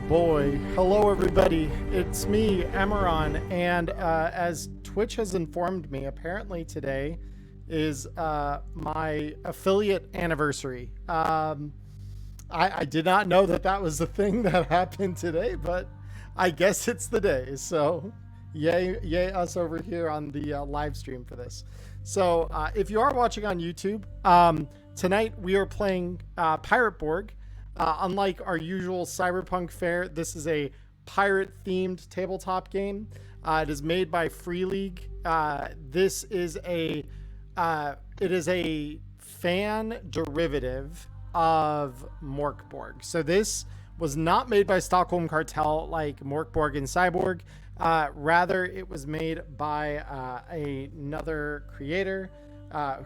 boy. Hello, everybody. It's me, Emmerron, and as Twitch has informed me, apparently today is my affiliate anniversary. I did not know that was the thing that happened today, but I guess it's the day. So, yay us over here on the live stream for this. So, if you are watching on YouTube, tonight we are playing Mork Borg. Unlike our usual cyberpunk fare, this is a pirate-themed tabletop game. It is made by Free League. This is a fan derivative of Mork Borg. So this was not made by Stockholm Kartell like Mork Borg and Cyborg. Rather, it was made by another creator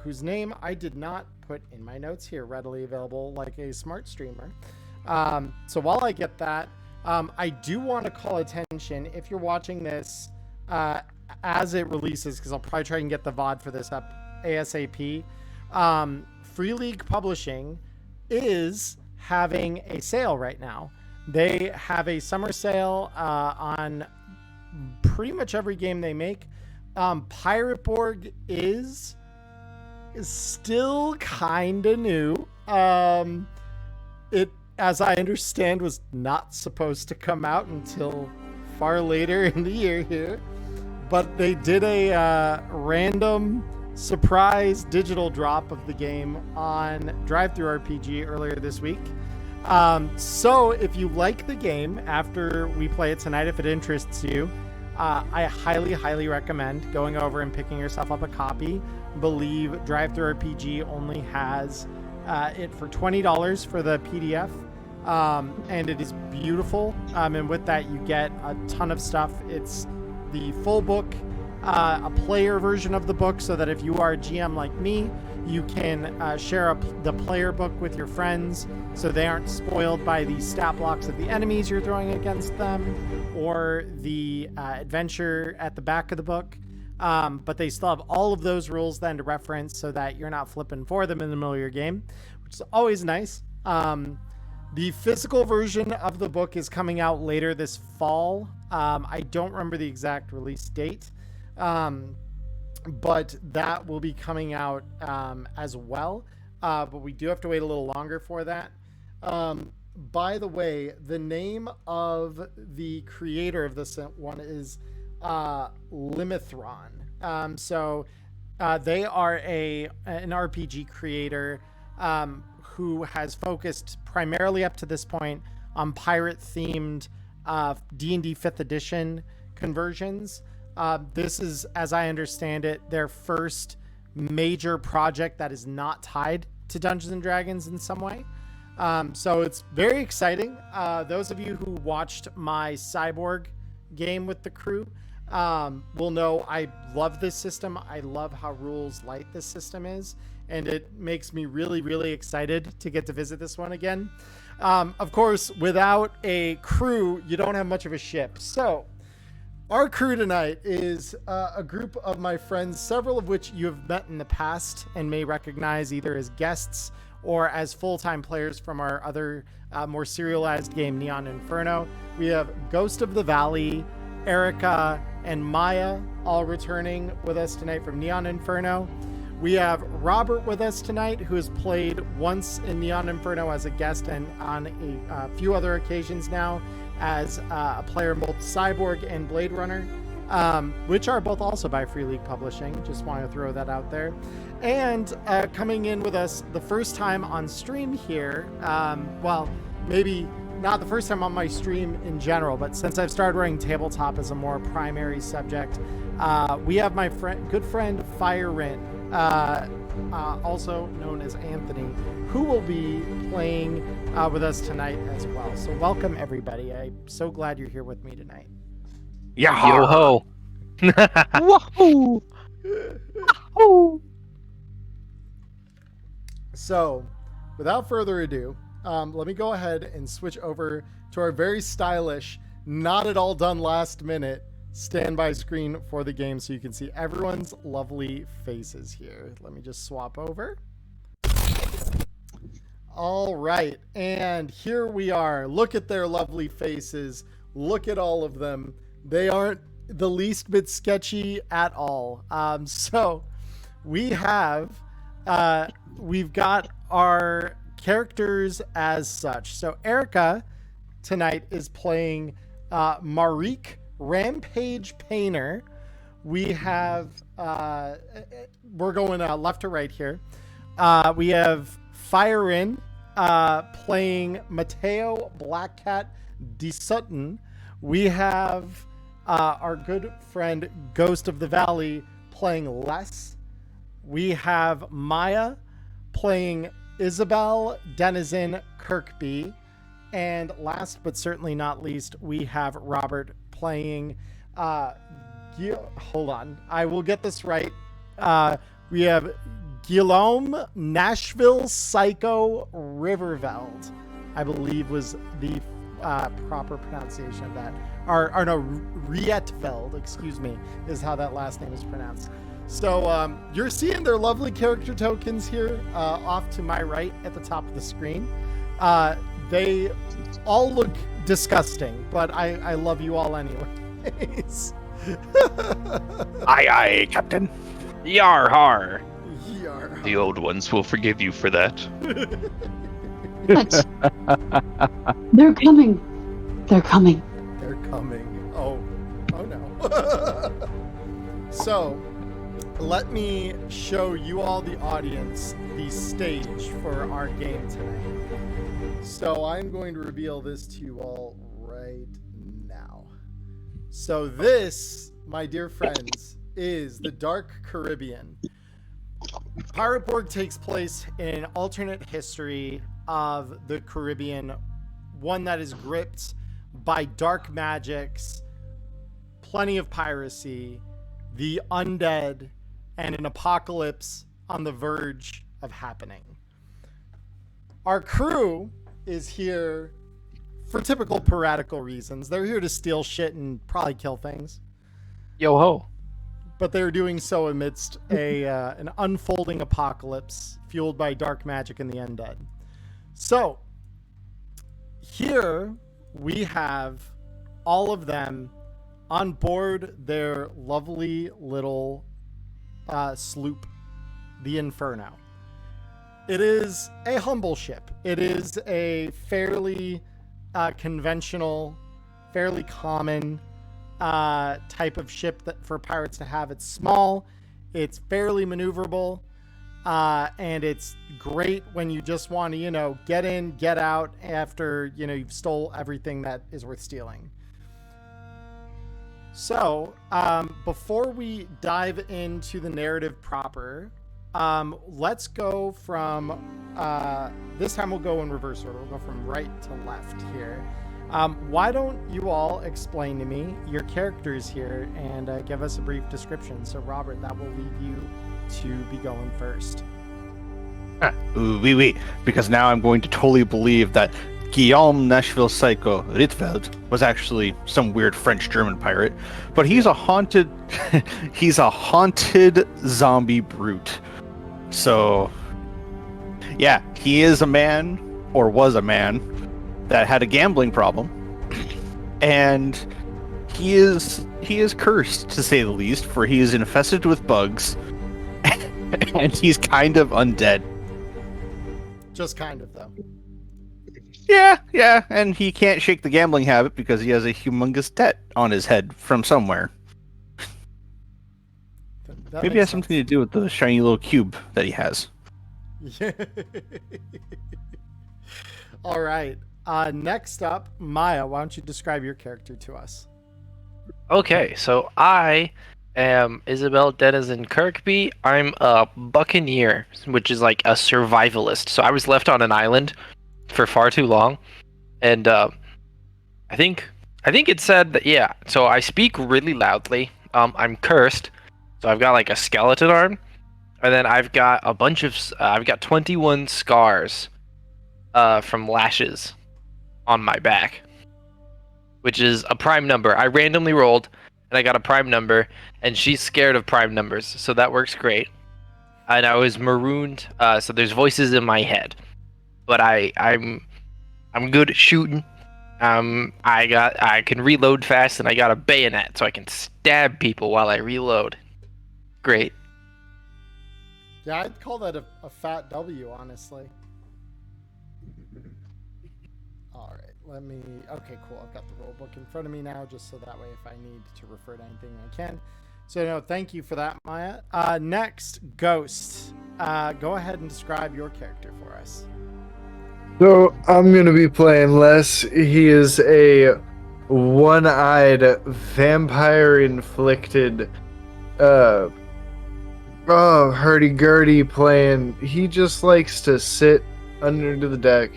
whose name I did not put in my notes here, readily available like a smart streamer. So while I get that, I do want to call attention, if you're watching this as it releases, because I'll probably try and get the VOD for this up ASAP, Free League Publishing is having a sale right now. They have a summer sale on pretty much every game they make. Mork Borg is still kind of new. It, as I understand, was not supposed to come out until far later in the year here, but they did a random surprise digital drop of the game on DriveThruRPG earlier this week. So if you like the game after we play it tonight, if it interests you, I highly recommend going over and picking yourself up a copy. Believe DriveThruRPG only has it for $20 for the PDF, and it is beautiful. And with that, you get a ton of stuff. It's the full book, a player version of the book, so that if you are a GM like me, you can share the player book with your friends, so they aren't spoiled by the stat blocks of the enemies you're throwing against them, or the adventure at the back of the book. But they still have all of those rules then to reference, so that you're not flipping for them in the middle of your game, which is always nice. The physical version of the book is coming out later this fall. I don't remember the exact release date, but that will be coming out as well. But we do have to wait a little longer for that. By the way, the name of the creator of this one is Limithron. So they are an RPG creator who has focused primarily up to this point on pirate-themed D&D 5th edition conversions. This is, as I understand it, their first major project that is not tied to Dungeons and Dragons in some way. So it's very exciting. Those of you who watched my Cyborg game with the crew will know I love this system. I love how rules light this system is, and it makes me really excited to get to visit this one again. Of course, without a crew, you don't have much of a ship. So our crew tonight is a group of my friends, several of which you have met in the past and may recognize either as guests or as full-time players from our other more serialized game, Neon Inferno. We have Ghost of the Valley, Erica, and Maya all returning with us tonight from Neon Inferno. We have Robert with us tonight, who has played once in Neon Inferno as a guest and on a few other occasions now as a player in both Cyborg and Blade Runner, which are both also by Free League Publishing. Just want to throw that out there. And coming in with us the first time on stream here, well, maybe not the first time on my stream in general, but since I've started running tabletop as a more primary subject, we have my good friend Firerin, also known as Anthony, who will be playing with us tonight as well. So welcome, everybody. I'm so glad you're here with me tonight. Yeah, yo ho. Wahoo! Wahoo! So, without further ado, let me go ahead and switch over to our very stylish, not at all done last minute standby screen for the game, so you can see everyone's lovely faces here. Let me just swap over. All right, and here we are. Look at their lovely faces. Look at all of them. They aren't the least bit sketchy at all. So we have, we've got our characters as such. So Erica tonight is playing Marik Rampage Painter. We have, we're going left to right here. We have Firein playing Mateo Blackcat De Sutton. We have our good friend Ghost of the Valley playing Les. We have Maya playing Isabel Denizen Kirkby. And last but certainly not least, we have Robert playing hold on, I will get this right. We have Guillaume Nashville Psycho Riverveld, I believe was the proper pronunciation of that. Or no, Rietveld, excuse me, is how that last name is pronounced. So you're seeing their lovely character tokens here off to my right at the top of the screen. They all look disgusting, but I love you all anyways. Aye, aye, Captain. Yar har. Yar. The old ones will forgive you for that. They're coming. They're coming. They're coming. Oh no. So, let me show you all, the audience, the stage for our game tonight. So I'm going to reveal this to you all right now. So this, my dear friends, is the Dark Caribbean. Pirate Borg takes place in an alternate history of the Caribbean, one that is gripped by dark magics, plenty of piracy, the undead, and an apocalypse on the verge of happening. Our crew is here for typical piratical reasons. They're here to steal shit and probably kill things. Yo ho. But they're doing so amidst an unfolding apocalypse fueled by dark magic and the undead. So, here we have all of them on board their lovely little sloop, the Inferno. It is a humble ship. It is a fairly conventional, fairly common type of ship that for pirates to have. It's small, it's fairly maneuverable, and it's great when you just want to, get in, get out after, you've stole everything that is worth stealing. So, before we dive into the narrative proper, let's go from, this time we'll go in reverse order. We'll go from right to left here. Why don't you all explain to me your characters here and give us a brief description? So, Robert, that will leave you to be going first. Oui, because now I'm going to totally believe that Guillaume Nashville Psycho Rietveld was actually some weird French-German pirate, but he's a haunted zombie brute. So, yeah, he is a man, or was a man, that had a gambling problem, and he is cursed, to say the least, for he is infested with bugs, and he's kind of undead. Just kind of, though. Yeah, and he can't shake the gambling habit because he has a humongous debt on his head from somewhere. That Maybe it has something to do with the shiny little cube that he has. Yeah. All right. Next up, Maya, why don't you describe your character to us? Okay, so I am Isabel Denizen Kirkby. I'm a buccaneer, which is like a survivalist. So I was left on an island for far too long, and I think it said that, yeah. So I speak really loudly. I'm cursed, so I've got like a skeleton arm, and then I've got a bunch of I've got 21 scars from lashes on my back, which is a prime number. I randomly rolled and I got a prime number, and she's scared of prime numbers, so that works great. And I was marooned, so there's voices in my head. but I'm good at shooting. I can reload fast, and I got a bayonet, so I can stab people while I reload. Great. Yeah, I'd call that a fat W, honestly. All right, okay, cool. I've got the rule book in front of me now, just so that way if I need to refer to anything, I can. So, no, thank you for that, Maya. Next, Ghost. Go ahead and describe your character for us. So I'm going to be playing Les. He is a one-eyed, vampire-inflicted, hurdy-gurdy playing. He just likes to sit under the deck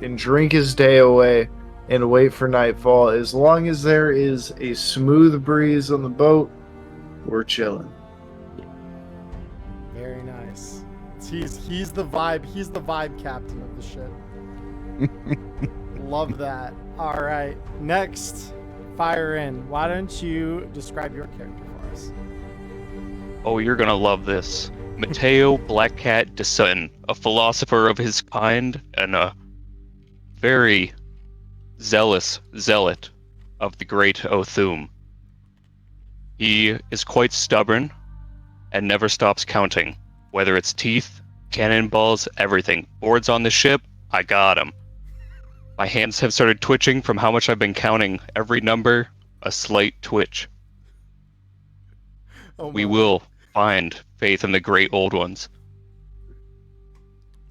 and drink his day away and wait for nightfall. As long as there is a smooth breeze on the boat, we're chilling. Very nice. He's the vibe captain of the ship. Love that. All right, next, fire in. Why don't you describe your character for us? Oh, you're gonna love this. Mateo Blackcat de Sutton, a philosopher of his kind and a very zealous zealot of the great Othum. He is quite stubborn and never stops counting. Whether it's teeth, cannonballs, everything. Boards on the ship, I got him. My hands have started twitching from how much I've been counting. Every number, a slight twitch. Oh We my. will find faith in the great old ones.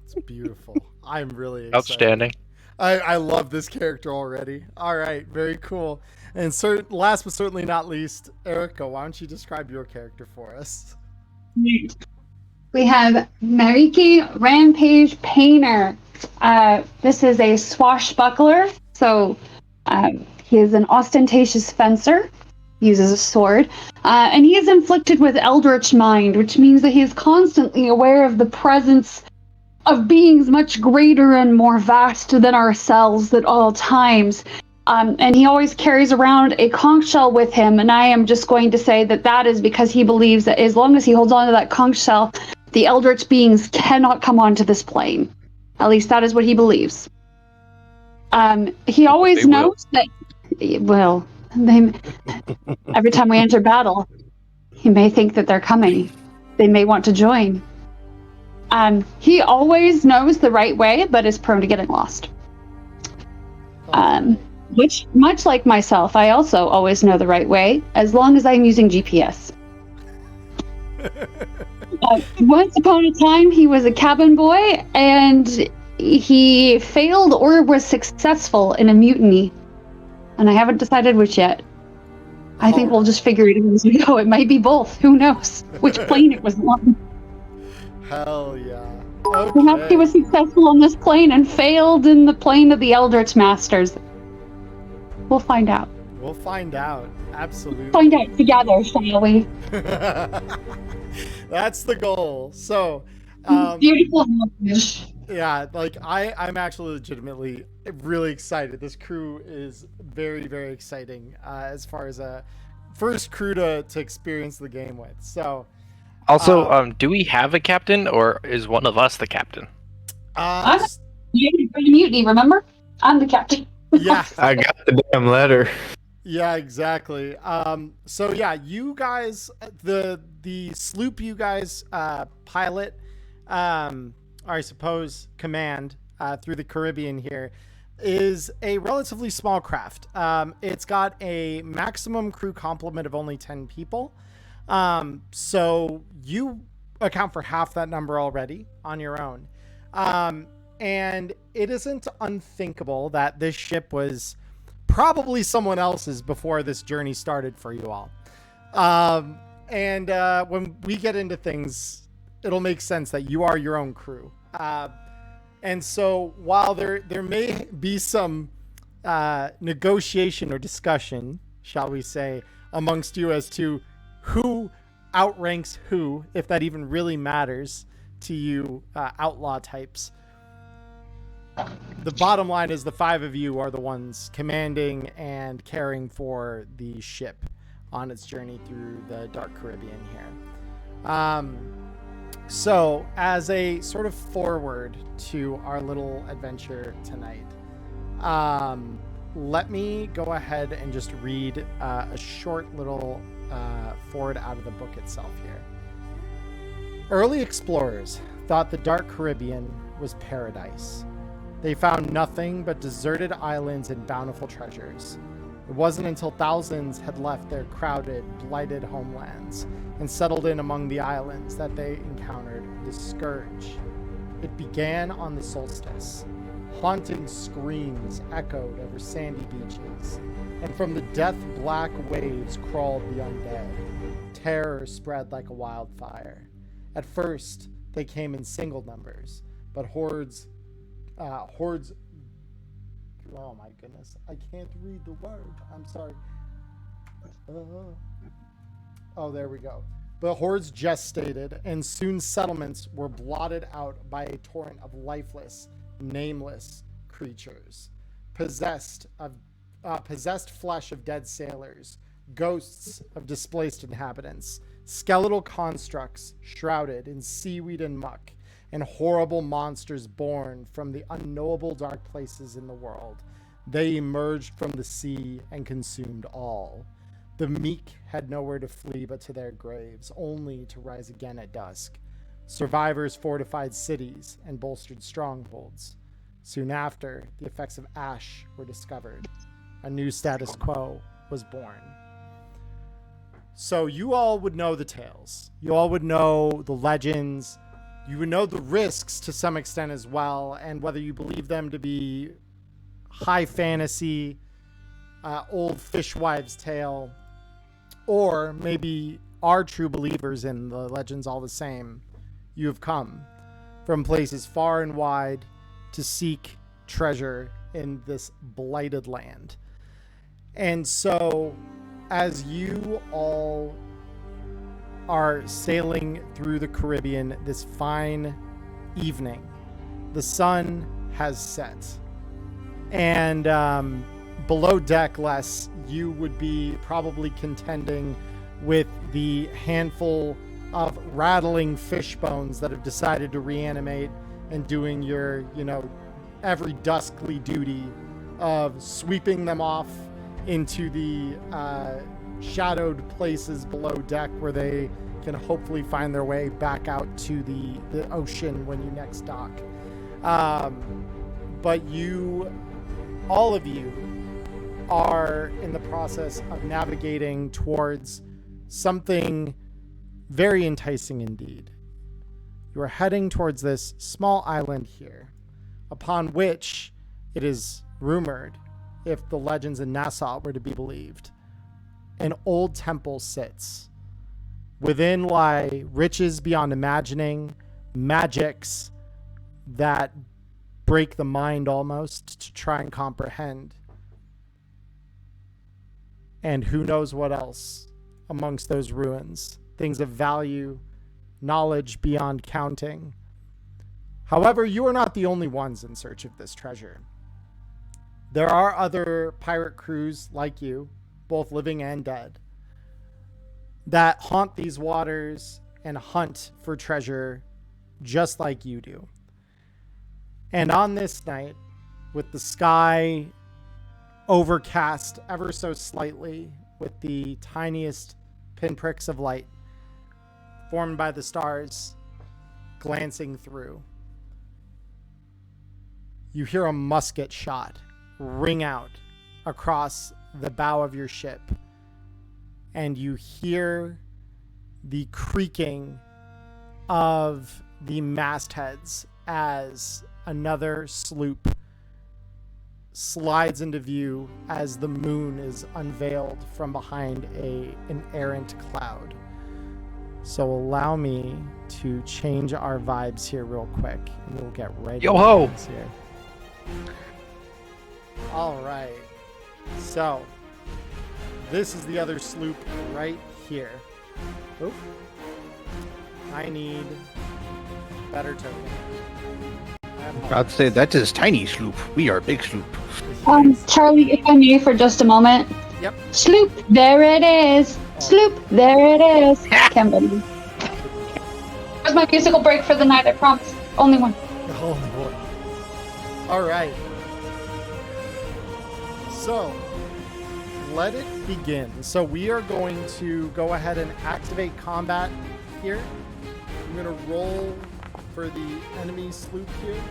It's beautiful. I'm really excited. Outstanding. I love this character already. All right, very cool. And last but certainly not least, Erica, why don't you describe your character for us? We have Mariki Rampage Painter. This is a swashbuckler, so he is an ostentatious fencer, uses a sword, and he is inflicted with Eldritch Mind, which means that he is constantly aware of the presence of beings much greater and more vast than ourselves at all times. And he always carries around a conch shell with him, and I am just going to say that is because he believes that as long as he holds on to that conch shell, the Eldritch beings cannot come onto this plane. At least that is what he believes. He always They will. knows that, well, every time we enter battle, he may think that they're coming. They may want to join. He always knows the right way, but is prone to getting lost. Which, much like myself, I also always know the right way, as long as I'm using GPS. Once upon a time, he was a cabin boy, and he failed or was successful in a mutiny. And I haven't decided which yet. I think we'll just figure it out as we go. It might be both. Who knows which plane it was on. Hell yeah. Perhaps he was successful on this plane and failed in the plane of the Eldritch Masters. We'll find out. We'll find out. Absolutely. Find out together, shall we? That's the goal. So, Beautiful message. yeah, like I'm actually legitimately really excited. This crew is very, very exciting as far as a first crew to experience the game with. So, Also, do we have a captain, or is one of us the captain? You didn't bring a mutiny, remember? I'm the captain. yeah. I got the damn letter. Yeah, exactly. So yeah, you guys, the sloop you guys pilot, or I suppose command through the Caribbean here, is a relatively small craft. It's got a maximum crew complement of only 10 people. So you account for half that number already on your own. And it isn't unthinkable that this ship was probably someone else's before this journey started for you all. And when we get into things, it'll make sense that you are your own crew. And so while there may be some negotiation or discussion, shall we say, amongst you as to who outranks who, if that even really matters to you outlaw types, the bottom line is the five of you are the ones commanding and caring for the ship on its journey through the dark Caribbean here. So, as a sort of forward to our little adventure tonight, let me go ahead and just read a short little forward out of the book itself here. Early explorers thought the dark Caribbean was paradise. They found nothing but deserted islands and bountiful treasures. It wasn't until thousands had left their crowded, blighted homelands and settled in among the islands that they encountered the scourge. It began on the solstice. Haunting screams echoed over sandy beaches, and from the death-black waves crawled the undead. Terror spread like a wildfire. At first, they came in single numbers, but hordes, oh my goodness, I can't read the word. I'm sorry. Oh, there we go. The hordes gestated, and soon settlements were blotted out by a torrent of lifeless, nameless creatures, possessed flesh of dead sailors, ghosts of displaced inhabitants, skeletal constructs shrouded in seaweed and muck, and horrible monsters born from the unknowable dark places in the world. They emerged from the sea and consumed all. The meek had nowhere to flee but to their graves, only to rise again at dusk. Survivors fortified cities and bolstered strongholds. Soon after, the effects of ash were discovered. A new status quo was born. So you all would know the tales. You all would know the legends. You would know the risks to some extent as well, and whether you believe them to be high fantasy, old fishwives' tale, or maybe are true believers in the legends all the same. You have come from places far and wide to seek treasure in this blighted land. And so, as you all are sailing through the Caribbean this fine evening, the sun has set. And below deck, Les, you would be probably contending with the handful of rattling fish bones that have decided to reanimate and doing your, every duskly duty of sweeping them off into the shadowed places below deck where they can hopefully find their way back out to the ocean when you next dock. But all of you are in the process of navigating towards something very enticing indeed. You are heading towards this small island here, upon which it is rumored, if the legends in Nassau were to be believed, an old temple sits. Within lie riches beyond imagining, magics that break the mind almost to try and comprehend. And who knows what else amongst those ruins. Things of value, knowledge beyond counting. However, you are not the only ones in search of this treasure. There are other pirate crews like you, both living and dead, that haunt these waters and hunt for treasure just like you do. And on this night, with the sky overcast ever so slightly with the tiniest pinpricks of light formed by the stars glancing through, you hear a musket shot ring out across the bow of your ship, and you hear the creaking of the mastheads as another sloop slides into view as the moon is unveiled from behind an errant cloud. So allow me to change our vibes here real quick, and we'll get right Yo ho! into this here. All right. So this is the other sloop right here. Oop. I need better token. I'd say that is tiny sloop. We are big sloop. Charlie, if I may for just a moment. Yep. Sloop, there it is. Sloop, there it is. Can't believe. my musical break for the night, I promise. Only one. Oh boy. All right. So, let it begin. So we are going to go ahead and activate combat here. I'm going to roll for the enemy sloop here.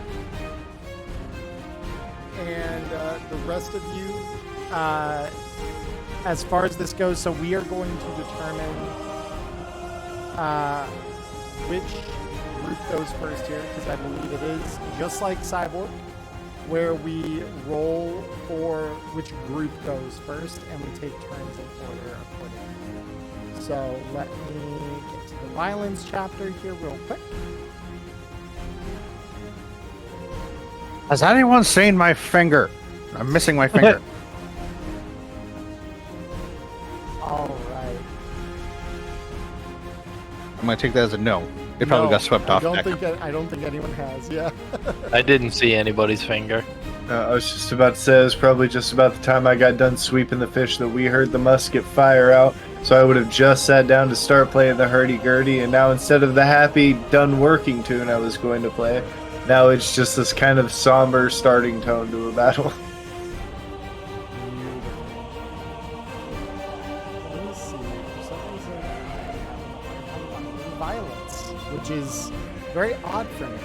And the rest of you, as far as this goes, so we are going to determine which group goes first here, because I believe it is just like Cyborg, where we roll for which group goes first, and we take turns in order accordingly. So let me get to the violence chapter here real quick. Has anyone seen my finger? I'm missing my finger. All right. I'm gonna take that as a no. It probably got swept off. I don't think anyone has. Yeah. I didn't see anybody's finger. I was just about to say, it was probably just about the time I got done sweeping the fish that we heard the musket fire out. So I would have just sat down to start playing the hurdy-gurdy, and now instead of the happy, done working tune I was going to play, now it's just this kind of somber starting tone to a battle. Let me see. For some reason, violence, which is very odd for me.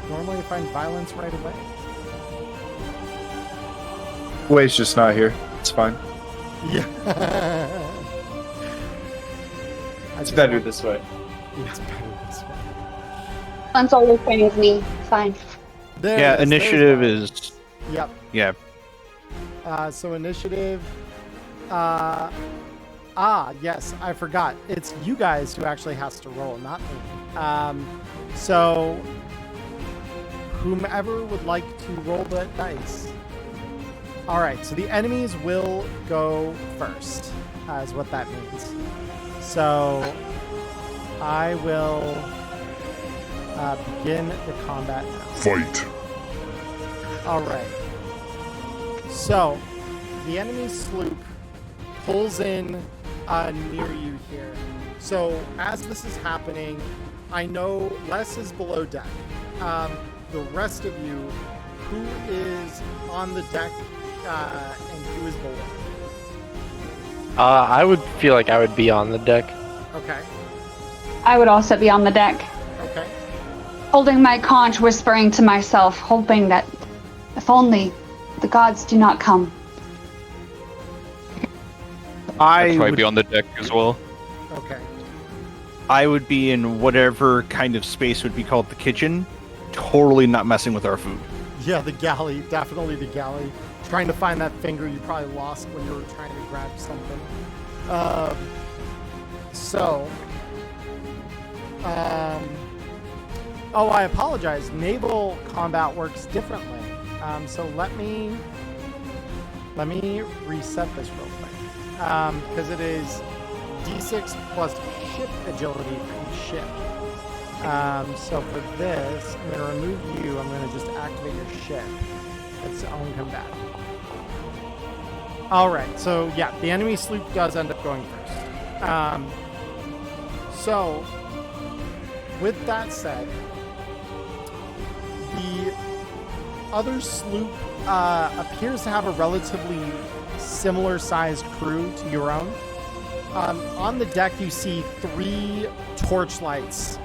Normally I find violence right away. Way's just not here. It's fine. Yeah. It's better this way. It's better this way. One's always fine with me. Fine. There Yeah, it is. initiative There's is. one. Yep. Yeah. So initiative. Yes, I forgot. It's you guys who actually has to roll, not me. So whomever would like to roll that dice. All right. So the enemies will go first, is what that means. So I will begin the combat now. Fight. All right. So, the enemy sloop pulls in near you here. So, as this is happening, I know Les is below deck. The rest of you, who is on the deck and who is below? I would feel like I would be on the deck. Okay. I would also be on the deck, Okay. holding my conch, whispering to myself, hoping that if only the gods do not come. I'd probably would, be on the deck as well. Okay. I would be in whatever kind of space would be called the kitchen, totally not messing with our food. Yeah, the galley. Definitely the galley. Trying to find that finger you probably lost when you were trying to grab something. Oh, I apologize. Naval combat works differently. So let me reset this real quick. Because it is D6 plus ship agility for each ship. So for this, I'm going to remove you. I'm going to just activate your ship. Its own combat. All right. So yeah, the enemy sloop does end up going first. So with that said, the other sloop appears to have a relatively similar sized crew to your own. On the deck, you see 3 torchlights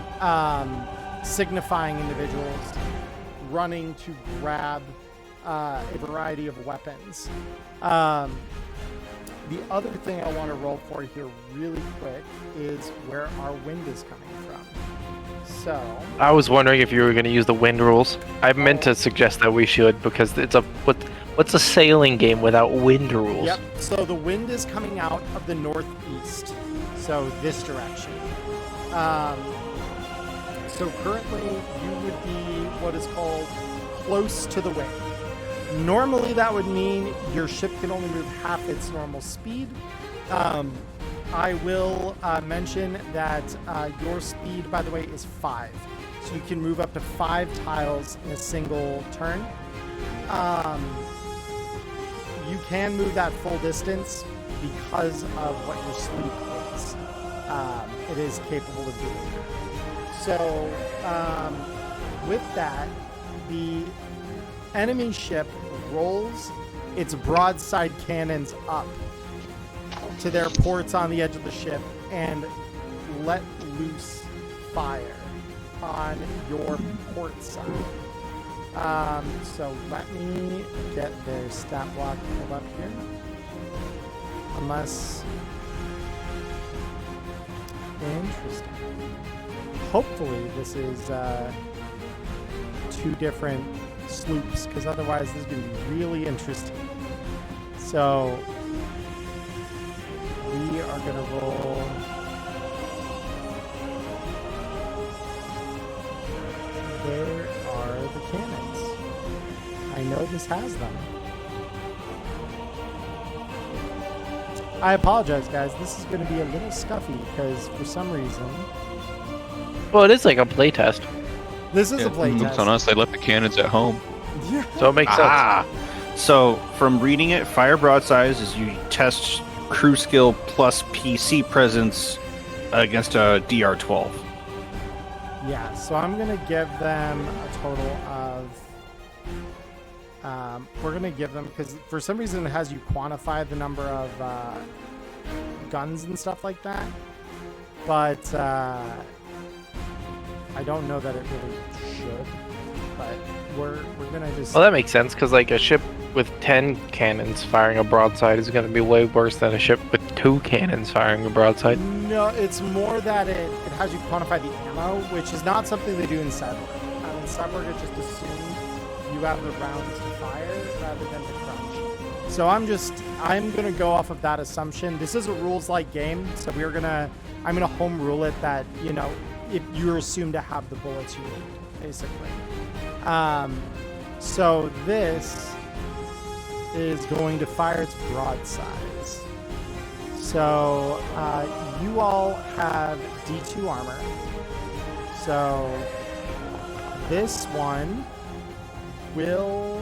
signifying individuals running to grab a variety of weapons. The other thing I want to roll for here really quick is where our wind is coming from. So I was wondering if you were going to use the wind rules. I meant to suggest that we should, because it's what's a sailing game without wind rules? Yep. So the wind is coming out of the northeast. So this direction. So currently you would be what is called close to the wind. Normally that would mean your ship can only move half its normal speed. I will mention that your speed, by the way, is 5. So you can move up to 5 tiles in a single turn. You can move that full distance because of what your sloop is. it is capable of doing that. So with that, the enemy ship rolls its broadside cannons up to their ports on the edge of the ship and let loose fire on your port side. So let me get their stat block pulled up here. Unless... Interesting. Hopefully this is 2 different sloops, because otherwise this is going to be really interesting. So we are going to roll... Where are the cannons? I know this has them. I apologize, guys. This is going to be a little scuffy because for some reason... Well, it is like a playtest, This is a playtest. Looks on us. They left the cannons at home. Yeah. so it makes sense. So from reading it, fire broadsides is you test crew skill plus PC presence against a DR12. Yeah, so I'm going to give them a total of... we're going to give them... Because for some reason it has you quantify the number of guns and stuff like that. But I don't know that it really should. But we're going to just... Well, that makes sense, because like a ship with 10 cannons firing a broadside is going to be way worse than a ship with 2 cannons firing a broadside. No, it's more that it has you quantify the ammo, which is not something they do in Cyborg. In Cyborg, it just assumes you have the rounds to fire rather than the crunch. So I'm going to go off of that assumption. This is a rules-like game, so I'm going to home rule it that, you know, if you're assumed to have the bullets you need, basically. So this is going to fire its broadsides. So you all have D2 armor. So this one will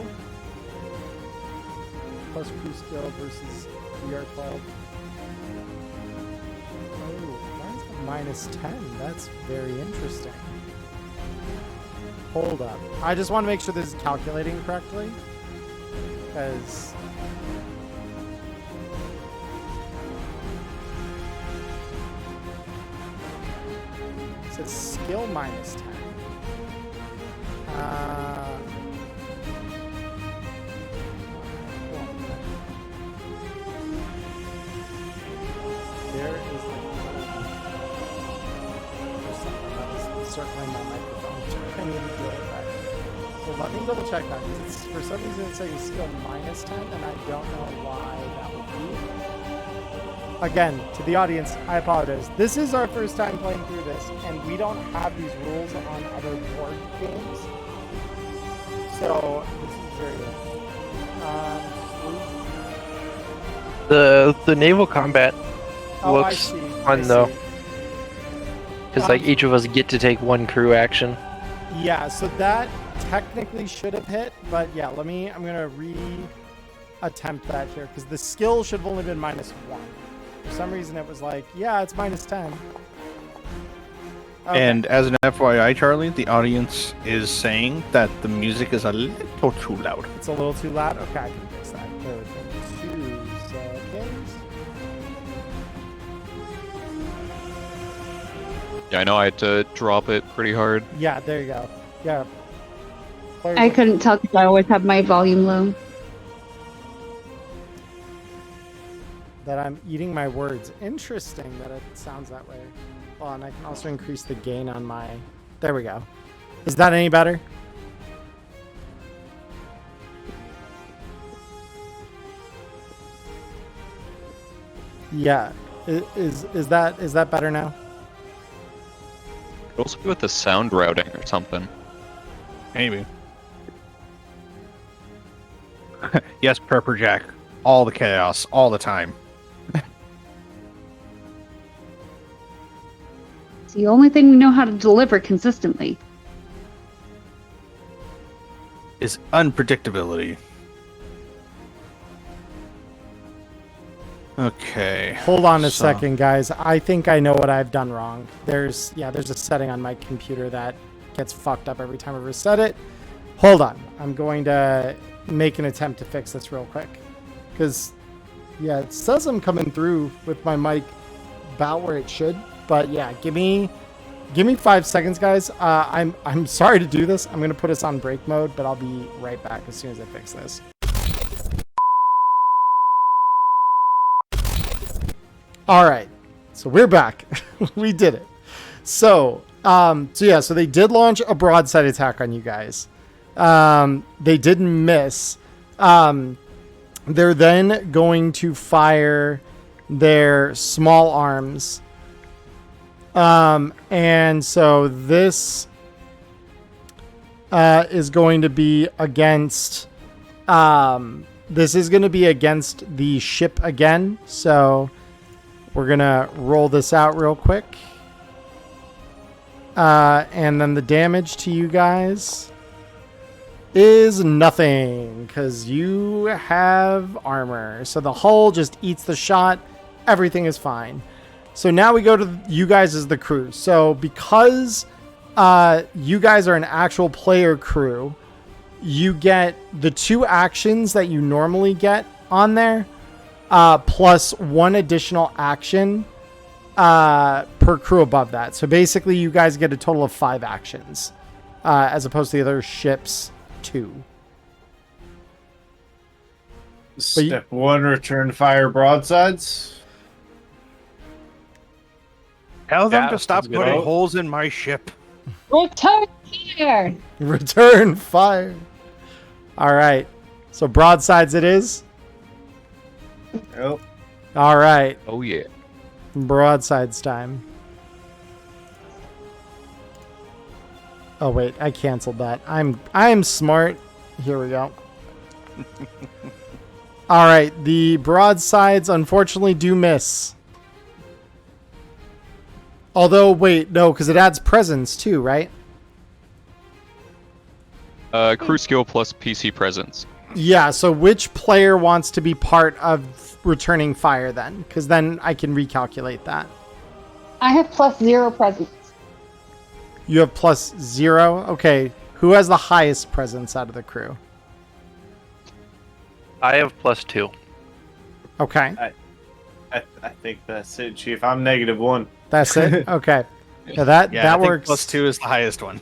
plus crew skill versus DR12. Oh, why is it minus 10? That's very interesting. Hold up. I just want to make sure this is calculating correctly. Because... it says skill minus 10. There is circling my microphone. I need to do it right. So let me double check that, because it's, for some reason it's saying skill minus 10, and I don't know why that would be. Again, to the audience, I apologize. This is our first time playing through this, and we don't have these rules on other board games. So this is very The naval combat looks fun though, because like each of us get to take 1 crew action. Yeah, so that technically should have hit, but yeah, I'm gonna re-attempt that here, because the skill should have only been minus 1. For some reason it was like, yeah, it's minus 10. Okay. And as an FYI, Charlie, the audience is saying that the music is a little too loud. It's a little too loud? Okay, I can fix that. Bear with me 2 seconds. Yeah, I know I had to drop it pretty hard. Yeah, there you go. Yeah. I couldn't tell because I always have my volume low. That I'm eating my words. Interesting that it sounds that way. Oh, and I can also increase the gain on my... There we go. Is that any better? Yeah. Is that better now? Could also be with the sound routing or something. Maybe. Yes, Prepper Jack. All the chaos, all the time. It's the only thing we know how to deliver consistently. Is unpredictability. Okay. Hold on a So- second, guys. I think I know what I've done wrong. There's a setting on my computer that gets fucked up every time I reset it. Hold on. I'm going to make an attempt to fix this real quick. Because, yeah, it says I'm coming through with my mic about where it should. But, yeah, give me 5 seconds, guys. I'm sorry to do this. I'm going to put us on break mode, but I'll be right back as soon as I fix this. All right, so we're back. We did it. So they did launch a broadside attack on you guys. They didn't miss. They're then going to fire their small arms. And so this is going to be against. This is going to be against the ship again. So. We're going to roll this out real quick. And then the damage to you guys is nothing because you have armor. So the hull just eats the shot. Everything is fine. So now we go to you guys as the crew. So because you guys are an actual player crew, you get the 2 actions that you normally get on there. Plus 1 additional action per crew above that. So basically, you guys get a total of 5 actions, as opposed to the other ships 2. Step 1, return fire broadsides. Tell them Yeah, to stop sounds good. putting Oh. holes in my ship. Return here. Return fire. All right. So broadsides it is. Yep. All right. Oh yeah. Broadsides time. Oh wait, I canceled that. I'm smart. Here we go. All right, the broadsides unfortunately do miss. Although wait, no, because it adds presence too, right? Crew skill plus PC presence. Yeah, so which player wants to be part of returning fire then? Because then I can recalculate that. I have +0 presence. You have +0? Okay. Who has the highest presence out of the crew? I have +2. Okay. I think that's it, Chief. I'm -1. That's it? Okay. Yeah, that Yeah, I think works. +2 is the highest one.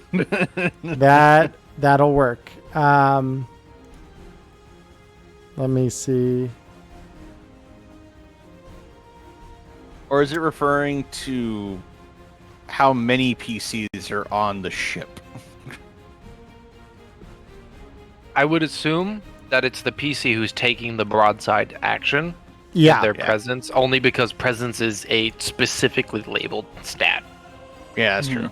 That'll work. Let me see. Or is it referring to how many PCs are on the ship? I would assume that it's the PC who's taking the broadside action. Yeah. Their presence, only because presence is a specifically labeled stat. Yeah, that's true.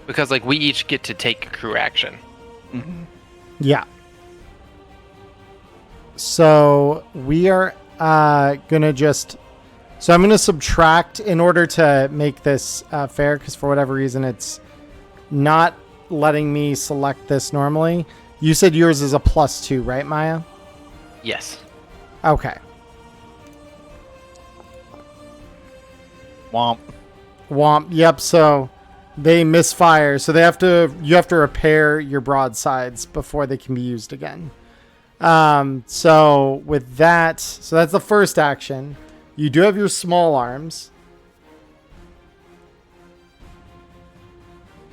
Because like we each get to take a crew action. Yeah. So we are gonna just. So I'm gonna subtract in order to make this fair, because for whatever reason it's not letting me select this normally. You said yours is a +2, right, Maya? Yes. Okay. Womp. Womp. Yep. So they misfire. So you have to repair your broadsides before they can be used again. So with that, so that's the first action. You do have your small arms.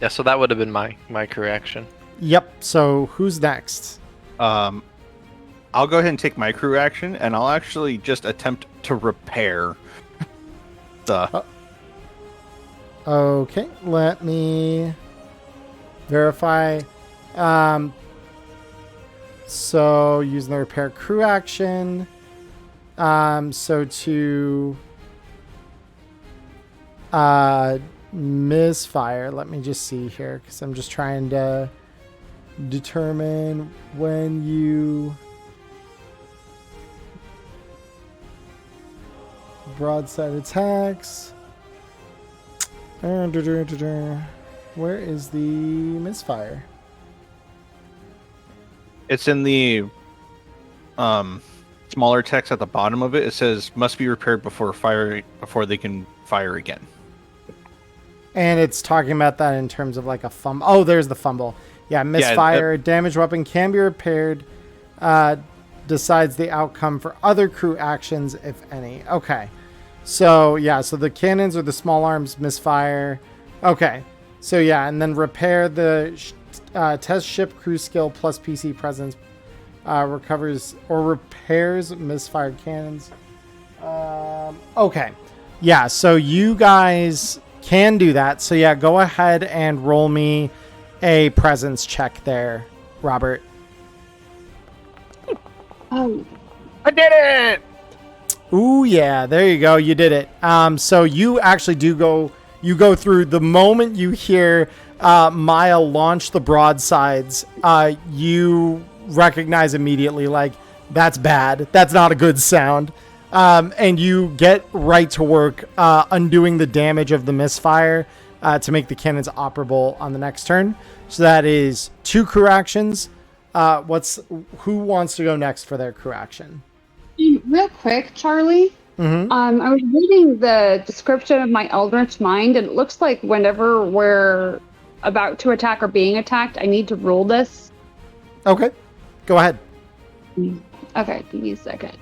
Yeah, so that would have been my crew action. Yep. So who's next? I'll go ahead and take my crew action, and I'll actually just attempt to repair the... Okay. Let me verify. So using the repair crew action. So to misfire, let me just see here, because I'm just trying to determine when you broadside attacks. Where is the misfire? It's in the smaller text at the bottom of it. It says must be repaired before they can fire again. And it's talking about that in terms of like a fumble. Oh, there's the fumble. Yeah, misfire. Damaged weapon can be repaired. Decides the outcome for other crew actions, if any. Okay. So, yeah, so the cannons or the small arms misfire. Okay. So, yeah, and then repair the test ship crew skill plus PC presence recovers or repairs misfired cannons. Okay. Yeah, so you guys can do that. So, yeah, go ahead and roll me a presence check there, Robert. Oh, I did it! Ooh, yeah, there you go. You did it. So you actually you go through the moment you hear Maya launch the broadsides, you recognize immediately, like, that's bad. That's not a good sound. And you get right to work undoing the damage of the misfire to make the cannons operable on the next turn. So that is 2 crew actions. Who wants to go next for their crew action? real quick, Charlie. Mm-hmm. I was reading the description of my Eldritch Mind, and it looks like whenever we're about to attack or being attacked, I need to roll this. Okay, go ahead. Okay, give me a second.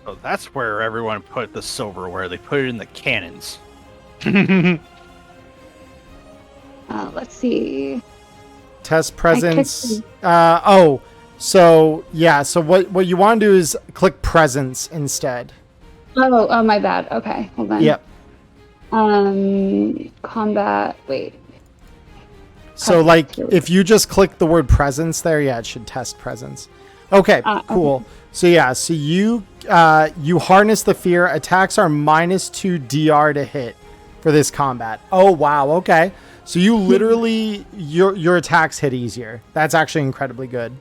So that's where everyone put the silverware. They put it in the cannons. Let's see. Test presence. So what you want to do is click presence instead. Oh, my bad. Okay, hold on. Yep. Combat. Wait. So if you just click the word presence there, it should test presence. Okay, cool. Okay. So you harness the fear. Attacks are -2 DR to hit for this combat. Oh wow. Okay. So you literally your attacks hit easier. That's actually incredibly good.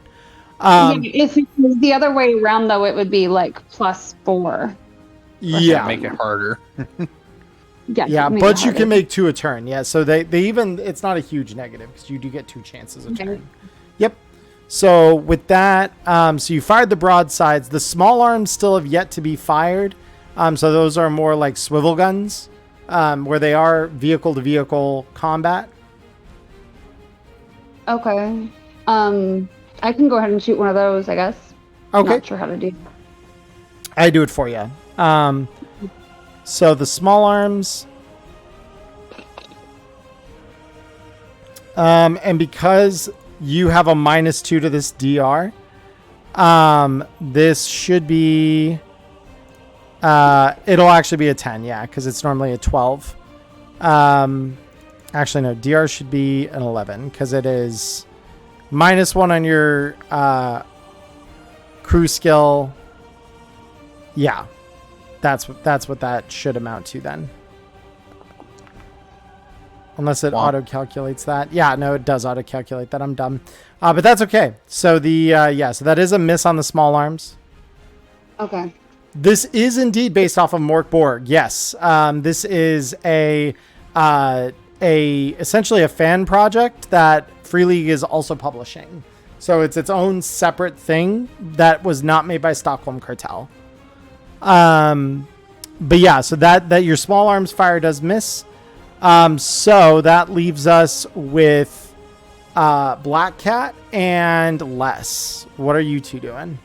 If it was the other way around, though, it would be like +4. Yeah. Make it harder. Yeah, but you can make 2 a turn. Yeah, so they even, it's not a huge negative because you do get 2 chances a turn. Yep. So with that, so you fired the broadsides. The small arms still have yet to be fired. So those are more like swivel guns, where they are vehicle to vehicle combat. Okay. I can go ahead and shoot one of those, I guess. Okay. Not sure how to do. I do it for you. So the small arms, and because you have a -2 to this DR, this should be, it'll actually be a 10, yeah, because it's normally a 12. Actually, no, DR should be an 11 because it is -1 on your crew skill. Yeah. That's what that should amount to then. Unless it auto-calculates that. Yeah, no, it does auto-calculate that. I'm dumb. But that's okay. So so that is a miss on the small arms. Okay. This is indeed based off of Mork Borg. Yes. This is essentially a fan project that Free League is also publishing. So it's its own separate thing that was not made by Stockholm Kartell. But yeah, so that your small arms fire does miss. So that leaves us with Black Cat and Les. What are you two doing?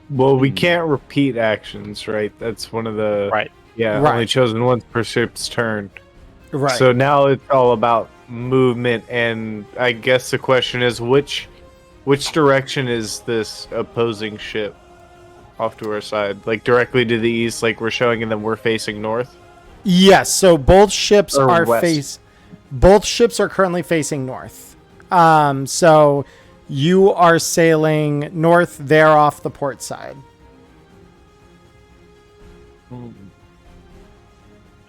Well, we can't repeat actions, right? That's one of the only chosen once per ship's turn. Right. So now it's all about movement, and I guess the question is which direction is this opposing ship off to our side? Like directly to the east, like we're showing, and then we're facing north? Yes, so both ships Or are west. both ships are currently facing north. So you are sailing north, they're off the port side.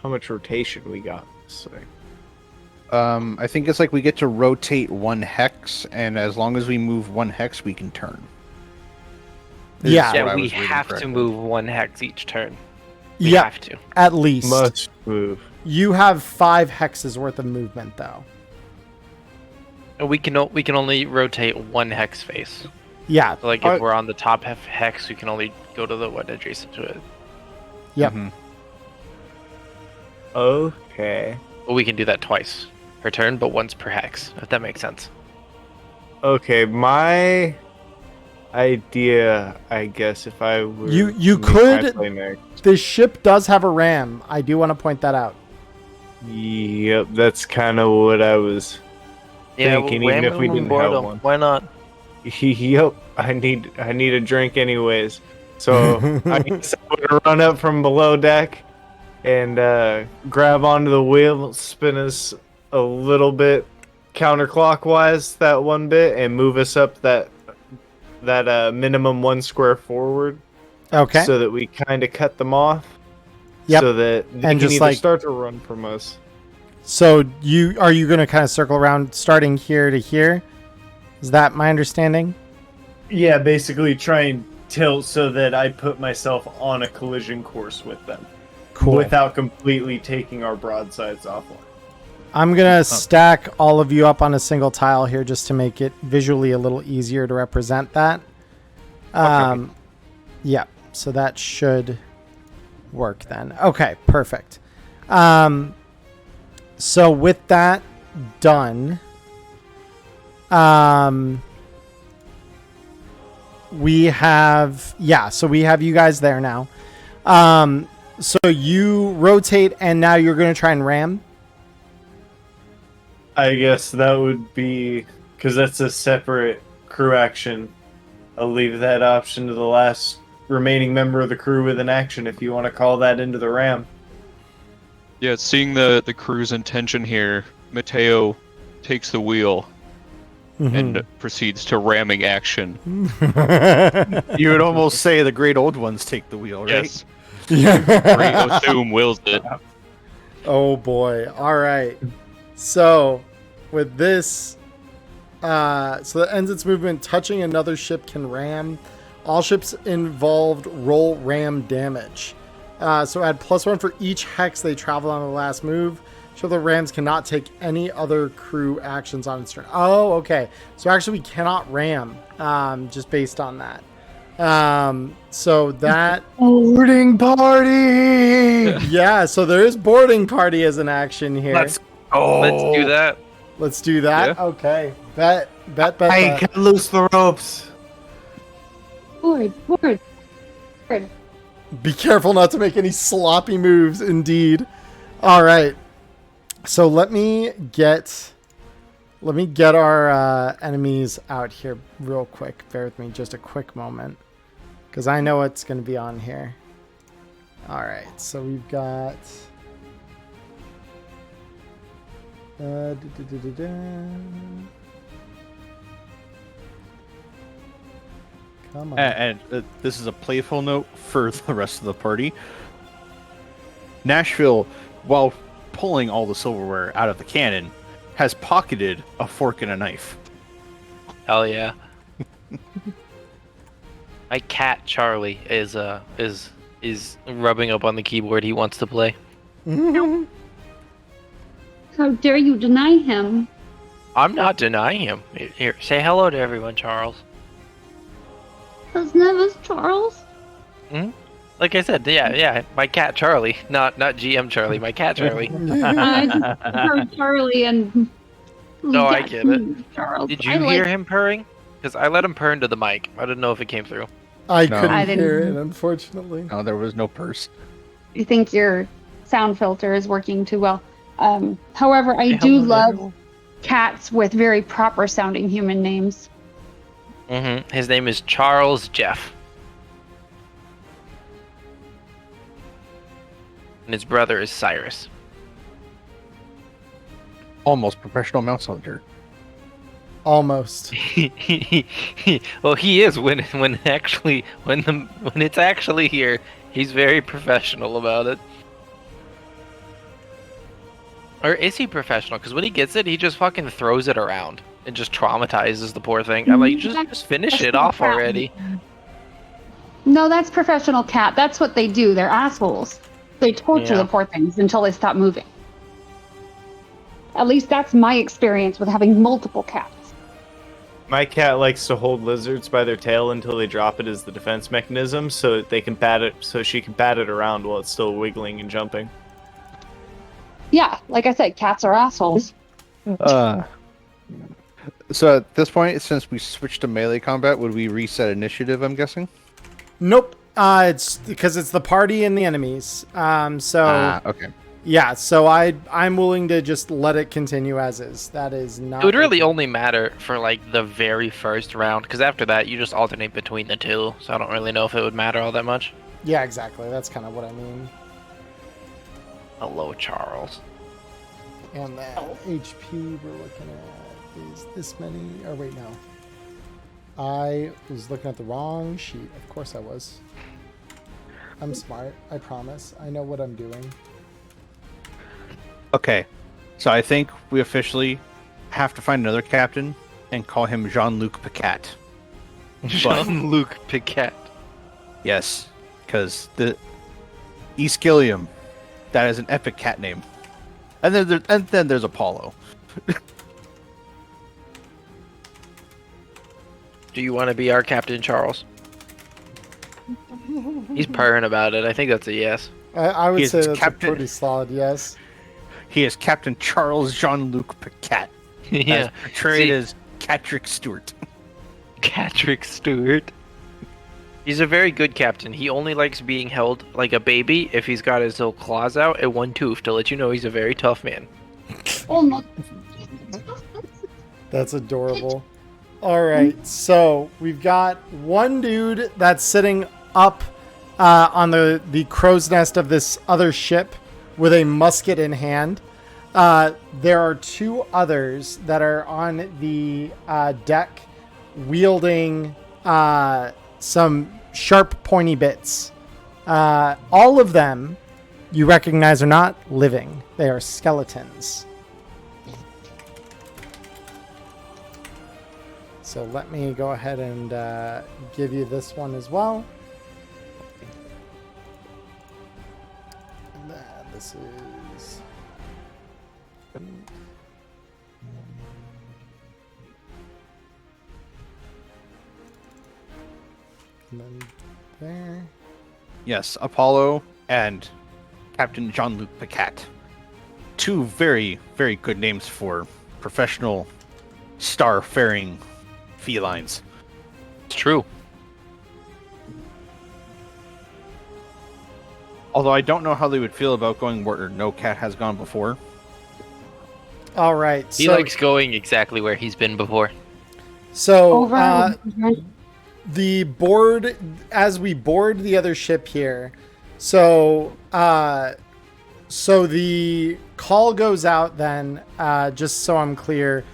How much rotation we got this thing? I think it's like we get to rotate 1 hex, and as long as we move 1 hex, we can turn. Yeah. Yeah, I we was reading have to correctly. move 1 hex each turn. We Yeah, have to. at least. Must move. You have 5 hexes worth of movement, though. We can only rotate one hex face. Yeah. So like if we're on the top hex, we can only go to the one adjacent to it. Yep. Mhm. Okay. But we can do that twice per turn, but once per hex, if that makes sense. Okay, my idea, I guess, if I were You to make could- my play next. The ship does have a ram. I do want to point that out. Yep, that's kind of what I was thinking, even if we didn't have one. Why not? Yep, I need a drink anyways. So I guess I would run up from below deck and grab onto the wheel, spin us a little bit counterclockwise that one bit, and move us up that minimum 1 square forward. Okay. So that we kind of cut them off. Yep. So that they And can just either like- start to run from us. So are you going to kind of circle around starting here to here? Is that my understanding? Yeah, basically try and tilt so that I put myself on a collision course with them. Cool. Without completely taking our broadsides offline. I'm going to stack all of you up on a single tile here just to make it visually a little easier to represent that. Yeah, so that should work then. Okay, perfect. So with that done, we have you guys there now. So you rotate and now you're going to try and ram. I guess that would be... Because that's a separate crew action. I'll leave that option to the last remaining member of the crew with an action if you want to call that into the ram. Yeah, seeing the crew's intention here, Mateo takes the wheel and proceeds to ramming action. You would almost say the great old ones take the wheel, right? Yes. Yeah. Great Assume wills it. Oh boy. All right. So with this, so that ends its movement. Touching another ship can ram. All ships involved roll ram damage. So add +1 for each hex they travel on the last move. So the rams cannot take any other crew actions on its turn. Oh, okay. So actually we cannot ram, just based on that. So that Boarding party! yeah, so there is boarding party as an action here. Let's do that. Let's do that. Yeah. Okay. Bet. I can loose the ropes. Board. Be careful not to make any sloppy moves, indeed. All right. So let me get our enemies out here real quick. Bear with me just a quick moment, because I know what's going to be on here. All right. So we've got. Come on. And this is a playful note for the rest of the party. Nashville, while pulling all the silverware out of the cannon, has pocketed a fork and a knife. Hell yeah. My cat Charlie is rubbing up on the keyboard. He wants to play. How dare you deny him? I'm not denying him. Here, say hello to everyone, Charles. His name is Charles. Like I said, yeah, my cat Charlie, not GM Charlie, my cat Charlie. I just heard Charlie and. No, I get it. Charles. Did you hear him purring? Because I let him purr into the mic. I didn't know if it came through. I No. couldn't I didn't- hear it, unfortunately. No, there was no purse. You think your sound filter is working too well? However, I Say do hello to love everyone. cats with very proper sounding human names. His name is Charles Jeff. And his brother is Cyrus. Almost professional mouse hunter. Almost. Well, he is when it's actually here. He's very professional about it. Or is he professional? Because when he gets it, he just fucking throws it around and just traumatizes the poor thing. I'm like, just finish it off already. No, that's professional cat. That's what they do. They're assholes. They torture Yeah. the poor things until they stop moving. At least that's my experience with having multiple cats. My cat likes to hold lizards by their tail until they drop it as the defense mechanism, so that they can bat it, so she can bat it around while it's still wiggling and jumping. Yeah, like I said, cats are assholes. So at this point, since we switched to melee combat, would we reset initiative, I'm guessing? Nope. It's because it's the party and the enemies. Okay. Yeah, so I'm willing to just let it continue as is. That is not. It would really only matter for like the very first round, because after that you just alternate between the two. So I don't really know if it would matter all that much. Yeah, exactly. That's kind of what I mean. Hello, Charles. And that HP we're looking at is this many. Oh wait, no. I was looking at the wrong sheet. Of course I was. I'm smart. I promise. I know what I'm doing. Okay, so I think we officially have to find another captain and call him Jean-Luc Picat. Jean-Luc Picat. Yes, because the Easkillium, that is an epic cat name. And then there's Apollo. Do you want to be our Captain Charles? He's purring about it. I think that's a yes. I would He is say that's Captain- a pretty solid yes. He is Captain Charles Jean-Luc Picat, Yeah. as portrayed See- as Catrick Stewart. Catrick Stewart. He's a very good captain. He only likes being held like a baby if he's got his little claws out and one tooth to let you know he's a very tough man. Oh no. That's adorable. All right, so we've got one dude that's sitting up on the crow's nest of this other ship with a musket in hand. There are two others that are on the deck wielding some sharp, pointy bits. All of them you recognize are not living. They are skeletons. So let me go ahead and give you this one as well. And this is... And then there. Yes, Apollo and Captain Jean-Luc Picat. Two very, very good names for professional star-faring felines. It's true. Although I don't know how they would feel about going where no cat has gone before. All right. He likes going exactly where he's been before. So Over. the board, as we board the other ship here, so the call goes out then, just so I'm clear,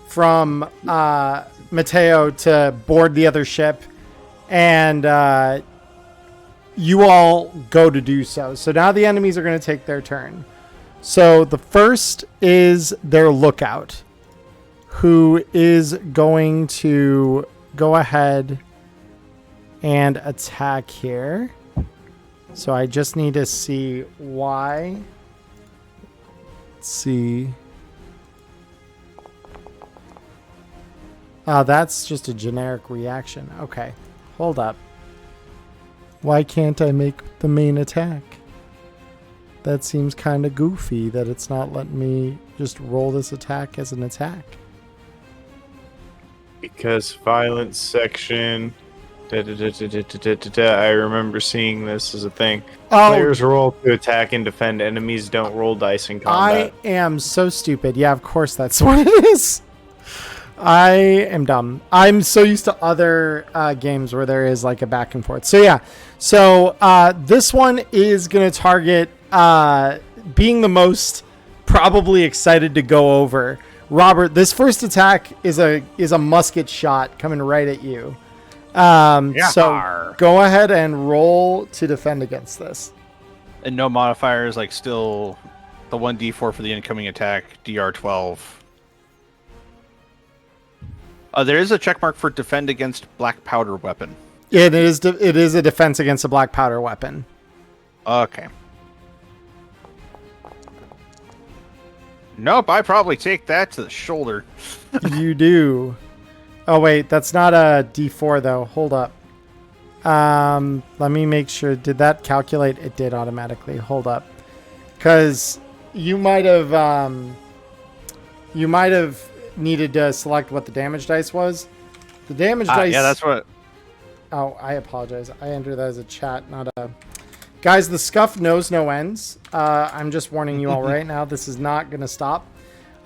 from Mateo to board the other ship, and you all go to do so. So now the enemies are going to take their turn. So the first is their lookout, who is going to go ahead and attack here. So I just need to see why. Let's see. That's just a generic reaction. Okay, hold up. Why can't I make the main attack? That seems kind of goofy that it's not letting me just roll this attack as an attack. Because violence section. I remember seeing this as a thing. Oh, Players roll to attack and defend. Enemies don't roll dice in combat. I am so stupid. Yeah, of course that's what it is. I am dumb. I'm so used to other games where there is like a back and forth. So yeah. So this one is going to target being the most probably excited to go over. Robert, this first attack is a musket shot coming right at you. So go ahead and roll to defend against this. And no modifiers, like still the 1d4 for the incoming attack, DR12. There is a checkmark for defend against black powder weapon. It is a defense against a black powder weapon. Okay. Nope, I probably take that to the shoulder. You do. Oh wait, that's not a D4 though. Hold up. Let me make sure. Did that calculate? It did automatically. Hold up, because you might have needed to select what the damage dice was. The damage dice. Yeah, that's what. Oh, I apologize. I entered that as a chat, not a. Guys, the scuff knows no ends. I'm just warning you all right now. This is not going to stop.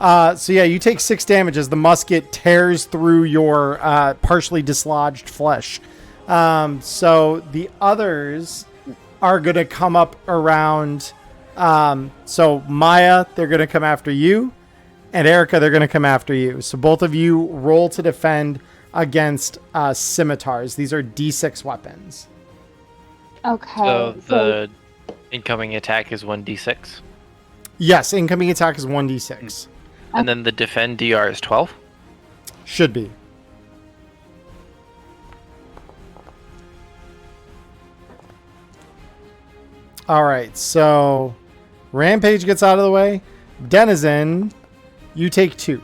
So yeah, you take 6 damage as the musket tears through your partially dislodged flesh. So the others are going to come up around. So Maya, they're going to come after you. And Erica, they're going to come after you. So both of you roll to defend against scimitars. These are D6 weapons. Okay. So the incoming attack is 1d6. Yes, incoming attack is 1d6. And then the defend DR is 12? Should be. All right, so Rampage gets out of the way. Denizen, you take 2.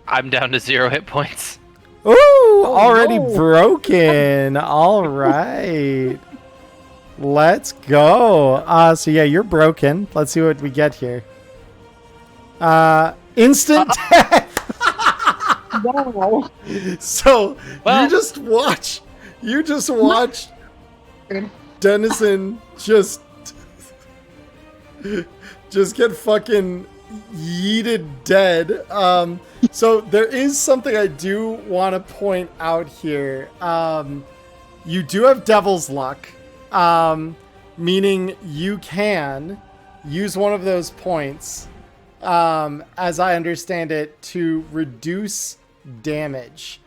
I'm down to 0 hit points. Ooh, already broken. All right. Let's go. So yeah, you're broken. Let's see what we get here. Instant death. Wow. So Well- you just watch Denizen just get fucking yeeted dead. So there is something I do want to point out here. You do have Devil's Luck, meaning you can use one of those points, as I understand it, to reduce damage.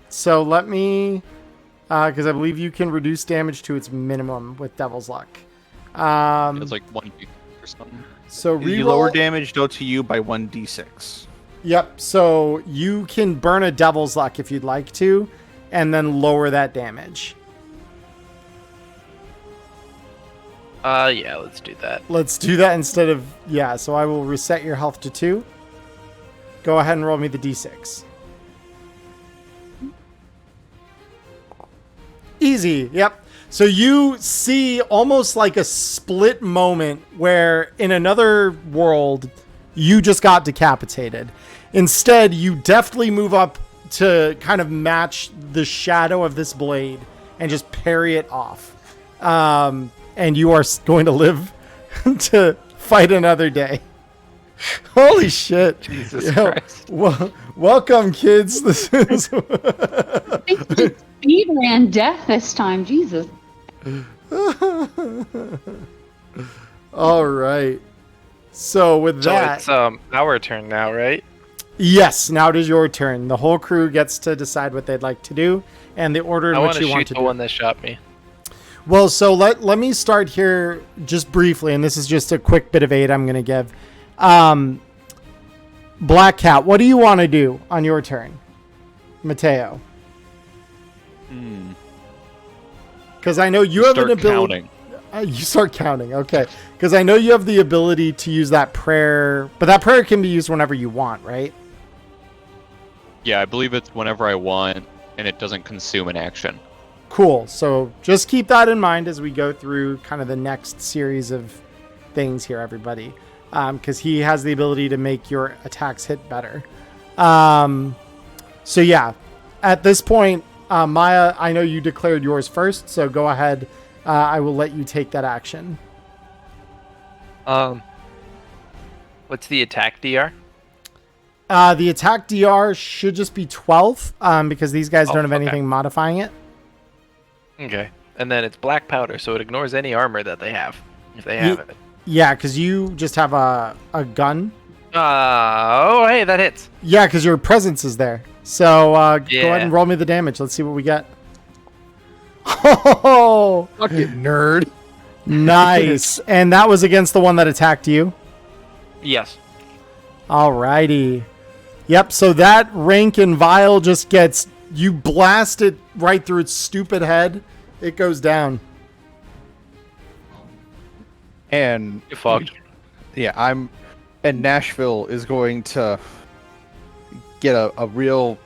So let me, because I believe you can reduce damage to its minimum with Devil's Luck. It's like 1d or something. So You reroll. lower damage dealt to you by 1d6. Yep. So you can burn a Devil's Luck if you'd like to, and then lower that damage. Yeah, let's do that. Let's do that instead of, yeah. So I will reset your health to 2. Go ahead and roll me the d6. Easy. Yep. So you see almost like a split moment where in another world, you just got decapitated. Instead, you deftly move up to kind of match the shadow of this blade and just parry it off. And you are going to live to fight another day. Holy shit. Jesus Yo, Christ. welcome, kids. This is... Speed ran death this time. Jesus. All right. So with So that, it's our turn now, right? yes, now it is your turn. The whole crew gets to decide what they'd like to do and the order in I which want to you want shoot to the do. one that shot me. Well, so let me start here just briefly, and this is just a quick bit of aid I'm going to give. Black Cat, what do you want to do on your turn? Mateo. Because I know you have an Start ability. counting. You start counting, okay. Because I know you have the ability to use that prayer, but that prayer can be used whenever you want, right? Yeah, I believe it's whenever I want, and it doesn't consume an action. Cool. So just keep that in mind as we go through kind of the next series of things here, everybody. Because he has the ability to make your attacks hit better. So yeah, at this point, Maya, I know you declared yours first, so go ahead. I will let you take that action. What's the attack DR? The attack DR should just be 12, because these guys don't have okay. anything modifying it. Okay. And then it's black powder, so it ignores any armor that they have, if they have it. Yeah, because you just have a gun. Oh, hey, that hits. Yeah, because your presence is there. So go ahead Yeah. and roll me the damage. Let's see what we get. Oh, Fucking nerd. nice. And that was against the one that attacked you. Yes. Alrighty. Yep, so that rank and vial just gets, you blast it right through its stupid head. It goes down. And You fucked. yeah, I'm And Nashville is going to get a real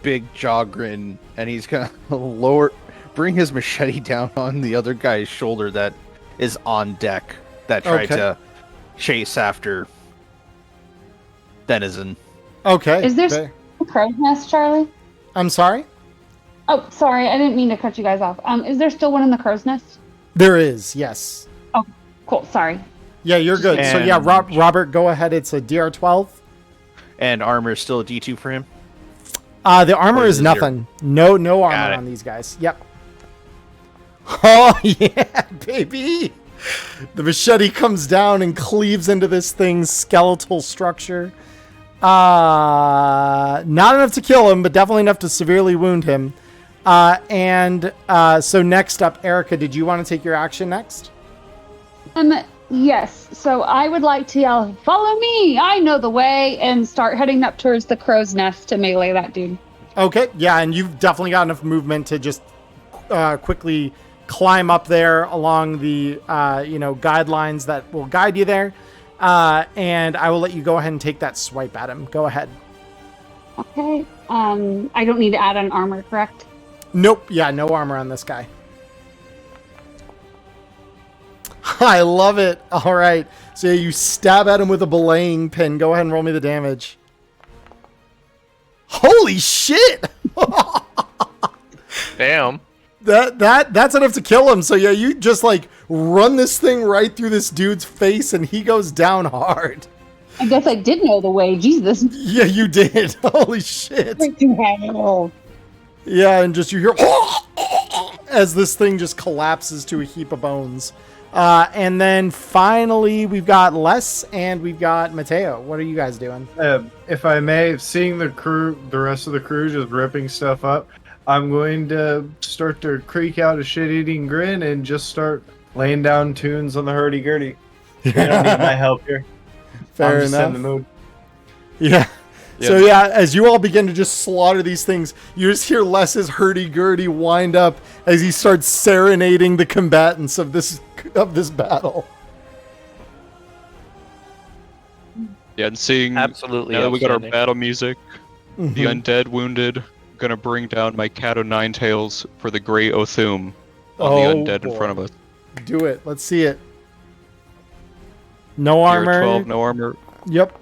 big jaw grin, and he's gonna bring his machete down on the other guy's shoulder that is on deck that tried to chase after Denizen. Okay. Is there a crow's nest, Charlie? I'm sorry? Oh, sorry, I didn't mean to cut you guys off. Is there still one in the crow's nest? There is, yes. Oh, cool. Sorry. Yeah, you're good. So yeah, Robert, go ahead. It's a DR12. And armor is still a D2 for him? The armor is nothing. No armor on these guys. Yep. Oh, yeah, baby. The machete comes down and cleaves into this thing's skeletal structure. Not enough to kill him, but definitely enough to severely wound him. So next up, Erica, did you want to take your action next? Yes. So I would like to yell, "Follow me! I know the way!" and start heading up towards the crow's nest to melee that dude. Okay. Yeah, and you've definitely got enough movement to just quickly climb up there along the guidelines that will guide you there. And I will let you go ahead and take that swipe at him. Go ahead. Okay. I don't need to add on armor, correct? Nope. Yeah, no armor on this guy. I love it. All right. So you stab at him with a belaying pin. Go ahead and roll me the damage. Holy shit! Damn. That's enough to kill him. So yeah, you just like run this thing right through this dude's face and he goes down hard. I guess I did know the way. Jesus. Yeah, you did. Holy shit. Yeah, and just you hear as this thing just collapses to a heap of bones. And then finally we've got Les and we've got Mateo. What are you guys doing? If I may, seeing the rest of the crew just ripping stuff up, I'm going to start to creak out a shit-eating grin and just start laying down tunes on the hurdy-gurdy. You don't need my help here. Fair I'm just enough. in the mood. Yeah. So yeah, as you all begin to just slaughter these things, you just hear Les's hurdy-gurdy wind up as he starts serenading the combatants of this battle. Yeah, and seeing Absolutely. now that we got our outstanding. battle music, the undead wounded, gonna bring down my cat o' nine tails for the Grey Othum on the undead in front of us. Do it. Let's see it. No armor. 12, no armor. Yep.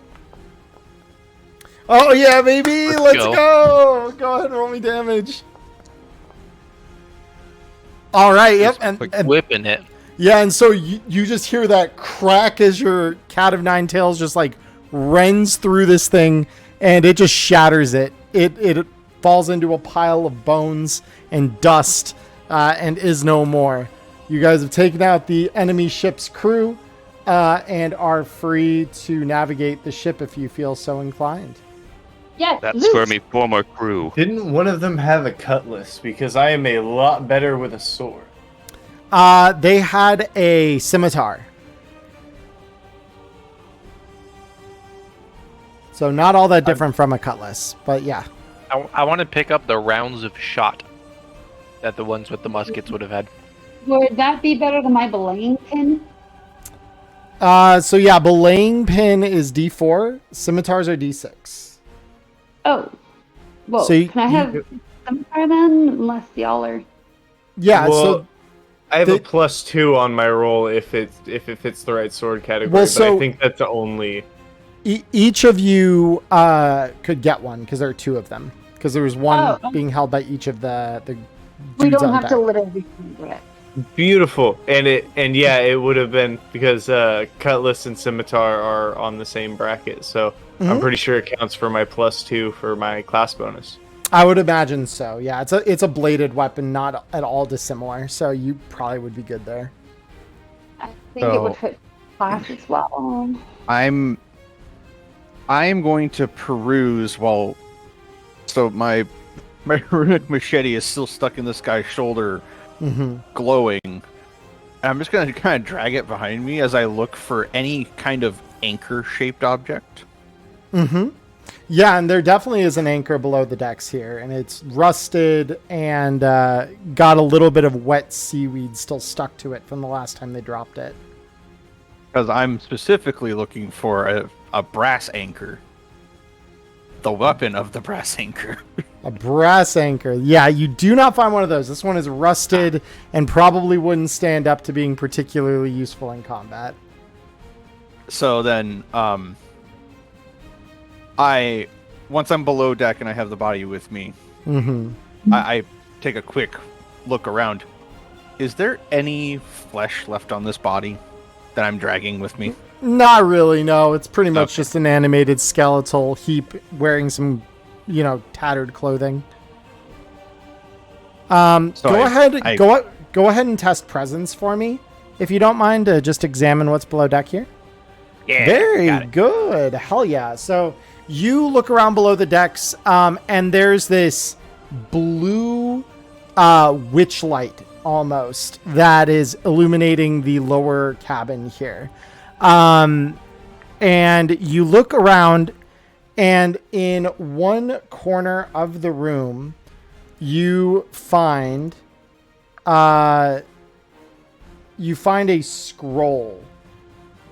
Oh yeah, baby! Let's go. go! Go ahead and roll me damage. All right. Yep. And Whipping it. yeah, and so you just hear that crack as your cat of nine tails just like rends through this thing, and it just shatters it. It falls into a pile of bones and dust, and is no more. You guys have taken out the enemy ship's crew, and are free to navigate the ship if you feel so inclined. Yeah. That's for me former crew. Didn't one of them have a cutlass? Because I am a lot better with a sword. They had a scimitar. So not all that different from a cutlass, but yeah. I want to pick up the rounds of shot that the ones with the muskets would have had. Would that be better than my belaying pin? So yeah, belaying pin is D4. Scimitars are D6. Oh. Well, So can I have scimitar then? Unless y'all are... Yeah, Well, so I have the- a +2 on my roll if it fits the right sword category. Well, but so- I think that's the only. each of you could get one because there are two of them. Because there was one Oh. being held by each of the We dudes don't on have deck. to literally do it. Beautiful, and yeah, it would have been because cutlass and scimitar are on the same bracket, so I'm pretty sure it counts for my +2 for my class bonus. I would imagine so. Yeah, it's a bladed weapon, not at all dissimilar. So you probably would be good there. I think it would fit class as well. I'm going to peruse while. So my runic machete is still stuck in this guy's shoulder, glowing. And I'm just going to kind of drag it behind me as I look for any kind of anchor-shaped object. Yeah, and there definitely is an anchor below the decks here, and it's rusted and got a little bit of wet seaweed still stuck to it from the last time they dropped it. Because I'm specifically looking for a brass anchor. The weapon of the brass anchor. A brass anchor. Yeah, you do not find one of those. This one is rusted and probably wouldn't stand up to being particularly useful in combat. So then, once I'm below deck and I have the body with me, I take a quick look around. Is there any flesh left on this body that I'm dragging with me? Not really, no. It's pretty much just an animated skeletal heap wearing some, tattered clothing. Go ahead and test presence for me, if you don't mind, to just examine what's below deck here. Yeah, Very good. Hell yeah. So you look around below the decks, and there's this blue witch light almost that is illuminating the lower cabin here. And you look around, and in one corner of the room, you find a scroll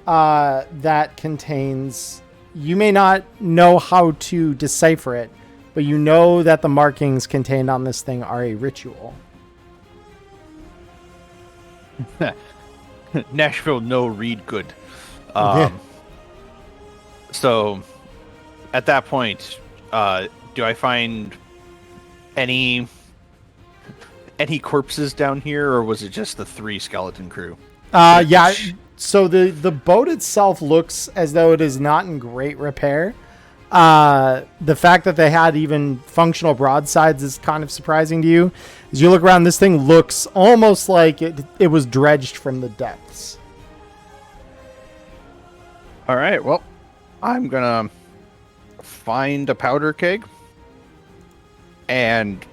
that contains, you may not know how to decipher it, but you know that the markings contained on this thing are a ritual. Nashville no read good. So at that point, do I find any corpses down here, or was it just the 3 skeleton crew? Yeah. So the boat itself looks as though it is not in great repair. The fact that they had even functional broadsides is kind of surprising to you. As you look around, this thing looks almost like it was dredged from the depths. All right, well, I'm gonna find a powder keg and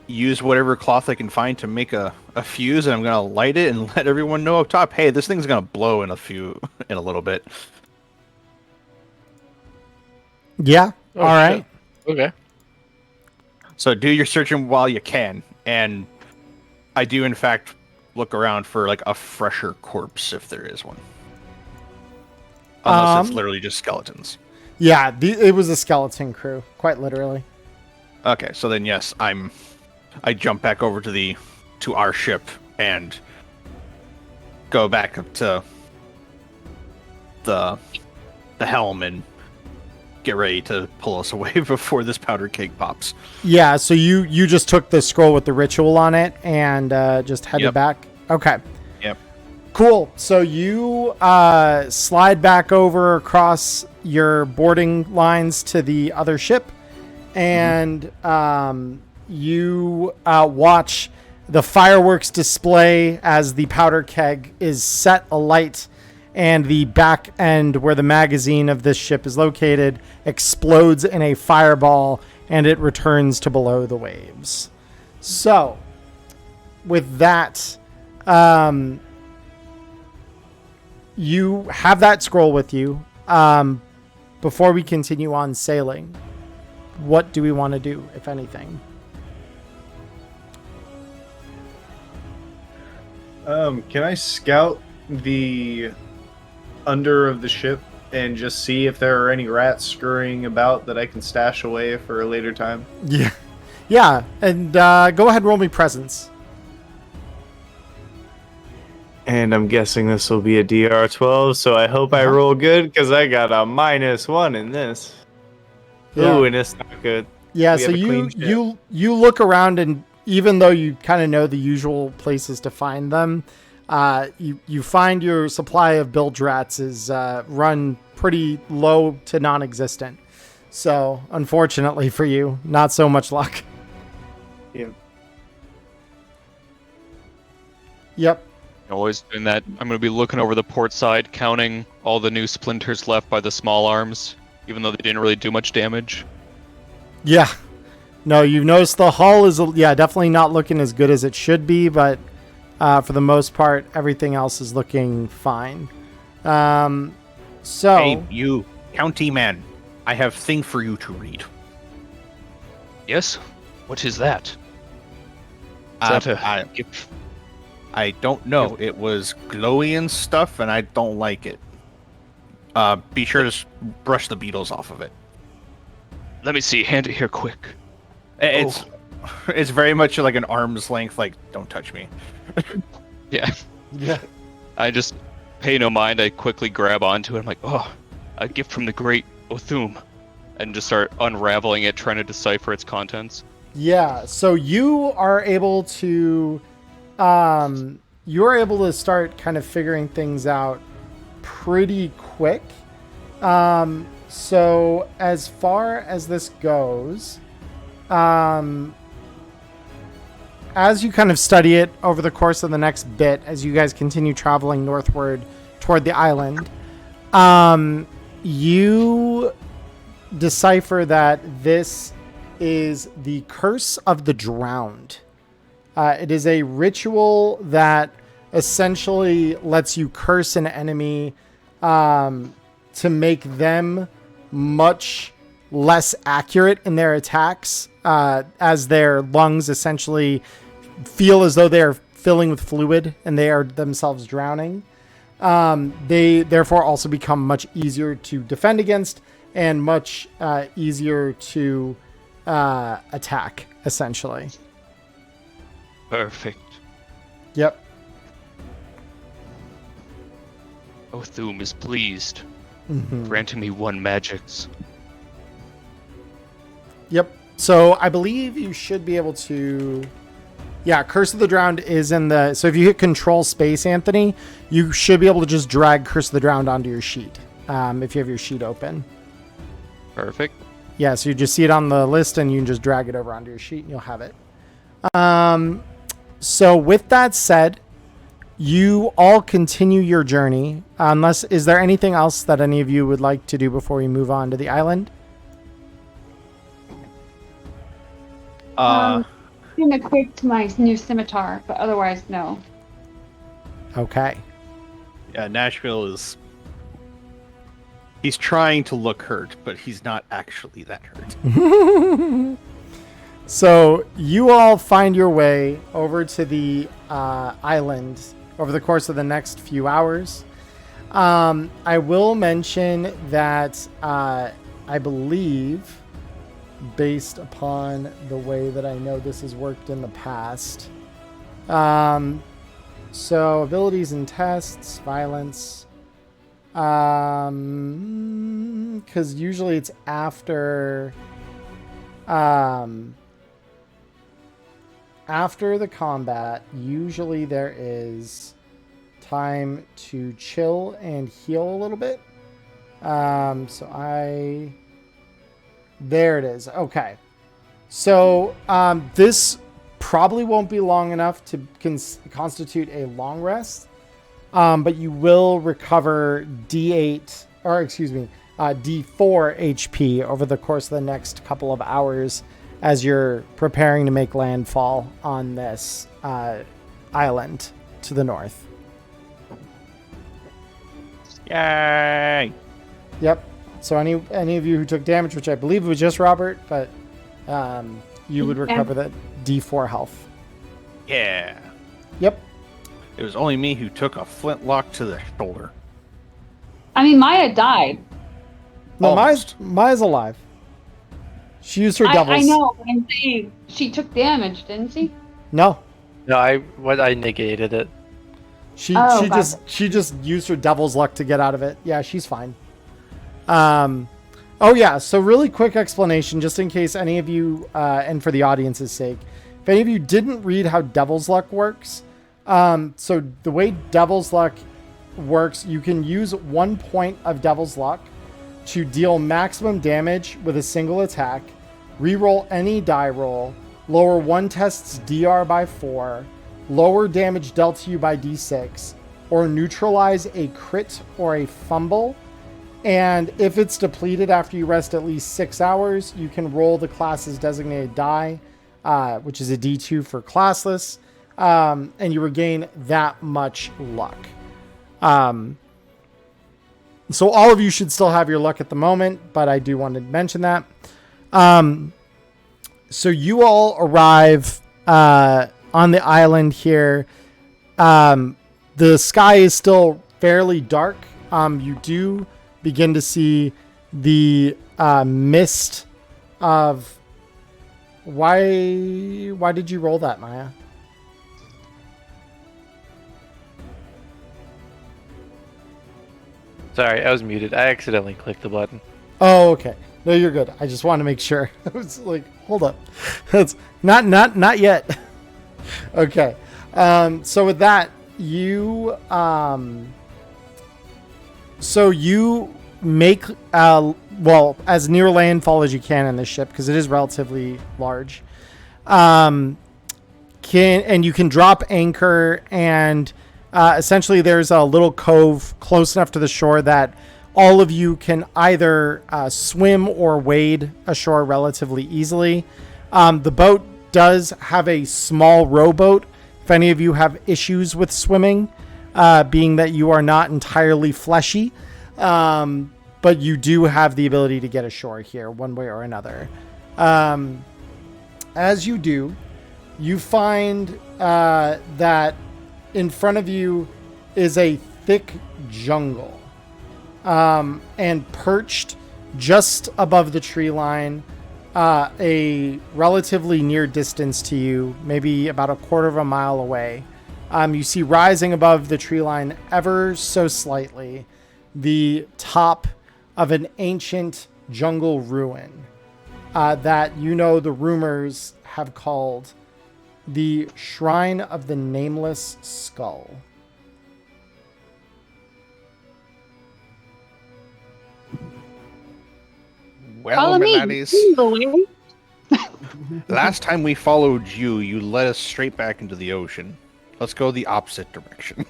use whatever cloth I can find to make a fuse, and I'm gonna light it and let everyone know up top, hey, this thing's gonna blow in a little bit. Yeah. Oh, all right. Shit. Okay. So do your searching while you can, and I do in fact look around for like a fresher corpse if there is one. Unless it's literally just skeletons. Yeah, it was a skeleton crew, quite literally. Okay, so then yes, I jump back over to our ship and go back up to the helm and get ready to pull us away before this powder keg pops. Yeah, so you just took the scroll with the ritual on it and just headed back? Okay. Yep. Cool. So you slide back over across your boarding lines to the other ship, and you watch the fireworks display as the powder keg is set alight, and the back end where the magazine of this ship is located explodes in a fireball, and it returns to below the waves. So, with that, you have that scroll with you. Before we continue on sailing, what do we want to do, if anything? Can I scout the under of the ship and just see if there are any rats scurrying about that I can stash away for a later time? Yeah. Yeah, and go ahead and roll me presence. And I'm guessing this will be a DR12, so I hope I roll good, because I got a -1 in this. Yeah. Ooh, and it's not good. Yeah, We so have a clean ship. you look around, and even though you kind of know the usual places to find them, you find your supply of bilge rats is run pretty low to non-existent. So, unfortunately for you, not so much luck. Yeah. Yep. Always doing that. I'm going to be looking over the port side, counting all the new splinters left by the small arms, even though they didn't really do much damage. Yeah. No, you've noticed the hull is, definitely not looking as good as it should be, but for the most part, everything else is looking fine. So... Hey, you, county man, I have thing for you to read. Yes? What is that? Is that a gift? I don't know. It was glowy and stuff, and I don't like it. Be sure to brush the beetles off of it. Let me see. Hand it here quick. It's very much like an arm's length, like, don't touch me. Yeah. Yeah. I just pay no mind. I quickly grab onto it. I'm like, oh, a gift from the great Othum. And just start unraveling it, trying to decipher its contents. Yeah. So you are able to, start kind of figuring things out pretty quick. So as far as this goes, as you kind of study it over the course of the next bit, as you guys continue traveling northward toward the island, you decipher that this is the Curse of the Drowned. It is a ritual that essentially lets you curse an enemy to make them much less accurate in their attacks, as their lungs essentially feel as though they're filling with fluid and they are themselves drowning. They therefore also become much easier to defend against and much easier to attack, essentially. Perfect. Yep. Othum is pleased, Mm-hmm. granting me 1 magics. Yep. So I believe you should be able to... Yeah, Curse of the Drowned is in the... So if you hit Control Space, Anthony, you should be able to just drag Curse of the Drowned onto your sheet, if you have your sheet open. Perfect. Yeah, so you just see it on the list and you can just drag it over onto your sheet and you'll have it. So with that said, you all continue your journey. Is there anything else that any of you would like to do before we move on to the island? I'm gonna equip my new scimitar, but otherwise, no. Okay. Yeah, Nashville is... He's trying to look hurt, but he's not actually that hurt. So you all find your way over to the island over the course of the next few hours. I will mention that I believe, based upon the way that I know this has worked in the past, so abilities and tests, violence, because usually it's after the combat. Usually there is time to chill and heal a little bit. There it is. Okay. So this probably won't be long enough to constitute a long rest. But you will recover D4 HP over the course of the next couple of hours as you're preparing to make landfall on this island to the north. Yay! Yep. So any of you who took damage, which I believe was just Robert, but you would recover that D4 health. Yeah. Yep. It was only me who took a flintlock to the shoulder. I mean, Maya died. No, Almost. Maya's alive. She used her I doubles. know, but I'm saying she took damage, didn't she? No. No, I negated it. She gotcha. just used her devil's luck to get out of it. Yeah, she's fine. Oh yeah, so really quick explanation, just in case any of you, and for the audience's sake, if any of you didn't read how devil's luck works, so the way devil's luck works, you can use 1 point of devil's luck to deal maximum damage with a single attack, reroll any die roll, lower one test's DR by 4, lower damage dealt to you by D6, or neutralize a crit or a fumble. And if it's depleted after you rest at least 6 hours, you can roll the class's designated die, which is a D2 for classless, and you regain that much luck. So all of you should still have your luck at the moment, but I do want to mention that. So you all arrive on the island here. The sky is still fairly dark. You do begin to see the mist of... Why did you roll that, Maya? Sorry, I was muted. I accidentally clicked the button. Oh, okay. No, you're good. I just wanted to make sure. I was like, hold up. That's not yet. Okay. So with that, you make well, as near landfall as you can in this ship, because it is relatively large. You can drop anchor, and essentially there's a little cove close enough to the shore that all of you can either swim or wade ashore relatively easily. The boat does have a small rowboat if any of you have issues with swimming, being that you are not entirely fleshy. But you do have the ability to get ashore here one way or another. As you do, you find that in front of you is a thick jungle. And perched just above the tree line, a relatively near distance to you, maybe about a quarter of a mile away, you see rising above the tree line ever so slightly the top of an ancient jungle ruin that the rumors have called the Shrine of the Nameless Skull. Well, Follow me. Illuminatis, last time we followed you, you led us straight back into the ocean. Let's go the opposite direction.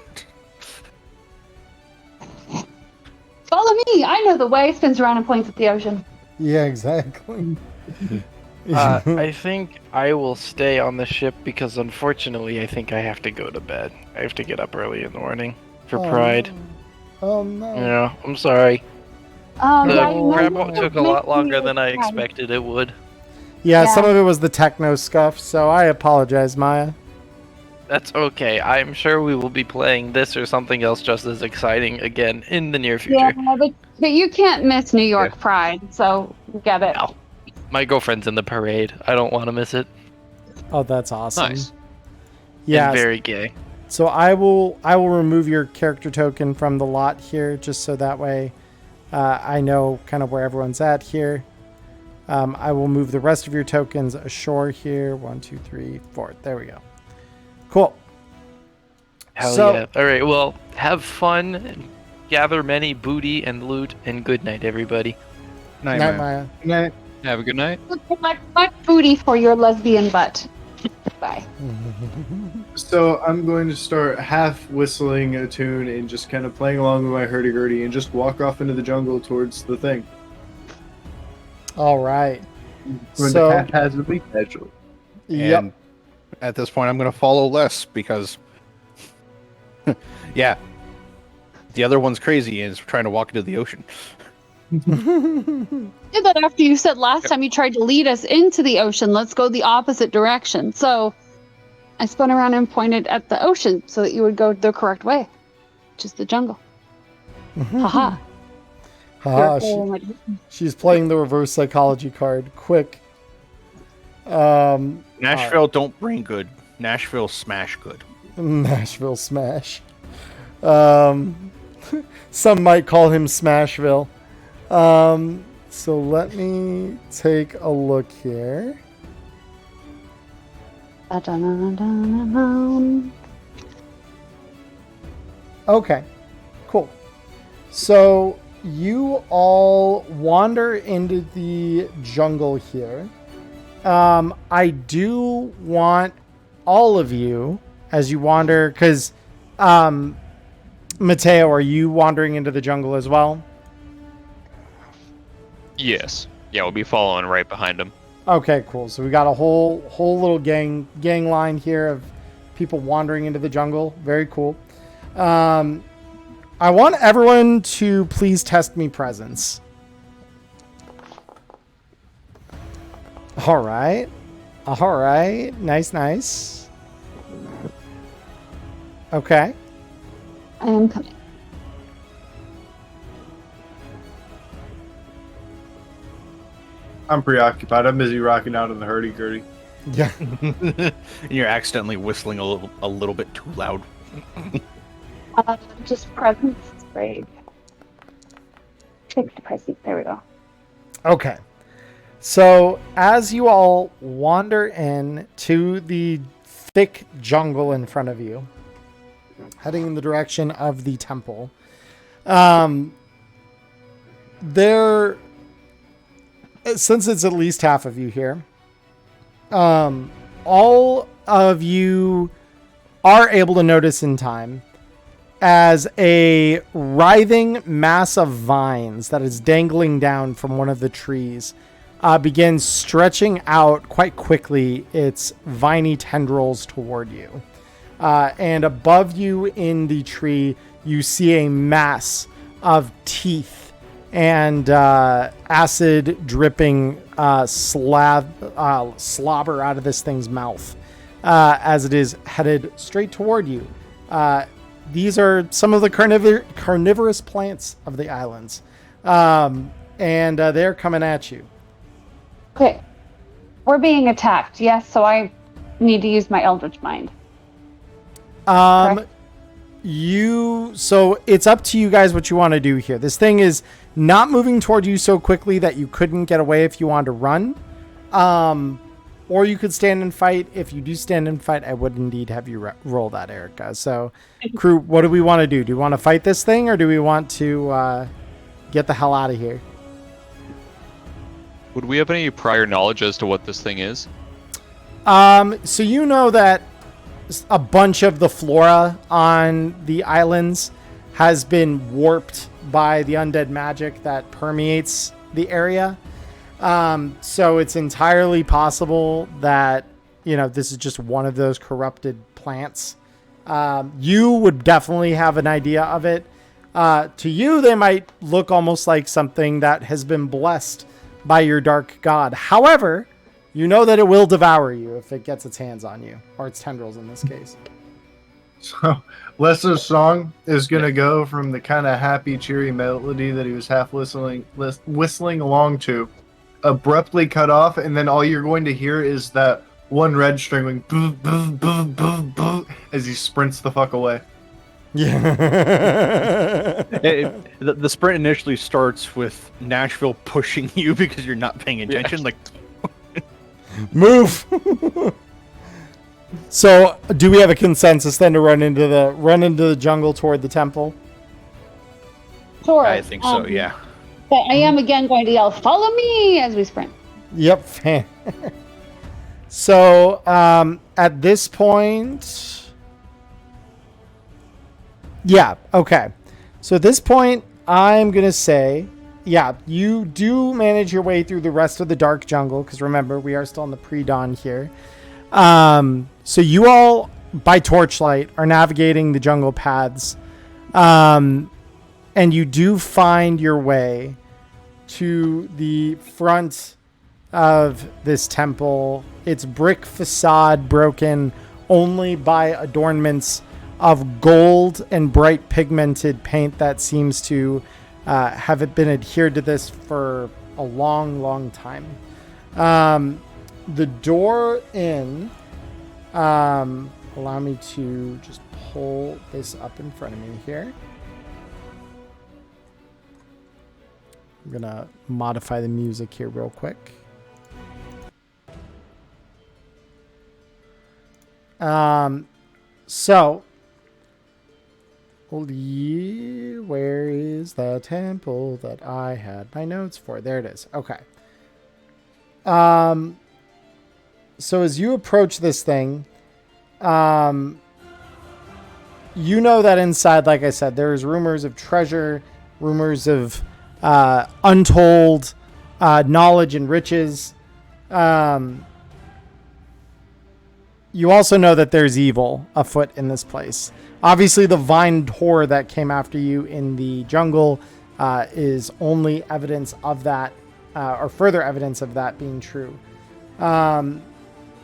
Follow me. I know the way. Spins around and points at the ocean. Yeah, exactly. I think I will stay on the ship because unfortunately I think I have to go to bed. I have to get up early in the morning for Pride. No. Oh no. Yeah, I'm sorry. Oh, The yeah, you crab know, took a lot makes me longer than I sad. expected it would. Yeah, Yeah. some of it was the techno scuff, so I apologize, Maya. That's okay. I'm sure we will be playing this or something else just as exciting again in the near future. Yeah, but you can't miss New York Pride, so get it. No. My girlfriend's in the parade. I don't want to miss it. Oh, that's awesome. Nice. Yeah. And very gay. So I will remove your character token from the lot here, just so that way I know kind of where everyone's at here. I will move the rest of your tokens ashore here. 1, 2, 3, 4. There we go. Cool. Hell So- yeah. Alright, well, have fun, and gather many booty and loot, and good night, everybody. Night, Night, man. Maya. Have a good night. Much booty for your lesbian butt. Bye. So I'm going to start half whistling a tune and just kind of playing along with my hurdy-gurdy and just walk off into the jungle towards the thing. All right. Going So- to haphazardly casually. Yep. And at this point, I'm going to follow less because, yeah, the other one's crazy and is trying to walk into the ocean. Did that after you said last time you tried to lead us into the ocean. Let's go the opposite direction. So I spun around and pointed at the ocean so that you would go the correct way, which is the jungle. Haha. Haha, Careful, my- she's playing the reverse psychology card. Quick. Nashville don't bring good. Nashville smash good. Nashville Smash. Some might call him Smashville. So let me take a look here. Da-da-da-da-da-da. Okay, cool. So you all wander into the jungle here. I do want all of you, as you wander, because Mateo, are you wandering into the jungle as well? Yes. Yeah, we'll be following right behind him. Okay, cool. So we got a whole little gang line here of people wandering into the jungle. Very cool. I want everyone to please test me presence. All right. Nice. Okay. I am coming. I'm preoccupied. I'm busy rocking out in the hurdy-gurdy. Yeah. And you're accidentally whistling a little bit too loud. Just presence sprayed. Fixed presence. There we go. Okay. So as you all wander in to the thick jungle in front of you, heading in the direction of the temple, there, since it's at least half of you here, all of you are able to notice in time as a writhing mass of vines that is dangling down from one of the trees begins stretching out quite quickly its viney tendrils toward you. And above you in the tree, you see a mass of teeth and acid dripping slobber out of this thing's mouth as it is headed straight toward you. These are some of the carnivorous plants of the islands. And they're coming at you. Okay. We're being attacked, yes, so I need to use my Eldritch Mind. So it's up to you guys what you want to do here. This thing is not moving toward you so quickly that you couldn't get away if you wanted to run. Or you could stand and fight. If you do stand and fight, I would indeed have you roll that, Erica. So, crew, what do we want to do? Do we want to fight this thing, or do we want to get the hell out of here? Would we have any prior knowledge as to what this thing is? So you know that a bunch of the flora on the islands has been warped by the undead magic that permeates the area. So it's entirely possible that, this is just one of those corrupted plants. You would definitely have an idea of it. To you, they might look almost like something that has been blessed by your dark god. However, you know that it will devour you if it gets its hands on you, or its tendrils in this case. So, Lester's song is going to go from the kind of happy, cheery melody that he was half whistling along to, abruptly cut off, and then all you're going to hear is that one red string going boo, boo, boo, boo, boo, as he sprints the fuck away. Yeah. The sprint initially starts with Nashville pushing you because you're not paying attention. Like, move. So, do we have a consensus then to run into the jungle toward the temple? Sure. I think so. Yeah. But I am again going to yell, "Follow me!" as we sprint. Yep. So, at this point, yeah, okay. So at this point, I'm gonna say, yeah, you do manage your way through the rest of the dark jungle, because remember, we are still in the pre-dawn here. So you all, by torchlight, are navigating the jungle paths, and you do find your way to the front of this temple. Its brick facade broken only by adornments of gold and bright pigmented paint that seems to have it been adhered to this for a long, long time. The door in, allow me to just pull this up in front of me here. I'm gonna modify the music here real quick. So, where is the temple that I had my notes for? There it is. Okay. So as you approach this thing, you know that inside, like I said, there's rumors of treasure, rumors of untold knowledge and riches. You also know that there's evil afoot in this place. Obviously, the vined horror that came after you in the jungle is only evidence of that, or further evidence of that being true.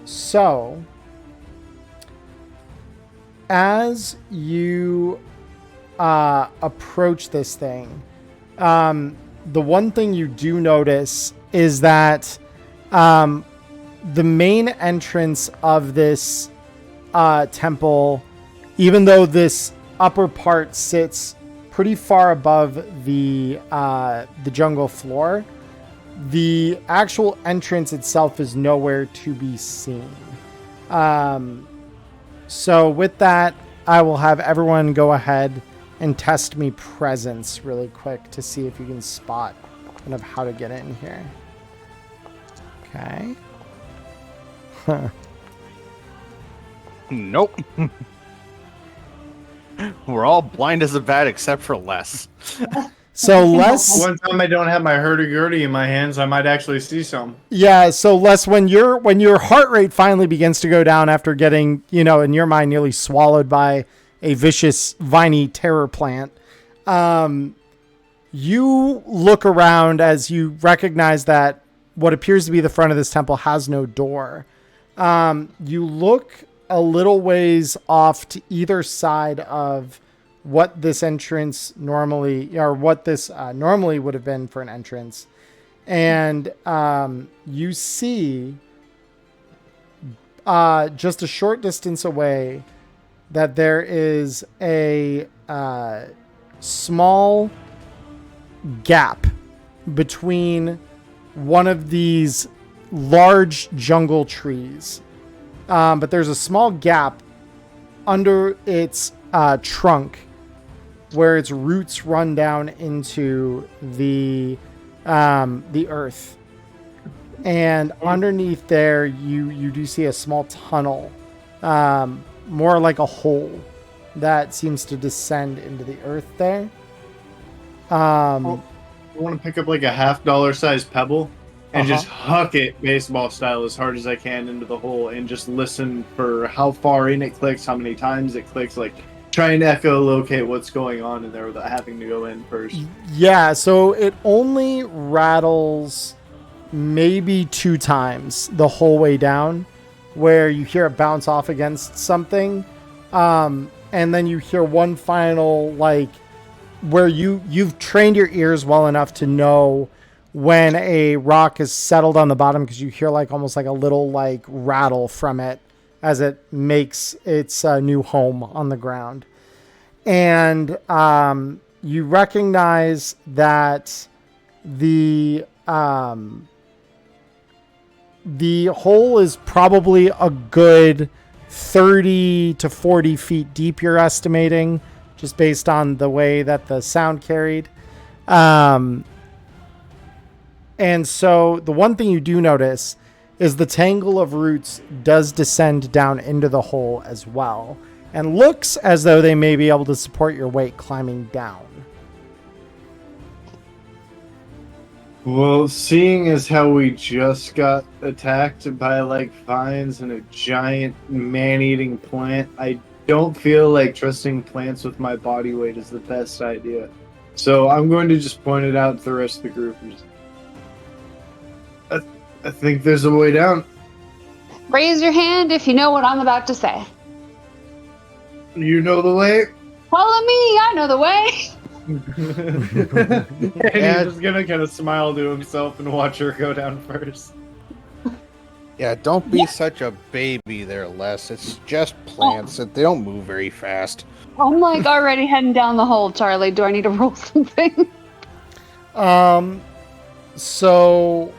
So, as you approach this thing, the one thing you do notice is that the main entrance of this temple, even though this upper part sits pretty far above the jungle floor, the actual entrance itself is nowhere to be seen. So with that, I will have everyone go ahead and test me presence really quick to see if you can spot kind of how to get in here. Okay. Huh. Nope. We're all blind as a bat except for Les. So Les, One time I don't have my hurdy-gurdy in my hands, I might actually see some. yeah. So Les, when your heart rate finally begins to go down after getting, in your mind, nearly swallowed by a vicious viney terror plant, you look around as you recognize that what appears to be the front of this temple has no door. You look a little ways off to either side of what this entrance normally, or what this normally would have been for an entrance. And you see just a short distance away that there is a small gap between one of these large jungle trees. But there's a small gap under its trunk where its roots run down into the earth. And underneath there, you do see a small tunnel, more like a hole that seems to descend into the earth there. I want to pick up like a $50 sized pebble and just huck it baseball style as hard as I can into the hole and just listen for how far in it clicks, how many times it clicks, like try and echolocate what's going on in there without having to go in first. Yeah, so it only rattles maybe 2 times the whole way down, where you hear it bounce off against something, and then you hear one final, like, where you've trained your ears well enough to know when a rock is settled on the bottom, because you hear like almost like a little like rattle from it as it makes its new home on the ground. And you recognize that the hole is probably a good 30 to 40 feet deep, you're estimating, just based on the way that the sound carried. And so the one thing you do notice is the tangle of roots does descend down into the hole as well, and looks as though they may be able to support your weight climbing down. Well, seeing as how we just got attacked by like vines and a giant man-eating plant, I don't feel like trusting plants with my body weight is the best idea. So I'm going to just point it out to the rest of the group and just, I think there's a way down. Raise your hand if you know what I'm about to say. You know the way? Follow me, I know the way. And he's just gonna kind of smile to himself and watch her go down first. Yeah, don't be such a baby there, Les. It's just plants. They don't move very fast. I'm like already heading down the hole, Charlie. Do I need to roll something? So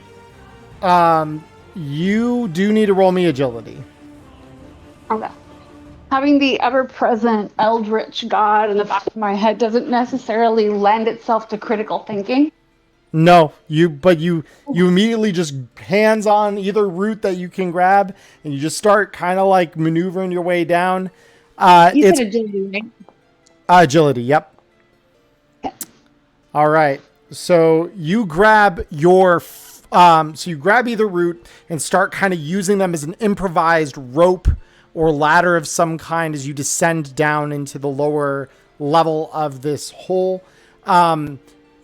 you do need to roll me agility. Okay. Having the ever-present eldritch god in the back of my head doesn't necessarily lend itself to critical thinking. No, you immediately just hands on either root that you can grab, and you just start kind of like maneuvering your way down. You said agility, right? Agility, yep. Okay. All right. So you grab you grab either root and start kind of using them as an improvised rope or ladder of some kind as you descend down into the lower level of this hole.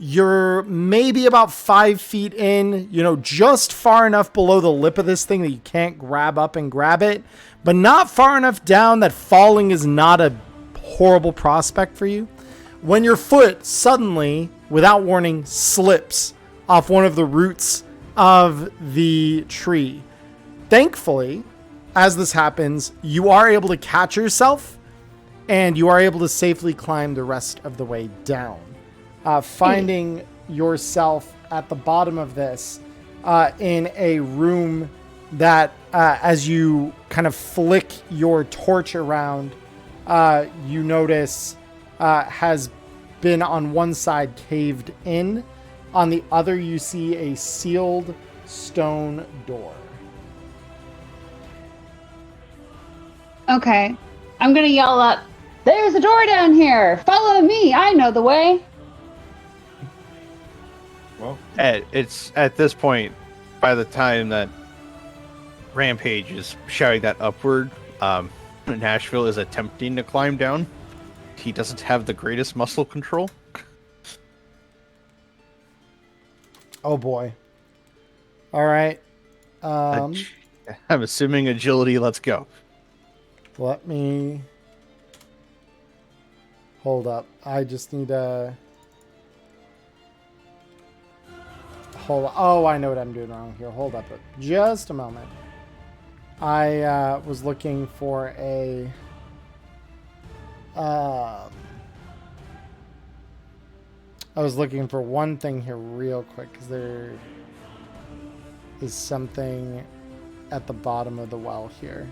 You're maybe about 5 feet in, just far enough below the lip of this thing that you can't grab up and grab it, but not far enough down that falling is not a horrible prospect for you. When your foot suddenly, without warning, slips off one of the roots of the tree. Thankfully, as this happens, you are able to catch yourself and you are able to safely climb the rest of the way down. Finding yourself at the bottom of this in a room that, as you kind of flick your torch around, you notice has been on one side caved in. On the other, you see a sealed stone door. Okay. I'm going to yell up, "There's a door down here! Follow me! I know the way!" Well, it's at this point, by the time that Rampage is shouting that upward, Nashville is attempting to climb down. He doesn't have the greatest muscle control. Oh boy. All right. I'm assuming agility. Let's go. Let me hold up. I just need to hold. Oh, I know what I'm doing wrong here. Hold up just a moment. I was looking for a I was looking for one thing here real quick because there is something at the bottom of the well here.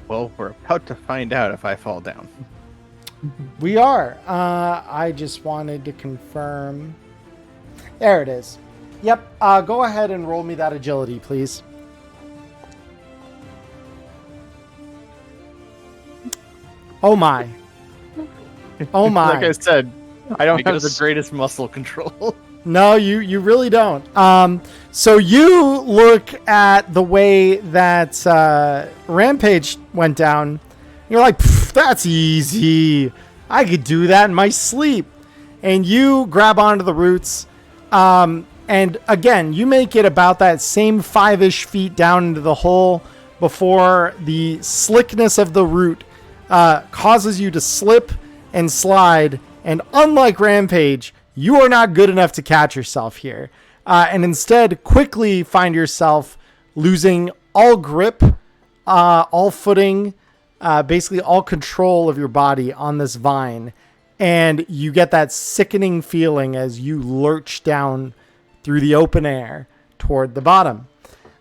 Well, we're about to find out if I fall down. We are. I just wanted to confirm. There it is. Yep. Go ahead and roll me that agility, please. Oh my. Oh my. Like I said, I don't have the Because- greatest muscle control. No, you really don't. So you look at the way that Rampage went down. You're like, that's easy. I could do that in my sleep. And you grab onto the roots. And again, you make it about that same 5-ish feet down into the hole before the slickness of the root causes you to slip and slide. And unlike Rampage, you are not good enough to catch yourself here. And instead quickly find yourself losing all grip, all footing, basically all control of your body on this vine. And you get that sickening feeling as you lurch down through the open air toward the bottom.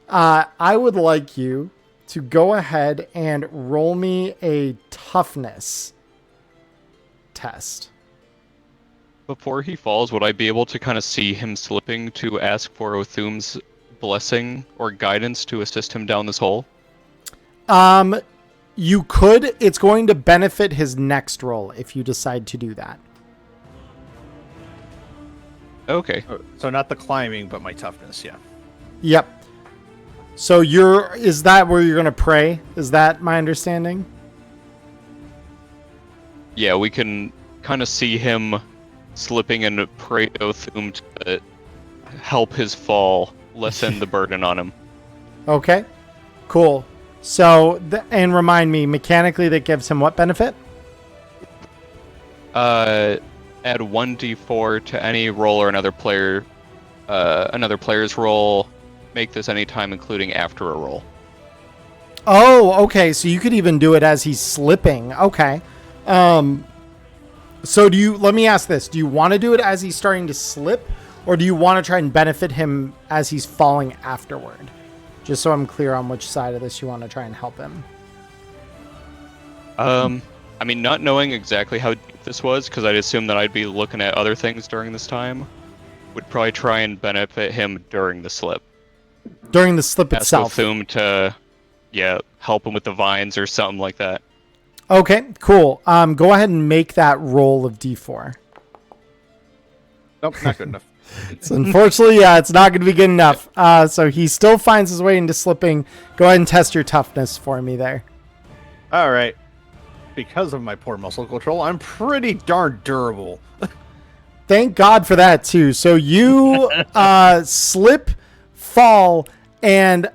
I would like you to go ahead and roll me a toughness test. Before he falls, would I be able to kind of see him slipping to ask for Othum's blessing or guidance to assist him down this hole? You could. It's going to benefit his next roll if you decide to do that. Okay. So not the climbing, but my toughness, yeah. Yep. So is that where you're going to pray? Is that my understanding? Yeah, we can kind of see him slipping and pray to Othum to help his fall, lessen the burden on him. Okay. Cool. So, and remind me, mechanically that gives him what benefit? Add 1d4 to any roll or another player's roll. Make this anytime, including after a roll. Oh, okay. So you could even do it as he's slipping. Okay. So let me ask this. Do you want to do it as he's starting to slip, or do you want to try and benefit him as he's falling afterward? Just so I'm clear on which side of this you want to try and help him. I mean, not knowing exactly how deep this was, because I'd assume that I'd be looking at other things during this time, would probably try and benefit him during the slip. During the slip Ask itself. Othum to, help him with the vines or something like that. Okay, cool. Go ahead and make that roll of D4. Nope, not good enough. So unfortunately, it's not going to be good enough. So he still finds his way into slipping. Go ahead and test your toughness for me there. All right. Because of my poor muscle control, I'm pretty darn durable. Thank God for that too. So you slip, fall, and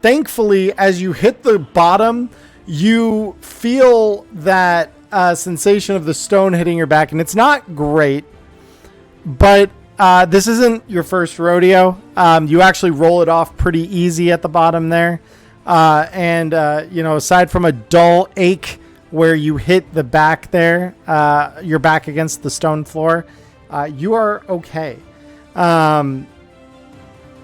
thankfully, as you hit the bottom, you feel that sensation of the stone hitting your back, and it's not great. But this isn't your first rodeo. You actually roll it off pretty easy at the bottom there, and aside from a dull ache where you hit the back there, your back against the stone floor. You are okay.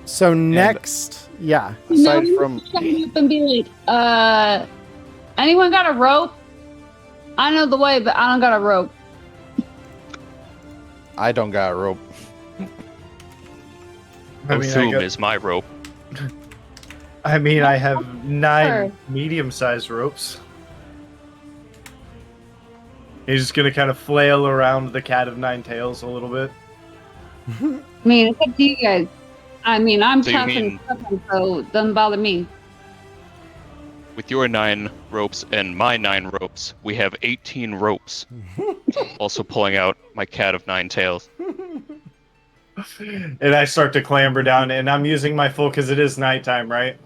So next, yeah. Aside from come up and be like, anyone got a rope? I know the way, but I don't got a rope. I don't got a rope. Othum is my rope. I mean, I have 9 medium-sized ropes. He's just gonna kind of flail around the cat of 9 tails a little bit. I mean, it's up to you guys. I mean, I'm So you tough mean- and tough, so it doesn't bother me. With your 9 ropes and my 9 ropes, we have 18 ropes. Also pulling out my cat of 9 tails. And I start to clamber down, and I'm using my full because it is nighttime, right?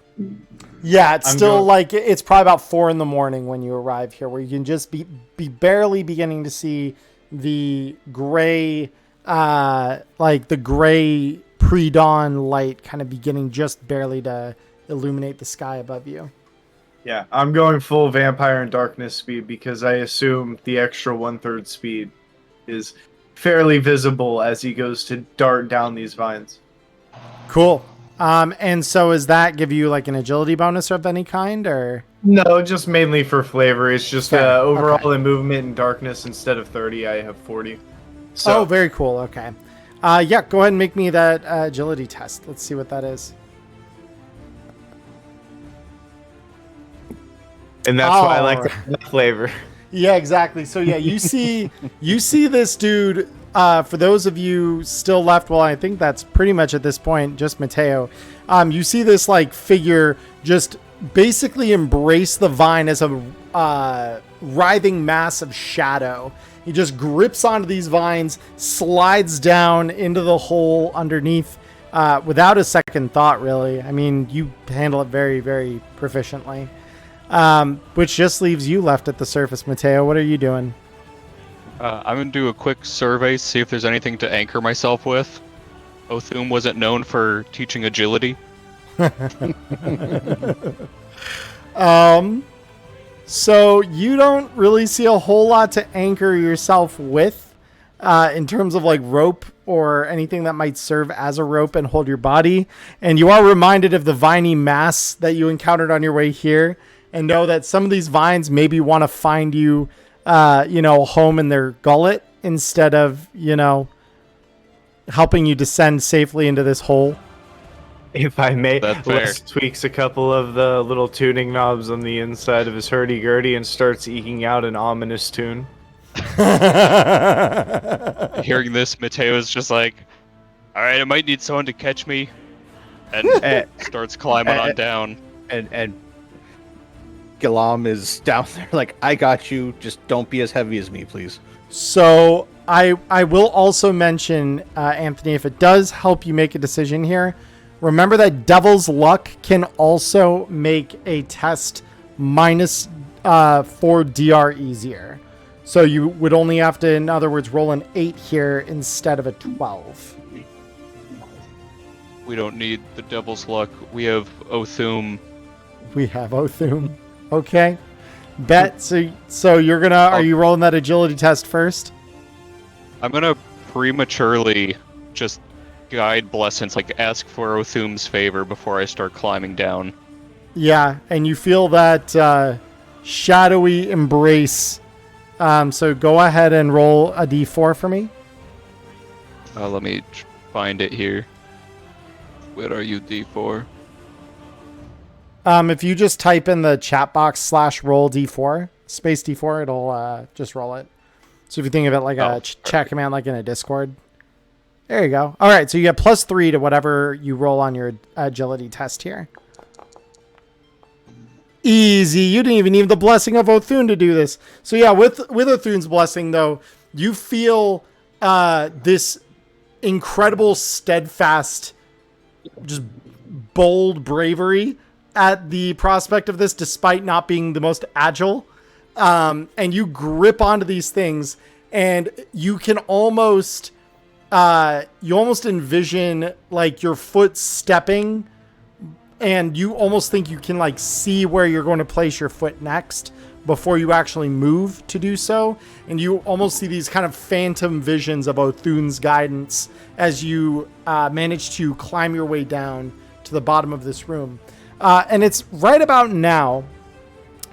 Yeah, it's I'm still going- like it's probably about 4 a.m. when you arrive here, where you can just be barely beginning to see the gray, like the gray pre-dawn light, kind of beginning just barely to illuminate the sky above you. Yeah, I'm going full vampire and darkness speed because I assume the extra 1/3 speed is fairly visible as he goes to dart down these vines. Cool. And so does that give you like an agility bonus of any kind, or? No, just mainly for flavor. It's just Fair, overall okay. in movement and darkness, instead of 30, I have 40. So Oh, very cool. Okay. Yeah, go ahead and make me that agility test. Let's see what that is. and that's why I Oh. like the flavor. Yeah, exactly. So yeah, you see this dude. For those of you still left, well, I think that's pretty much at this point just Mateo. You see this like figure just basically embrace the vine as a writhing mass of shadow. He just grips onto these vines, slides down into the hole underneath without a second thought, really. I mean, you handle it very, very proficiently. Which just leaves you left at the surface, Mateo. What are you doing? I'm gonna do a quick survey, see if there's anything to anchor myself with. Othum wasn't known for teaching agility. So you don't really see a whole lot to anchor yourself with in terms of like rope or anything that might serve as a rope and hold your body. And you are reminded of the viney mass that you encountered on your way here, and know that some of these vines maybe want to find you, a home in their gullet instead of, helping you descend safely into this hole. If I may, That's fair. Les tweaks a couple of the little tuning knobs on the inside of his hurdy-gurdy and starts eking out an ominous tune. Hearing this, Mateo's just like, alright, I might need someone to catch me. And starts climbing on down. And Galam is down there like, I got you, just don't be as heavy as me, please. So I will also mention, Anthony, if it does help you make a decision here, remember that Devil's Luck can also make a test minus 4 DR easier. So you would only have to, in other words, roll an 8 here instead of a 12. We don't need the Devil's Luck. We have Othum. We have Othum. Okay. Bet. So you're gonna, are you rolling that agility test first? I'm gonna prematurely just guide Blessence, like ask for Othum's favor before I start climbing down. Yeah, and you feel that shadowy embrace. So go ahead and roll a d4 for me. Let me find it here. Where are you, D4? If you just type in the chat box /roll d4, space d4, it'll just roll it. So if you think of it like a chat command, like in a Discord. There you go. All right, so you get +3 to whatever you roll on your agility test here. Easy. You didn't even need the blessing of Othun to do this. So yeah, with Othun's blessing though, you feel this incredible, steadfast, just bold bravery at the prospect of this, despite not being the most agile. And you grip onto these things, and you can almost envision like your foot stepping, and you almost think you can like see where you're going to place your foot next before you actually move to do so. And you almost see these kind of phantom visions of Othun's guidance as you manage to climb your way down to the bottom of this room. And it's right about now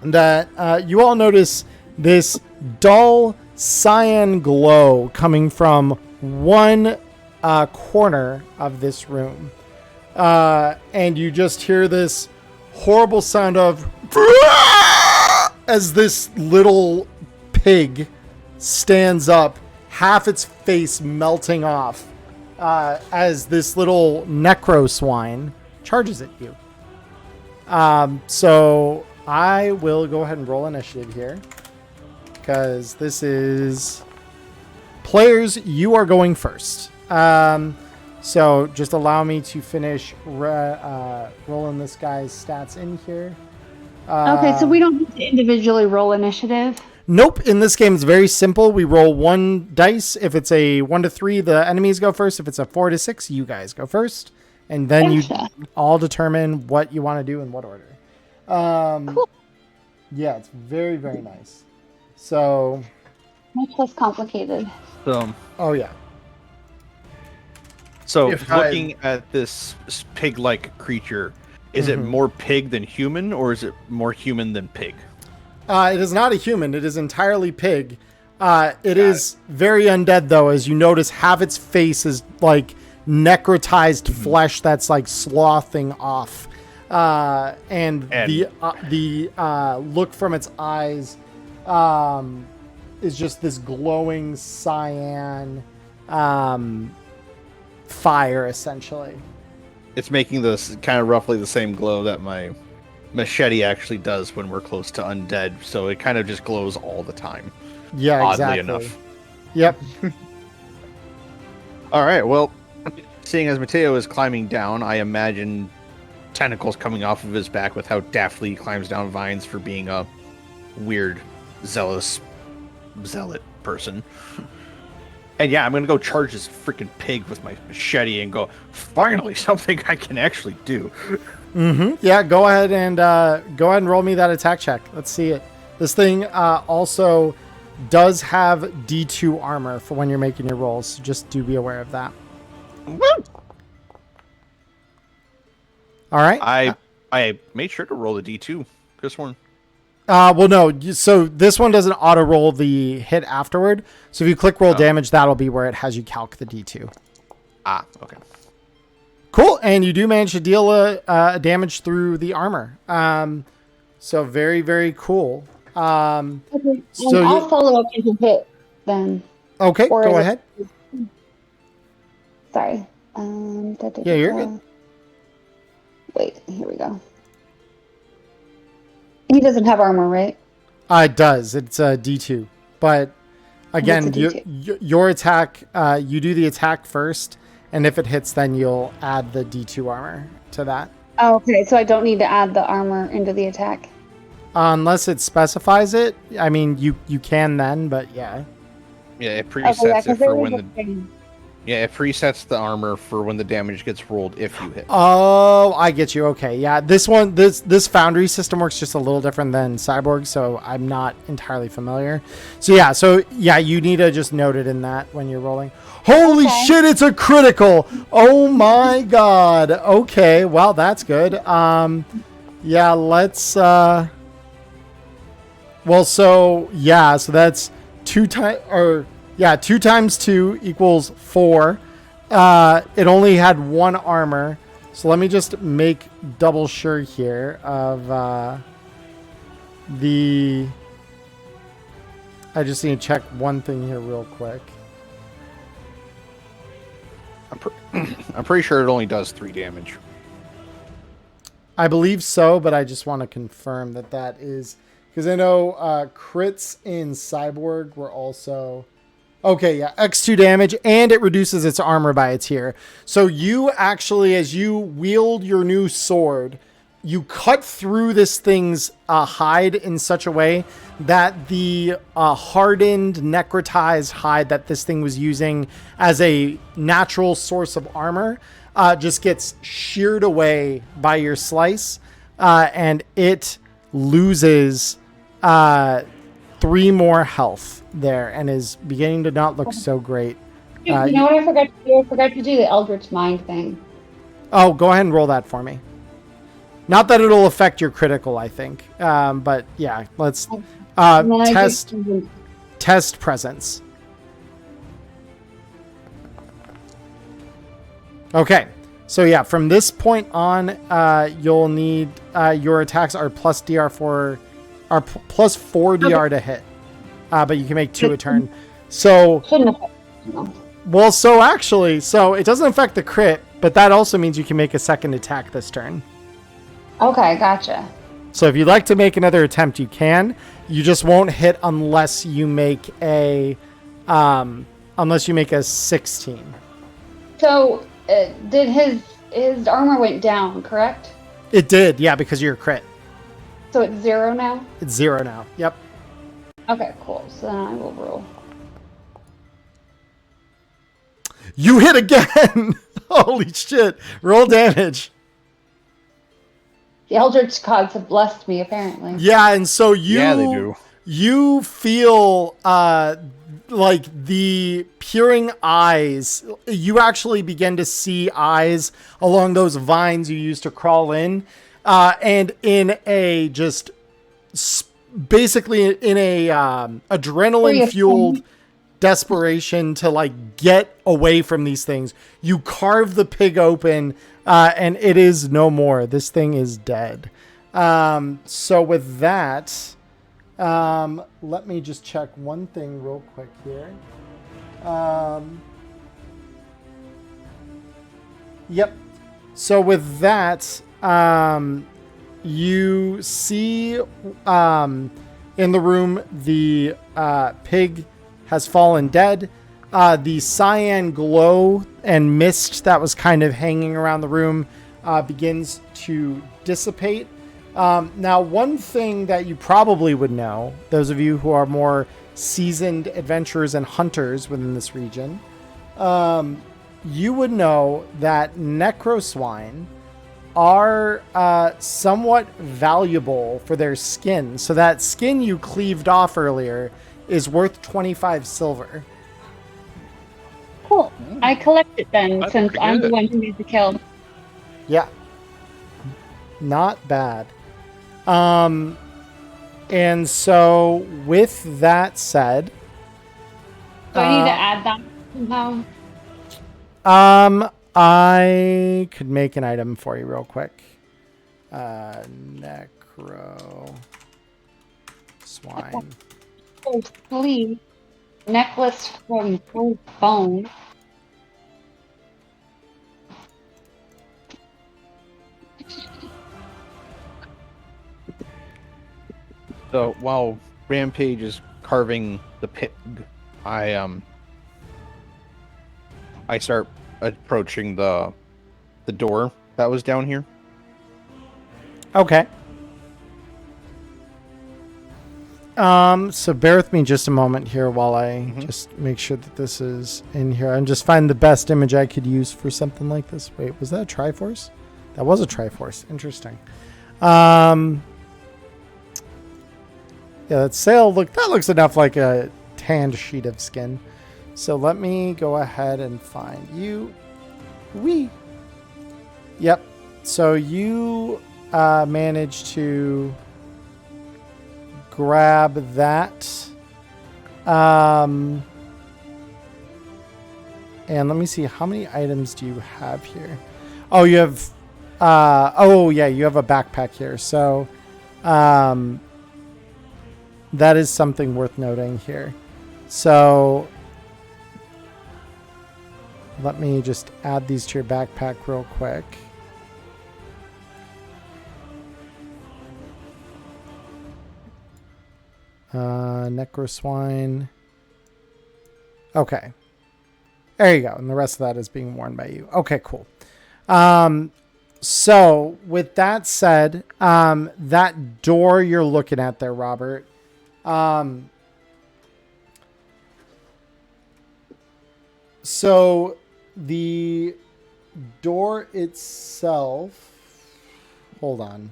that you all notice this dull cyan glow coming from one corner of this room. And you just hear this horrible sound of as this little pig stands up, half its face melting off, as this little necro swine charges at you. So I will go ahead and roll initiative here, because this is players. You are going first. So just allow me to finish rolling this guy's stats in here. Okay, so we don't need to individually roll initiative. Nope. In this game, it's very simple. We roll one dice. If it's a 1 to 3, the enemies go first. If it's a 4 to 6, you guys go first. And then you all determine what you want to do in what order. Cool. Yeah, it's very, very nice. So. Much less complicated. Oh, yeah. So looking at this pig-like creature, is it more pig than human, or is it more human than pig? It is not a human. It is entirely pig. It is very undead, though, as you notice half its face is like necrotized flesh that's like sloughing off. And the look from its eyes is just this glowing cyan fire, essentially. It's making this kind of roughly the same glow that my machete actually does when we're close to undead, so it kind of just glows all the time. Yeah, oddly exactly. enough. Yep. All right, well, seeing as Mateo is climbing down, I imagine tentacles coming off of his back with how daftly he climbs down vines for being a weird, zealot person. And yeah, I'm going to go charge this freaking pig with my machete and go, finally, something I can actually do. Yeah, go ahead and roll me that attack check. Let's see it. This thing also does have D2 armor for when you're making your rolls. So just do be aware of that. Woo! All right. I made sure to roll the D2 this one. Well, no. So this one doesn't auto roll the hit afterward. So if you click roll damage, that'll be where it has you calc the D2. Okay. Cool. And you do manage to deal a damage through the armor. So very, very cool. Okay. So I'll follow up with a hit then. Okay, go ahead. Sorry. Yeah, you're good. Wait, here we go. He doesn't have armor, right? It does. It's a D2. But again, your attack, you do the attack first, and if it hits, then you'll add the D2 armor to that. Oh, okay, so I don't need to add the armor into the attack. Unless it specifies it. I mean, you can then, but yeah. Yeah, it presets it for when the... Yeah, it presets the armor for when the damage gets rolled if you hit. Oh, I get you. Okay, yeah. This Foundry system works just a little different than Cyborg, so I'm not entirely familiar. So yeah, you need to just note it in that when you're rolling. Holy shit, it's a critical! Oh my god. Okay, well, that's good. Yeah, let's... Well, so that's 2 times 2 equals 4. It only had 1 armor. So let me just make double sure here of the... I just need to check one thing here real quick. I'm pretty sure it only does 3 damage. I believe so, but I just want to confirm that is because I know crits in Cyborg were also okay. Yeah, X2 damage, and it reduces its armor by a tier. So you actually, as you wield your new sword, you cut through this thing's hide in such a way that the hardened, necrotized hide that this thing was using as a natural source of armor just gets sheared away by your slice, and it loses 3 more health there and is beginning to not look so great. You know what I forgot to do? I forgot to do the Eldritch Mind thing. Oh, go ahead and roll that for me. Not that it'll affect your critical, I think. But yeah, let's test presence. Okay. So yeah, from this point on, you'll need your attacks are plus DR4 are plus 4 DR to hit. But you can make 2 a turn. So well, so actually, so it doesn't affect the crit, but that also means you can make a second attack this turn. Okay, gotcha. So if you'd like to make another attempt, you can. You just won't hit unless you make a 16. So did his armor went down, correct? It did, yeah, because you're a crit. So it's 0 now? It's 0 now. Yep. Okay, cool. So then I will roll. You hit again! Holy shit. Roll damage. The Eldritch gods have blessed me, apparently. Yeah, and so Yeah, they do. You feel like the peering eyes. You actually begin to see eyes along those vines you used to crawl in. And in a just basically in a adrenaline fueled desperation to like get away from these things, you carve the pig open, and it is no more. This thing is dead. So with that, let me just check one thing real quick here. Yep. So with that, you see in the room the pig has fallen dead. The cyan glow and mist that was kind of hanging around the room begins to dissipate. Now, one thing that you probably would know, those of you who are more seasoned adventurers and hunters within this region, you would know that necroswine are somewhat valuable for their skin. So that skin you cleaved off earlier is worth 25 silver. Cool. I collect it then, That's since pretty I'm the good. one who needs the kill. Yeah. Not bad. And so with that said, Do I need to add that somehow? I could make an item for you real quick. Necro swine. Oh, sleeve. Necklace from bone. So while Rampage is carving the pig, I start approaching the door that was down here. Okay. So bear with me just a moment here while I just make sure that this is in here and just find the best image I could use for something like this. Wait, was that a Triforce? That was a Triforce. Interesting. Yeah, that sail that looks enough like a tanned sheet of skin. So let me go ahead and find you. Yep. So you managed to grab that. And let me see, how many items do you have here? Oh, you have you have a backpack here. So that is something worth noting here. So let me just add these to your backpack real quick. Necroswine. Okay. There you go. And the rest of that is being worn by you. Okay, cool. So with that said, that door you're looking at there, Robert, so the door itself, hold on.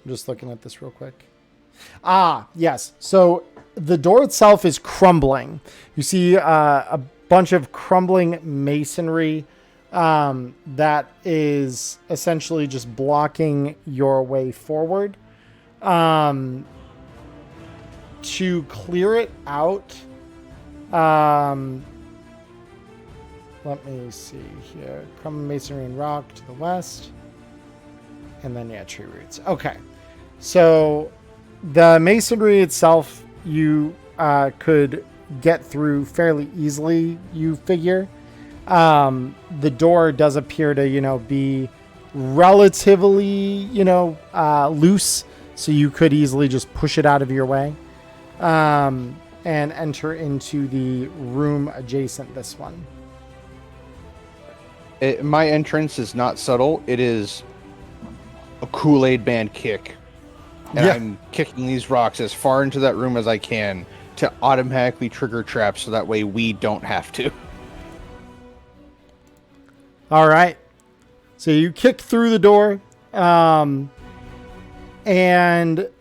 I'm just looking at this real quick. Yes. So the door itself is crumbling. You see a bunch of crumbling masonry that is essentially just blocking your way forward. To clear it out, let me see here. Crumbling masonry and rock to the west. And then, yeah, tree roots. Okay. So the masonry itself, you could get through fairly easily, you figure. The door does appear to, be relatively, loose. So you could easily just push it out of your way and enter into the room adjacent this one. My entrance is not subtle. It is a Kool-Aid man kick. And Yeah. I'm kicking these rocks as far into that room as I can to automatically trigger traps so that way we don't have to. All right. So you kick through the door. And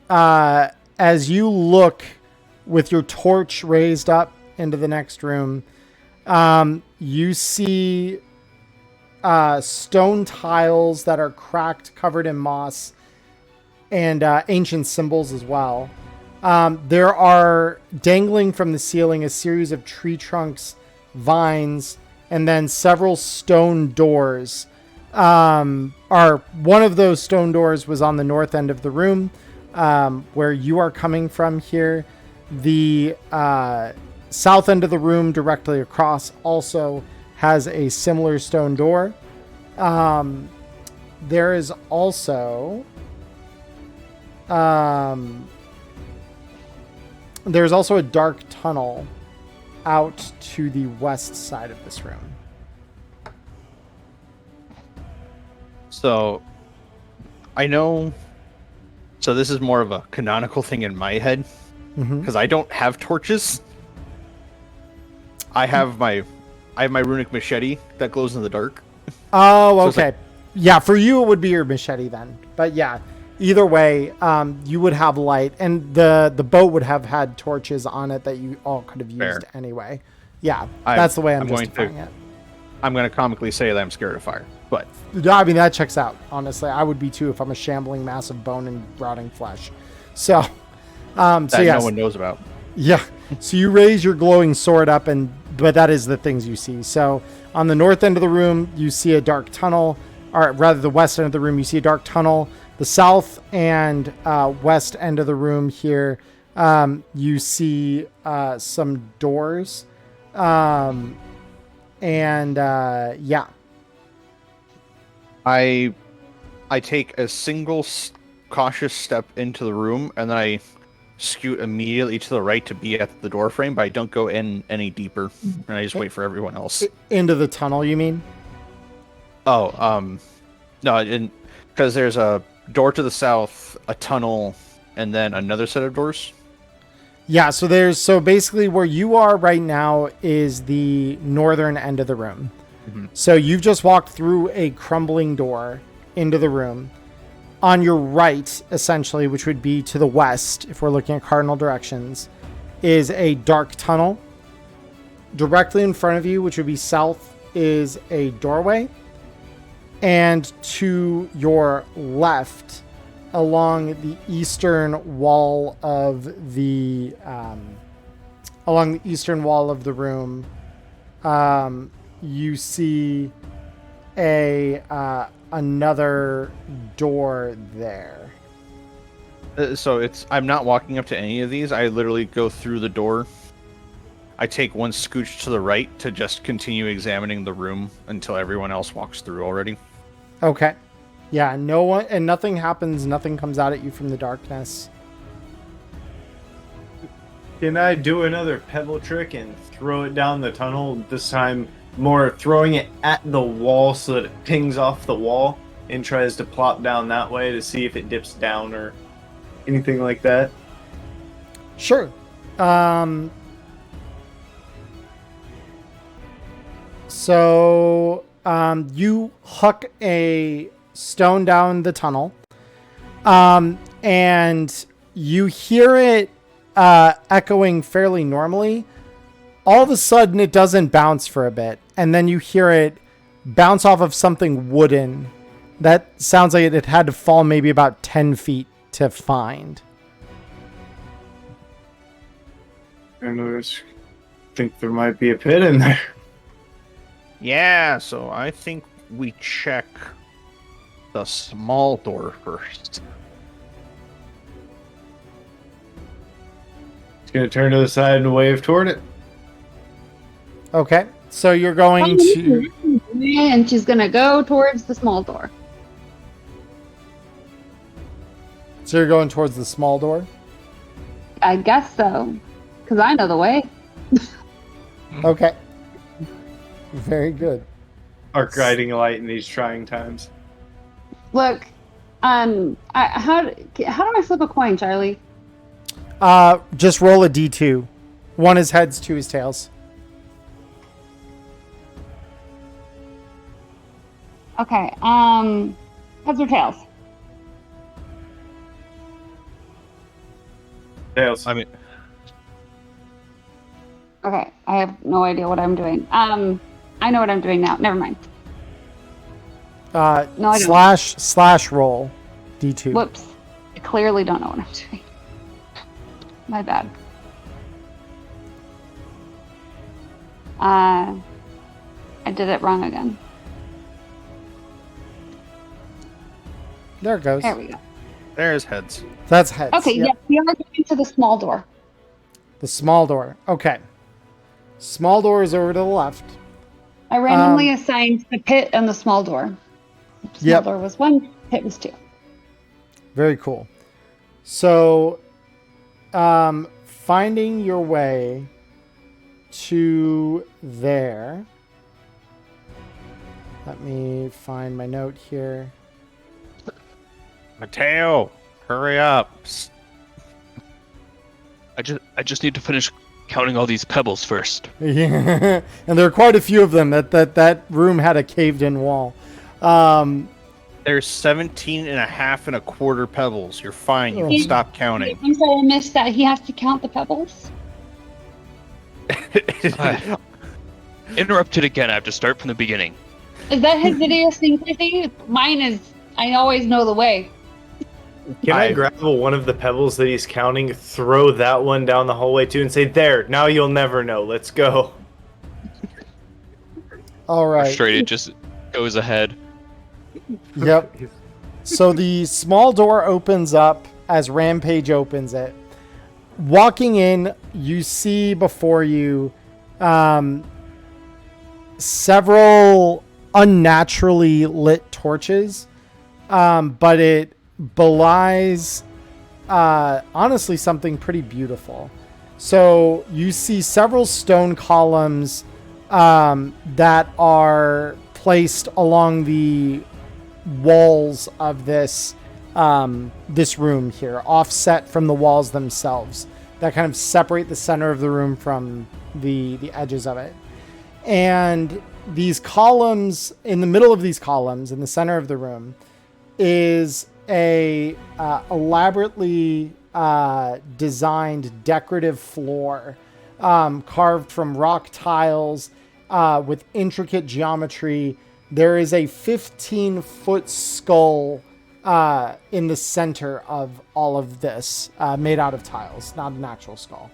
as you look with your torch raised up into the next room, you see stone tiles that are cracked, covered in moss, and ancient symbols as well. There are dangling from the ceiling a series of tree trunks, vines, and then several stone doors. One of those stone doors was on the north end of the room, where you are coming from here. The south end of the room directly across also has a similar stone door. There is also there's also a dark tunnel out to the west side of this room. So, I know... So this is more of a canonical thing in my head, because I don't have torches. I have my runic machete that glows in the dark. Oh, So it's okay. Yeah, for you it would be your machete then. But yeah, either way, you would have light, and the boat would have had torches on it that you all could have used Fair. anyway. Yeah, that's the way I'm going justifying it. I'm going to comically say that I'm scared of fire, but I mean, that checks out. Honestly, I would be too if I'm a shambling mass of bone and rotting flesh. So, that yes. no one knows about. Yeah. So you raise your glowing sword up, but that is the things you see. So on the north end of the room, you see a dark tunnel, or rather the west end of the room, you see a dark tunnel. The south and west end of the room here, you see some doors. Yeah. I take a single cautious step into the room, and then I scoot immediately to the right to be at the door frame, but I don't go in any deeper, and I just wait for everyone else. Into the tunnel, you mean? Oh, no, because there's a door to the south, a tunnel, and then another set of doors. Yeah, so basically where you are right now is the northern end of the room. So you've just walked through a crumbling door into the room. On your right, essentially, which would be to the west, if we're looking at cardinal directions, is a dark tunnel. Directly in front of you, which would be south, is a doorway. And to your left, along the eastern wall of the room, you see another door there. So I'm not walking up to any of these. I literally go through the door. I take one scooch to the right to just continue examining the room until everyone else walks through already. Okay. Yeah, no one, and nothing happens. Nothing comes out at you from the darkness. Can I do another pebble trick and throw it down the tunnel? This time, more throwing it at the wall so that it pings off the wall and tries to plop down that way to see if it dips down or anything like that. Sure. So you huck a stone down the tunnel, and you hear it echoing fairly normally. All of a sudden, it doesn't bounce for a bit, and then you hear it bounce off of something wooden. That sounds like it had to fall maybe about 10 feet to find. I think there might be a pit in there. Yeah, so I think we check the small door first. It's gonna turn to the side and wave toward it. Okay, so you're going to... And she's gonna go towards the small door. So you're going towards the small door? I guess so, because I know the way. Okay. Very good. Our guiding light in these trying times. Look, how do I flip a coin, Charlie? Just roll a d2. One is heads, two is tails. Okay, heads or tails? Tails. I mean, Okay, I have no idea what I'm doing. I know what I'm doing now. Never mind. No, I don't. Slash roll d2. Whoops. I clearly don't know what I'm doing. My bad. I did it wrong again. There it goes. There we go. There's heads. That's heads. Okay, Yep. yes, we are going to the small door. The small door. Okay. Small door is over to the left. I randomly assigned the pit and the small door. Small Yep. door was 1, pit was 2. Very cool. So, finding your way to there. Let me find my note here. Mateo, hurry up. I just need to finish counting all these pebbles first. Yeah. And there are quite a few of them. That room had a caved-in wall. There's 17 and a half and a quarter pebbles. You're fine. You can stop counting. I'm sorry I missed that. He has to count the pebbles. Interrupted again. I have to start from the beginning. Is that his idiosyncrasy? Mine is, I always know the way. Can I grab one of the pebbles that he's counting, throw that one down the hallway too, and say, "There, now you'll never know. Let's go." All right. Frustrated, just goes ahead. Yep. So the small door opens up as Rampage opens it. Walking in, you see before you several unnaturally lit torches, but it belies honestly something pretty beautiful. So you see several stone columns that are placed along the walls of this this room here, offset from the walls themselves, that kind of separate the center of the room from the edges of it. And these columns, in the middle of these columns, in the center of the room, is a elaborately designed decorative floor, carved from rock tiles with intricate geometry. There is a 15-foot skull in the center of all of this, made out of tiles, not an actual skull.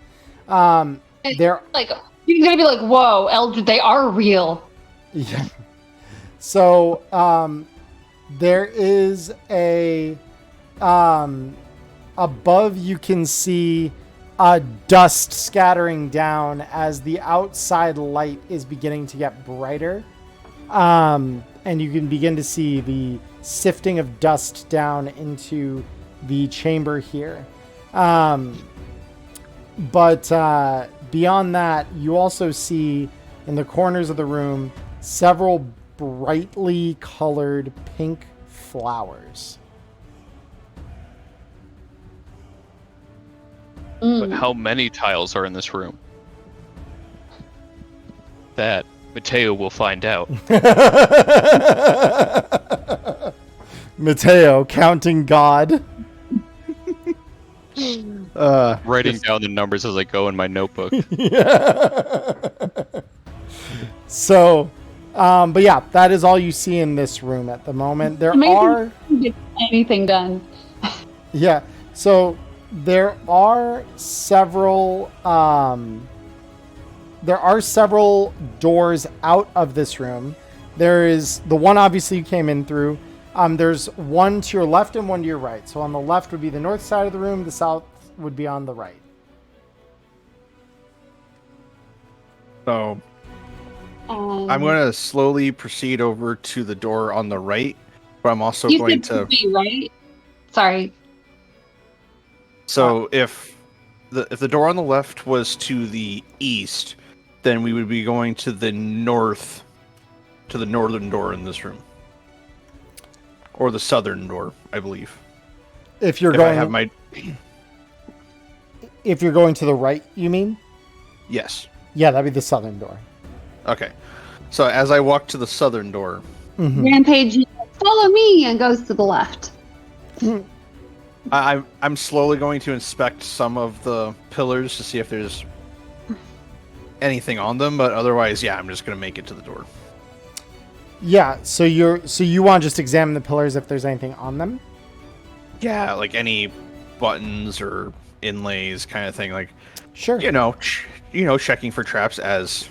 There, Like, you're gonna be like, "Whoa, Eldred, they are real." yeah. So there is a above. You can see dust scattering down as the outside light is beginning to get brighter. And you can begin to see the sifting of dust down into the chamber here. But beyond that, you also see in the corners of the room several brightly colored pink flowers. But how many tiles are in this room? That Mateo will find out. Mateo, counting God. Writing down the numbers as I go in my notebook. So, but yeah, that is all you see in this room at the moment. There are Get anything done. Yeah. So there are several doors out of this room. There is the one obviously you came in through. There's one to your left and one to your right. So on the left would be the north side of the room, the south would be on the right. So I'm going to slowly proceed over to the door on the right, but I'm also you going said to be right. Sorry. So if the door on the left was to the east, then we would be going to the north, to the northern door in this room, or the southern door, I believe. If you're going to the right, you mean? Yes. Yeah, that'd be the southern door. Okay. So as I walk to the southern door, Rampage, follow me, and goes to the left. I'm slowly going to inspect some of the pillars to see if there's anything on them, but otherwise, yeah, I'm just going to make it to the door. Yeah, so you want to just examine the pillars if there's anything on them? Yeah, like any buttons or inlays kind of thing, like Sure. Checking for traps as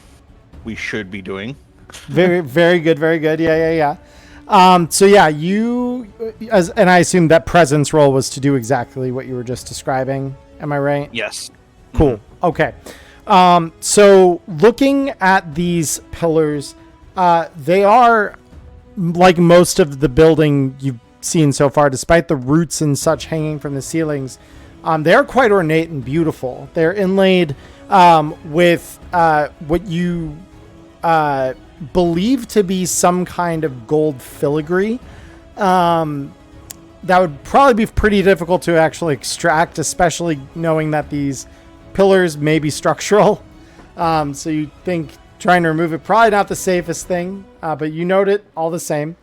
we should be doing. Very, very good, very good. Yeah. So yeah, and I assume that presence roll was to do exactly what you were just describing. Am I right? Yes. Cool. Okay. So looking at these pillars, they are like most of the building you've seen so far, despite the roots and such hanging from the ceilings. They are quite ornate and beautiful. They're inlaid with what you believe to be some kind of gold filigree. That would probably be pretty difficult to actually extract, especially knowing that these pillars may be structural. So you think trying to remove it probably not the safest thing, but you note it all the same.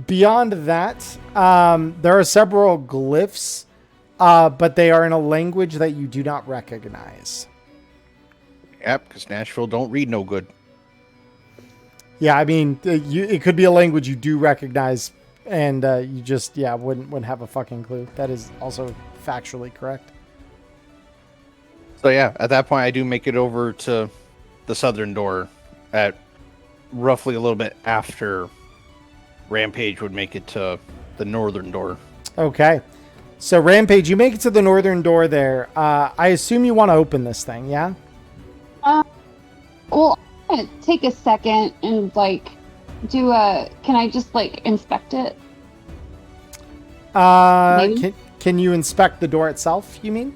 Beyond that, there are several glyphs, but they are in a language that you do not recognize. Yep, because Nashville don't read no good. Yeah, I mean, it could be a language you do recognize, and you just, wouldn't have a fucking clue. That is also factually correct. So yeah, at that point, I do make it over to the southern door at roughly a little bit after Rampage would make it to the northern door. Okay. So, Rampage, you make it to the northern door there. I assume you want to open this thing, yeah? Well, I'm gonna take a second and can I just inspect it? Can you inspect the door itself, you mean?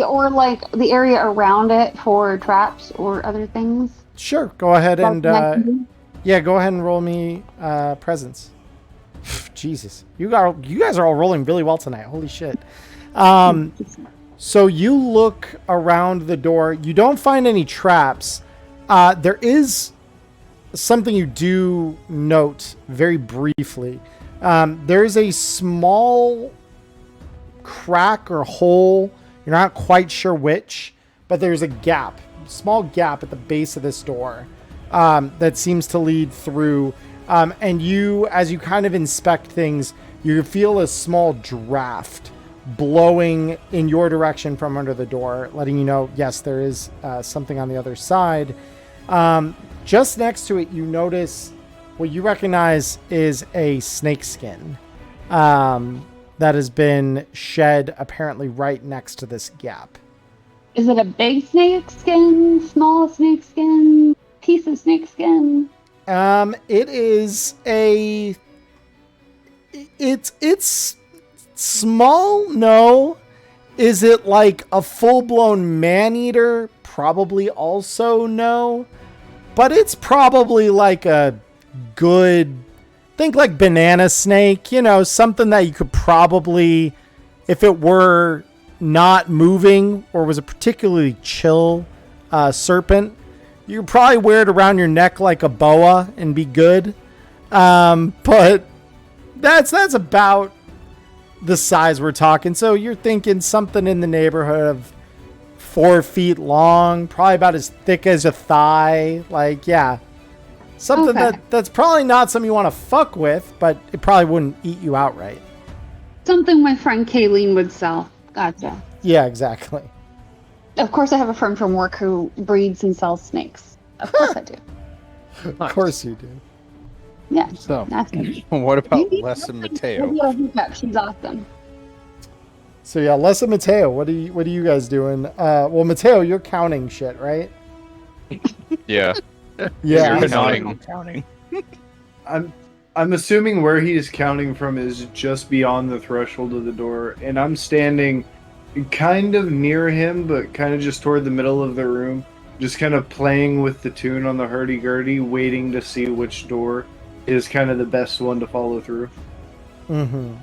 Or the area around it for traps or other things? Sure. Go ahead and go ahead and roll me presence. Jesus, you guys are all rolling really well tonight. Holy shit. So you look around the door. You don't find any traps. There is something you do note very briefly. There is a small crack or hole. You're not quite sure which, but there's a small gap at the base of this door that seems to lead through. And as you kind of inspect things, you feel a small draft blowing in your direction from under the door, letting you know, yes, there is something on the other side. Just next to it, you notice what you recognize is a snakeskin that has been shed apparently right next to this gap. Is it a big snakeskin, small snakeskin, piece of snakeskin? It is it's Small, no. Is it like a full-blown man-eater? Probably also no. But it's probably like a good, think like banana snake, something that you could probably, if it were not moving or was a particularly chill serpent, you could probably wear it around your neck like a boa and be good. But that's about the size we're talking. So you're thinking something in the neighborhood of 4 feet long, probably about as thick as a thigh. Like, yeah, something that's probably not something you want to fuck with, but it probably wouldn't eat you outright. Something my friend Kayleen would sell. Gotcha. Yeah, exactly. Of course, I have a friend from work who breeds and sells snakes. Of course I do. Of course you do. Yeah. So, That's good. what about Les and Mateo? She's awesome. So yeah, Les and Mateo, what are you guys doing? Well, Mateo, you're counting shit, right? Yeah. Yeah. You're counting. I'm assuming where he's counting from is just beyond the threshold of the door, and I'm standing kind of near him, but kind of just toward the middle of the room, just kind of playing with the tune on the hurdy-gurdy, waiting to see which door is kind of the best one to follow through. Mm-hmm.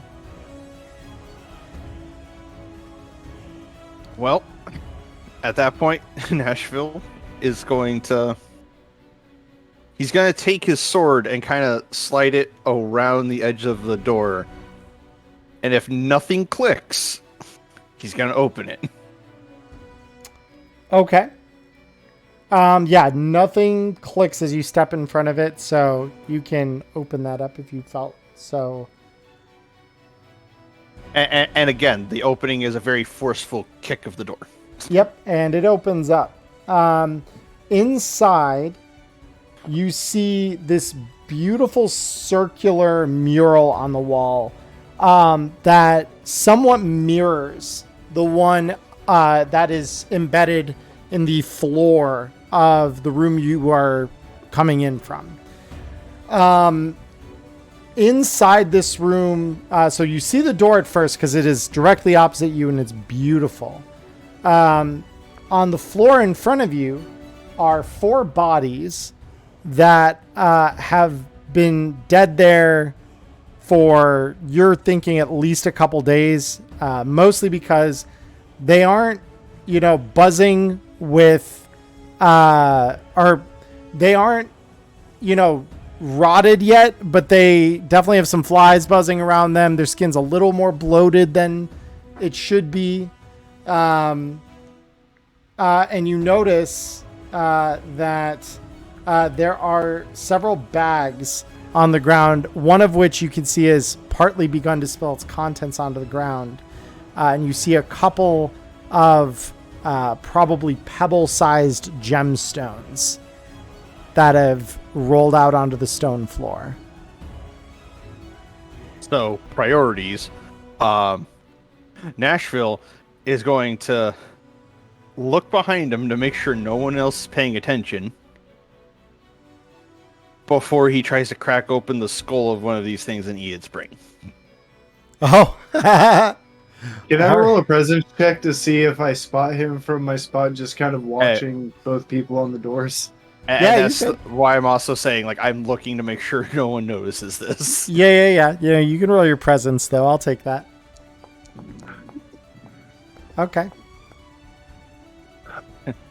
Well, at that point, Nashville is going to... He's going to take his sword and kind of slide it around the edge of the door. And if nothing clicks, he's going to open it. Okay. Yeah, nothing clicks as you step in front of it, so you can open that up if you felt so. And again, the opening is a very forceful kick of the door. Yep, and it opens up. Inside, you see this beautiful circular mural on the wall that somewhat mirrors the one that is embedded in the floor of the room you are coming in from. Inside this room, so you see the door at first because it is directly opposite you and it's beautiful. On the floor in front of you are 4 bodies that have been dead there for, you're thinking, at least a couple days, mostly because they aren't, buzzing with, or they aren't, rotted yet, but they definitely have some flies buzzing around them. Their skin's a little more bloated than it should be. And you notice that there are several bags on the ground, one of which you can see has partly begun to spill its contents onto the ground. And you see a couple of probably pebble-sized gemstones that have rolled out onto the stone floor. So, priorities. Nashville is going to look behind him to make sure no one else is paying attention before he tries to crack open the skull of one of these things and eat its brain. Oh. Can I roll a presence check to see if I spot him from my spot, just kind of watching both people on the doors? And Yeah, that's why I'm also saying, I'm looking to make sure no one notices this. Yeah. You can roll your presence, though. I'll take that. Okay.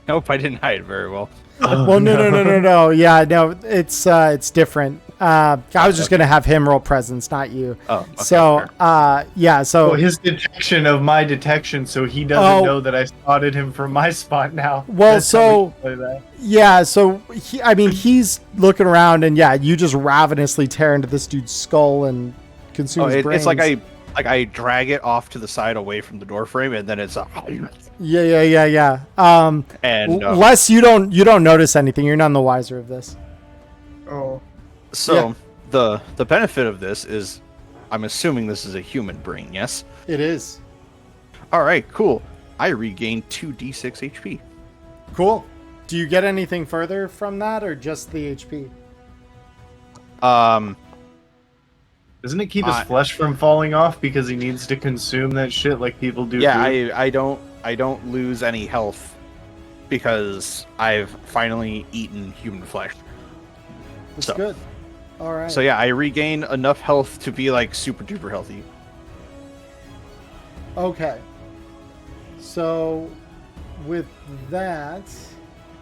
Nope, I didn't hide very well. Well, no. Yeah, no, it's different. I was just gonna have him roll presence, not you. Oh, okay, so, yeah. So Well, his detection of my detection, so he doesn't know that I spotted him from my spot now. Well, That's how we play that. yeah. So he's looking around, and yeah, you just ravenously tear into this dude's skull and consume his brains. It's like I drag it off to the side away from the door frame, and then it's Yeah. and Les, you don't notice anything. You're none the wiser of this. Oh. so the benefit of this is, I'm assuming this is a human brain, yes? It is. All right, cool. I regained 2d6 HP. Cool. Do you get anything further from that, or just the HP? Doesn't it keep his flesh from falling off because he needs to consume that shit like people do? Yeah, food? I don't lose any health because I've finally eaten human flesh. That's So- good. All right. So yeah, I regain enough health to be like super duper healthy. Okay. So, with that,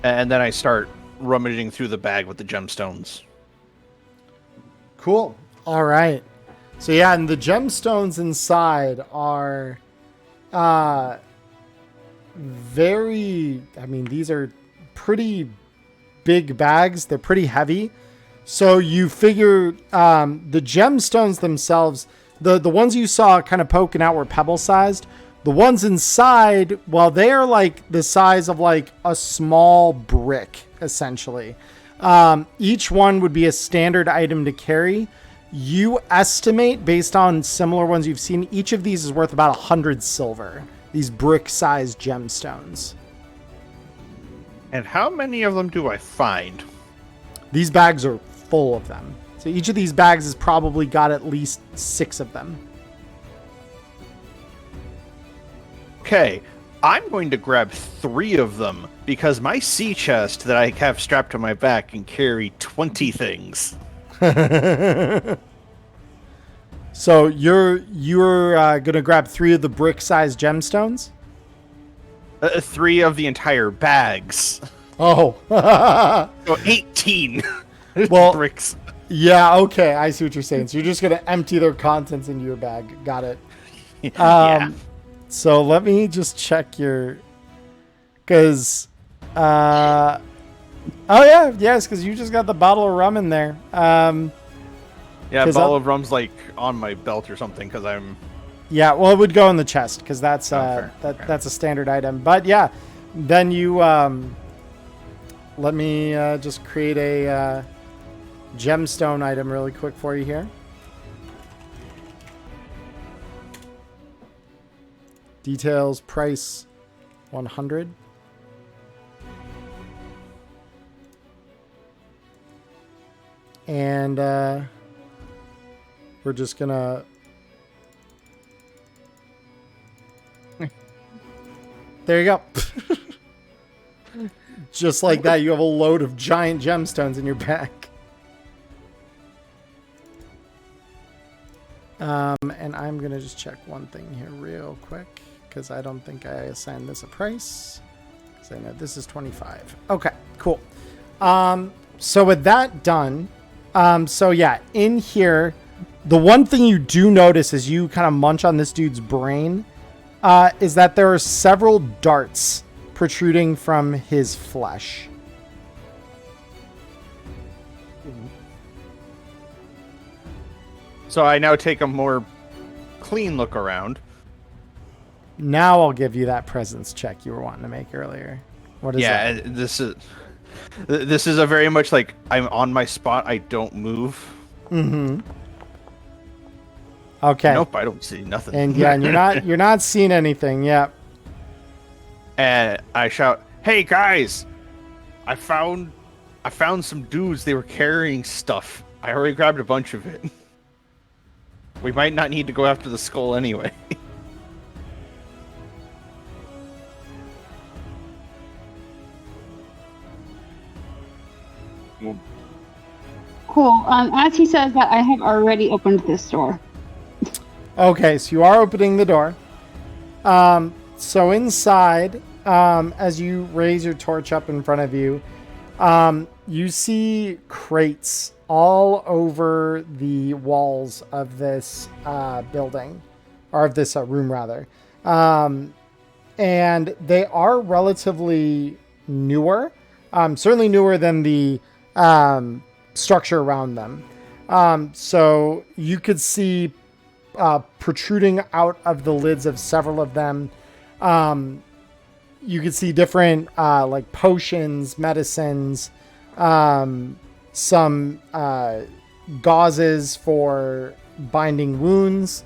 And then I start rummaging through the bag with the gemstones. cool. All right. So yeah, and the gemstones inside are very, I mean, these are pretty big bags. They're pretty heavy. So you figure the gemstones themselves, the ones you saw kind of poking out were pebble sized. The ones inside, well, they are like the size of like a small brick, essentially. Each one would be a standard item to carry. You estimate, based on similar ones you've seen, each of these is worth about 100 silver. These brick-sized gemstones. And how many of them do I find? These bags are full of them. So each of these bags has probably got at least 6 of them. Okay, I'm going to grab 3 of them because my sea chest that I have strapped to my back can carry 20 things. So you're gonna grab 3 of the brick-sized gemstones? 3 of the entire bags. Oh. So 18 Well, bricks. yeah, okay. I see what you're saying. So you're just gonna empty their contents into your bag. Got it. Yeah. So let me just check your, because, oh yeah, yes, because you just got the bottle of rum in there. Yeah, a 'cause bottle of rum's like on my belt or something because I'm... Yeah, well, it would go in the chest because that's fair. that's a standard item. But yeah, then you let me just create a gemstone item really quick for you here. Details, price, 100. And we're just gonna... There you go. Just like that, you have a load of giant gemstones in your bag. And I'm going to just check one thing here real quick, because I don't think I assigned this a price. Because I know this is 25. Okay, cool. So with that done, so yeah, in here, the one thing you do notice as you kind of munch on this dude's brain is that there are several darts protruding from his flesh. So I now take a more clean look around. Now I'll give you that presence check you were wanting to make earlier. What is that? Yeah, this is a very much like I'm on my spot. I don't move. Mm-hmm. Okay. Nope, I don't see nothing. And yeah, and you're not seeing anything. Yep. And I shout, "Hey guys, I found some dudes. They were carrying stuff. I already grabbed a bunch of it. We might not need to go after the skull anyway." Cool. As he says that, I have already opened this door. Okay, so you are opening the door. So inside, as you raise your torch up in front of you, you see crates all over the walls of this building, or of this room rather. And they are relatively newer, certainly newer than the structure around them. So you could see protruding out of the lids of several of them. You could see different like potions, medicines, some gauzes for binding wounds.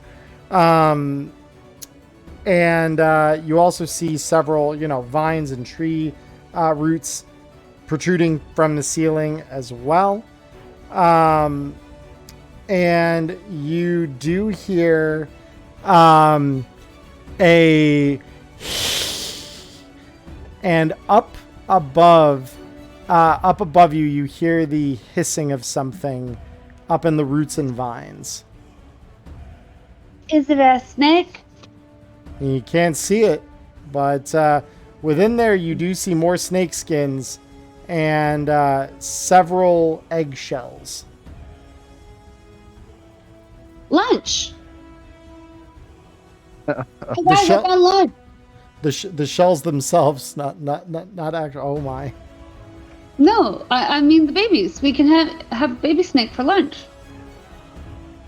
And you also see several, vines and tree roots protruding from the ceiling as well. and you do hear a and up above you, you hear the hissing of something up in the roots and vines. Is it a snake? You can't see it, but within there you do see more snake skins and several eggshells. Lunch. The Guys, I shell- found lunch. The shells themselves, not actual. Oh my! No, I mean the babies. We can have baby snake for lunch.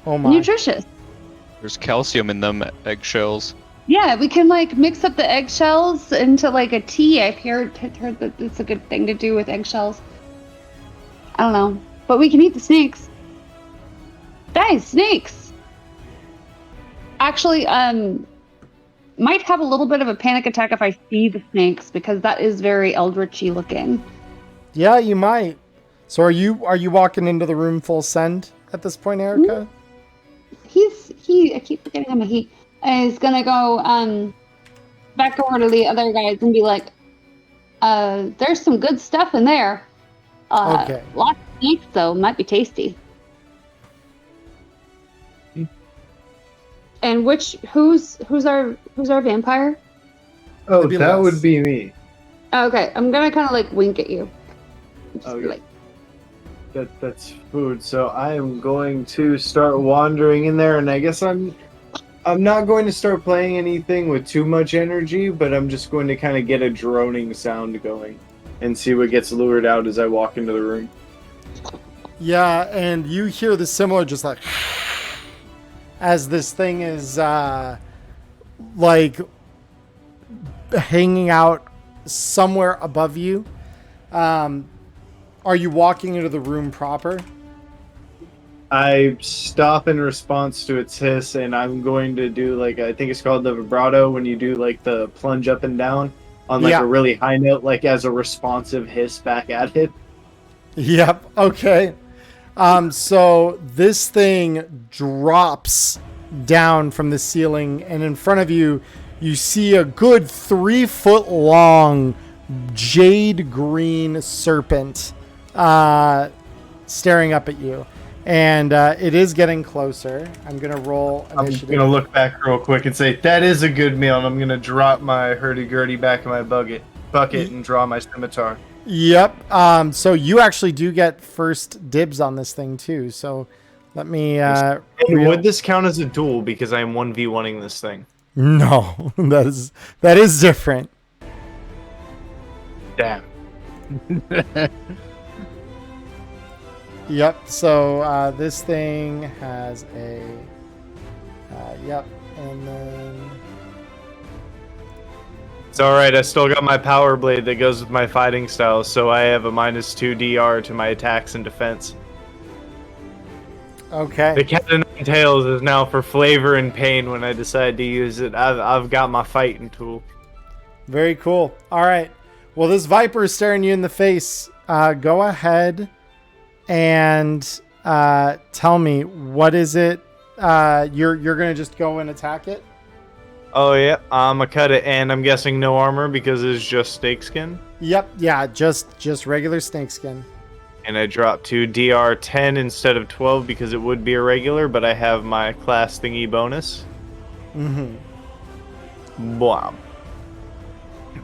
Oh my! Nutritious. There's calcium in them eggshells. Yeah, we can like mix up the eggshells into like a tea. I've heard that it's a good thing to do with eggshells. I don't know, but we can eat the snakes. Guys, snakes. Actually, might have a little bit of a panic attack if I see the snakes because that is very eldritchy looking. Yeah, you might. So are you walking into the room full send at this point, Erica? I keep forgetting him. He is gonna go back over to the other guys and be like, there's some good stuff in there. Okay. Lots of snakes though, might be tasty. And who's our vampire? Oh, It'd be that less. would be me. Okay, I'm gonna kind of like wink at you. Just Okay. be like, That's food. So I am going to start wandering in there, and I guess I'm not going to start playing anything with too much energy, but I'm just going to kind of get a droning sound going and see what gets lured out as I walk into the room. Yeah, and you hear the similar, just like as this thing is like hanging out somewhere above you. Are you walking into the room proper? I stop in response to its hiss, and I'm going to do like, I think it's called the vibrato, when you do like the plunge up and down on like Yeah. a really high note, like as a responsive hiss back at it. Yep. Okay. So this thing drops down from the ceiling, and in front of you, you see a good 3-foot long jade green serpent staring up at you. And it is getting closer. I'm going to roll I'm initiative. going to look back real quick and say, that is a good meal, and I'm going to drop my hurdy-gurdy back in my bucket and draw my scimitar. Yep. So you actually do get first dibs on this thing too. So let me. And would this count as a duel because I am 1v1ing this thing? No, that is different. Damn. Yep. So this thing has a. Yep. And then. It's alright, I still got my power blade that goes with my fighting style, so I have a -2 DR to my attacks and defense. Okay. The cat and nine tails is now for flavor and pain when I decide to use it. I've got my fighting tool. Very cool. All right. Well, this viper is staring you in the face. Go ahead and tell me, what is it? You're gonna just go and attack it? Oh yeah, I'm gonna cut it, and I'm guessing no armor because it's just snakeskin. Yep. Yeah. Just regular snakeskin. And I drop to DR 10 instead of 12 because it would be a regular, but I have my class thingy bonus. Mm-hmm. Blam.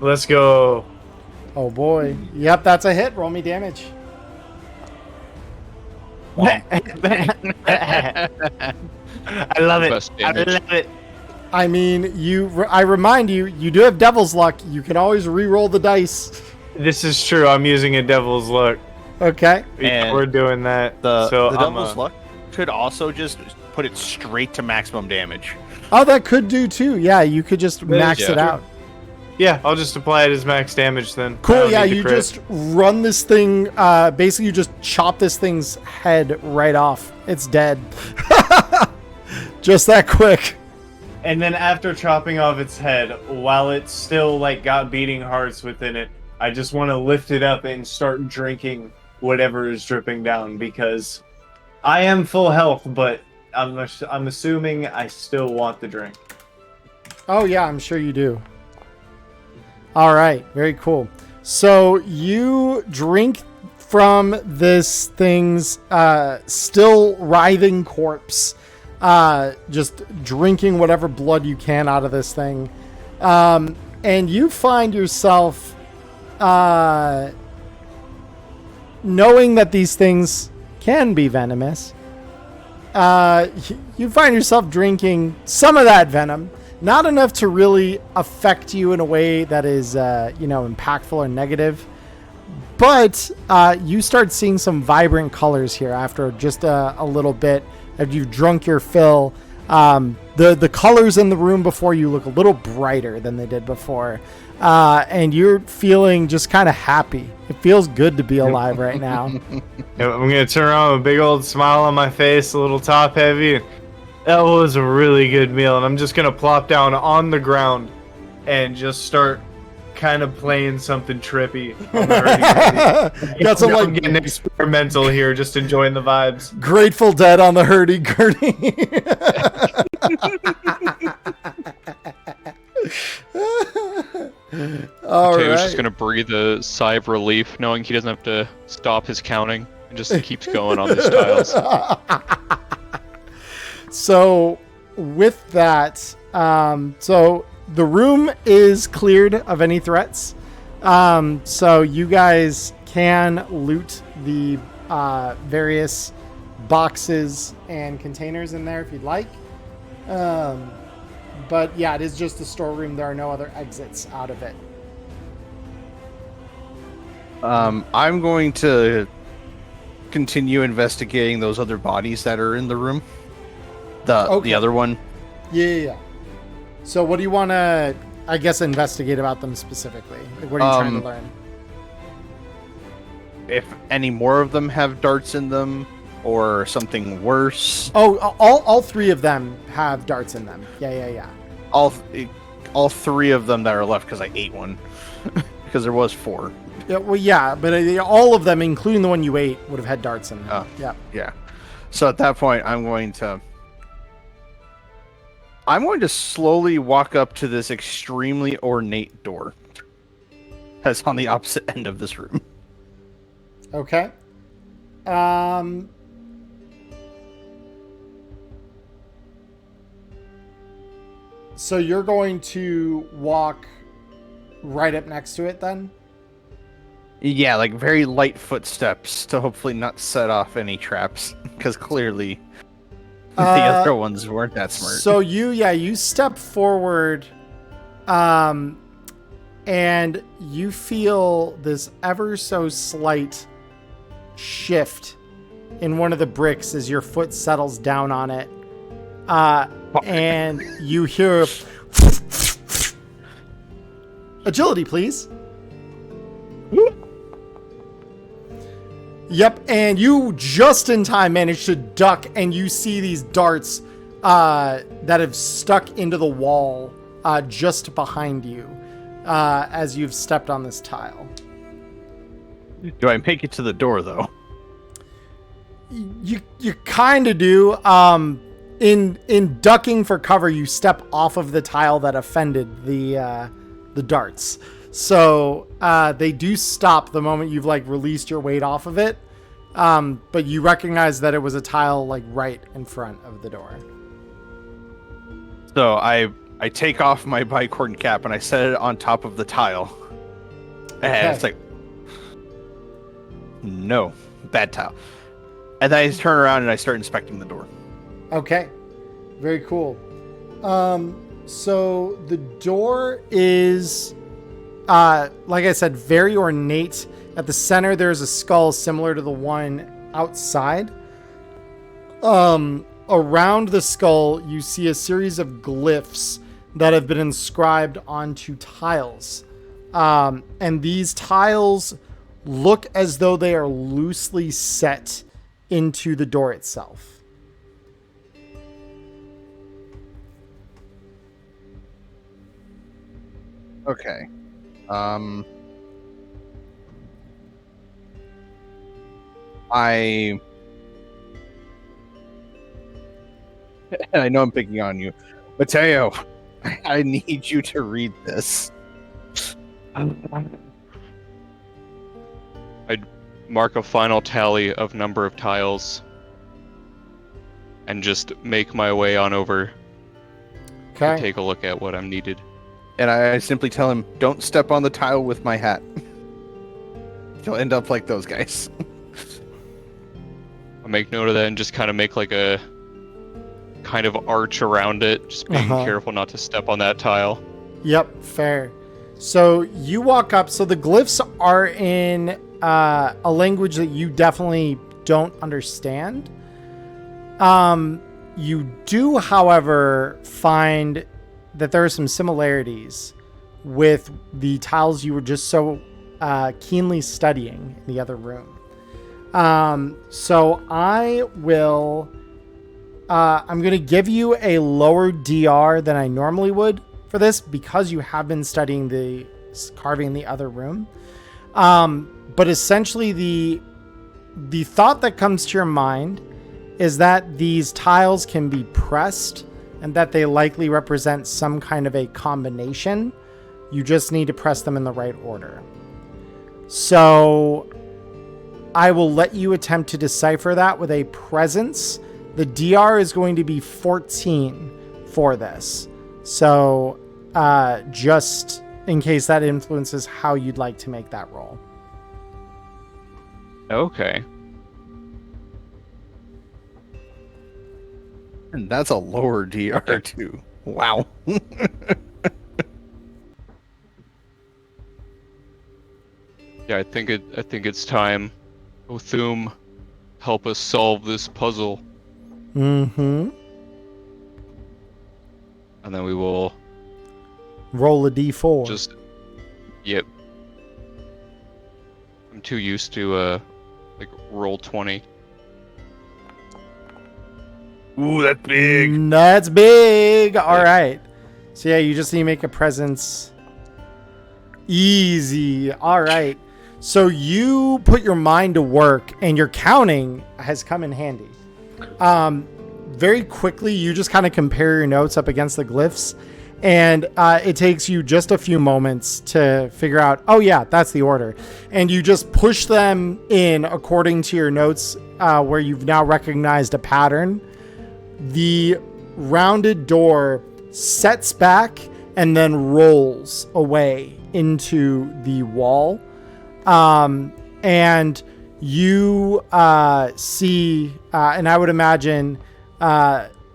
Let's go. Oh boy. Yep. That's a hit. Roll me damage. I love it. Best I damage. love it. I mean, I remind you, you do have Devil's Luck. You can always re-roll the dice. This is true. I'm using a devil's luck. Okay. And We're doing that. The I'm Devil's Luck could also just put it straight to maximum damage. Oh, that could do too. Yeah, you could just max yeah. it out. Yeah, I'll just apply it as max damage then. I Cool. don't Yeah, need the you crit. just run this thing. Basically, you just chop this thing's head right off. It's dead. Just that quick. And then after chopping off its head, while it's still like got beating hearts within it, I just want to lift it up and start drinking whatever is dripping down because I am full health, but I'm assuming I still want the drink. Oh yeah, I'm sure you do. All right, very cool. So you drink from this thing's still writhing corpse, just drinking whatever blood you can out of this thing, and you find yourself knowing that these things can be venomous. You find yourself drinking some of that venom. Not enough to really affect you in a way that is, impactful or negative. But you start seeing some vibrant colors here after just a little bit. As you've drunk your fill, the colors in the room before you look a little brighter than they did before. And you're feeling just kind of happy. It feels good to be alive right now. I'm going to turn around with a big old smile on my face, a little top heavy. That was a really good meal, and I'm just gonna plop down on the ground and just start kind of playing something trippy. On the Got some I'm getting experimental here, just enjoying the vibes. Grateful Dead on the hurdy-gurdy. All Mateo's right. just gonna breathe a sigh of relief, knowing he doesn't have to stop his counting and just keeps going on his tiles. So with that, so the room is cleared of any threats. So you guys can loot the various boxes and containers in there if you'd like. But yeah, it is just a storeroom. There are no other exits out of it. I'm going to continue investigating those other bodies that are in the room. The other one. Yeah. So what do you want to, I guess, investigate about them specifically? Like, what are you trying to learn? If any more of them have darts in them, or something worse. Oh, all three of them have darts in them. Yeah. All three of them that are left, because I ate one. Because there was 4. Yeah, well, yeah, but all of them, including the one you ate, would have had darts in them. Yeah. So at that point, I'm going to slowly walk up to this extremely ornate door that's on the opposite end of this room. Okay. So you're going to walk right up next to it then? Yeah, like very light footsteps to hopefully not set off any traps, because clearly the other ones weren't that smart. So you step forward, and you feel this ever so slight shift in one of the bricks as your foot settles down on it. And you hear agility, please. Yep, and you just in time manage to duck, and you see these darts that have stuck into the wall just behind you as you've stepped on this tile. Do I make it to the door, though? You kind of do. In ducking for cover, you step off of the tile that offended the darts. So they do stop the moment you've released your weight off of it. But you recognize that it was a tile right in front of the door. So I take off my bicorn cap and I set it on top of the tile. And it's no, bad tile. And then I turn around and I start inspecting the door. Okay, very cool. So the door is, like I said, very ornate. At the center, there's a skull similar to the one outside. Around the skull, you see a series of glyphs that have been inscribed onto tiles. And these tiles look as though they are loosely set into the door itself. Okay. and I know I'm picking on you. Mateo, I need you to read this. I'd mark a final tally of number of tiles and just make my way on over to Okay. take a look at what I'm needed. And I simply tell him, don't step on the tile with my hat. You'll end up like those guys. I make note of that and just kind of make like a kind of arch around it, just being careful not to step on that tile. Yep, fair. So you walk up. So the glyphs are in a language that you definitely don't understand. You do, however, find that there are some similarities with the tiles you were just so keenly studying in the other room. So I will... I'm going to give you a lower DR than I normally would for this because you have been studying the carving in the other room. But essentially the thought that comes to your mind is that these tiles can be pressed and that they likely represent some kind of a combination. You just need to press them in the right order. So I will let you attempt to decipher that with a presence. The DR is going to be 14 for this. So just in case that influences how you'd like to make that roll. Okay. And that's a lower DR too. Wow. Yeah, I think it's time. Othum, help us solve this puzzle. Mm-hmm. And then we will Roll a D4. just... Yep. I'm too used to, like, roll 20. Ooh, that's big. That's big. All right. So yeah, you just need to make a presence. Easy. All right. So you put your mind to work, and your counting has come in handy. Very quickly, you just kind of compare your notes up against the glyphs, and it takes you just a few moments to figure out, oh yeah, that's the order. And you just push them in according to your notes, where you've now recognized a pattern. The rounded door sets back and then rolls away into the wall. And you see, and I would imagine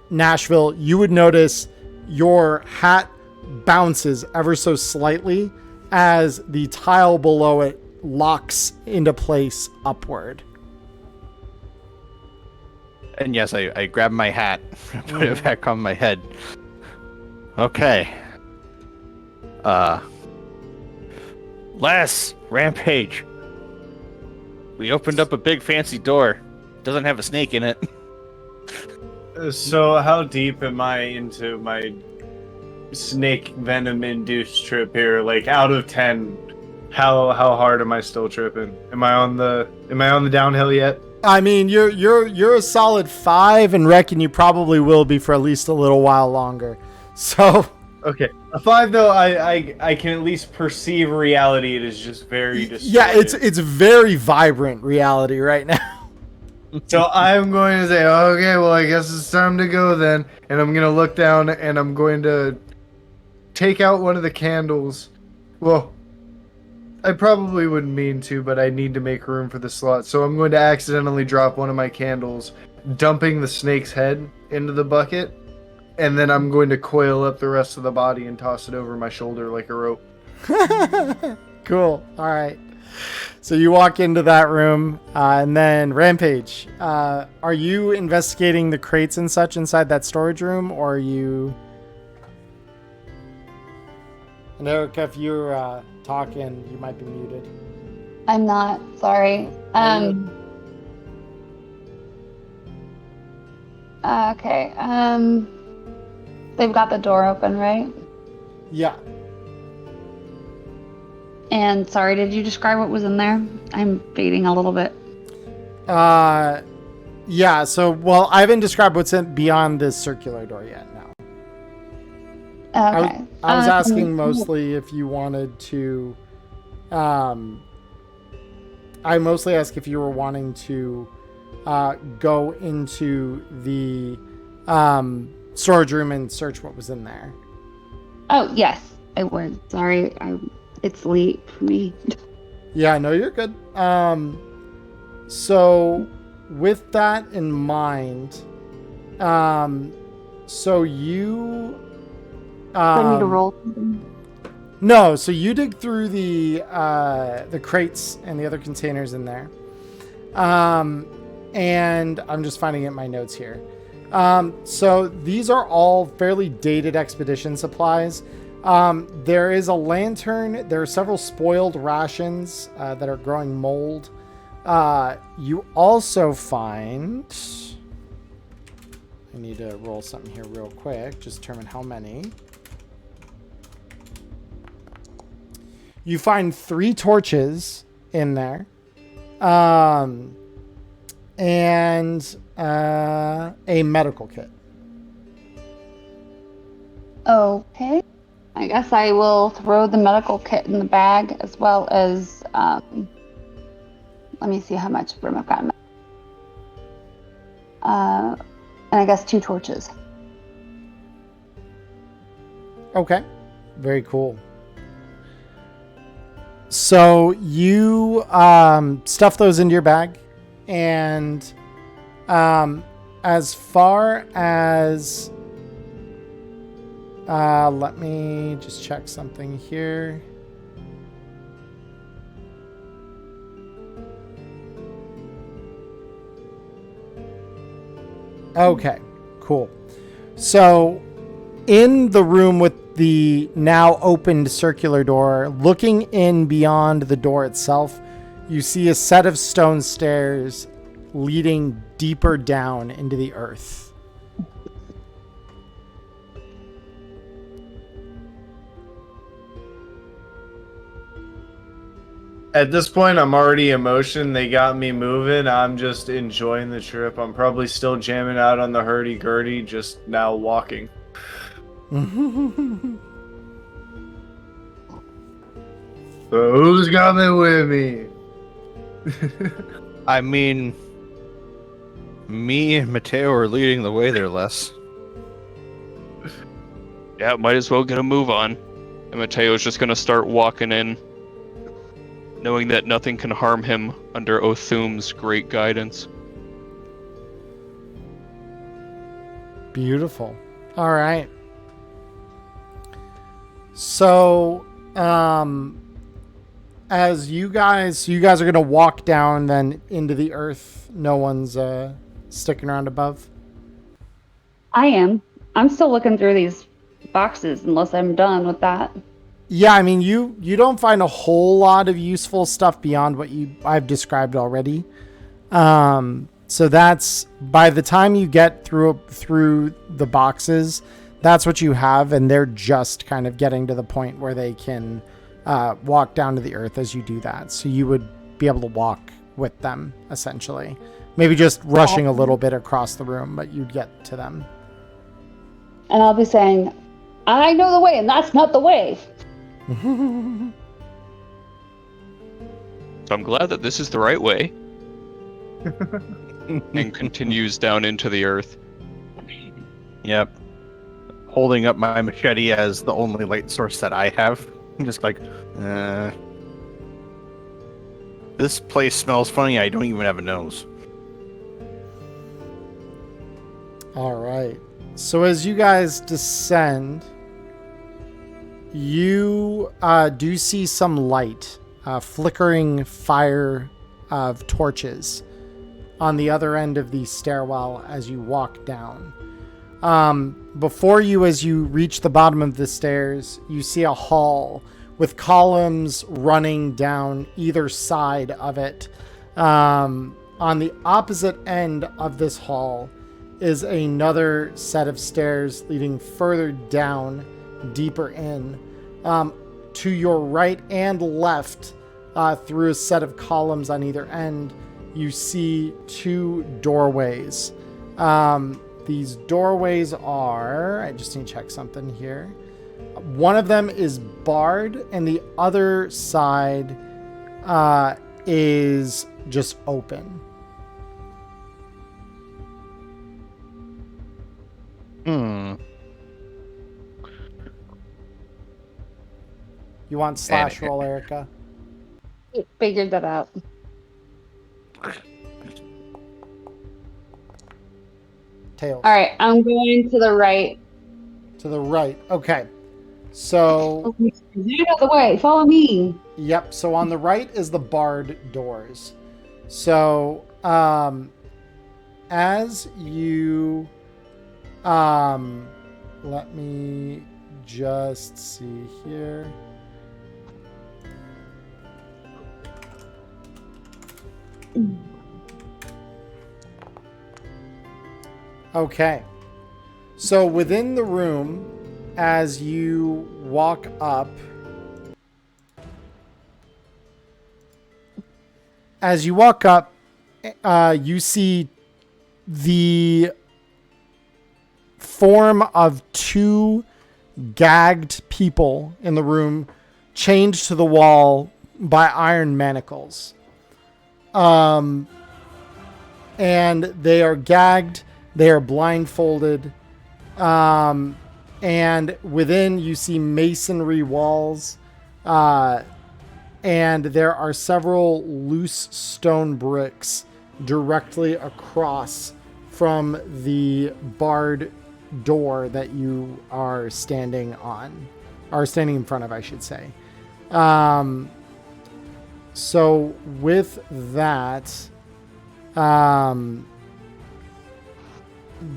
Nashville, you would notice your hat bounces ever so slightly as the tile below it locks into place upward. And yes, I grab my hat, put it back on my head. Okay. Last rampage. We opened up a big fancy door. Doesn't have a snake in it. So how deep am I into my snake venom induced trip here? Like out of 10, how hard am I still tripping? Am I on the downhill yet? I mean, you're a solid 5, and reckon you probably will be for at least a little while longer. So Okay, a 5 though. I can at least perceive reality. It is just very distorted. yeah, it's very vibrant reality right now. So I'm going to say, okay, well, I guess it's time to go then. And I'm going to look down and I'm going to take out one of the candles. Well, I probably wouldn't mean to, but I need to make room for the slot. So I'm going to accidentally drop one of my candles, dumping the snake's head into the bucket. And then I'm going to coil up the rest of the body and toss it over my shoulder like a rope. Cool. All right. So you walk into that room, and then Rampage. Are you investigating the crates and such inside that storage room, or are you? And Erica, if you're talking, you might be muted. I'm not. Sorry. Okay. They've got the door open, right? Yeah. And sorry, did you describe what was in there? I'm fading a little bit. Yeah, so, well, I haven't described what's beyond this circular door yet, no. Okay. I was asking mostly if you wanted to... I mostly ask if you were wanting to go into the storage room and search what was in there. Oh, yes, I would. Sorry, it's late for me. Yeah, no, you're good. So with that in mind, so you... I need to roll something. No, so you dig through the crates and the other containers in there. And I'm just finding it in my notes here. So these are all fairly dated expedition supplies. There is a lantern. There are several spoiled rations that are growing mold. You also find... I need to roll something here real quick. Just determine how many. You find 3 torches in there. And a medical kit. Okay. I guess I will throw the medical kit in the bag as well as, let me see how much room I've got. And I guess 2 torches. Okay. Very cool. So you stuff those into your bag, and as far as let me just check something here. Okay, cool. So in the room with the now opened circular door, looking in beyond the door itself, you see a set of stone stairs leading deeper down into the earth. At this point, I'm already in motion. They got me moving. I'm just enjoying the trip. I'm probably still jamming out on the hurdy-gurdy, just now walking. So who's coming with me? I mean, me and Mateo are leading the way there, Les. Yeah, might as well get a move on. And Mateo's just gonna start walking in, knowing that nothing can harm him under Othum's great guidance. Beautiful. All right. So, as you guys are going to walk down then into the earth. No one's sticking around above. I am. I'm still looking through these boxes unless I'm done with that. Yeah, I mean, you don't find a whole lot of useful stuff beyond what I've described already. So that's, by the time you get through the boxes, that's what you have, and they're just kind of getting to the point where they can walk down to the earth as you do that. So you would be able to walk with them, essentially. Maybe just rushing a little bit across the room, but you'd get to them. And I'll be saying, I know the way, and that's not the way. So I'm glad that this is the right way. And continues down into the earth. Yep. Holding up my machete as the only light source that I have. I'm just like, this place smells funny. I don't even have a nose. All right. So as you guys descend, you do see some light, flickering fire of torches on the other end of the stairwell as you walk down. Before you, as you reach the bottom of the stairs, you see a hall with columns running down either side of it. On the opposite end of this hall is another set of stairs leading further down, deeper in. To your right and left, through a set of columns on either end, you see two doorways. These doorways are, I just need to check something here. One of them is barred, and the other side is just open. You want slash roll, Erica? Figured that out. Tails. All right, I'm going to the right. To the right. Okay. So, Get out of the way. Follow me. yep. So on the right is the barred doors. So, as you, let me just see here. Okay. So within the room, as you walk up, you see the form of two gagged people in the room, chained to the wall by iron manacles. And they are gagged. They are blindfolded. And within you see masonry walls. And there are several loose stone bricks directly across from the barred door that you are standing on. Or standing in front of, I should say. So with that,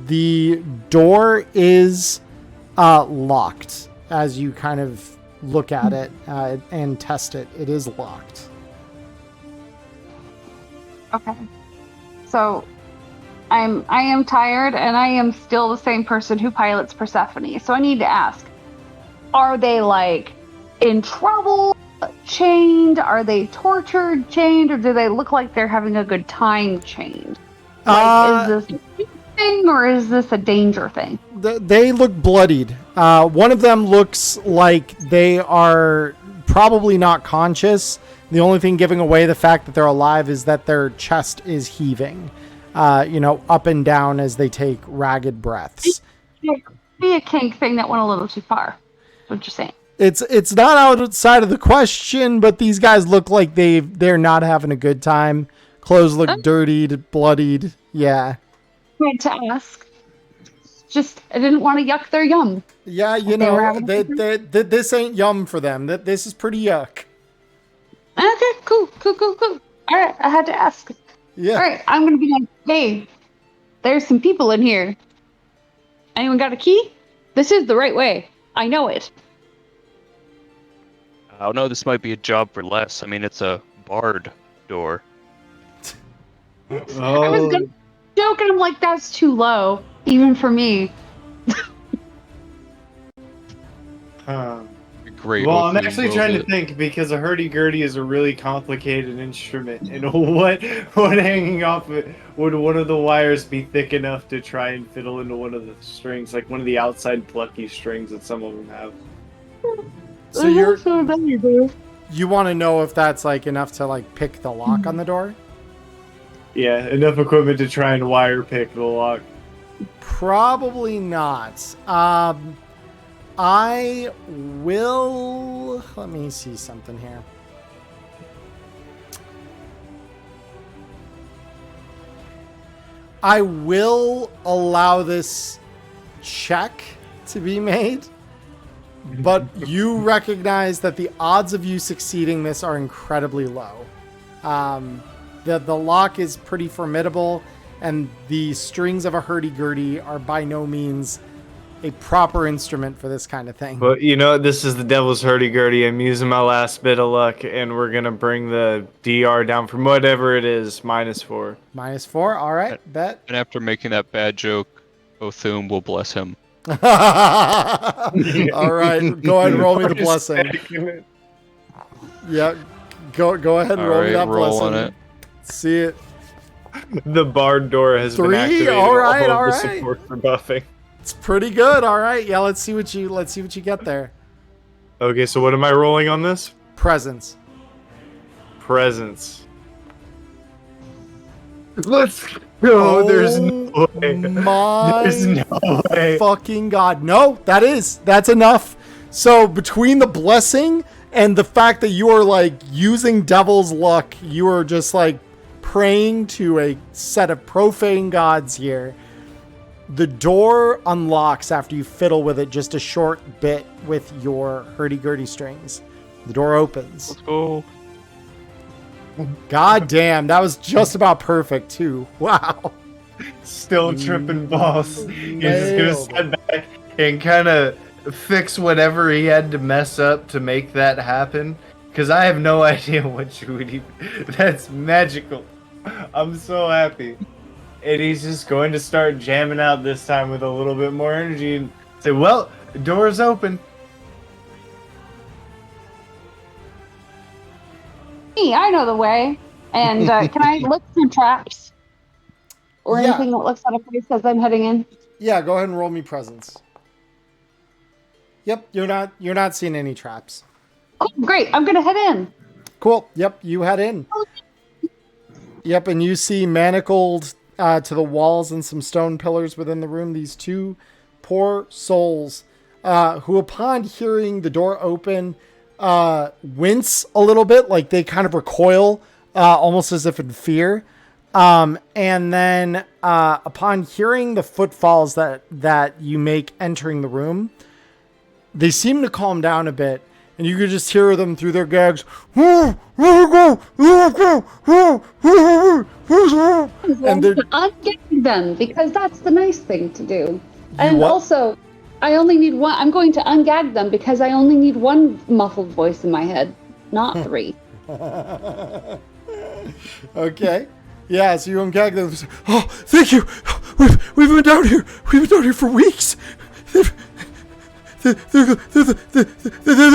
the door is locked as you kind of look at it and test it. It is locked. Okay. So I am tired, and I am still the same person who pilots Persephone. So I need to ask, are they like in trouble, chained? Are they tortured, chained? Or do they look like they're having a good time chained? Like, is this a thing or is this a danger thing? They look bloodied. One of them looks like they are probably not conscious. The only thing giving away the fact that they're alive is that their chest is heaving, up and down as they take ragged breaths. Be a kink thing that went a little too far. What you're saying? It's not outside of the question, but these guys look like they're not having a good time. Clothes look dirtied, bloodied. Yeah. I had to ask. Just I didn't want to yuck their yum. Yeah, this ain't yum for them. This is pretty yuck. Okay, cool. All right, I had to ask. Yeah. All right, I'm gonna be like, hey, there's some people in here. Anyone got a key? This is the right way. I know it. Oh no, this might be a job for less. I mean, it's a barred door. I was gonna joke, and I'm like, that's too low, even for me. Great. Well, I'm actually trying to think, because a hurdy-gurdy is a really complicated instrument, and what hanging off it, would one of the wires be thick enough to try and fiddle into one of the strings, like one of the outside plucky strings that some of them have? So you want to know if that's like enough to like pick the lock on the door? Yeah, enough equipment to try and wire pick the lock. Probably not. I will... Let me see something here. I will allow this check to be made, but you recognize that the odds of you succeeding this are incredibly low. The lock is pretty formidable, and the strings of a hurdy-gurdy are by no means a proper instrument for this kind of thing. But this is the devil's hurdy-gurdy. I'm using my last bit of luck, and we're going to bring the DR down from whatever it is, -4. -4? All right, bet. And after making that bad joke, Othum will bless him. All right, go ahead and roll me the blessing. Yeah, go ahead and roll me that blessing. It. See it. The barn door has been 3. activated. All right, of all the right. support for buffing. It's pretty good. All right. Yeah, let's see what you get there. Okay, so what am I rolling on this? Presence. Presence. Let's go. There's no way. My There's no way. fucking God. No, that's enough. So between the blessing and the fact that you are like using devil's luck, you are just like praying to a set of profane gods here. The door unlocks after you fiddle with it just a short bit with your hurdy-gurdy strings. The door opens. Let's go. God damn, that was just about perfect too. Wow. Still tripping balls. He's just Nailed. gonna stand back and kind of fix whatever he had to mess up to make that happen. Because I have no idea what you would even... That's magical. I'm so happy. And he's just going to start jamming out this time with a little bit more energy and say, well, the door's open. Hey, I know the way. And can I look for traps? Or Yeah. anything that looks out of place as I'm heading in? Yeah, go ahead and roll me presence. Yep, you're not seeing any traps. Oh, great. I'm going to head in. Cool. Yep, you head in. Yep, and you see manacled to the walls and some stone pillars within the room these two poor souls who, upon hearing the door open, wince a little bit, like they kind of recoil, almost as if in fear. And then upon hearing the footfalls that you make entering the room, they seem to calm down a bit. And you could just hear them through their gags. And they're Ungag them, because that's the nice thing to do. And what? also, I only need one. I'm going to ungag them because I only need one muffled voice in my head, not 3. okay. Yeah, so you ungag them. Oh, thank you. We've been down here. We've been down here for weeks. They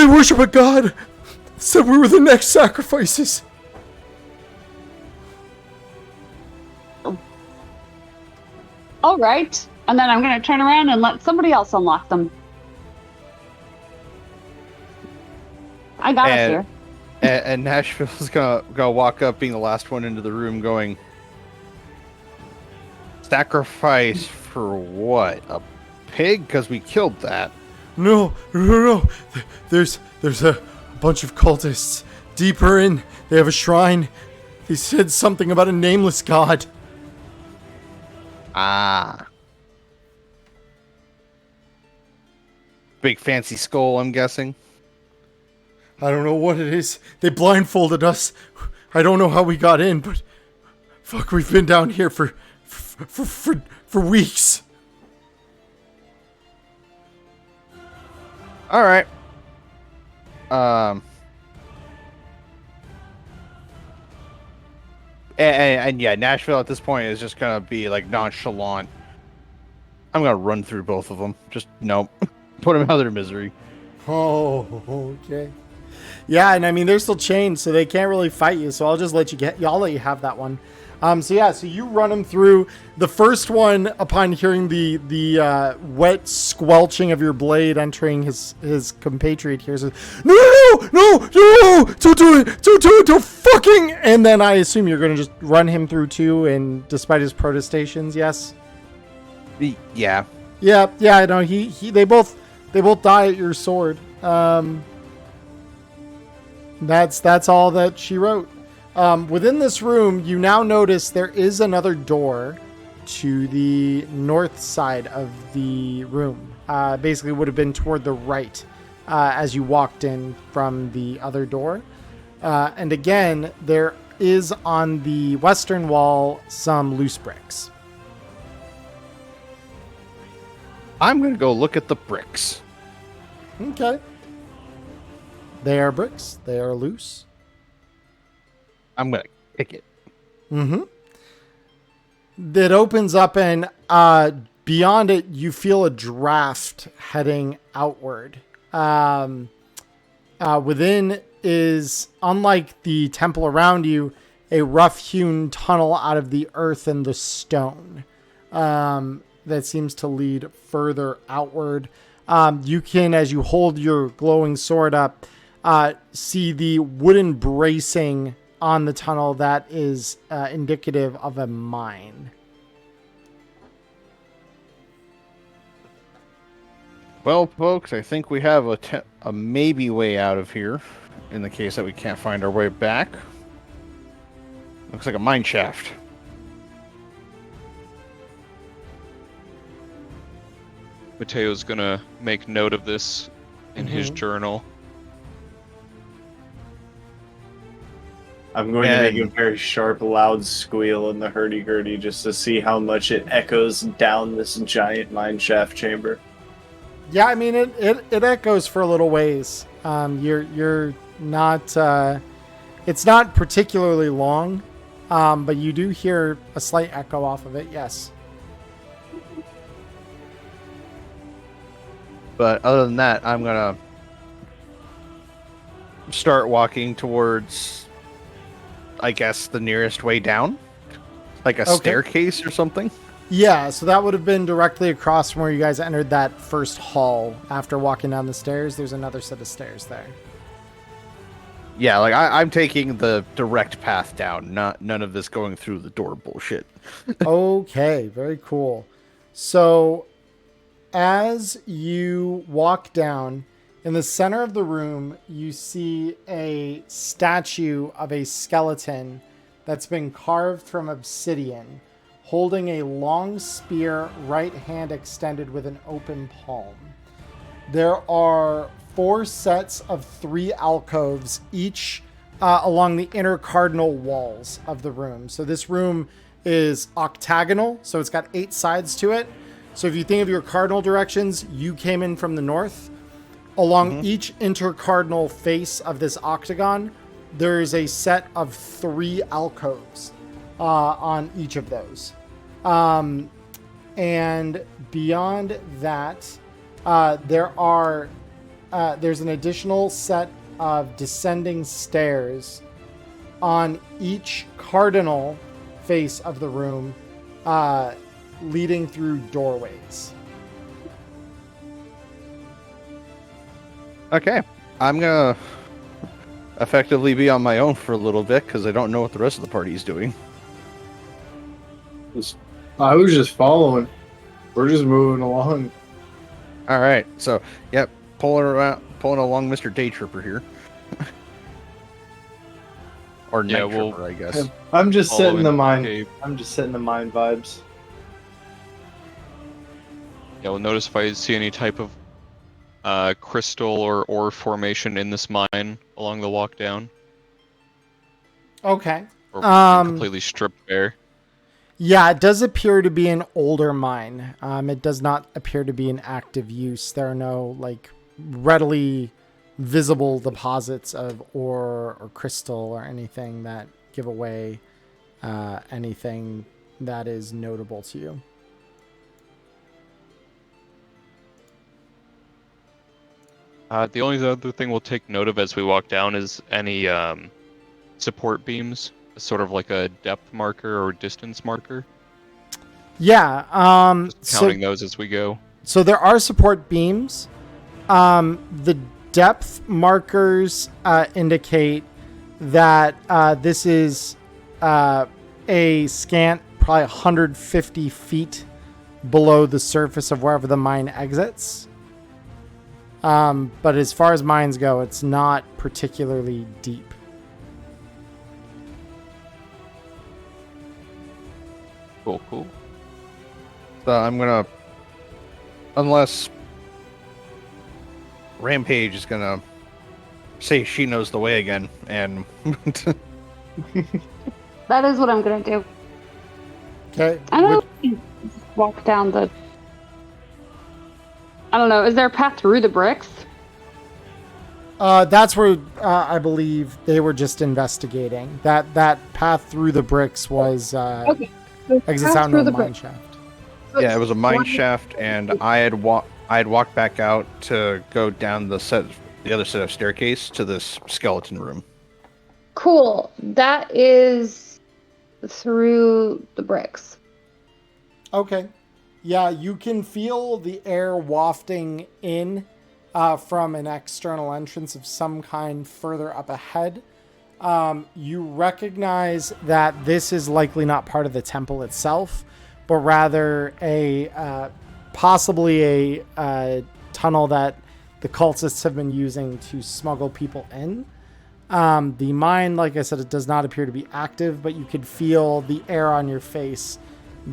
worship a god. Said we were the next sacrifices. All right. And then I'm going to turn around and let somebody else unlock them. I got us here. And Nashville's gonna walk up, being the last one into the room, going, "Sacrifice for what? A pig? Because we killed that." No. There's a bunch of cultists deeper in. They have a shrine. They said something about a nameless god. Ah. Big fancy skull, I'm guessing. I don't know what it is. They blindfolded us. I don't know how we got in, but fuck, we've been down here for weeks. All right. And yeah, Nashville at this point is just gonna be like nonchalant. I'm gonna run through both of them. Just nope. Put them out of their misery. Oh, okay. Yeah, and I mean they're still chained, so they can't really fight you. So I'll just let you have that one. So you run them through. The first one, upon hearing the wet squelching of your blade entering his compatriot here, says, "No, don't do it, don't fucking!" And then I assume you're gonna just run him through too, and despite his protestations, yes. Yeah. Yeah. No, they both die at your sword. That's all that she wrote. Within this room, you now notice there is another door to the north side of the room. Basically would have been toward the right as you walked in from the other door. And again, there is on the western wall some loose bricks. I'm gonna go look at the bricks. Okay. They are bricks. They are loose. I'm gonna kick it. Mm-hmm. It opens up, and beyond it, you feel a draft heading outward. Within is, unlike the temple around you, a rough-hewn tunnel out of the earth and the stone that seems to lead further outward. You can, as you hold your glowing sword up, see the wooden bracing on the tunnel that is indicative of a mine. Well, folks, I think we have a maybe way out of here, in the case that we can't find our way back. Looks like a mine shaft. Mateo's gonna make note of this in his journal. I'm going to make a very sharp, loud squeal in the hurdy-gurdy just to see how much it echoes down this giant mine shaft chamber. Yeah, I mean it echoes for a little ways. You're not. It's not particularly long, but you do hear a slight echo off of it. Yes. But other than that, I'm gonna start walking towards, I guess, the nearest way down, like a staircase or something. Yeah, so that would have been directly across from where you guys entered that first hall. After walking down the stairs, there's another set of stairs there. Yeah, like I'm taking the direct path down, none of this going through the door bullshit. Okay, very cool. So as you walk down, in the center of the room, you see a statue of a skeleton that's been carved from obsidian, holding a long spear, right hand extended with an open palm. There are 4 sets of 3 alcoves, each along the inner cardinal walls of the room. So this room is octagonal, so it's got 8 sides to it. So if you think of your cardinal directions, you came in from the north. Along each intercardinal face of this octagon, there is a set of 3 alcoves on each of those. And beyond that, there's an additional set of descending stairs on each cardinal face of the room, leading through doorways. Okay, I'm gonna effectively be on my own for a little bit because I don't know what the rest of the party is doing. I was just following. We're just moving along. All right, so yep, pulling along Mr. Day Tripper here, or Night Tripper, I guess. I'm just setting the Following mind. Cave. I'm just setting the mind vibes. Yeah, we'll notice if I see any type of crystal or ore formation in this mine along the walk down. Okay. Or completely stripped bare. Yeah, it does appear to be an older mine. It does not appear to be in active use. There are no readily visible deposits of ore or crystal or anything that give away anything that is notable to you. The only other thing we'll take note of as we walk down is any support beams, sort of like a depth marker or distance marker. Yeah. Counting those as we go. So there are support beams. The depth markers indicate that this is a scant, probably 150 feet below the surface of wherever the mine exits. But as far as mines go, it's not particularly deep. Cool. So I'm gonna, unless Rampage is gonna say she knows the way again, and That is what I'm gonna do. Okay. I don't walk down the. I don't know. Is there a path through the bricks? That's where I believe they were just investigating. That path through the bricks was Okay. exits out into the mine shaft. yeah, it was a mine shaft, and I had walked back out to go down the other set of staircase to this skeleton room. Cool. That is through the bricks. Okay. Yeah, you can feel the air wafting in from an external entrance of some kind further up ahead. You recognize that this is likely not part of the temple itself, but rather a possibly a tunnel that the cultists have been using to smuggle people in. The mine, like I said, it does not appear to be active, but you could feel the air on your face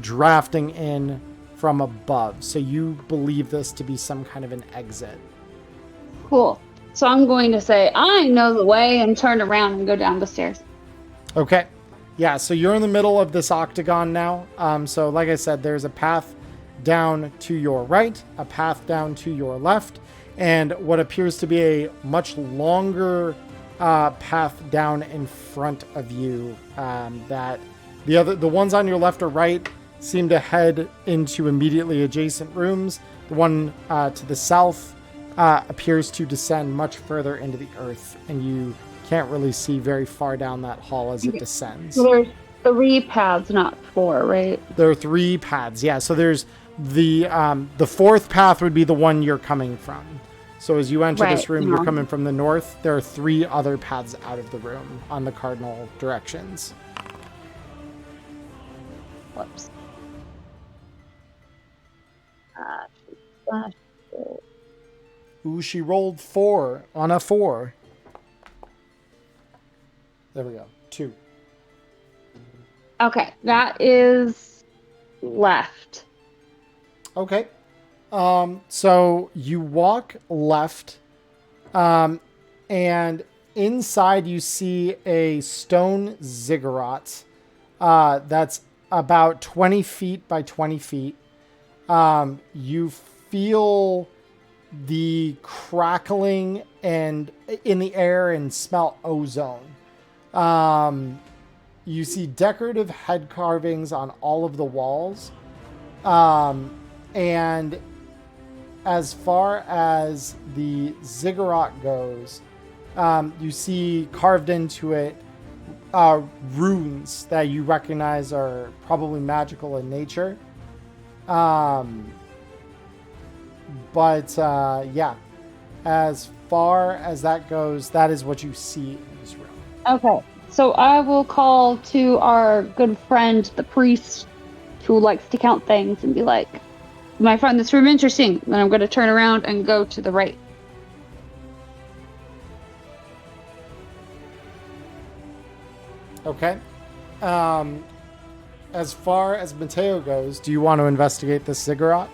drafting in from above. So you believe this to be some kind of an exit. Cool. So I'm going to say, I know the way, and turn around and go down the stairs. Okay. Yeah, so you're in the middle of this octagon now. So like I said, there's a path down to your right, a path down to your left, and what appears to be a much longer path down in front of you. That the ones on your left or right seem to head into immediately adjacent rooms. The one to the south appears to descend much further into the earth, and you can't really see very far down that hall as it descends. So there's 3 paths, not 4, right? There are 3 paths, yeah. So there's the 4th path would be the one you're coming from. So as you enter this room, you're coming from the north. There are 3 other paths out of the room on the cardinal directions. Whoops. Ooh, she rolled 4 on a 4. There we go. 2. Okay, that is left. Okay. So you walk left, and inside you see a stone ziggurat that's about 20 feet by 20 feet. You feel the crackling and in the air and smell ozone. You see decorative head carvings on all of the walls. And as far as the ziggurat goes, you see carved into it runes that you recognize are probably magical in nature. Yeah, as far as that goes, that is what you see in this room. Okay, so I will call to our good friend, the priest, who likes to count things, and be like, "Am I find this room interesting?" Then I'm going to turn around and go to the right. Okay. As far as Mateo goes, do you want to investigate this ziggurat?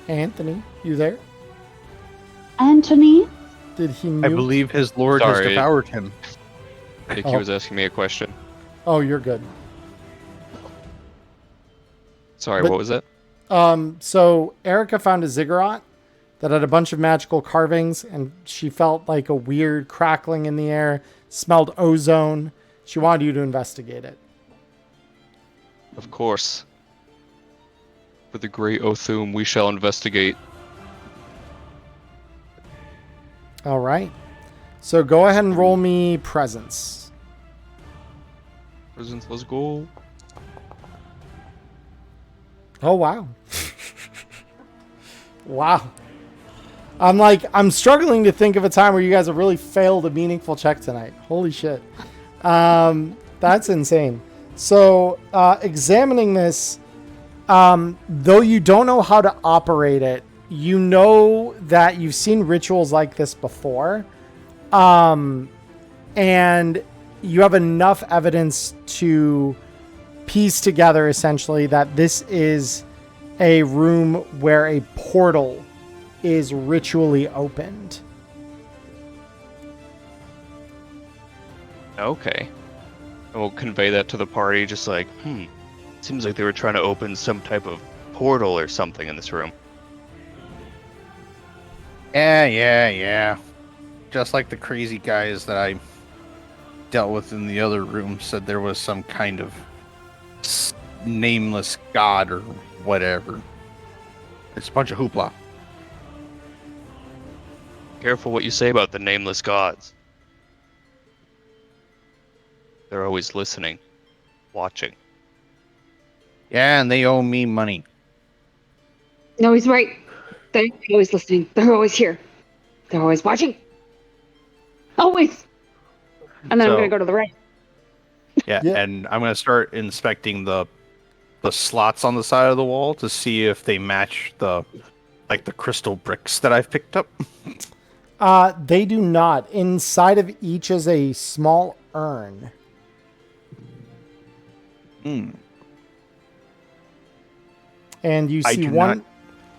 Anthony, you there? Anthony? Did he I mute? believe his lord has Sorry. devoured him. I think he was asking me a question. Oh, you're good. Sorry, But- what was that? So Erica found a ziggurat that had a bunch of magical carvings, and she felt like a weird crackling in the air, smelled ozone. She wanted you to investigate it. Of course. For the great Othum, we shall investigate. All right. So go ahead and roll me presence. Presents, let's go. Oh, wow. Wow. I'm struggling to think of a time where you guys have really failed a meaningful check tonight. Holy shit. That's insane. So, examining this, though you don't know how to operate it, you know that you've seen rituals like this before. And you have enough evidence to piece together essentially that this is a room where a portal is ritually opened. Okay. And we'll convey that to the party, just like, seems like they were trying to open some type of portal or something in this room. Yeah. Just like the crazy guys that I dealt with in the other room said there was some kind of nameless god or whatever. It's a bunch of hoopla. careful what you say about the nameless gods. They're always listening, watching. Yeah, and they owe me money. No, he's right. They're always listening. They're always here. They're always watching. Always. And then I'm So- gonna go to the right. Yeah, Yeah. and I'm gonna start inspecting the slots on the side of the wall to see if they match the crystal bricks that I've picked up. They do not. Inside of each is a small urn. Hmm. And you I see do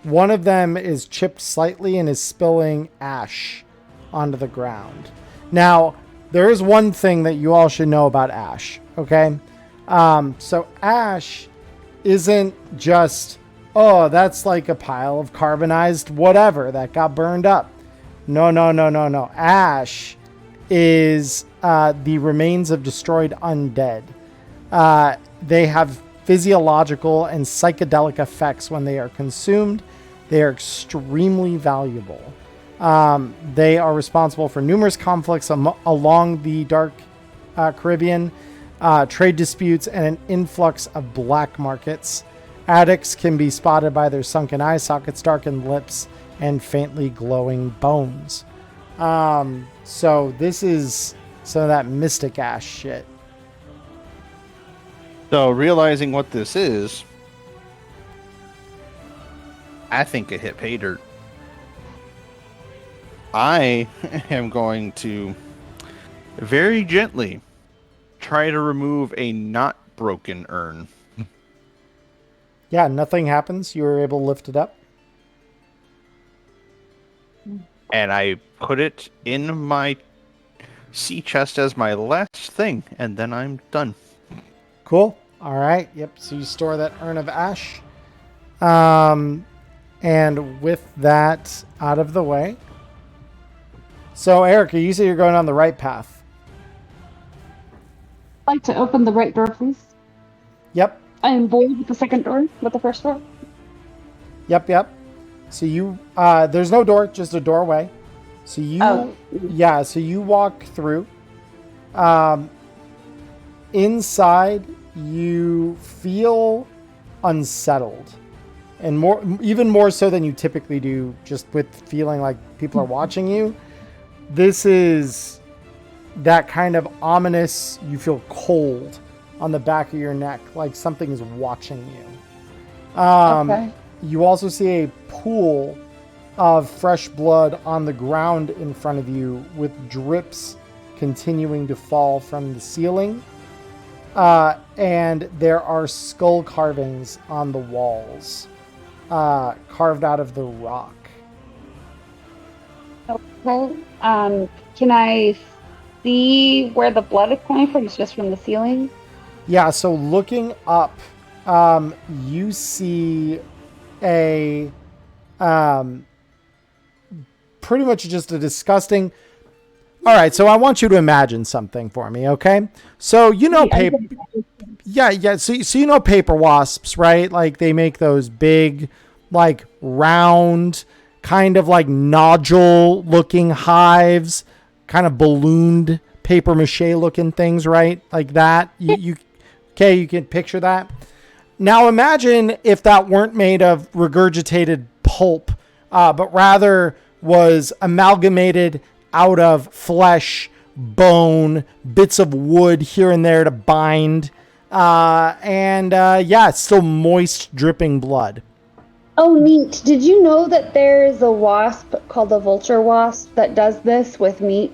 one of them is chipped slightly and is spilling ash onto the ground. Now, there is one thing that you all should know about ash, okay? So ash isn't just, oh, that's like a pile of carbonized whatever that got burned up. No. Ash is the remains of destroyed undead. They have physiological and psychedelic effects when they are consumed. They are extremely valuable. They are responsible for numerous conflicts along the Dark Caribbean, trade disputes, and an influx of black markets. Addicts can be spotted by their sunken eye sockets, darkened lips, and faintly glowing bones. So this is some of that mystic ash shit. So realizing what this is, I think it hit pay dirt. I am going to very gently try to remove a not broken urn. Yeah, nothing happens. You were able to lift it up. And I put it in my sea chest as my last thing, and then I'm done. Cool. All right. Yep. So you store that urn of ash. And with that out of the way. So, Erica, you say you're going on the right path. I'd like to open the right door, please. Yep. I am bored with the second door, with the first door. Yep. So you, there's no door, just a doorway. So you, so you walk through. Inside, you feel unsettled, and even more so than you typically do, just with feeling like people are watching you. This is that kind of ominous, you feel cold on the back of your neck, like something is watching you. Okay. You also see a pool of fresh blood on the ground in front of you, with drips continuing to fall from the ceiling. And there are skull carvings on the walls, carved out of the rock. Okay. Can I see where the blood is coming from? It's just from the ceiling? Yeah, so looking up, you see a pretty much just a disgusting. All right, so I want you to imagine something for me, okay? So you know paper. Yeah. So you know paper wasps, right? Like they make those big, like round, kind of like nodule-looking hives, kind of ballooned paper mache-looking things, right? Like that. You can picture that. Now imagine if that weren't made of regurgitated pulp, but rather was amalgamated out of flesh, bone, bits of wood here and there to bind, it's still moist, dripping blood. Oh, neat. Did you know that there's a wasp called the vulture wasp that does this with meat?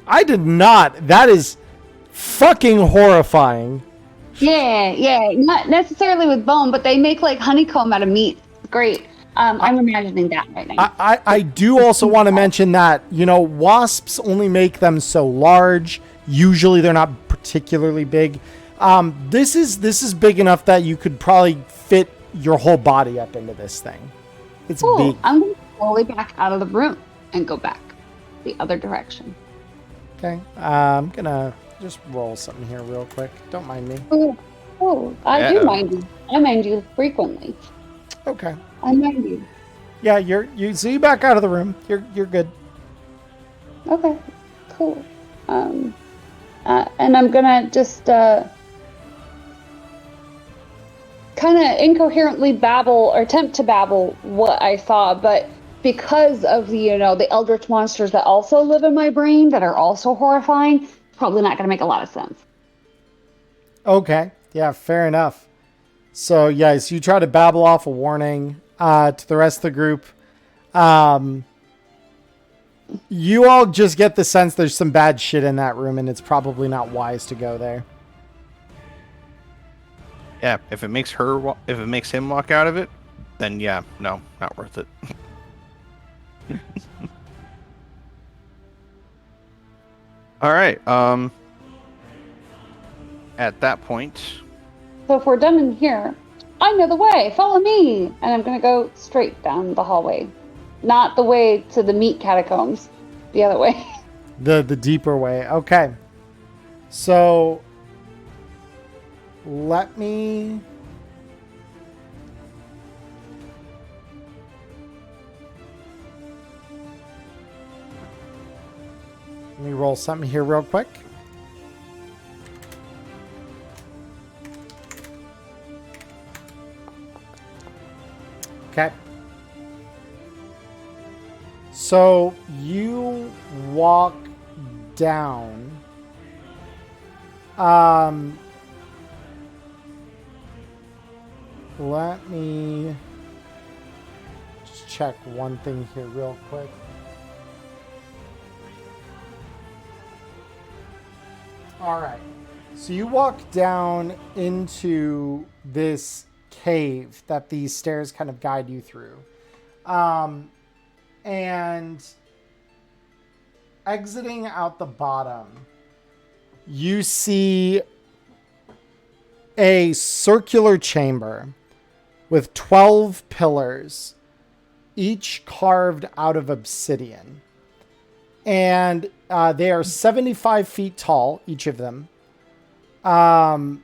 I did not. That is fucking horrifying. Yeah. Not necessarily with bone, but they make like honeycomb out of meat. Great. I'm imagining that right now. I do also want to mention that, wasps only make them so large. Usually they're not particularly big. This is big enough that you could probably fit your whole body up into this thing. It's Cool. big. I'm going to slowly back out of the room and go back the other direction. Okay. I'm going to just roll something here real quick. Don't mind me. Oh, I do mind you. I mind you frequently. Okay. I mind you. Yeah, you back out of the room. You're good. Okay, cool. And I'm gonna just kind of incoherently babble or attempt to babble what I saw, but because of the eldritch monsters that also live in my brain that are also horrifying, probably not gonna make a lot of sense. Okay. Yeah, fair enough. So, yes, you try to babble off a warning to the rest of the group. You all just get the sense there's some bad shit in that room, and it's probably not wise to go there. Yeah, if it makes him walk out of it, then yeah, no, not worth it. All right. At that point, So if we're done in here, I know the way. Follow me, and I'm gonna go straight down the hallway, not the way to the meat catacombs, the other way. The deeper way. Okay. So let me roll something here real quick. Okay. So you walk down. Let me just check one thing here real quick. All right. So you walk down into this cave that these stairs kind of guide you through. And exiting out the bottom, you see a circular chamber with 12 pillars, each carved out of obsidian. And they are 75 feet tall, each of them. And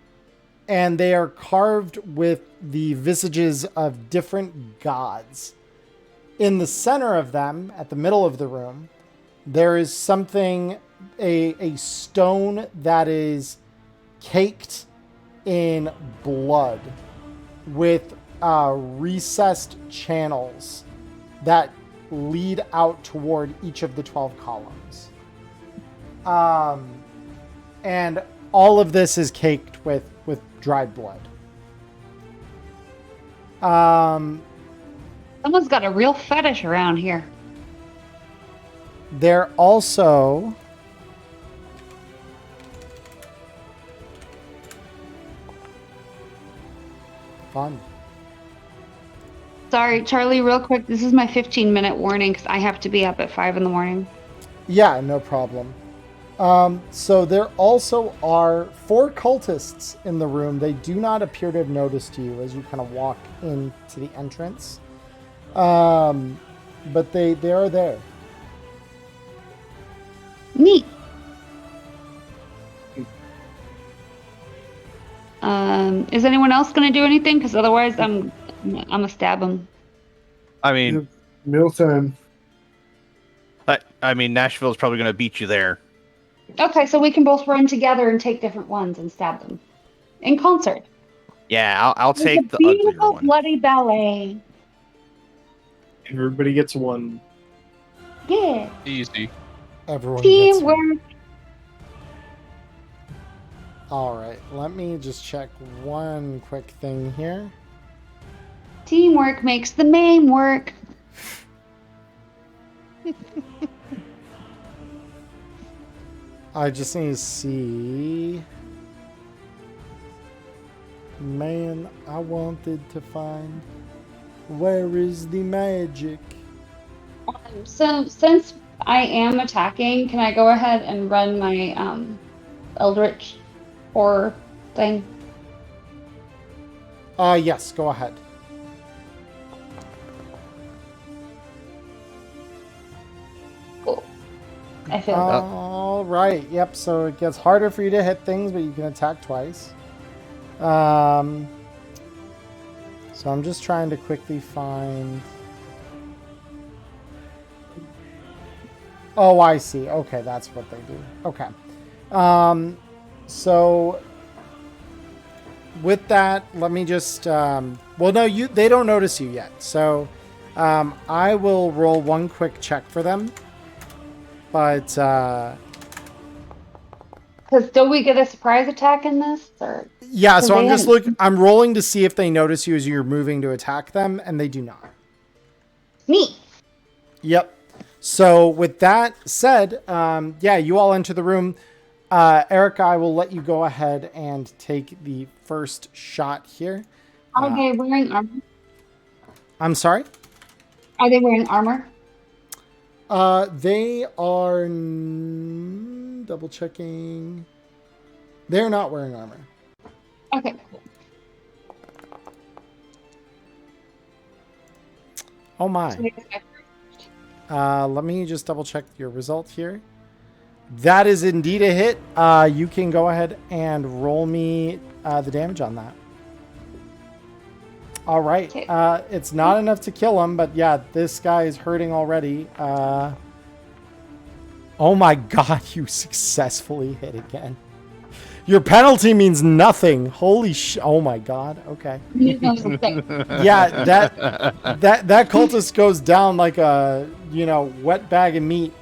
they are carved with the visages of different gods. In the center of them, at the middle of the room, there is something, a stone that is caked in blood with recessed channels that lead out toward each of the 12 columns. And all of this is caked with dried blood. Someone's got a real fetish around here. They're also fun. Sorry, Charlie, real quick. This is my 15-minute warning because I have to be up at 5 in the morning. Yeah, no problem. So there also are 4 cultists in the room. They do not appear to have noticed you as you kind of walk into the entrance. But they are there. Neat. Is anyone else going to do anything? Because otherwise I'm going to stab them. I mean, Mealtime. I mean, Nashville's probably going to beat you there. Okay, so we can both run together and take different ones and stab them. In concert. Yeah, I'll take It's a the uglier beautiful one. bloody ballet. Everybody gets one. Yeah. Easy. Everyone gets one. Teamwork. All right, let me just check one quick thing here. Teamwork makes the main work. I just need to see. Man, I wanted to find where is the magic? So since I am attacking, can I go ahead and run my Eldritch horror thing? Yes, go ahead. Cool. I feel All right. Yep. So it gets harder for you to hit things, but you can attack twice. So I'm just trying to quickly find. Oh, I see. Okay, that's what they do. Okay. So with that, let me just well, no, they don't notice you yet. So I will roll one quick check for them. But Because do we get a surprise attack in this? Or yeah, so I'm just haven't- I'm rolling to see if they notice you as you're moving to attack them, and they do not. Me. Yep. So with that said, yeah, you all enter the room. Erica, I will let you go ahead and take the first shot here. Are they wearing armor? I'm sorry? Are they wearing armor? They are double checking. They're not wearing armor. Okay. Oh my. Cool. Let me just double check your result here. That is indeed a hit. You can go ahead and roll me the damage on that. All right. Okay. It's not enough to kill him, but yeah, this guy is hurting already. Oh my god, you successfully hit again. Your penalty means nothing. Holy oh my god. Okay. Yeah, that cultist goes down like a, wet bag of meat.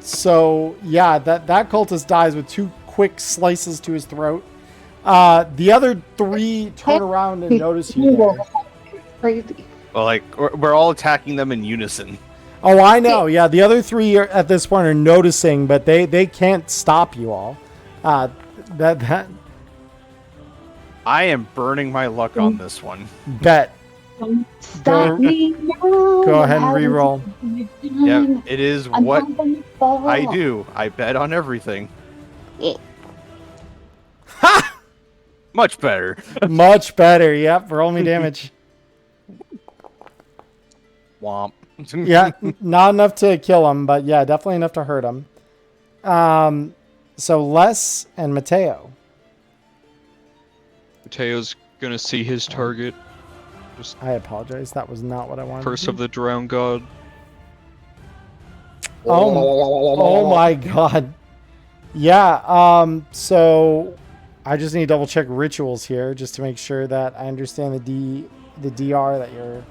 So yeah, that cultist dies with 2 quick slices to his throat. The other 3 turn around and notice you there. Crazy. Well, like we're all attacking them in unison. Oh, I know. Yeah, the other 3 at this point are noticing, but they can't stop you all. That I am burning my luck on this one. bet. Stop me now. Go ahead and re-roll. Yeah, it is I'm what pumping the ball. I do. I bet on everything. Ha! Much better. Much better. Yep. Roll me damage. Womp. Yeah, not enough to kill him, but yeah, definitely enough to hurt him. So Les and Mateo. Mateo's gonna see his target. I apologize. That was not what I wanted. Curse to of the Drowned God. Oh my god. Yeah, so I just need to double check rituals here just to make sure that I understand the DR that you're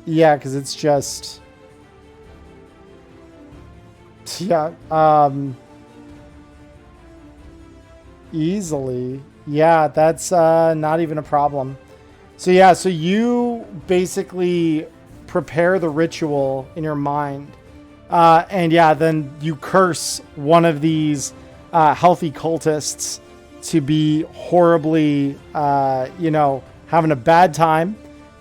yeah, because it's just easily. Yeah, that's not even a problem. So yeah, so you basically prepare the ritual in your mind. And yeah, then you curse one of these healthy cultists to be horribly, having a bad time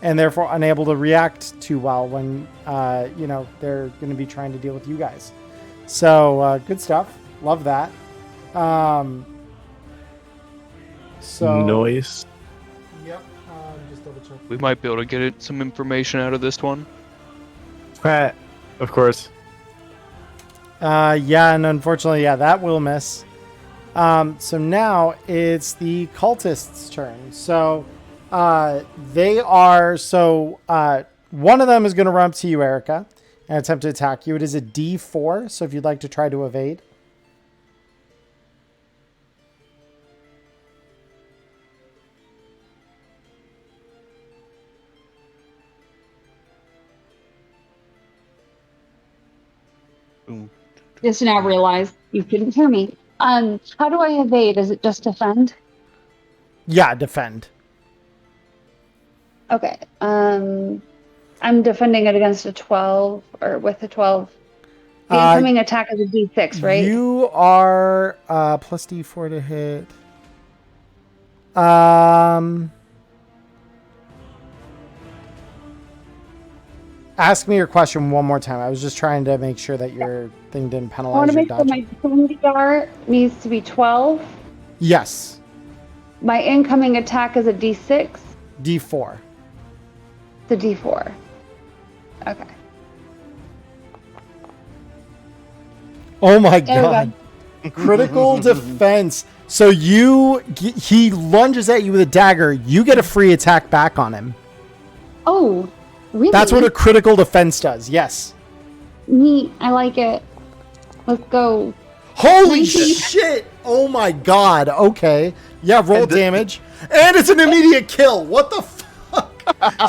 and therefore unable to react too well when, they're going to be trying to deal with you guys. So good stuff. Love that. So Noise. Yep. Just double check. We might be able to get some information out of this one. Of course. Yeah, and unfortunately, that will miss. So now it's the cultists' turn. So they are one of them is going to run up to you, Erica, and attempt to attack you. It is a D4, so if you'd like to try to evade. Boom. Just now realized you couldn't hear me. How do I evade? Is it just defend? Yeah, defend. Okay. I'm defending it against a 12 or with a 12. The incoming attack is a D6, right? You are plus D4 to hit. Ask me your question one more time. I was just trying to make sure that your thing didn't I want penalize to your make sure dodge. my defend DR needs to be 12. Yes, My incoming attack is a D6. D4. The D4. Okay. Oh my There we god. Critical defense. So he lunges at you with a dagger. You get a free attack back on him. Oh, Really? That's what a critical defense does. Yes. Neat. I like it. Let's go. Holy 19. shit! Oh my god. Okay. Yeah, roll And damage. And it's an immediate kill. What the fuck?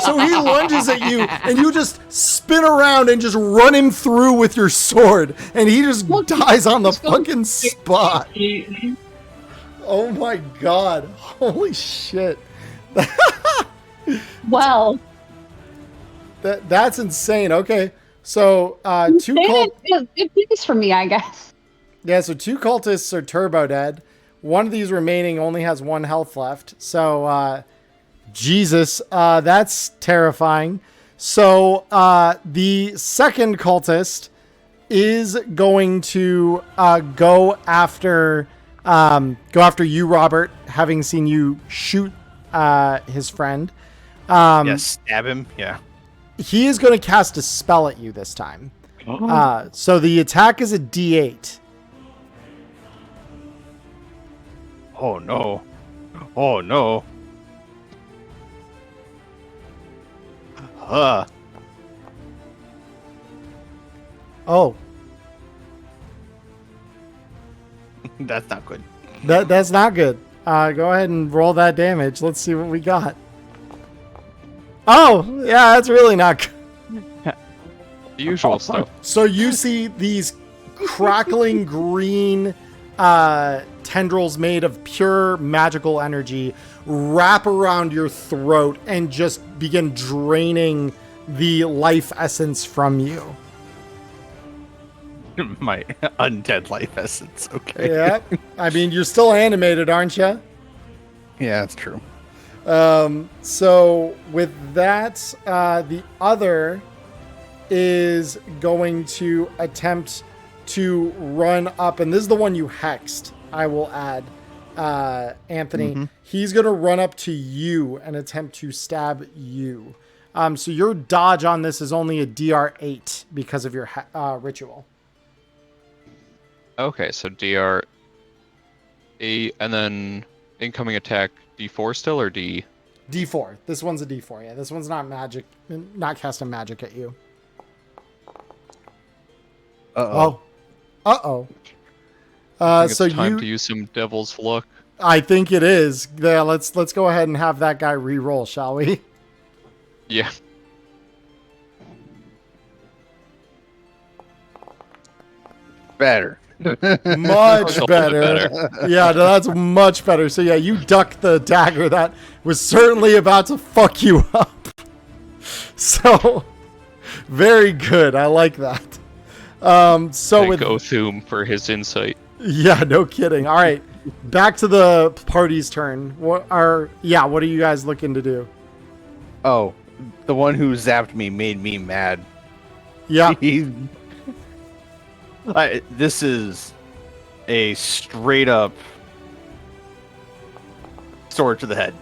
So he lunges at you, and you just spin around and just run him through with your sword, and he just dies on the fucking spot. Oh my god. Holy shit. Well, That's insane. Okay. So, two good news for me, I guess. Yeah, so 2 cultists are turbo dead. One of these remaining only has 1 health left. So, Jesus, that's terrifying. So, the second cultist is going to go after you, Robert, having seen you shoot his friend. Yes, stab him. Yeah. He is going to cast a spell at you this time. So the attack is a D8. Oh no. Oh no. Oh, That's not good. that's not good. Go ahead and roll that damage. Let's see what we got. Oh, yeah, that's really not good. The usual stuff. So you see these crackling green tendrils made of pure magical energy wrap around your throat and just begin draining the life essence from you. My undead life essence. Okay. Yeah. I mean, you're still animated, aren't you? Yeah, that's true. So with that, the other is going to attempt to run up, and this is the one you hexed, I will add, Anthony. Mm-hmm. He's going to run up to you and attempt to stab you. So your dodge on this is only a DR8 because of your ritual. Okay, so DR 8, and then incoming attack D4 still, or D? D4. This one's a D4, yeah. This one's not magic, not casting magic at you. Uh-oh. Uh-oh. I think it's So time to use some devil's luck. I think it is. Yeah, let's go ahead and have that guy re-roll, shall we? Yeah. Better. Much better. Yeah, no, that's much better. So yeah, you duck the dagger that was certainly about to fuck you up. So very good. I like that. So Thank with Othum for his insight. yeah, no kidding. All right, back to the party's turn. What are you guys looking to do? Oh, the one who zapped me made me mad. Yeah. This is a straight up sword to the head.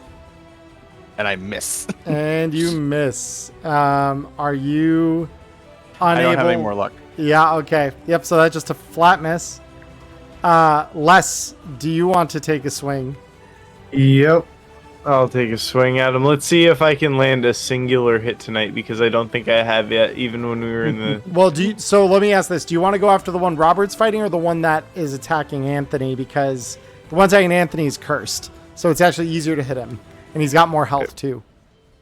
And I miss. And you miss. Are you unable? I don't have any more luck. Yeah, okay. Yep, so that's just a flat miss. Les, do you want to take a swing? Yep. I'll take a swing at him. Let's see if I can land a singular hit tonight, because I don't think I have yet, even when we were in the... Well, so let me ask this. Do you want to go after the one Robert's fighting or the one that is attacking Anthony? Because the one attacking Anthony is cursed, so it's actually easier to hit him. And he's got more health, too.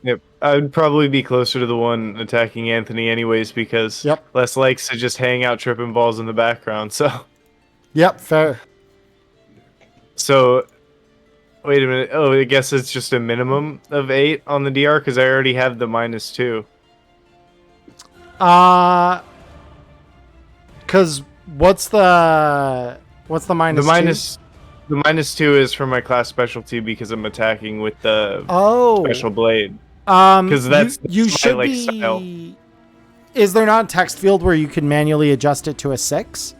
Yep. I would probably be closer to the one attacking Anthony anyways, because Les likes to just hang out tripping balls in the background, so... Yep, fair. So... Wait a minute. Oh, I guess it's just a minimum of 8 on the DR, because I already have the -2. Because what's the minus? The -2 is for my class specialty because I'm attacking with the special blade. Because that's you my, should like, be. style. Is there not a text field where you can manually adjust it to a 6?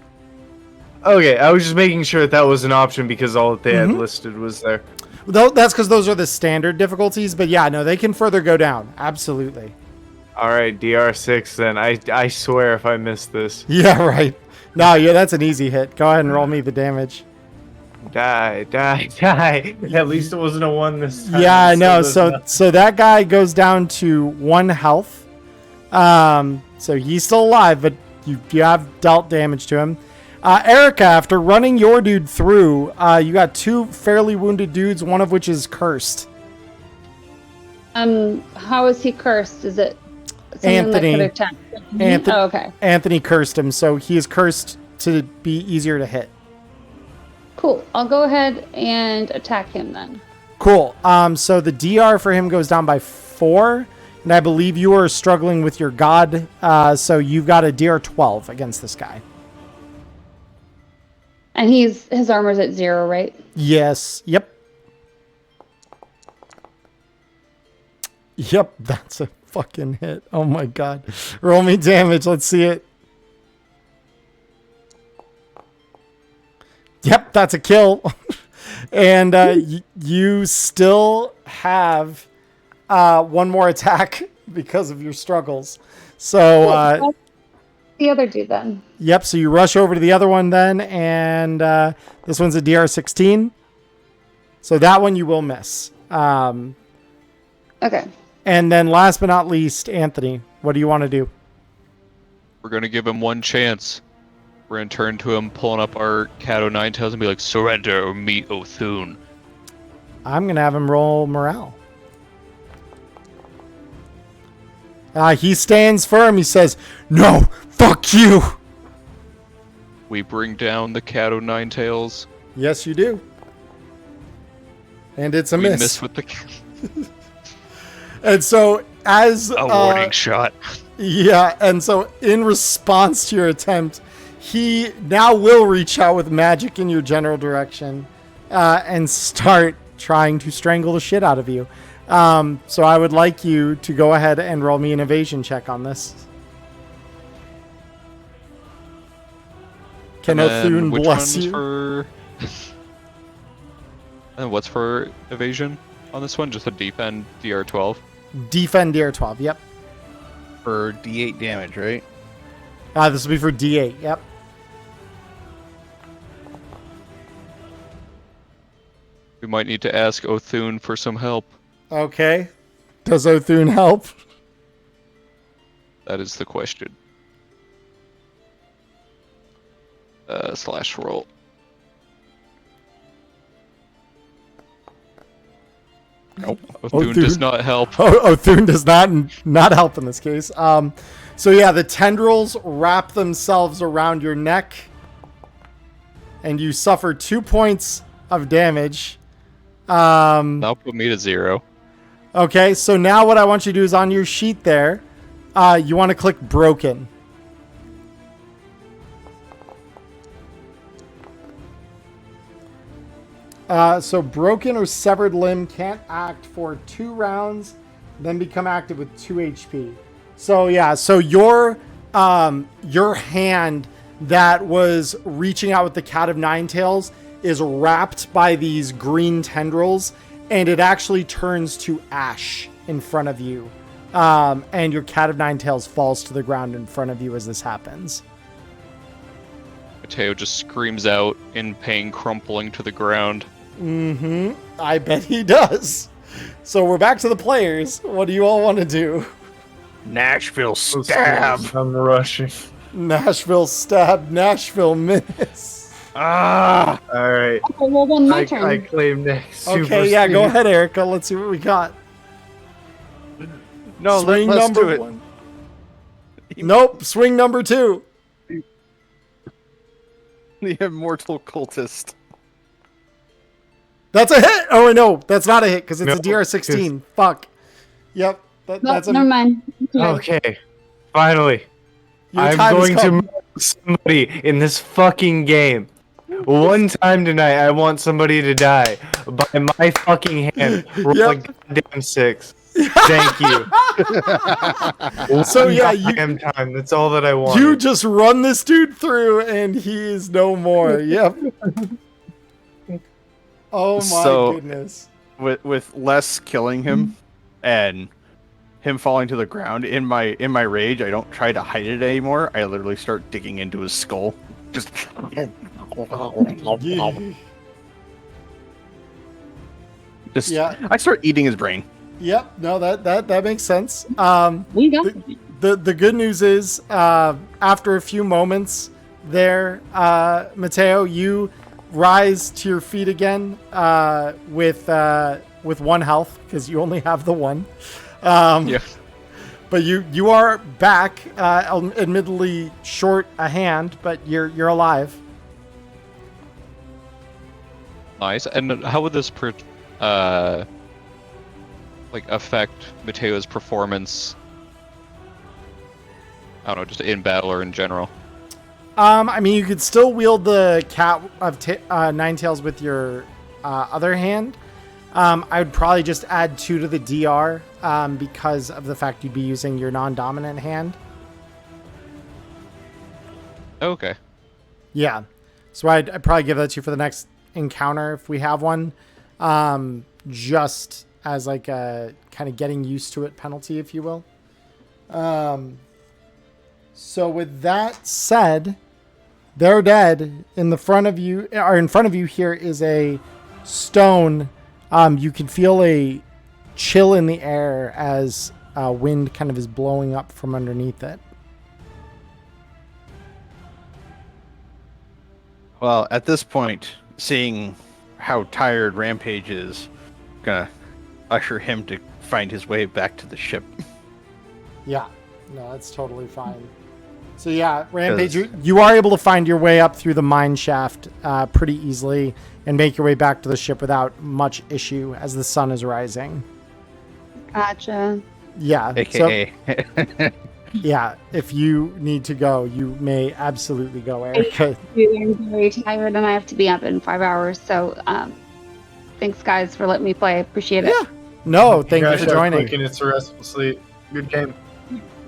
Okay, I was just making sure that was an option because all that they had listed was there. That's because those are the standard difficulties, but yeah, no, they can further go down. Absolutely. All right, DR6 then. I swear if I miss this. Yeah, right. No, yeah, that's an easy hit. Go ahead and roll me the damage. Die. At least it wasn't a 1 this time. Yeah, I know. So that guy goes down to 1 health. So he's still alive, but you have dealt damage to him. Erica, after running your dude through, you got 2 fairly wounded dudes, one of which is cursed. How is he cursed? Is it something Anthony. that could attack? Anthony. Oh, okay. Anthony cursed him, so he is cursed to be easier to hit. Cool. I'll go ahead and attack him then. Cool. So the DR for him goes down by 4, and I believe you are struggling with your god, so you've got a DR 12 against this guy. And his armor's at 0, right? Yes. Yep. Yep, that's a fucking hit. Oh my god. Roll me damage. Let's see it. Yep, that's a kill. And you still have 1 more attack because of your struggles. So, The other dude then. yep, so you rush over to the other one then, and this one's a DR 16. So that one you will miss. Okay. And then last but not least, Anthony, what do you want to do? We're gonna give him one chance. We're gonna turn to him, pulling up our Cat o' Nine Tails, and be like, "Surrender or meet Othune." I'm going to have him roll morale. He stands firm. He says, "No, fuck you." We bring down the Cat o' Nine Tails. Yes, you do. And it's a We miss. miss with the And so as a warning shot. Yeah, and so in response to your attempt, he now will reach out with magic in your general direction and start trying to strangle the shit out of you. So I would like you to go ahead and roll me an evasion check on this. Can And then Othune which bless one's you? For... and what's for evasion on this one? Just a defend DR12. Defend DR 12, yep. For D8 damage, right? This will be for D8, yep. We might need to ask Othune for some help. Okay. Does Othune help? That is the question. Slash roll. Nope. Othune does not help. Othune does not help in this case. So yeah, the tendrils wrap themselves around your neck, and you suffer 2 points of damage. That'll put me to 0. Okay, so now what I want you to do is on your sheet there, you want to click broken. So broken or severed limb can't act for 2 rounds, then become active with 2 HP. So yeah, so your hand that was reaching out with the Cat of Nine Tails is wrapped by these green tendrils, and it actually turns to ash in front of you. And your Cat of Nine Tails falls to the ground in front of you as this happens. Mateo just screams out in pain, crumpling to the ground. Mm-hmm. I bet he does. So we're back to the players. What do you all want to do? Nashville stab. I'm rushing. Nashville stab, Nashville miss. Ah! All right. Okay, well then my turn. I claim next. Okay, yeah, go ahead, Erica. Let's see what we got. No, swing let's number do it. 1. Nope, swing number 2. The immortal cultist. That's a hit. Oh no, that's not a hit because it's No, a DR16. Fuck. Yep, No, that's a. never mind. Okay, finally. Your I'm time has going to come. murder somebody in this fucking game. One time tonight, I want somebody to die by my fucking hand. Roll a goddamn 6. Thank you. So yeah, Goddamn time. That's all that I want. you just run this dude through, and he is no more. Yep. Oh my So- goodness. With Les killing him and him falling to the ground, in my rage, I don't try to hide it anymore. I literally start digging into his skull. Just Yeah. I start eating his brain. Yep. No, that makes sense. We got The the good news is, after a few moments there, Mateo, you rise to your feet again with 1 health because you only have the 1. Yeah. But you are back, admittedly short a hand, but you're alive. Nice. And how would this affect Mateo's performance? I don't know, just in battle or in general. I mean, you could still wield the cat of Nine Tails with your other hand. I would probably just add 2 to the DR because of the fact you'd be using your non-dominant hand. Okay. Yeah. So I'd probably give that to you for the next encounter if we have one. Just as like a kind of getting used to it penalty, if you will. So with that said, they're dead. In front of you here is a stone. You can feel a chill in the air as wind kind of is blowing up from underneath it. Well, at this point, seeing how tired Rampage is, gonna usher him to find his way back to the ship. Yeah, no, that's totally fine. So yeah, Rampage, you are able to find your way up through the mine shaft pretty easily and make your way back to the ship without much issue as the sun is rising. Gotcha. Yeah. AKA. So, yeah, if you need to go, you may absolutely go, Erica. I'm very tired and I have to be up in 5 hours. So thanks, guys, for letting me play. I appreciate it. Yeah. No, thank you for joining. And it's a restful sleep. Good game.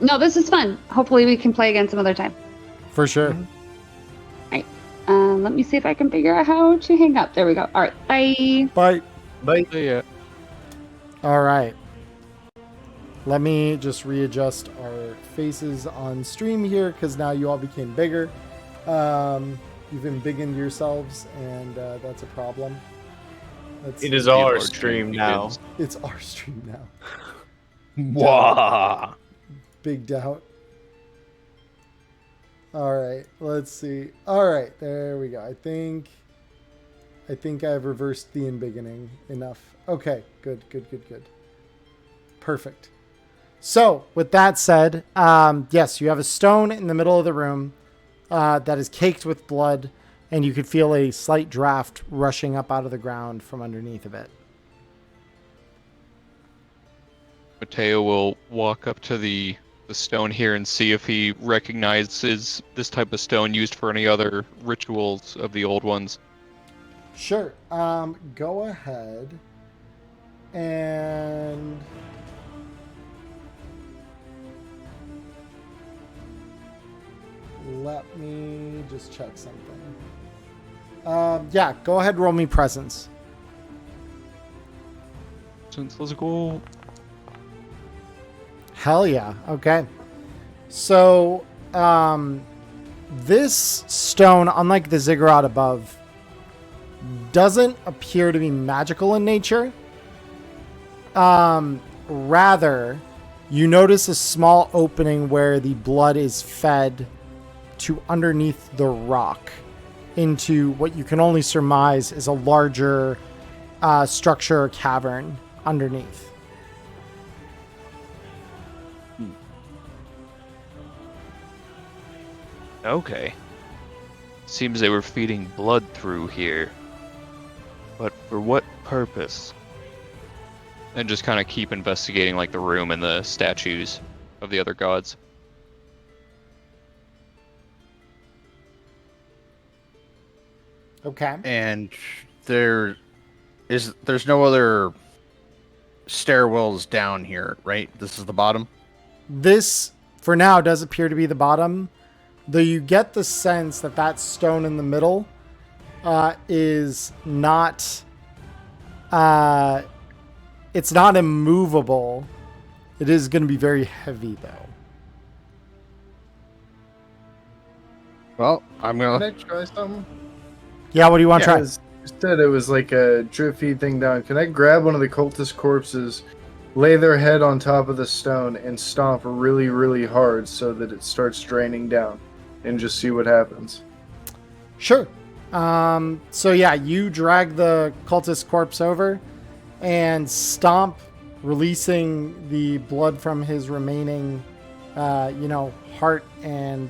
No, this is fun. Hopefully we can play again some other time. For sure. Let me see if I can figure out how to hang up. There we go. All right. Bye. Bye. Bye. Yeah. All right. Let me just readjust our faces on stream here because now you all became bigger. You've embiggened yourselves, and that's a problem. It is our stream now. It's our stream now. Wow. Big doubt. All right, let's see. All right, there we go. I think I've reversed the embiggening enough. Okay, good. Perfect. So, with that said, yes, you have a stone in the middle of the room that is caked with blood, and you could feel a slight draft rushing up out of the ground from underneath of it. Mateo will walk up to the stone here and see if he recognizes this type of stone used for any other rituals of the old ones. Sure. Go ahead and let me just check something. Yeah, go ahead and roll me presence. Let's go. Hell yeah. Okay. So, this stone, unlike the ziggurat above, doesn't appear to be magical in nature. Rather, you notice a small opening where the blood is fed to underneath the rock into what you can only surmise is a larger structure or cavern underneath. Okay. Seems they were feeding blood through here. But for what purpose? And just kind of keep investigating like the room and the statues of the other gods. Okay. And there's no other stairwells down here, right? This is the bottom? This, for now, does appear to be the bottom. Though you get the sense that that stone in the middle is not... it's not immovable. It is going to be very heavy, though. Well, I'm Can gonna... I try something? Yeah, what do you want to try? You said it was like a drip feed thing down. Can I grab one of the cultist corpses lay their head on top of the stone and stomp really, really hard so that it starts draining down, and just see what happens. Sure. So yeah, you drag the cultist corpse over and stomp, releasing the blood from his remaining, heart and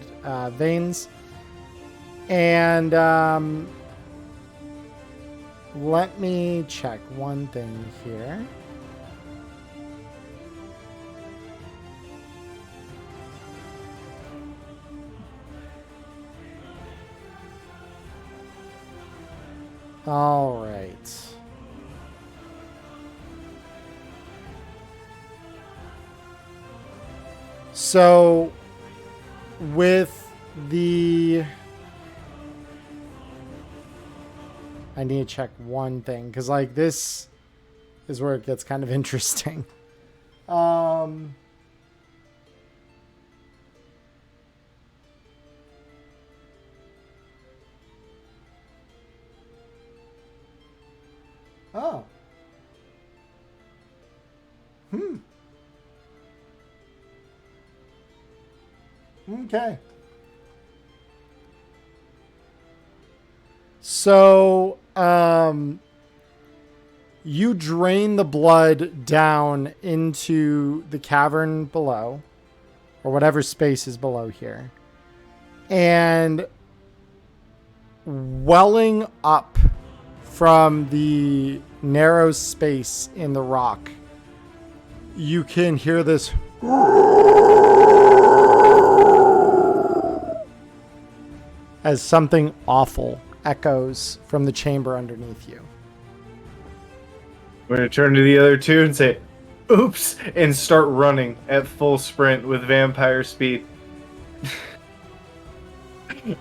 veins. And let me check one thing here. All right. So with the... I need to check one thing, because like this is where it gets kind of interesting. Oh. Okay. So, you drain the blood down into the cavern below, or whatever space is below here. And welling up from the narrow space in the rock, you can hear this as something awful echoes from the chamber underneath you. I'm going to turn to the other two and say, oops, and start running at full sprint with vampire speed.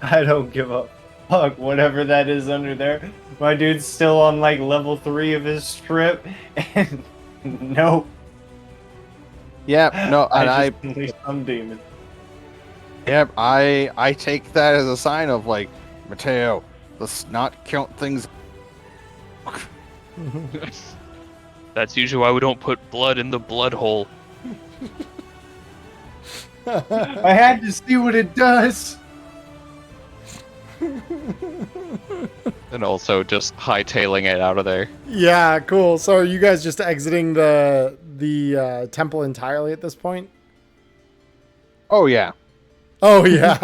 I don't give a fuck, whatever that is under there. My dude's still on like level 3 of his trip, and nope. Yeah, no, and I unleashed some demon. Yep, I take that as a sign of like, Mateo, let's not count things. That's usually why we don't put blood in the blood hole. I had to see what it does. And also just hightailing it out of there. Yeah, cool. So are you guys just exiting the temple entirely at this point? Oh yeah. Oh yeah.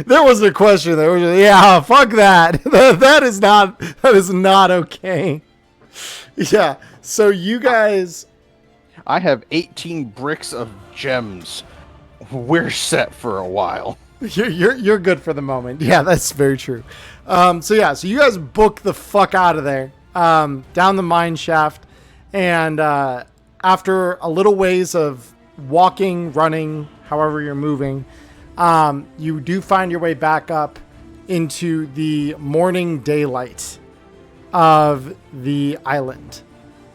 There wasn't a question there. Yeah, fuck that. That is not okay. Yeah. So you guys, I have 18 bricks of gems. We're set for a while. you're good for the moment. Yeah, that's very true. So you guys book the fuck out of there, down the mine shaft, and after a little ways of walking, running, however you're moving, you do find your way back up into the morning daylight of the island.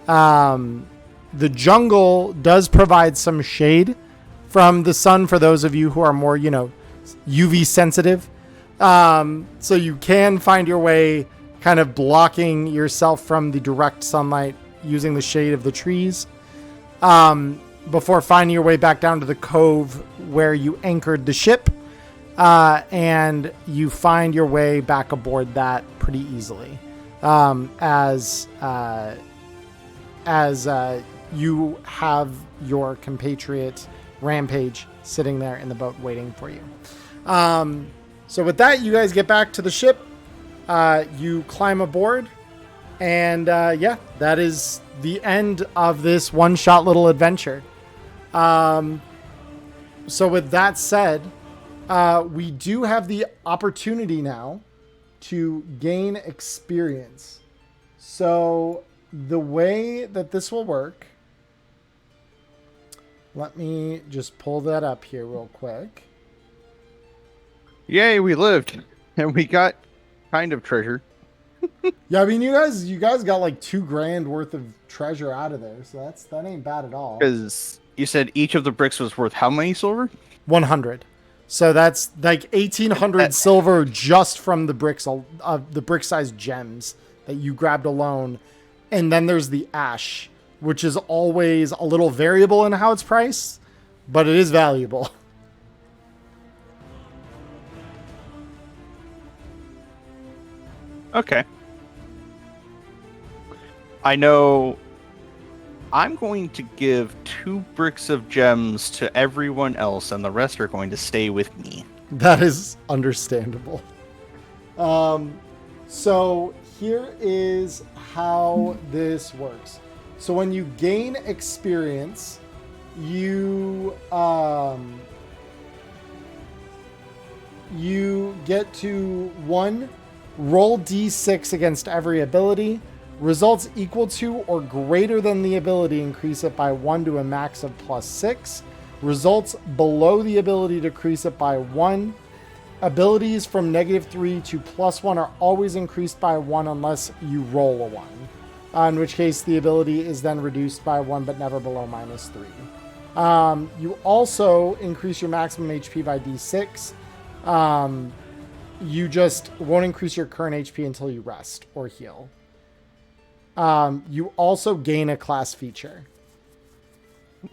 The jungle does provide some shade from the sun for those of you who are more, UV sensitive. So you can find your way kind of blocking yourself from the direct sunlight using the shade of the trees. Before finding your way back down to the cove where you anchored the ship, and you find your way back aboard that pretty easily, as you have your compatriot Rampage sitting there in the boat waiting for you. So with that, you guys get back to the ship, you climb aboard, and that is the end of this one-shot little adventure. So with that said, we do have the opportunity now to gain experience. So the way that this will work, let me just pull that up here real quick. Yay, we lived, and we got kind of treasure. Yeah, I mean, you guys got like $2,000 worth of treasure out of there, so that ain't bad at all. Because you said each of the bricks was worth how many silver? 100. So that's like 1,800 silver just from the bricks, the brick-sized gems that you grabbed alone, and then there's the ash, which is always a little variable in how it's priced, but it is valuable. Okay. I know I'm going to give 2 bricks of gems to everyone else, and the rest are going to stay with me. That is understandable. So here is how this works. So when you gain experience, you get to 1, roll d6 against every ability. Results equal to or greater than the ability increase it by 1 to a max of +6. Results below the ability decrease it by 1. Abilities from -3 to +1 are always increased by 1 unless you roll a 1. In which case the ability is then reduced by 1 but never below -3. You also increase your maximum HP by d6. You just won't increase your current HP until you rest or heal. You also gain a class feature.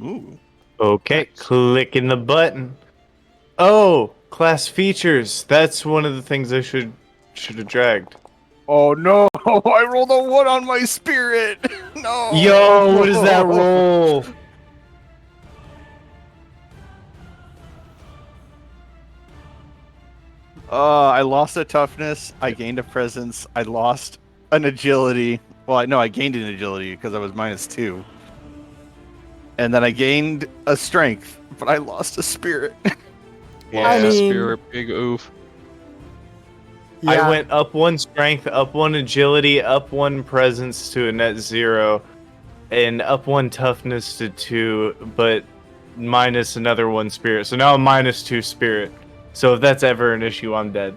Ooh. Okay, clicking the button. Oh, class features. That's one of the things I should have dragged. Oh no! I rolled a 1 on my spirit! No! Yo, what is that roll? I lost a toughness, I gained a presence, I lost an agility. Well, no, I gained an agility because I was -2. And then I gained a strength, but I lost a spirit. Yeah, I mean- spirit, big oof. Yeah, I went up 1 strength, up 1 agility, up 1 presence to a net 0, and up 1 toughness to 2, but minus another 1 spirit. So now I'm -2 spirit. So if that's ever an issue, I'm dead.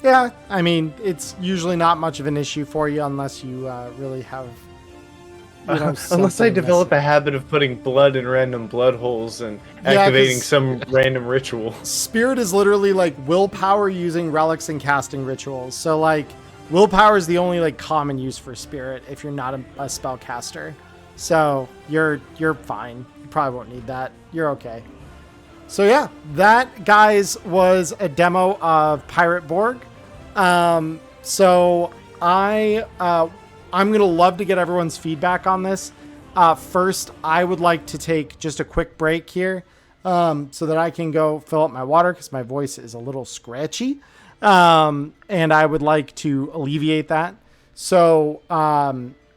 Yeah, I mean, it's usually not much of an issue for you unless you really have, Unless I something develop a habit of putting blood in random blood holes and Yeah, activating 'cause- some random ritual. Spirit is literally like willpower using relics and casting rituals. So like willpower is the only like common use for spirit if you're not a spellcaster. So you're fine. You probably won't need that. You're okay. So yeah, that guys was a demo of Pirate Borg. So I'm gonna love to get everyone's feedback on this. First, I would like to take just a quick break here, so that I can go fill up my water because my voice is a little scratchy, and I would like to alleviate that. So,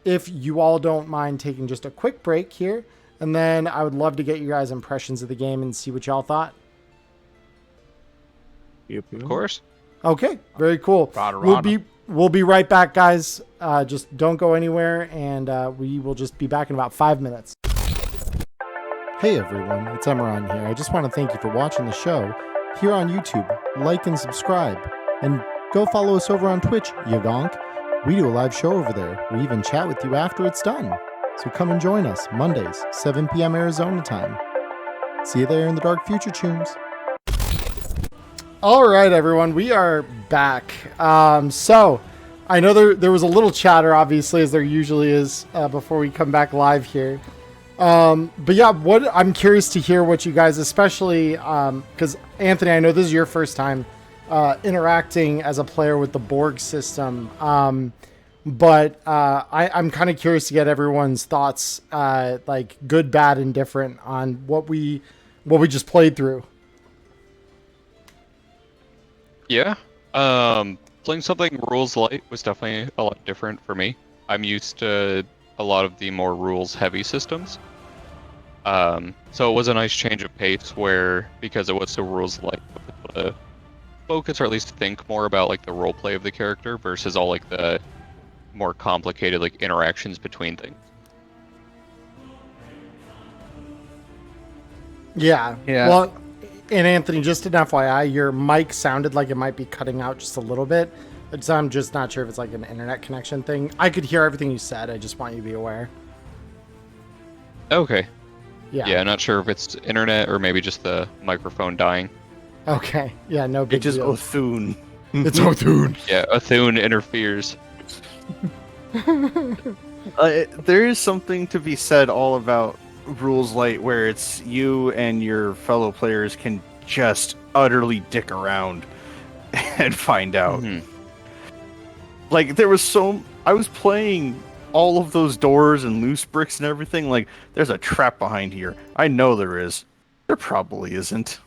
if you all don't mind taking just a quick break here, and then I would love to get your guys' impressions of the game and see what y'all thought. Of course. Okay, very cool. Rada. We'll be right back, guys. Just don't go anywhere, and we will just be back in about 5 minutes. Hey everyone, it's Emmerron here. I just want to thank you for watching the show here on YouTube. Like and subscribe, and go follow us over on Twitch, you gonk. We do a live show over there. We even chat with you after it's done. So come and join us Mondays, 7 p.m. Arizona time. See you there in the dark future tunes. All right, everyone, we are back. So I know there was a little chatter, obviously, as there usually is before we come back live here. But yeah, I'm curious to hear what you guys, especially because Anthony, I know this is your first time interacting as a player with the Borg system. But I'm kind of curious to get everyone's thoughts, like good, bad, and different on what we just played through. Yeah. Playing something rules light was definitely a lot different for me. I'm used to a lot of the more rules heavy systems. So it was a nice change of pace where, because it was so rules light, focus or at least think more about like the role play of the character versus all like the more complicated like interactions between things. Yeah. Yeah. Well, and Anthony, just an FYI, your mic sounded like it might be cutting out just a little bit. So I'm just not sure if it's like an internet connection thing. I could hear everything you said. I just want you to be aware. Okay. Yeah. Yeah, not sure if it's internet or maybe just the microphone dying. Okay. Yeah, no big It just deal. Othune. It's Othune. Yeah, Othune interferes. There is something to be said all about rules light, where it's you and your fellow players can just utterly dick around and find out. Like there was I was playing all of those doors and loose bricks and everything. Like there's a trap behind here. I know there is. There probably isn't.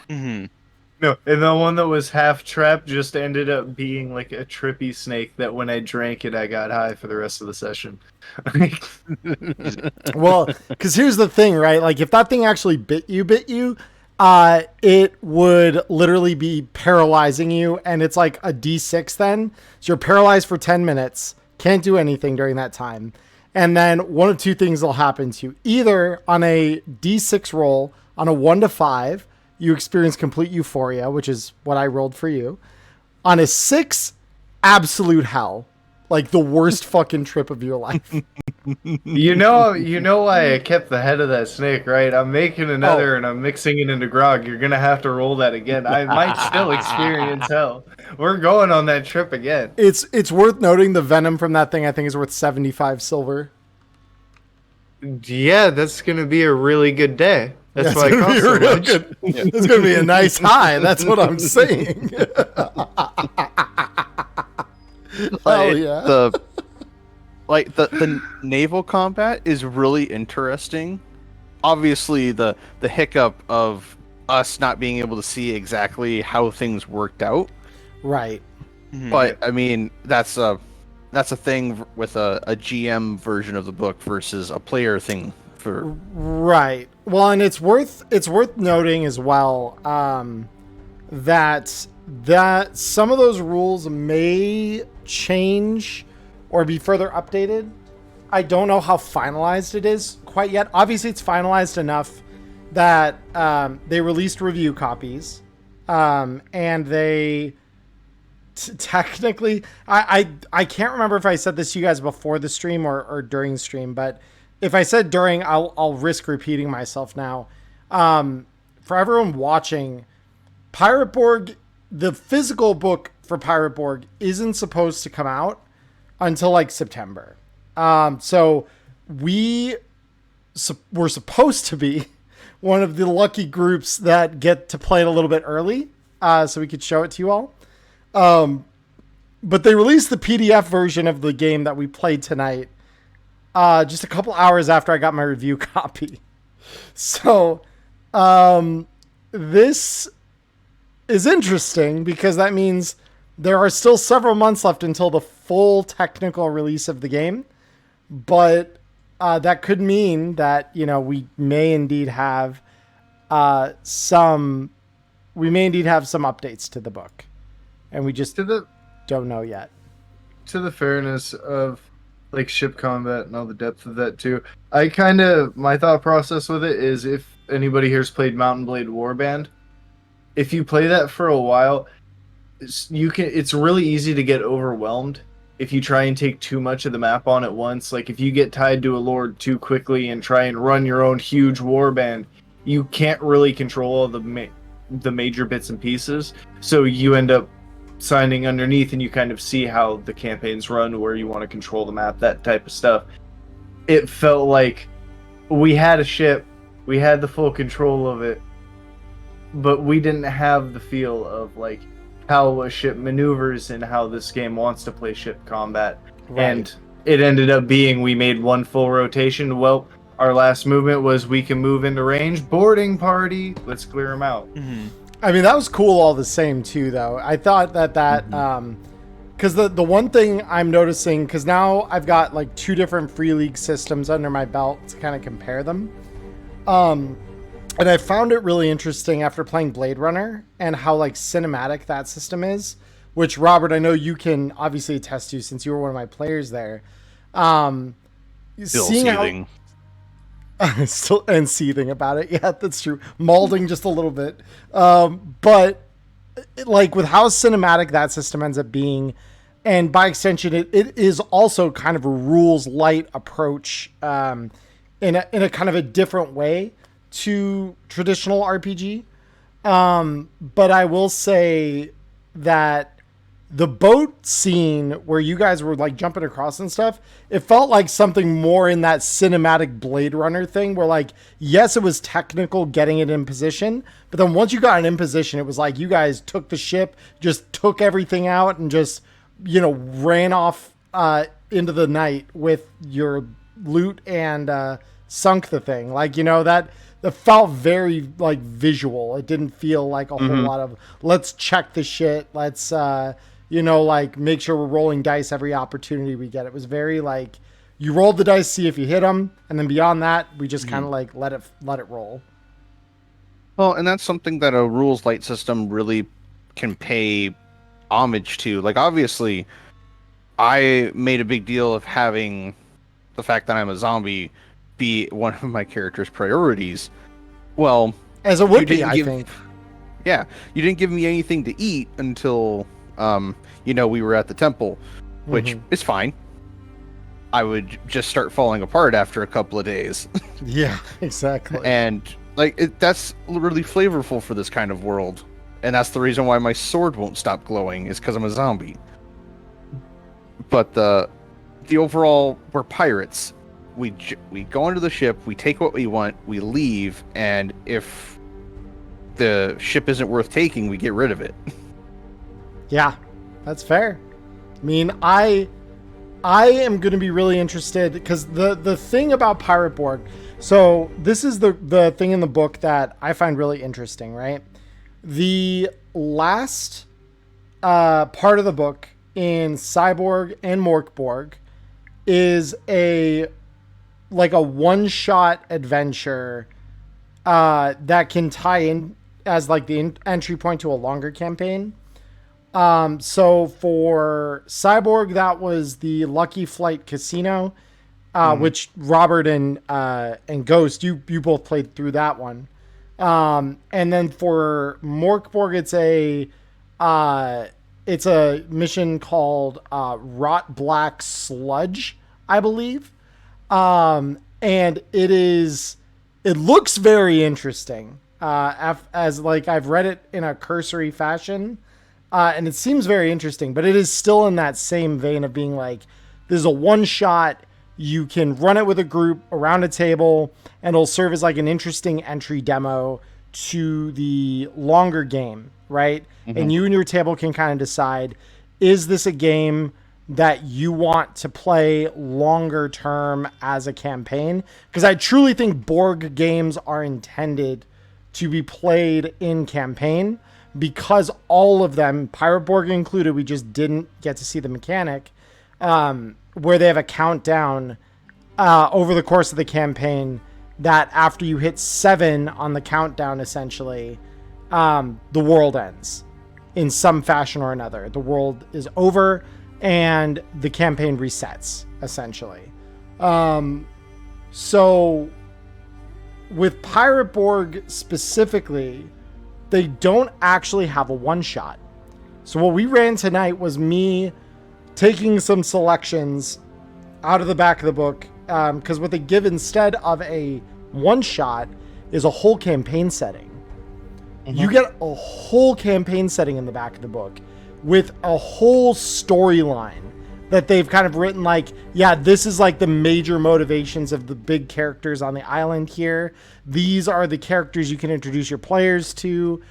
No, and the one that was half trapped just ended up being like a trippy snake that when I drank it, I got high for the rest of the session. Well, because here's the thing, right? Like, if that thing actually bit you, it would literally be paralyzing you, and it's like a D6 then. So you're paralyzed for 10 minutes, can't do anything during that time. And then one of two things will happen to you. Either on a D6 roll, on a 1 to 5, you experience complete euphoria, which is what I rolled for you. On a 6, absolute hell. Like the worst fucking trip of your life. You know why I kept the head of that snake, right? I'm making another and I'm mixing it into grog. You're gonna have to roll that again. I might still experience hell. We're going on that trip again. It's worth noting the venom from that thing I think is worth 75 silver. Yeah, that's gonna be a really good day. That's why it costs so much. It's gonna be a nice high. That's what I'm saying. Oh yeah. The naval combat is really interesting. Obviously, the hiccup of us not being able to see exactly how things worked out. Right. But I mean, that's a thing with a GM version of the book versus a player thing for. Right. Well, and it's worth noting as well that some of those rules may change or be further updated. I don't know how finalized it is quite yet. Obviously, it's finalized enough that they released review copies, and they technically, I can't remember if I said this to you guys before the stream or during the stream, but if I said during, I'll risk repeating myself now. For everyone watching, Pirate Borg, the physical book for Pirate Borg isn't supposed to come out until like September. So we're supposed to be one of the lucky groups that get to play it a little bit early, so we could show it to you all. But they released the PDF version of the game that we played tonight, just a couple hours after I got my review copy. So, this is interesting because that means there are still several months left until the full technical release of the game. But that could mean that, we may indeed have some updates to the book. And we just don't know yet. To the fairness of like ship combat and all the depth of that too, my thought process with it is, if anybody here's played Mountain Blade Warband, if you play that for a while, it's really easy to get overwhelmed if you try and take too much of the map on at once. Like if you get tied to a lord too quickly and try and run your own huge warband, you can't really control all the major bits and pieces. So you end up signing underneath and you kind of see how the campaigns run, where you want to control the map, that type of stuff. It felt like we had a ship, we had the full control of it, but we didn't have the feel of like how a ship maneuvers and how this game wants to play ship combat. Right. And it ended up being, we made one full rotation. Well, our last movement was, we can move into range, boarding party, let's clear them out. I mean, that was cool all the same too, though. I thought that because the one thing I'm noticing, because now I've got like 2 different Free League systems under my belt to kind of compare them. And I found it really interesting after playing Blade Runner and how like cinematic that system is, which Robert, I know you can obviously attest to since you were one of my players there. Still seething. Still and seething about it. Yeah, that's true. Maulding just a little bit. But like with how cinematic that system ends up being, and by extension, it is also kind of a rules light approach in a kind of a different way to traditional RPG. But I will say that the boat scene where you guys were like jumping across and stuff, it felt like something more in that cinematic Blade Runner thing where like, yes, it was technical getting it in position, but then once you got it in position, it was like you guys took the ship, just took everything out and just, you know, ran off into the night with your loot and sunk the thing. Like, you know, that felt very like visual. It didn't feel like a whole lot of let's check the shit. Let's, you know, like make sure we're rolling dice every opportunity we get. It was very like you rolled the dice, see if you hit them. And then beyond that, we just kind of like let it roll. Well, and that's something that a rules light system really can pay homage to. Like, obviously, I made a big deal of having the fact that I'm a zombie be one of my character's priorities. Well, as it would be, I think. Yeah, you didn't give me anything to eat until, you know, we were at the temple, which is fine. I would just start falling apart after a couple of days. Yeah, exactly. And like that's really flavorful for this kind of world, and that's the reason why my sword won't stop glowing is because I'm a zombie. But the overall, we're pirates. We go onto the ship, we take what we want, we leave, and if the ship isn't worth taking, we get rid of it. Yeah, that's fair. I mean, I am going to be really interested because the thing about Pirate Borg, so this is the thing in the book that I find really interesting, right? The last part of the book in Cyborg and Mork Borg is a one-shot adventure that can tie in as like the entry point to a longer campaign. So for Cyborg, that was the Lucky Flight Casino, which Robert and Ghost, you both played through that one. And then for Mork Borg, it's a mission called Rot Black Sludge, I believe. And it looks very interesting. As like I've read it in a cursory fashion. And it seems very interesting, but it is still in that same vein of being like, this is a one shot. You can run it with a group around a table and it'll serve as like an interesting entry demo to the longer game. Right. And you and your table can kind of decide, is this a game that you want to play longer term as a campaign? Because I truly think Borg games are intended to be played in campaign. Because all of them, Pirate Borg included, we just didn't get to see the mechanic, where they have a countdown over the course of the campaign that after you hit 7 on the countdown, essentially, the world ends in some fashion or another. The world is over and the campaign resets, essentially. So with Pirate Borg specifically, they don't actually have a one-shot. So what we ran tonight was me taking some selections out of the back of the book, because what they give instead of a one-shot is a whole campaign setting. You get a whole campaign setting in the back of the book with a whole storyline that they've kind of written like, yeah, this is like the major motivations of the big characters on the island here. These are the characters you can introduce your players to.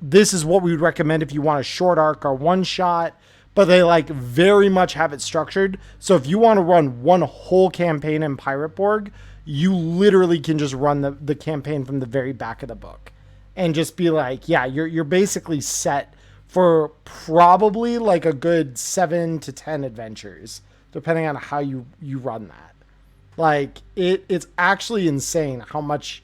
This is what we would recommend if you want a short arc or one shot, but they like very much have it structured. So if you want to run one whole campaign in Pirate Borg, you literally can just run the campaign from the very back of the book and just be like, yeah, you're basically set for probably like a good 7 to 10 adventures, depending on how you run that. Like it's actually insane how much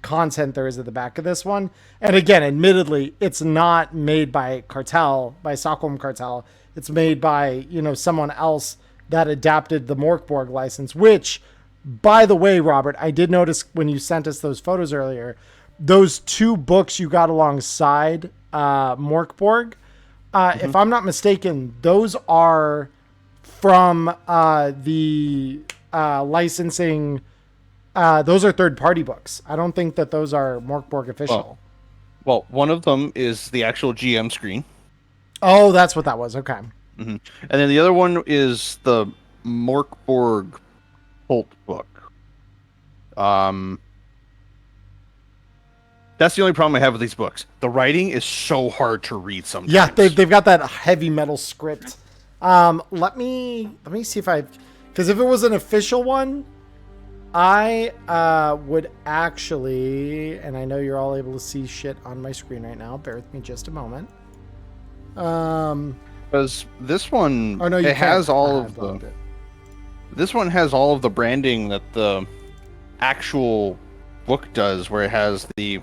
content there is at the back of this one. And again, admittedly, it's not made by Stockholm Kartell. It's made by, someone else that adapted the Mork Borg license, which, by the way, Robert, I did notice when you sent us those photos earlier, those 2 books you got alongside Mork Borg, if I'm not mistaken, those are from the licensing. Those are third-party books. I don't think that those are Mork Borg official. Well, one of them is the actual GM screen. Oh, that's what that was. Okay. And then the other one is the Mork Borg cult book. That's the only problem I have with these books. The writing is so hard to read sometimes. Yeah, they've got that heavy metal script. Let me see if because if it was an official one, I would actually, and I know you're all able to see shit on my screen right now. Bear with me just a moment. Because this one, Oh no, you it has can't. all Ah, of I blocked the. it. This one has all of the branding that the actual book does, where it has the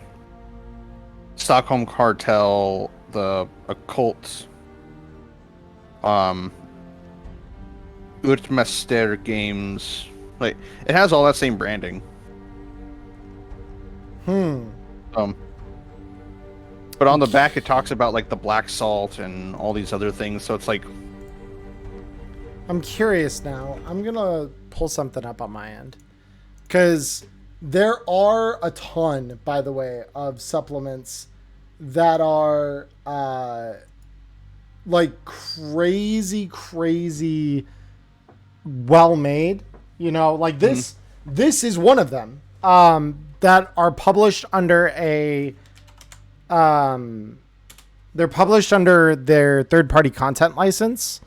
Stockholm Kartell, the occult, Utmaster games. Like, it has all that same branding. But on the back, it talks about like the black salt and all these other things. So it's like, I'm curious now. I'm gonna pull something up on my end because there are a ton, by the way, of supplements that are like crazy well made. You know, like this. This is one of them that are published under a. They're published under their third-party content license.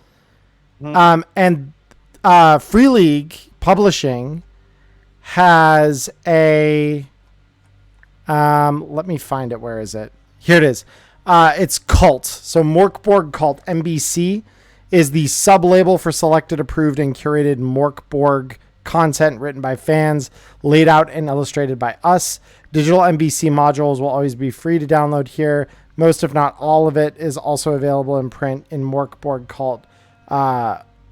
And Free League Publishing has a let me find it. Where is it? Here it is. It's Cult. So Mork Borg Cult MBC is the sub-label for selected, approved, and curated Mork Borg content written by fans, laid out and illustrated by us. Digital MBC modules will always be free to download here. Most, if not all of it, is also available in print in Mork Borg Cult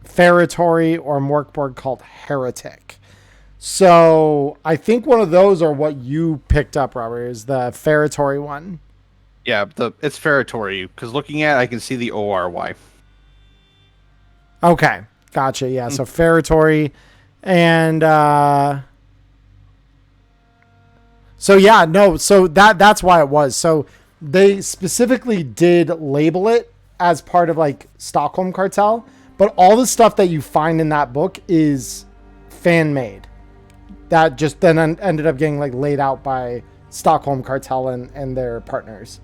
Ferratory or Mork Borg Cult Heretic. So I think one of those are what you picked up, Robert, is the Ferratory one. yeah, it's Ferratory, because looking at it, I can see the ORY. Okay, gotcha. Yeah, so Ferratory, and so yeah, no, so that's why it was. So they specifically did label it as part of like Stockholm Kartell, but all the stuff that you find in that book is fan made. That just then ended up getting like laid out by Stockholm Kartell and their partners.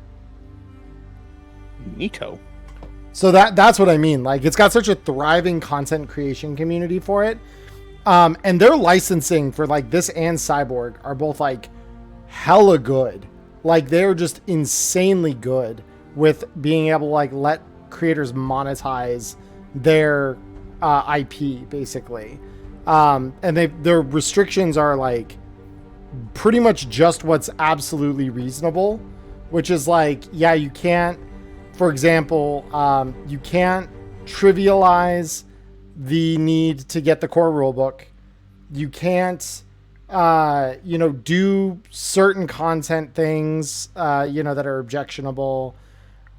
Neato. So that's what I mean. Like, it's got such a thriving content creation community for it. And their licensing for like this and Cyborg are both like hella good. Like, they're just insanely good with being able to like let creators monetize their IP basically. And their restrictions are like pretty much just what's absolutely reasonable, which is like, yeah, you can't, for example, you can't trivialize the need to get the core rulebook. You can't, do certain content things, that are objectionable.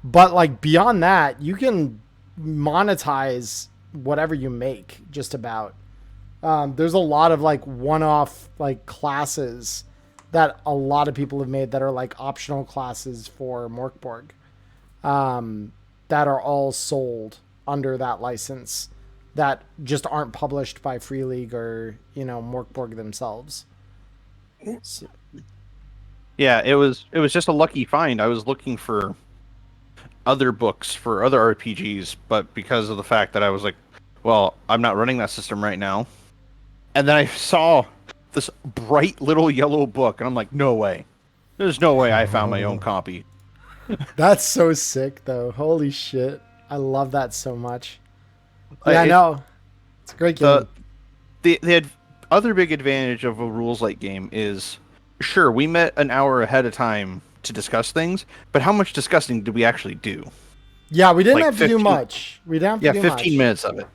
But like beyond that, you can monetize whatever you make, just about. There's a lot of like one-off like classes that a lot of people have made that are like optional classes for Mork Borg. That are all sold under that license that just aren't published by Free League or, Mork Borg themselves. So. Yeah, it was just a lucky find. I was looking for other books for other RPGs, but because of the fact that I was like, well, I'm not running that system right now. And then I saw this bright little yellow book, and I'm like, no way. There's no way I found my own copy. That's so sick, though. Holy shit. I love that so much. Yeah, I know. It's a great game. The other big advantage of a rules-light game is, sure, we met an hour ahead of time to discuss things, but how much discussing did we actually do? Yeah, we didn't like have to do much. We didn't have to do 15 much. minutes of it.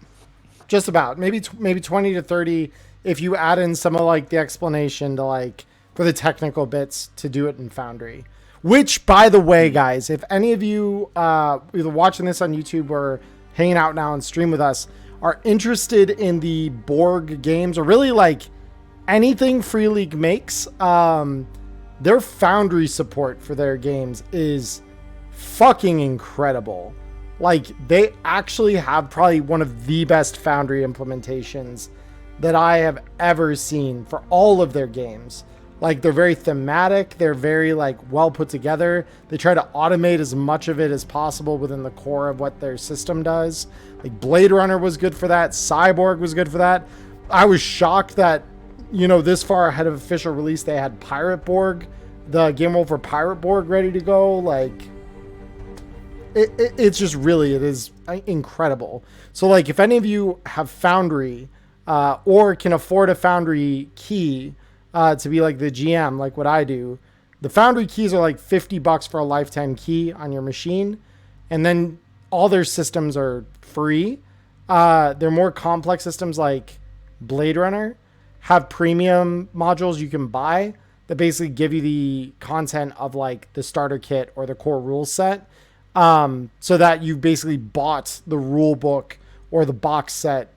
Just about. Maybe 20 to 30 if you add in some of like the explanation to like for the technical bits to do it in Foundry. Which, by the way, guys, if any of you either watching this on YouTube or hanging out now and stream with us are interested in the Borg games or really like anything Free League makes, their Foundry support for their games is fucking incredible. Like, they actually have probably one of the best Foundry implementations that I have ever seen for all of their games. Like, they're very thematic. They're very, like, well put together. They try to automate as much of it as possible within the core of what their system does. Like, Blade Runner was good for that. Cyborg was good for that. I was shocked that, you know, this far ahead of official release, they had Pirate Borg, the game world for Pirate Borg, ready to go. Like, it's just really, it is incredible. So, like, if any of you have Foundry or can afford a Foundry key to be like the GM, like what I do, the Foundry keys are like $50 for a lifetime key on your machine. And then all their systems are free. They're more complex systems like Blade Runner have premium modules you can buy that basically give you the content of like the starter kit or the core rule set. So that you basically bought the rule book or the box set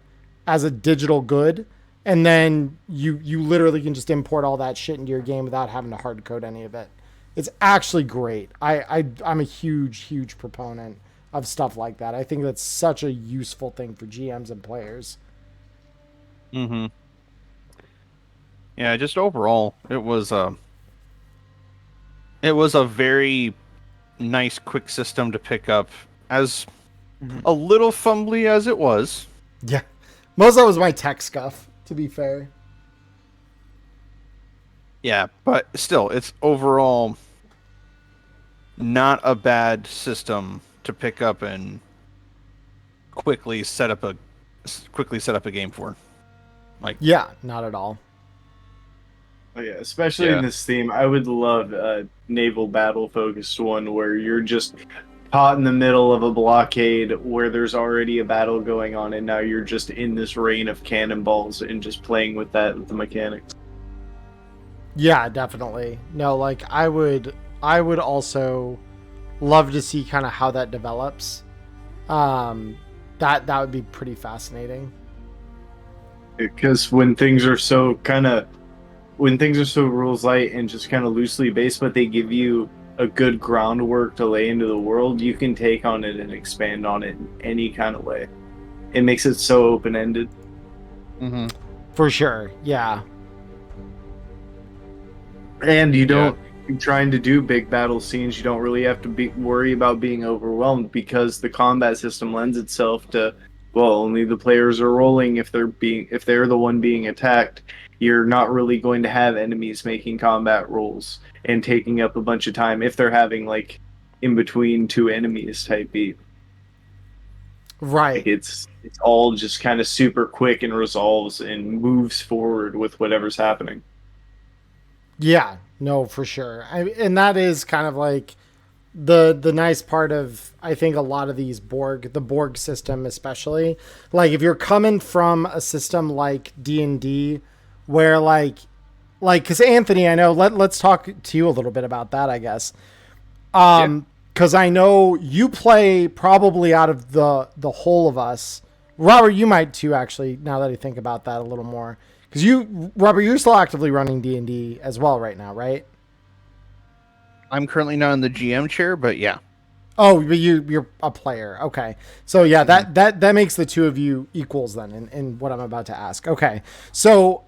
as a digital good. And then you literally can just import all that shit into your game without having to hard code any of it. It's actually great. I'm a huge proponent of stuff like that. I think that's such a useful thing for GMs and players. Mm-hmm. Yeah, just overall, it was a very nice, quick system to pick up, as a little fumbly as it was. Yeah. Most of that was my tech scuff, to be fair. Yeah, but still, it's overall not a bad system to pick up and quickly set up a game for. Like, yeah, not at all. Oh, yeah, especially in this theme, I would love a naval battle focused one where you're just caught in the middle of a blockade where there's already a battle going on, and now you're just in this rain of cannonballs and just playing with the mechanics. Yeah, definitely. No, like I would also love to see kind of how that develops. That would be pretty fascinating. Because when things are so rules light and just kind of loosely based, but they give you a good groundwork to lay into the world, you can take on it and expand on it in any kind of way. It makes it so open-ended. Mm-hmm. For sure, yeah. And you don't, trying to do big battle scenes, you don't really have to worry about being overwhelmed, because the combat system lends itself to, well, only the players are rolling if they're the one being attacked. You're not really going to have enemies making combat rolls and taking up a bunch of time if they're having like in between two enemies type beat. Right. Like it's all just kind of super quick and resolves and moves forward with whatever's happening. Yeah, no, for sure. And that is kind of like the nice part of, I think, a lot of these the Borg system especially. Like if you're coming from a system like D&D where like because Anthony, I know, let's talk to you a little bit about that, I guess. Because I know you play probably out of the whole of us. Robert, you might too, actually, now that I think about that a little more. Because Robert, you're still actively running D&D as well right now, right? I'm currently not in the GM chair, but yeah. Oh, but you're a player. Okay. So yeah, that makes the two of you equals then in what I'm about to ask. Okay. So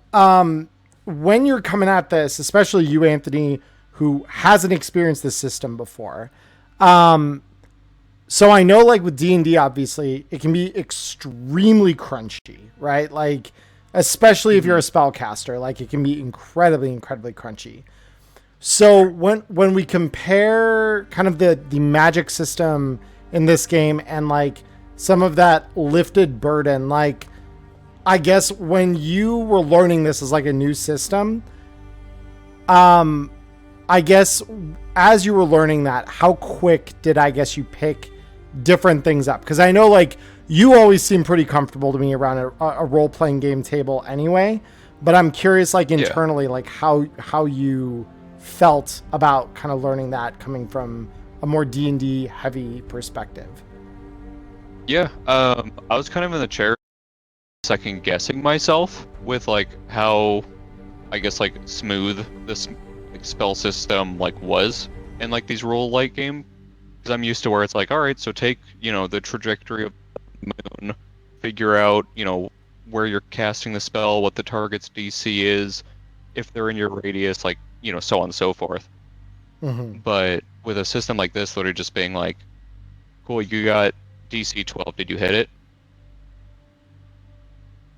when you're coming at this, especially you, Anthony, who hasn't experienced this system before, so I know like with D&D, obviously, it can be extremely crunchy, right? Like, especially if you're a spellcaster, like it can be incredibly crunchy. So when we compare kind of the magic system in this game and like some of that lifted burden, like I guess when you were learning this as like a new system, I guess as you were learning that, how quick did I guess you pick different things up? Because I know like you always seem pretty comfortable to me around a role-playing game table anyway, but I'm curious like internally like how you felt about kind of learning that coming from a more D&D heavy perspective. Yeah, I was kind of in the chair second guessing myself with like how I guess like smooth this like spell system like was in like these role light game Because I'm used to where it's like, all right, so take, the trajectory of the moon, figure out, where you're casting the spell, what the target's DC is, if they're in your radius, like, so on and so forth. Mm-hmm. But with a system like this, literally just being like, cool, you got DC 12, did you hit it?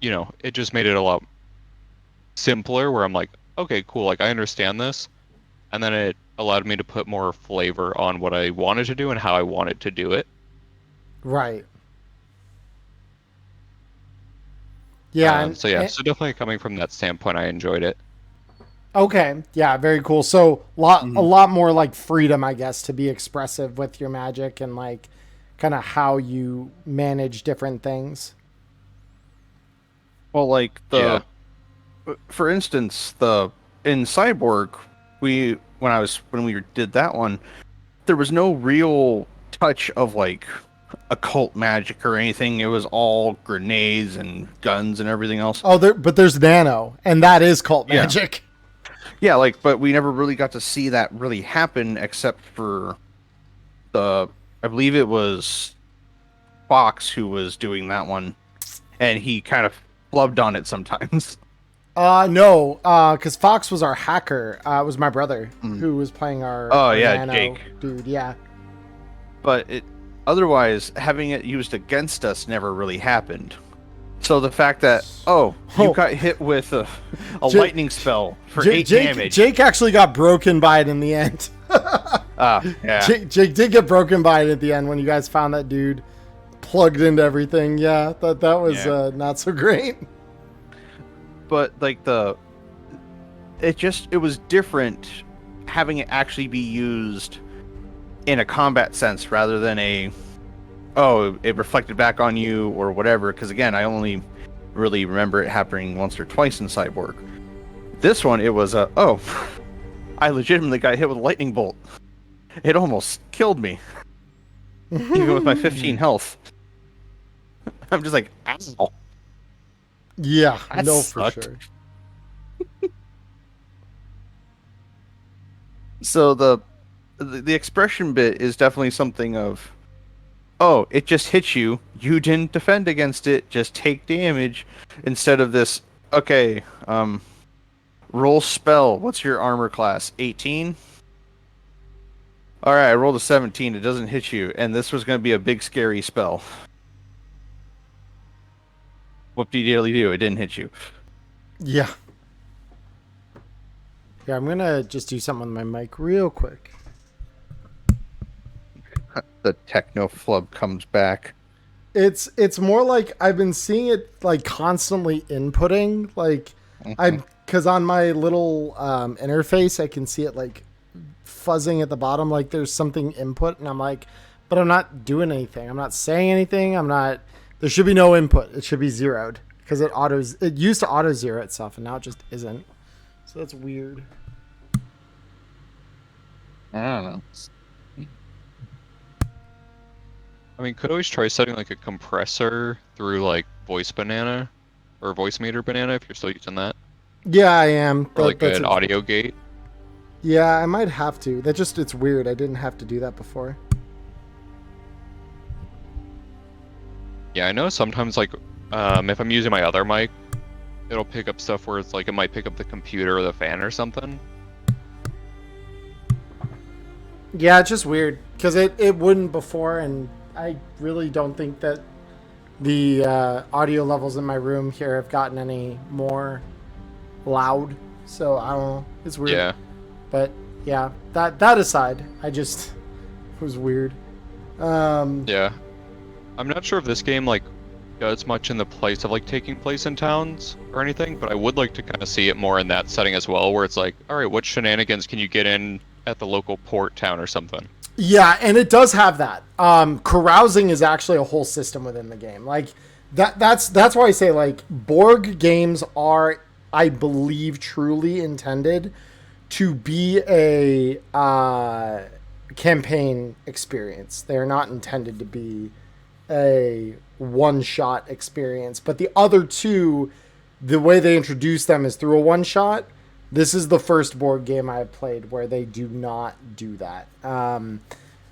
It just made it a lot simpler where I'm like, okay, cool, like I understand this. And then it allowed me to put more flavor on what I wanted to do and how I wanted to do it. Right. Yeah. So definitely coming from that standpoint, I enjoyed it. Okay. Yeah. Very cool. So a lot more like freedom, I guess, to be expressive with your magic and like kind of how you manage different things. Well, like for instance, in Cyborg, when we did that one, there was no real touch of like occult magic or anything. It was all grenades and guns and everything else. Oh, but there's nano, and that is cult magic. Yeah, but we never really got to see that really happen, except for I believe it was Fox who was doing that one, and he kind of flubbed on it sometimes. No, because Fox was our hacker. It was my brother who was playing our nano Jake dude. Yeah, but otherwise having it used against us never really happened. So the fact that you got hit with a lightning spell for 8 damage. Jake actually got broken by it in the end. Yeah. Jake did get broken by it at the end when you guys found that dude plugged into everything. Yeah, that was not so great. But like it was different having it actually be used in a combat sense rather than it reflected back on you or whatever, because again, I only really remember it happening once or twice in Cyborg. This one, it was I legitimately got hit with a lightning bolt. It almost killed me. Even with my 15 health. I'm just like, ow. Yeah, That no, sucked. for sure. So the expression bit is definitely something of, it just hits you. You didn't defend against it. Just take damage. Instead of this, roll spell. What's your armor class? 18? Alright, I rolled a 17. It doesn't hit you. And this was going to be a big, scary spell. Whoop-de-diddly-do. It didn't hit you. Yeah. Yeah, I'm going to just do something with my mic real quick. The techno flub comes back. It's more like I've been seeing it like constantly inputting, like because on my little interface I can see it like fuzzing at the bottom, like there's something input, and I'm like, but I'm not doing anything. I'm not saying anything. There should be no input. It should be zeroed because it used to auto zero itself, and now it just isn't. So that's weird. I don't know. I mean, could always try setting like a compressor through like Voice Banana or Voice Meter Banana if you're still using that. Yeah, I am. Or like an audio gate. Yeah, I might have to. It's weird. I didn't have to do that before. Yeah, I know sometimes like if I'm using my other mic, it'll pick up stuff where it's like it might pick up the computer or the fan or something. Yeah, it's just weird because it wouldn't before, and I really don't think that the audio levels in my room here have gotten any more loud. So I don't know. It's weird. Yeah. But yeah, that aside, it was weird. Yeah. I'm not sure if this game like does much in the place of like taking place in towns or anything, but I would like to kind of see it more in that setting as well, where it's like, all right, what shenanigans can you get in at the local port town or something? Yeah, and it does have that. Carousing is actually a whole system within the game. Like that's why I say like Borg games are, I believe, truly intended to be a campaign experience. They're not intended to be a one-shot experience. But the other two, the way they introduce them is through a one-shot. This is the first board game I've played where they do not do that.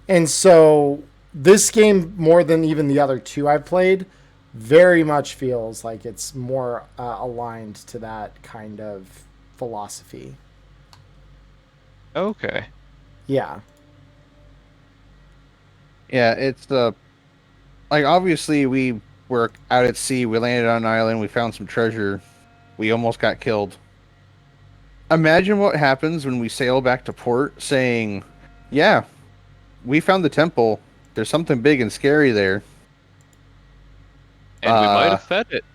And so this game, more than even the other two I've played, very much feels like it's more aligned to that kind of philosophy. Okay. Yeah. Yeah, it's like obviously we were out at sea, we landed on an island, we found some treasure, we almost got killed. Imagine what happens when we sail back to port saying, yeah, we found the temple. There's something big and scary there. And we might have fed it.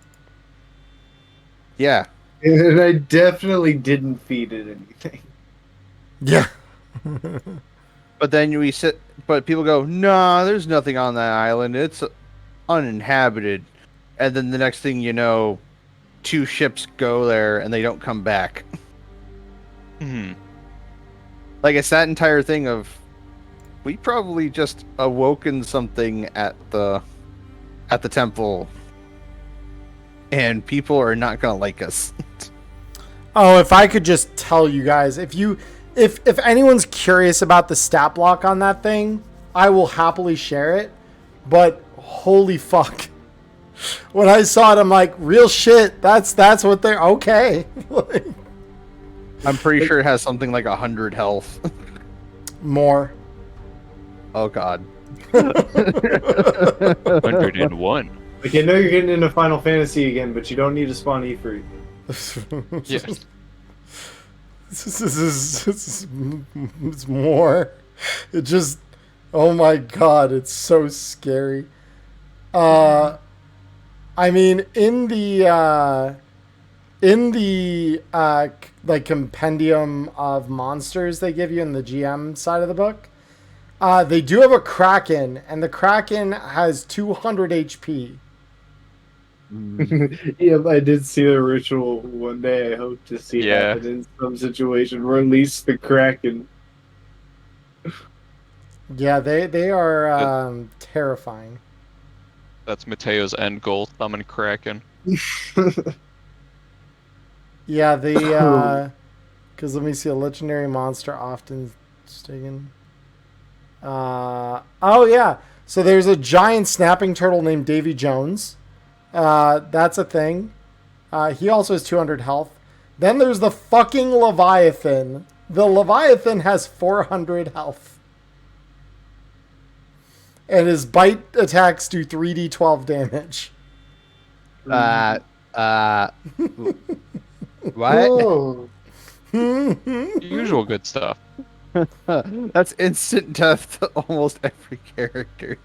Yeah. And I definitely didn't feed it anything. Yeah. But then but people go, nah, there's nothing on that island. It's uninhabited. And then the next thing you know, 2 ships go there and they don't come back. Hmm. Like, it's that entire thing of, we probably just awoken something at the temple, and people are not gonna like us. Oh, if I could just tell you guys, if anyone's curious about the stat block on that thing, I will happily share it. But holy fuck. When I saw it, I'm like, real shit, that's what they're okay. I'm pretty sure it has something like 100 health. More. Oh god. 101. Like, I know you're getting into Final Fantasy again, but you don't need to spawn Ifrit. Yes. It's more. It just, oh my god, it's so scary. I mean, in the like compendium of monsters they give you in the GM side of the book, they do have a Kraken, and the Kraken has 200 HP. Yeah, I did see the ritual one day. I hope to see happen in some situation. Release the Kraken. Yeah, they are terrifying. That's Mateo's end goal, summon Kraken. Yeah, because let me see, a legendary monster often taken. Oh yeah, so there's a giant snapping turtle named Davy Jones. That's a thing. He also has 200 health. Then there's the fucking Leviathan. The Leviathan has 400 health. And his bite attacks do 3d12 damage. What? Oh. Usual good stuff. That's instant death to almost every character.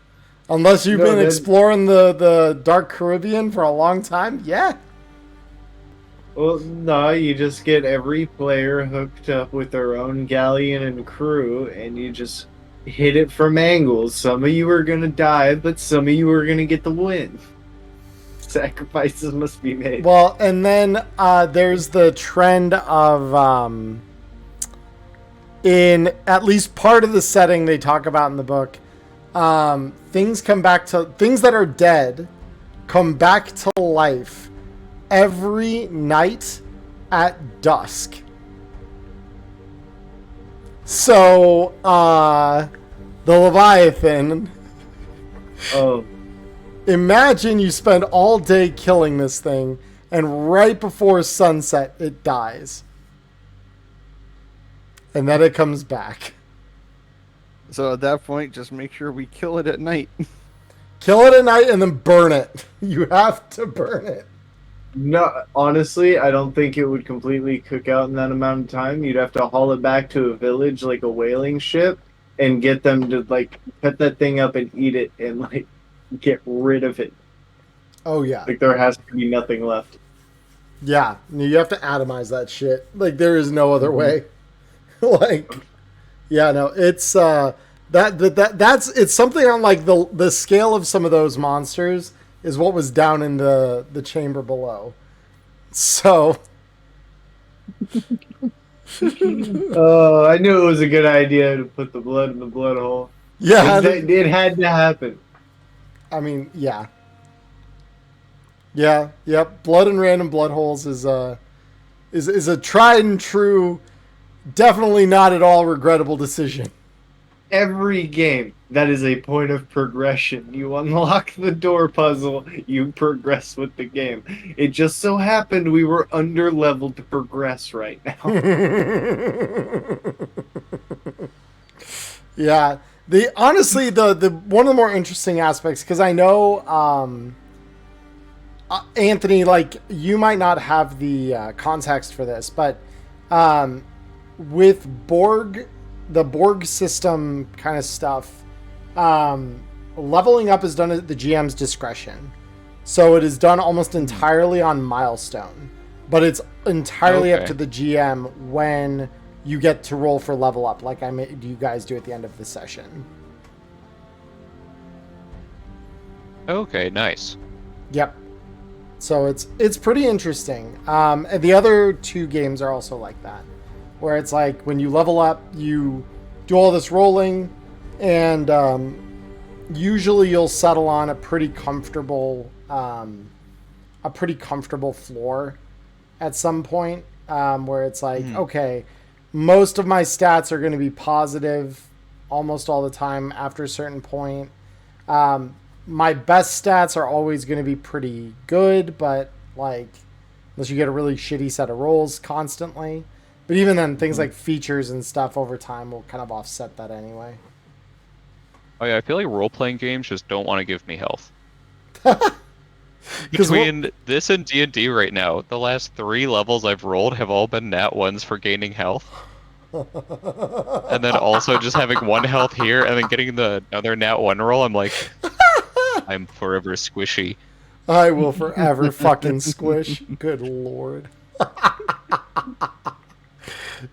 Unless you've been then- exploring the Dark Caribbean for a long time, yeah. Well, no, you just get every player hooked up with their own galleon and crew, and you just hit it from angles. Some of you are gonna die, but some of you are gonna get the win. Sacrifices must be made. Well, and then there's the trend of in at least part of the setting they talk about in the book, things that are dead come back to life every night at dusk. So the Leviathan, Oh, imagine you spend all day killing this thing, and right before sunset, it dies. And then it comes back. So at that point, just make sure we kill it at night. Kill it at night and then burn it. You have to burn it. no, honestly, I don't think it would completely cook out in that amount of time. You'd have to haul it back to a village like a whaling ship and get them to, like, cut that thing up and eat it and, like, get rid of it. Oh, yeah. Like, there has to be nothing left. Yeah. You have to atomize that shit. Like, there is no other way. Like, yeah, no, it's, that's it's something on, like, the scale of some of those monsters is what was down in the chamber below. So Oh, I knew it was a good idea to put the blood in the blood hole. yeah, It had to happen. I mean, yeah. Yeah, yep. Blood and random blood holes is a tried and true, definitely not at all regrettable decision. every game, that is a point of progression. You unlock the door puzzle, you progress with the game. It just so happened we were under leveled to progress right now. Yeah. Honestly, the one of the more interesting aspects, because I know Anthony, like, you might not have the context for this, but with Borg, the Borg system kind of stuff, leveling up is done at the GM's discretion. So it is done almost entirely on milestone, but it's entirely up to the GM when you get to roll for level up, like you guys do at the end of the session. Okay, nice. Yep. So it's pretty interesting. And the other two games are also like that, where it's like when you level up, you do all this rolling, and usually you'll settle on a pretty comfortable floor at some point, where it's like, okay, most of my stats are going to be positive almost all the time after a certain point. My best stats are always going to be pretty good, but like, unless you get a really shitty set of rolls constantly. But even then, things like features and stuff over time will kind of offset that anyway. Oh yeah, I feel like role-playing games just don't want to give me health. 'Cause Between this and D&D right now, the last 3 levels I've rolled have all been nat 1s for gaining health. And then also just having 1 health here and then getting another nat 1 roll, I'm like, I'm forever squishy. I will forever fucking squish. Good lord.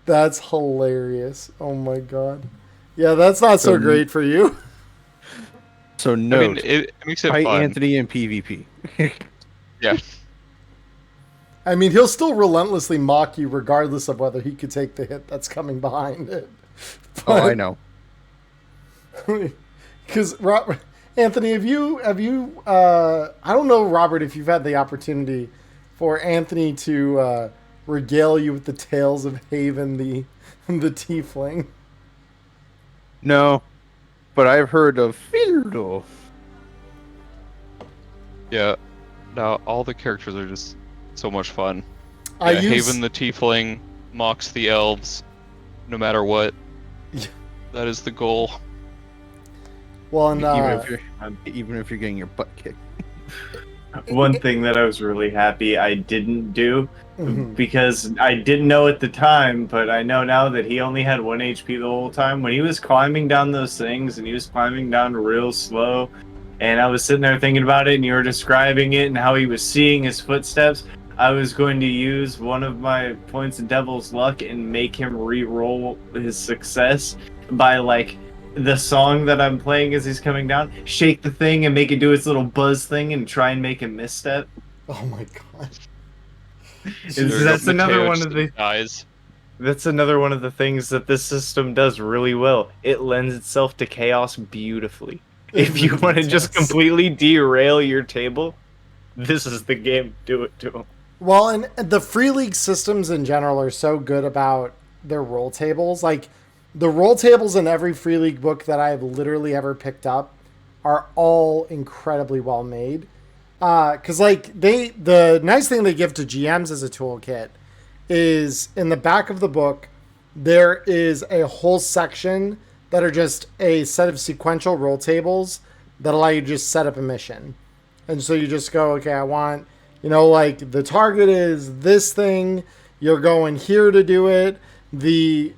That's hilarious. Oh my god. Yeah, that's not so great for you. So I mean, note, it makes it fight fun. Anthony in PvP. Yeah. I mean, he'll still relentlessly mock you regardless of whether he could take the hit that's coming behind it. Oh, I know. Because Anthony, have you I don't know, Robert, if you've had the opportunity for Anthony to regale you with the tales of Haven the tiefling. No, but I've heard of Firdo. Yeah. No, all the characters are just so much fun. I Yeah, use Haven the Tiefling mocks the elves no matter what. That is the goal. well, and Even if you're getting your butt kicked. One thing that I was really happy I didn't do, mhm. because I didn't know at the time, but I know now that he only had 1 HP the whole time. When he was climbing down those things, and he was climbing down real slow, and I was sitting there thinking about it, and you were describing it and how he was seeing his footsteps, I was going to use one of my points of Devil's Luck and make him re-roll his success by, like, the song that I'm playing as he's coming down, shake the thing and make it do its little buzz thing and try and make a misstep. Oh my god. That's another Mateo one just of the dies. That's another one of the things that this system does really well. It lends itself to chaos beautifully. If you want to just completely derail your table, this is the game. Do it to them. Well, and the free league systems in general are so good about their roll tables. Like, the roll tables in every free league book that I've literally ever picked up are all incredibly well made. Because, like, the nice thing they give to GMs as a toolkit is in the back of the book, there is a whole section that are just a set of sequential roll tables that allow you to just set up a mission. And so you just go, okay, I want, like, the target is this thing. You're going here to do it. The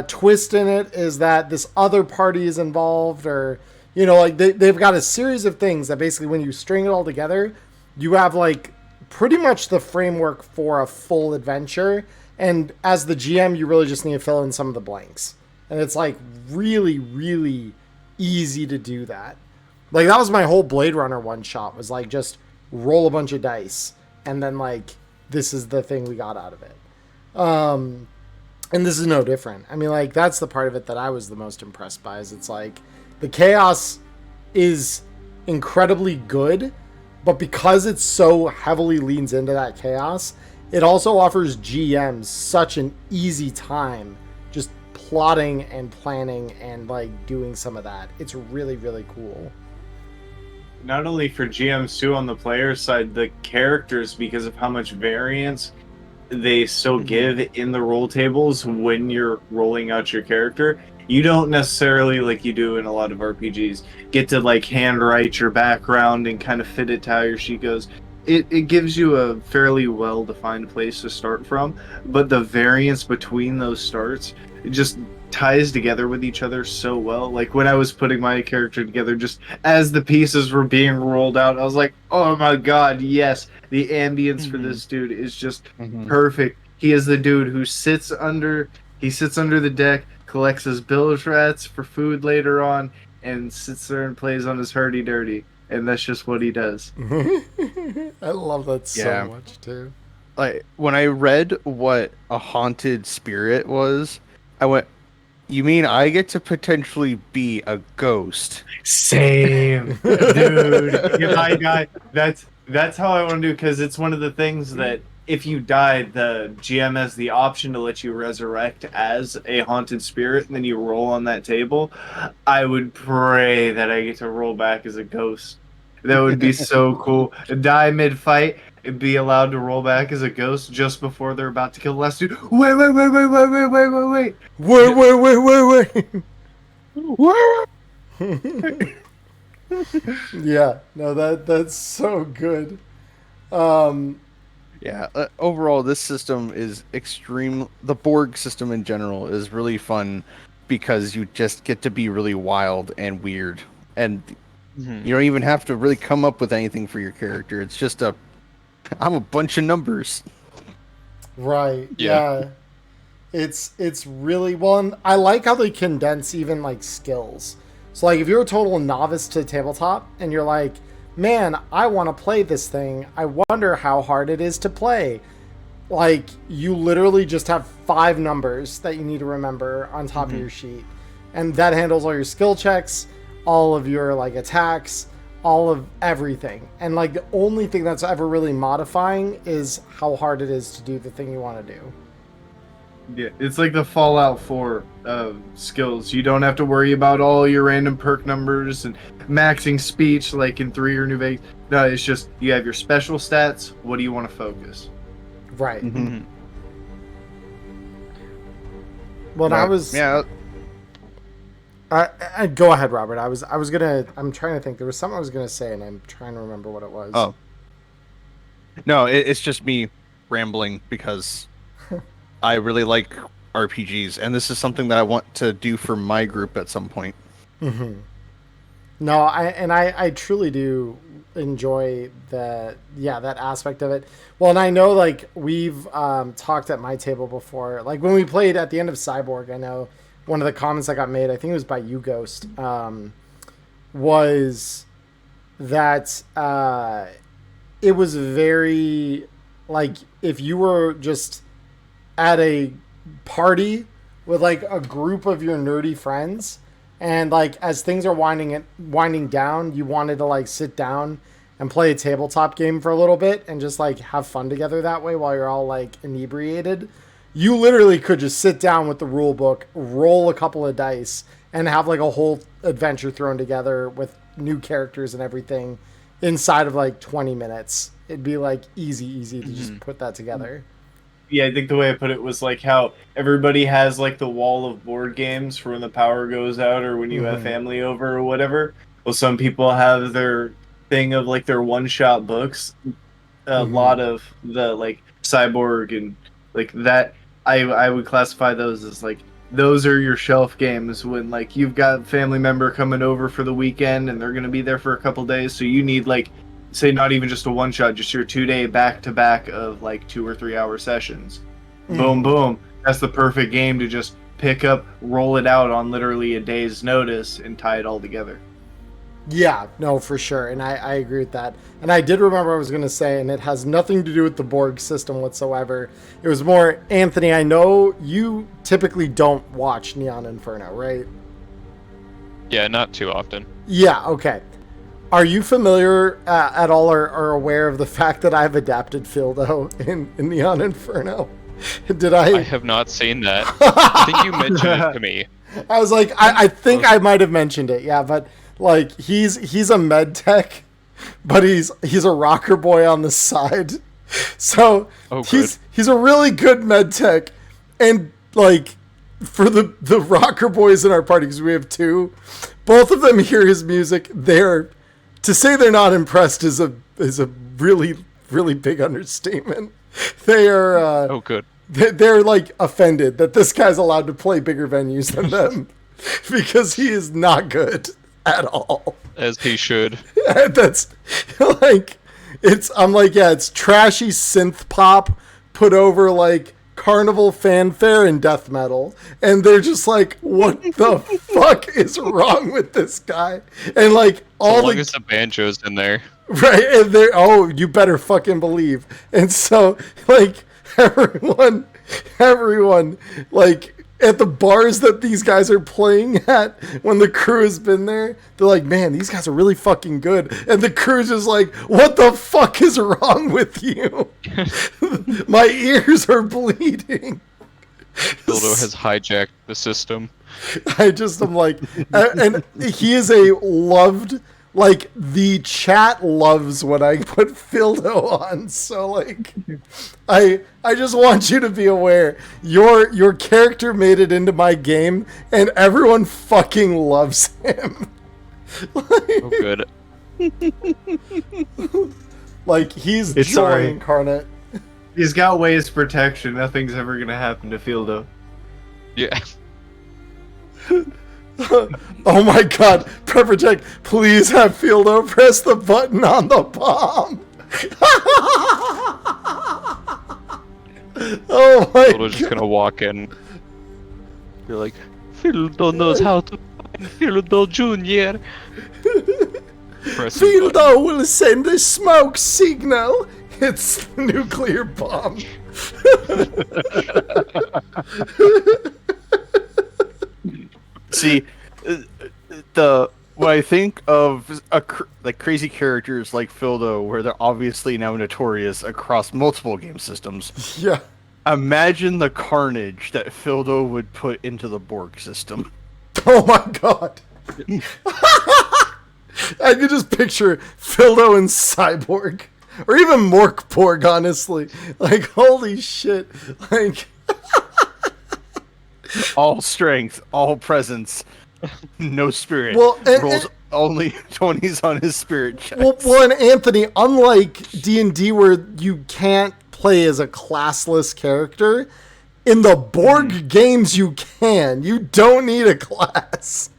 twist in it is that this other party is involved, or, like, they've got a series of things that basically when you string it all together, you have, like, pretty much the framework for a full adventure. And as the GM, you really just need to fill in some of the blanks. And it's, like, really, really easy to do that. Like, that was my whole Blade Runner one shot, was like, just roll a bunch of dice and then, like, this is the thing we got out of it. And this is no different. I mean, like, that's the part of it that I was the most impressed by, is it's like the chaos is incredibly good, but because it so heavily leans into that chaos, it also offers GMs such an easy time just plotting and planning and like doing some of that. It's really, really cool. Not only for GMs too on the player side, the characters, because of how much variance they still give in the roll tables when you're rolling out your character. You don't necessarily, like you do in a lot of RPGs, get to like handwrite your background and kind of fit it to how your sheet goes. It gives you a fairly well-defined place to start from, but the variance between those starts, it just ties together with each other so well. Like when I was putting my character together, just as the pieces were being rolled out, I was like, oh my god, yes, the ambience for this dude is just perfect. He is the dude who sits under the deck, collects his bilge rats for food later on, and sits there and plays on his hurdy-durdy. And that's just what he does. I love that so much too. Like when I read what a haunted spirit was, I went, "You mean I get to potentially be a ghost?" Same, dude. If I die, that's how I want to do, because it's one of the things that if you die, the GM has the option to let you resurrect as a haunted spirit, and then you roll on that table. I would pray that I get to roll back as a ghost. That would be so cool. Die mid-fight and be allowed to roll back as a ghost just before they're about to kill the last dude. Wait. Yeah, no, that's so good. Yeah, overall, this system is extreme. The Borg system in general is really fun because you just get to be really wild and weird. And you don't even have to really come up with anything for your character. It's just I'm a bunch of numbers. Right, yeah. It's really, well, and I like how they condense even, like, skills. So, like, if you're a total novice to tabletop and you're like, man, I want to play this thing. I wonder how hard it is to play. Like, you literally just have 5 numbers that you need to remember on top of your sheet. And that handles all your skill checks, all of your, like, attacks, all of everything. And, like, the only thing that's ever really modifying is how hard it is to do the thing you want to do. Yeah, it's like the Fallout 4 skills. You don't have to worry about all your random perk numbers and maxing speech like in 3 or New Vegas. No, it's just you have your special stats. What do you want to focus? Right. Well, I was... Yeah. Go ahead, Robert. I'm trying to think. There was something I was gonna say, and I'm trying to remember what it was. Oh. No, it's just me rambling because I really like RPGs, and this is something that I want to do for my group at some point. No, I truly do enjoy that aspect of it. Well, and I know, like, we've talked at my table before, like when we played at the end of Cyborg, I know one of the comments that got made, I think it was by you, Ghost, was that it was very, like, if you were just at a party with, like, a group of your nerdy friends, and, like, as things are winding down, you wanted to, like, sit down and play a tabletop game for a little bit and just, like, have fun together that way while you're all, like, inebriated. You literally could just sit down with the rule book, roll a couple of dice, and have, like, a whole adventure thrown together with new characters and everything inside of, like, 20 minutes. It'd be, like, easy to just put that together. Yeah, I think the way I put it was like how everybody has like the wall of board games for when the power goes out or when you have family over or whatever. Well, some people have their thing of like their one-shot books. A lot of the like Cyborg and like that, I would classify those as like those are your shelf games when like you've got a family member coming over for the weekend and they're going to be there for a couple days, so you need like, say, not even just a one shot, just your 2-day back-to-back of like 2 or 3 hour sessions. Boom, boom. That's the perfect game to just pick up, roll it out on literally a day's notice, and tie it all together. Yeah, no, for sure. And I agree with that. And I did remember what I was going to say, and it has nothing to do with the Borg system whatsoever. It was more, Anthony, I know you typically don't watch Neon Inferno, right? Yeah, not too often. Yeah, okay. Are you familiar at all or aware of the fact that I've adapted Fildo in Neon Inferno? Did I have not seen that. I think you mentioned it to me. I was like, I think I might have mentioned it, yeah, but like he's a med tech, but he's a rocker boy on the side. So he's a really good med tech, and like for the rocker boys in our party, because we have two, both of them hear his music. To say they're not impressed is a really really big understatement. They are good. They're like offended that this guy's allowed to play bigger venues than them because he is not good at all. As he should. That's like I'm like, yeah, it's trashy synth pop put over like carnival fanfare and death metal, and they're just like, what the fuck is wrong with this guy? And like as long as the banjo's in there, right? And you better fucking believe. And so like everyone like at the bars that these guys are playing at, when the crew has been there, they're like, man, these guys are really fucking good. And the crew's just like, what the fuck is wrong with you? My ears are bleeding. Dildo has hijacked the system. I'm like, and he is a loved, like, the chat loves when I put Fildo on. So like, I just want you to be aware, your character made it into my game, and everyone fucking loves him. Oh, good. Like, he's It's joy alright. incarnate. He's got waist protection. Nothing's ever gonna happen to Fieldo. Yeah. Oh my god, Preppertech, please have Fieldo press the button on the bomb. Oh my Dildo's just gonna walk in. You're like, Fildo knows how to find Fildo Jr. Pressing button. Fieldo will send a smoke signal. It's the nuclear bomb. See, when I think of like crazy characters like Fildo, where they're obviously now notorious across multiple game systems, Yeah. imagine the carnage that Fildo would put into the Borg system. Oh my god. I could just picture Fildo and Cyborg. Or even Mork Borg, honestly. Like, holy shit. Like, All strength, all presence, no spirit. Well, Rolls only 20s on his spirit checks. well, and Anthony, unlike D&D where you can't play as a classless character, in the Borg games you can. You don't need a class.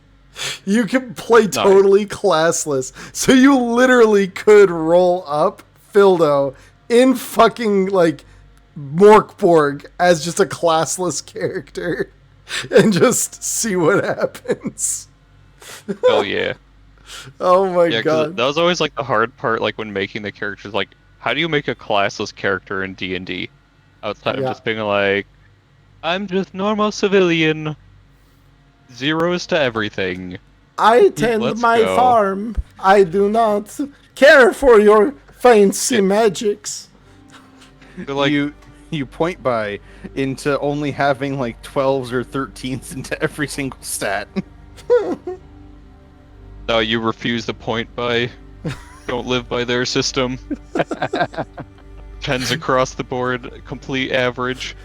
You can play totally classless. So you literally could roll up Fildo in fucking, like, Mork Borg as just a classless character and just see what happens. Hell yeah. Oh my Yeah, 'cause god. that was always like the hard part, like when making the characters. Like, how do you make a classless character in D&D outside of Yeah. just being like, I'm just normal civilian, zeros to everything. I tend Let's my go. farm. I do not care for your fancy magics. They're like, you point by into only having like 12s or 13s into every single stat. no, you refuse to point by, don't live by their system. 10s across the board, complete average.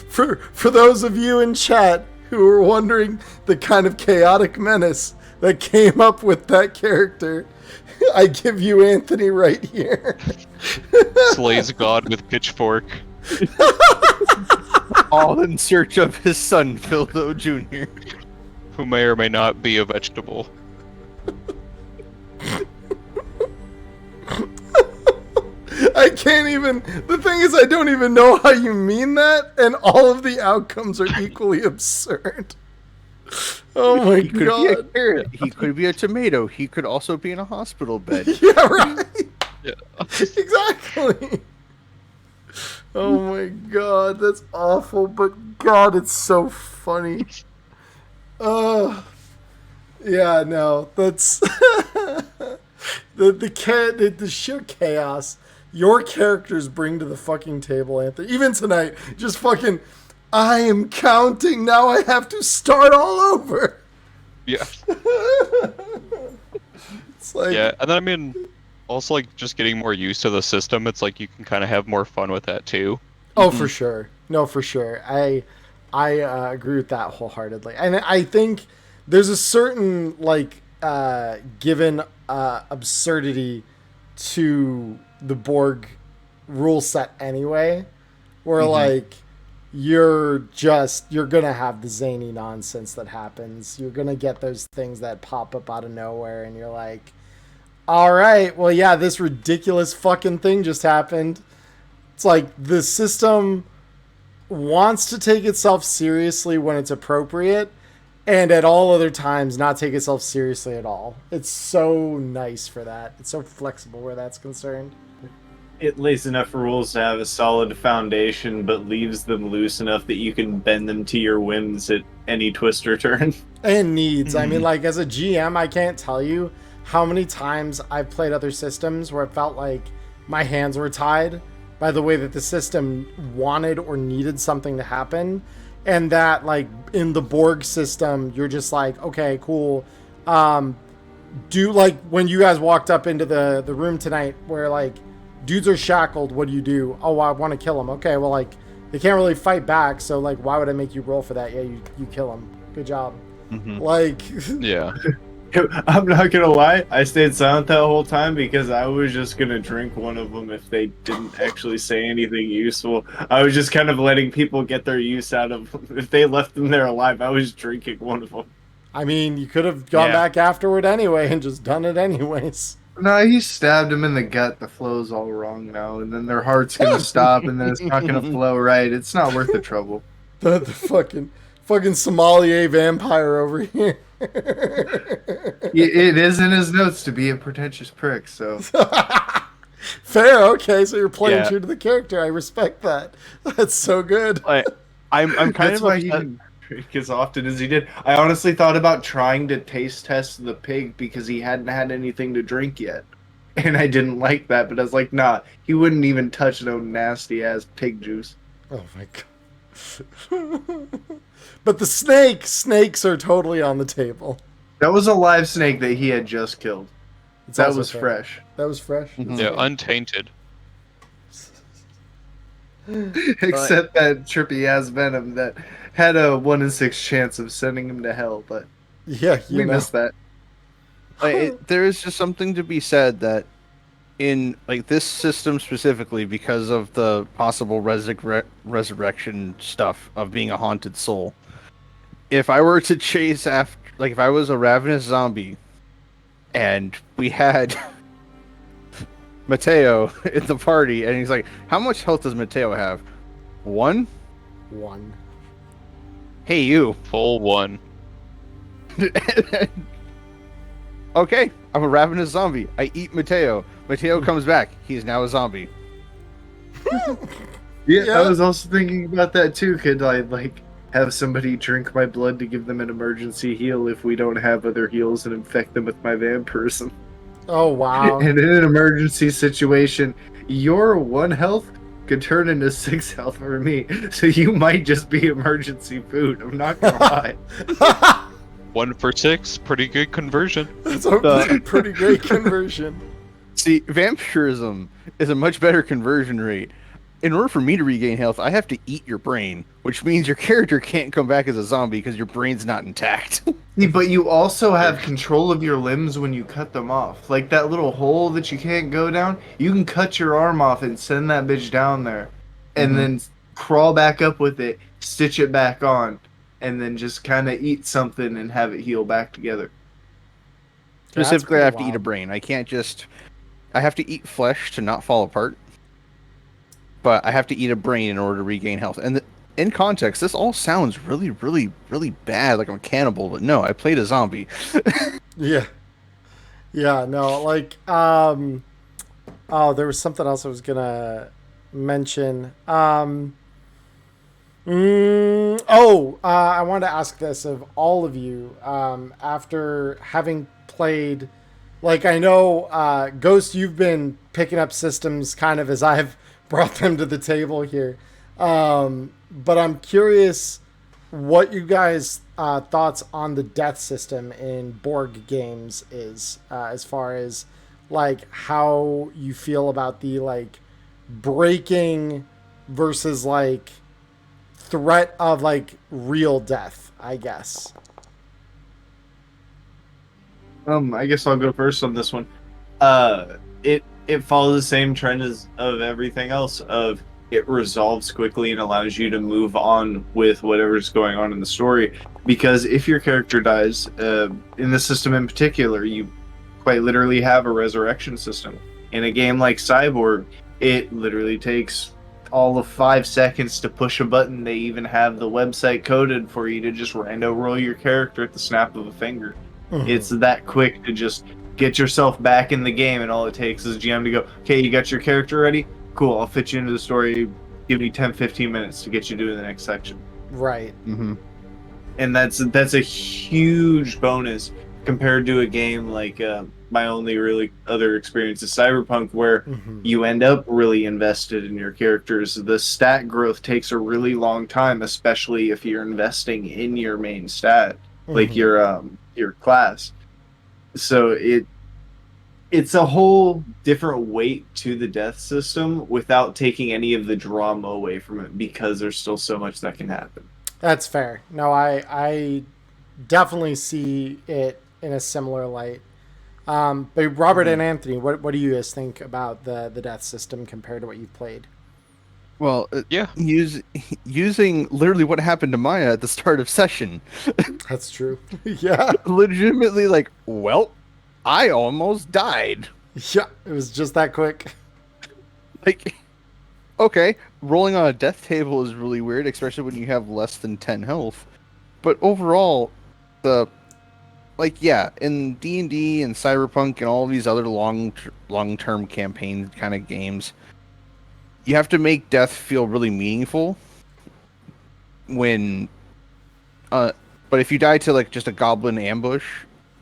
For those of you in chat who are wondering the kind of chaotic menace that came up with that character, I give you Anthony right here. Slays God with pitchfork. All in search of his son, Fildo Jr. Who may or may not be a vegetable. I can't even. The thing is, I don't even know how you mean that, and all of the outcomes are equally absurd. Oh my He could be a god. carrot. He could be a tomato. He could also be in a hospital bed. Yeah, right. Yeah. Exactly. Oh my god, that's awful, but god, it's so funny. Yeah, no, that's the sheer chaos. your characters bring to the fucking table, Anthony. Even tonight, just fucking, I am counting. Now I have to start all over. Yeah. It's like, Yeah, and then I mean, also like just getting more used to the system. It's like you can kind of have more fun with that too. oh, for sure. No, for sure. I agree with that wholeheartedly. And I think there's a certain, like, given absurdity to the Borg rule set anyway, where, like, you're gonna have the zany nonsense that happens. You're gonna get those things that pop up out of nowhere, and you're like, all right, well, yeah, this ridiculous fucking thing just happened. It's like the system wants to take itself seriously when it's appropriate, and at all other times not take itself seriously at all. It's so nice for that. It's so flexible where that's concerned. It lays enough rules to have a solid foundation, but leaves them loose enough that you can bend them to your whims at any twist or turn. And needs. I mean, like, as a GM, I can't tell you how many times I've played other systems where it felt like my hands were tied by the way that the system wanted or needed something to happen. And that, like, in the Borg system, you're just like, okay, cool. Do, like, when you guys walked up into the room tonight where, like, dudes are shackled, what do you do? Oh, I want to kill them. Okay, well, like, they can't really fight back, so, like, why would I make you roll for that? Yeah, you kill them. Good job. Like, Yeah. I'm not gonna lie, I stayed silent that whole time because I was just gonna drink one of them if they didn't actually say anything useful. I was just kind of letting people get their use out of them. If they left them there alive, I was drinking one of them. I mean, you could have gone back afterward anyway and just done it anyways. No, he stabbed him in the gut. The flow's all wrong now, and then their heart's gonna stop, and then it's not gonna flow right. It's not worth the trouble. The fucking sommelier vampire over here. It is in his notes to be a pretentious prick, so. Fair, okay, so you're playing Yeah. true to the character. I respect that. That's so good. I'm kind That's of why he upset. didn't. Drink as often as he did. I honestly thought about trying to taste test the pig because he hadn't had anything to drink yet. And I didn't like that, but I was like, nah, he wouldn't even touch no nasty ass pig juice. Oh my god. But the snakes are totally on the table. That was a live snake that he had just killed. It's That also was fair. fresh. That was fresh. Yeah, untainted. Except that trippy ass venom that had a 1 in 6 chance of sending him to hell, but Yeah, we missed that. There is just something to be said that in like this system specifically, because of the possible resurrection stuff of being a haunted soul, if I were to chase after, like if I was a ravenous zombie and we had Mateo in the party and he's like, how much health does Mateo have? 1? 1. Hey, you. Full one. Okay, I'm a ravenous zombie. I eat Mateo. Mateo comes back. He is now a zombie. Yeah, I was also thinking about that too. Could I like have somebody drink my blood to give them an emergency heal if we don't have other heals and infect them with my vampirism? Oh wow. And in an emergency situation, your 1 health could turn into 6 health for me. So you might just be emergency food. I'm not gonna lie. 1 for 6, pretty good conversion. That's a pretty great conversion. See, vampirism is a much better conversion rate. In order for me to regain health, I have to eat your brain, which means your character can't come back as a zombie because your brain's not intact. But you also have control of your limbs when you cut them off. Like that little hole that you can't go down, you can cut your arm off and send that bitch down there. And then crawl back up with it, stitch it back on, and then just kind of eat something and have it heal back together. Specifically, I have to wild. eat a brain. I can't just... I have to eat flesh to not fall apart. But I have to eat a brain in order to regain health. And in context, this all sounds really, really, really bad, like I'm a cannibal. But no, I played a zombie. Yeah. Yeah, no, like, oh, there was something else I was gonna mention. I wanted to ask this of all of you, after having played, like, I know, Ghost, you've been picking up systems kind of as I've brought them to the table here. But I'm curious what you guys' thoughts on the death system in Borg games is, as far as like how you feel about the like breaking versus like threat of like real death, I guess. I guess I'll go first on this one. It follows the same trend as of everything else. Of it resolves quickly and allows you to move on with whatever's going on in the story. Because if your character dies, in the system in particular, you quite literally have a resurrection system. In a game like Cyborg, it literally takes all of 5 seconds to push a button. They even have the website coded for you to just rando roll your character at the snap of a finger. Mhm. It's that quick to just get yourself back in the game, and all it takes is GM to go, okay, you got your character ready? Cool, I'll fit you into the story. Give me 10-15 minutes to get you to the next section. Right. Mm-hmm. And that's a huge bonus compared to a game like my only really other experience is Cyberpunk, where you end up really invested in your characters. The stat growth takes a really long time, especially if you're investing in your main stat, like your class. So it's a whole different weight to the death system without taking any of the drama away from it, because there's still so much that can happen. That's fair. No, I definitely see it in a similar light. But Robert and Anthony, what do you guys think about the death system compared to what you've played? Well, Yeah. using literally what happened to Maya at the start of session. That's true. Yeah. Legitimately, like, well, I almost died. Yeah, it was just that quick. Like, okay, rolling on a death table is really weird, especially when you have less than 10 health. But overall, in D&D and Cyberpunk and all these other long-term campaign kind of games, you have to make death feel really meaningful. But if you die to like just a goblin ambush,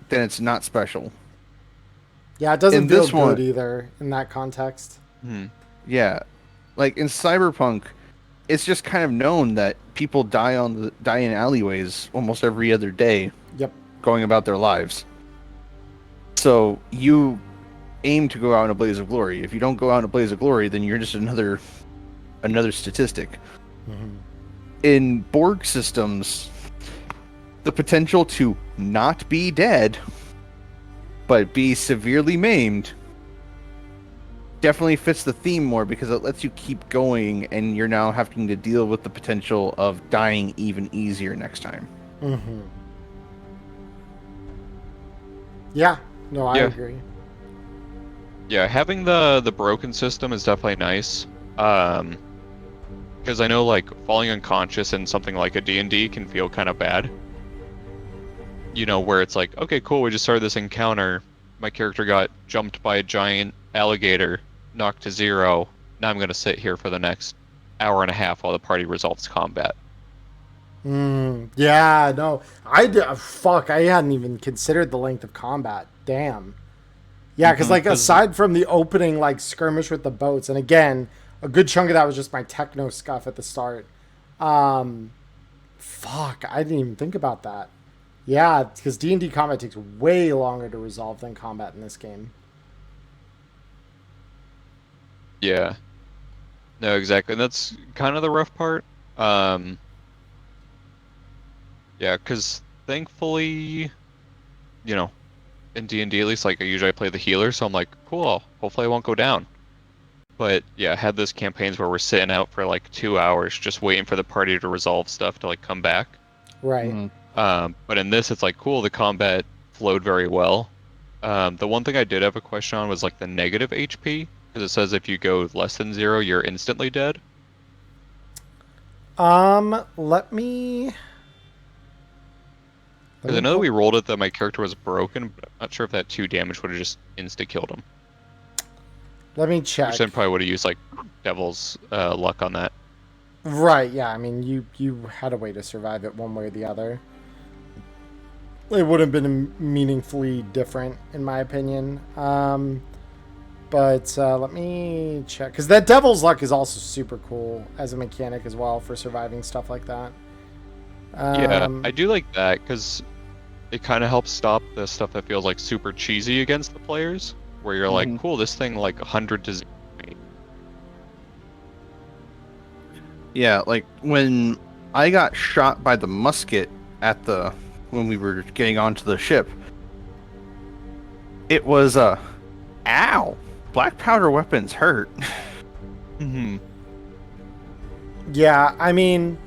then it's not special. Yeah, it doesn't In feel this good one- either in that context. Yeah, like in Cyberpunk, it's just kind of known that people die in alleyways almost every other day, Yep. going about their lives. So you aim to go out in a blaze of glory. If you don't go out in a blaze of glory, then you're just another statistic. In Borg systems, the potential to not be dead, but be severely maimed, definitely fits the theme more, because it lets you keep going, and you're now having to deal with the potential of dying even easier next time. Yeah. No, I Yeah. agree. Yeah, having the broken system is definitely nice. Because I know like falling unconscious in something like a D&D can feel kind of bad. You know, where it's like, okay, cool, we just started this encounter. My character got jumped by a giant alligator, knocked to 0. Now I'm going to sit here for the next hour and a half while the party resolves combat. Yeah, no. I hadn't even considered the length of combat. Damn. Yeah, because like aside from the opening like skirmish with the boats, and again, a good chunk of that was just my techno scuff at the start. I didn't even think about that. Yeah, because D&D combat takes way longer to resolve than combat in this game. Yeah. No, exactly. And that's kind of the rough part. Yeah, because thankfully, you know, in D&D at least, like I usually play the healer, so I'm like, cool, hopefully I won't go down. But yeah, I had those campaigns where we're sitting out for like 2 hours just waiting for the party to resolve stuff to like come back. Right. But in this, it's like, cool, the combat flowed very well. The one thing I did have a question on was like the negative HP, because it says if you go less than 0, you're instantly dead. Let me... Because I know that we rolled it that my character was broken, but I'm not sure if that 2 damage would have just insta-killed him. Let me check. Which then probably would have used like devil's luck on that. Right, yeah, I mean, you had a way to survive it one way or the other. It would have been meaningfully different, in my opinion. But let me check, because that Devil's Luck is also super cool as a mechanic as well for surviving stuff like that. Yeah, I do like that because it kind of helps stop the stuff that feels like super cheesy against the players, where you're like, cool, this thing like 100 to 0. Yeah, like when I got shot by the musket when we were getting onto the ship, it was ow, black powder weapons hurt. Yeah, I mean,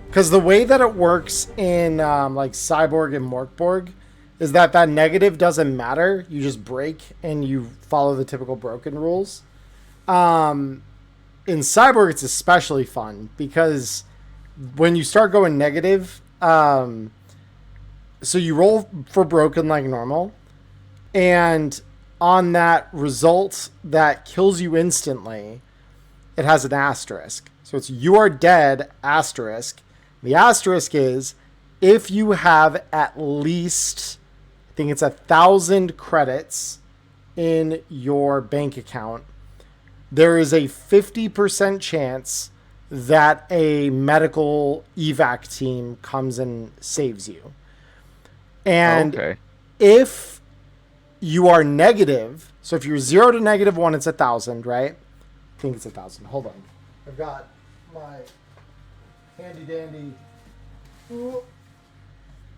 because the way that it works in like Cyborg and Mork Borg is that negative doesn't matter. You just break and you follow the typical broken rules. In Cyborg, it's especially fun because when you start going negative, so you roll for broken like normal, and on that result that kills you instantly, it has an asterisk. So it's you are dead, asterisk. The asterisk is if you have at least, I think it's 1,000 credits in your bank account, there is a 50% chance that a medical evac team comes and saves you. And if you are negative, so if you're 0 to -1, it's 1,000, right? I think it's 1,000. Hold on. I've got my handy dandy. Ooh.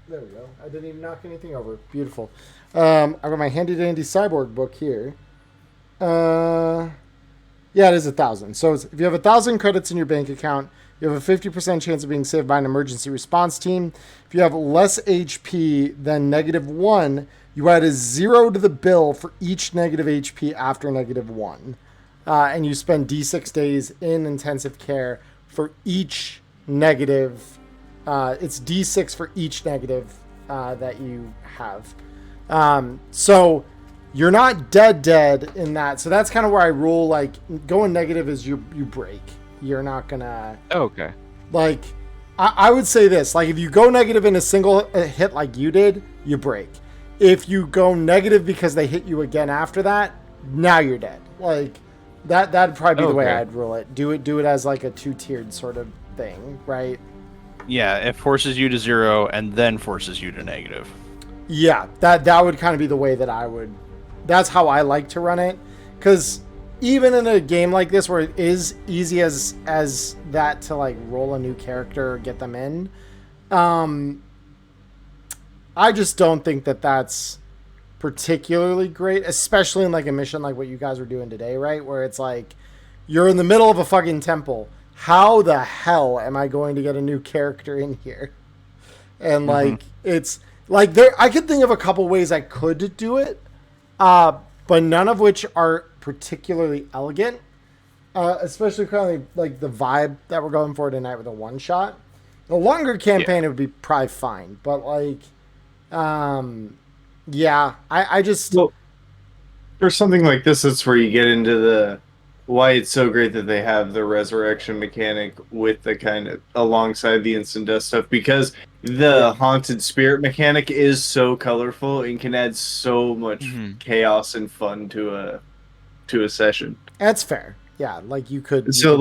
There we go. I didn't even knock anything over. Beautiful. I've got my handy dandy cyborg book here. Yeah, it is 1,000. So if you have 1,000 credits in your bank account, you have a 50% chance of being saved by an emergency response team. If you have less HP than -1, you add a 0 to the bill for each negative HP after -1. And you spend D6 days in intensive care for each negative. It's D6 for each negative that you have. So you're not dead in that. So that's kind of where I rule, like, going negative is you break. You're not gonna... Okay. Like, I would say this. Like, if you go negative in a single hit like you did, you break. If you go negative because they hit you again after that, now you're dead. Like, that'd probably be the way I'd rule it. Do it as, like, a 2-tiered sort of thing, right? Yeah, it forces you to 0 and then forces you to negative. Yeah, that would kind of be the way that I would... That's how I like to run it, because even in a game like this where it is easy as that to like roll a new character or get them in, I just don't think that that's particularly great, especially in like a mission like what you guys were doing today, right? Where it's like you're in the middle of a fucking temple. How the hell am I going to get a new character in here? And like it's like I could think of a couple ways I could do it. But none of which are particularly elegant, especially kind of like the vibe that we're going for tonight with a one-shot. The longer campaign, it would be probably fine, but like, yeah, I just... Well, for something like this, it's where you get into the why it's so great that they have the resurrection mechanic with the kind of alongside the instant death stuff, because the haunted spirit mechanic is so colorful and can add so much chaos and fun to a session. That's fair. Yeah, like you could. So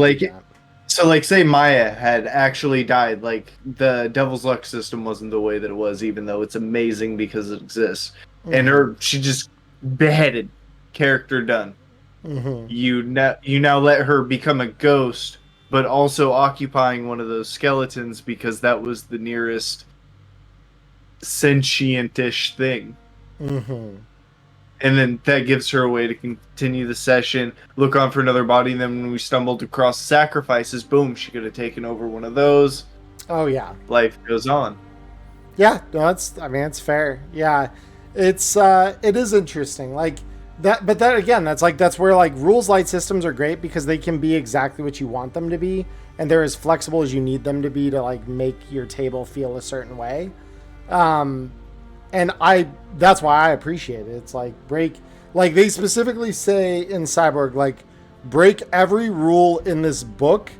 say Maya had actually died, like the Devil's Luck system wasn't the way that it was, even though it's amazing because it exists. And she just beheaded, character done. You now let her become a ghost, but also occupying one of those skeletons because that was the nearest sentient-ish thing. And then that gives her a way to continue the session, look on for another body, and then when we stumbled across sacrifices, boom, she could have taken over one of those. Oh, yeah. Life goes on. Yeah, no, it's fair. Yeah, it is interesting. Like, but that again, that's where like rules light systems are great because they can be exactly what you want them to be, and they're as flexible as you need them to be to like make your table feel a certain way. And that's why I appreciate it. It's like like they specifically say in Cyborg, like break every rule in this book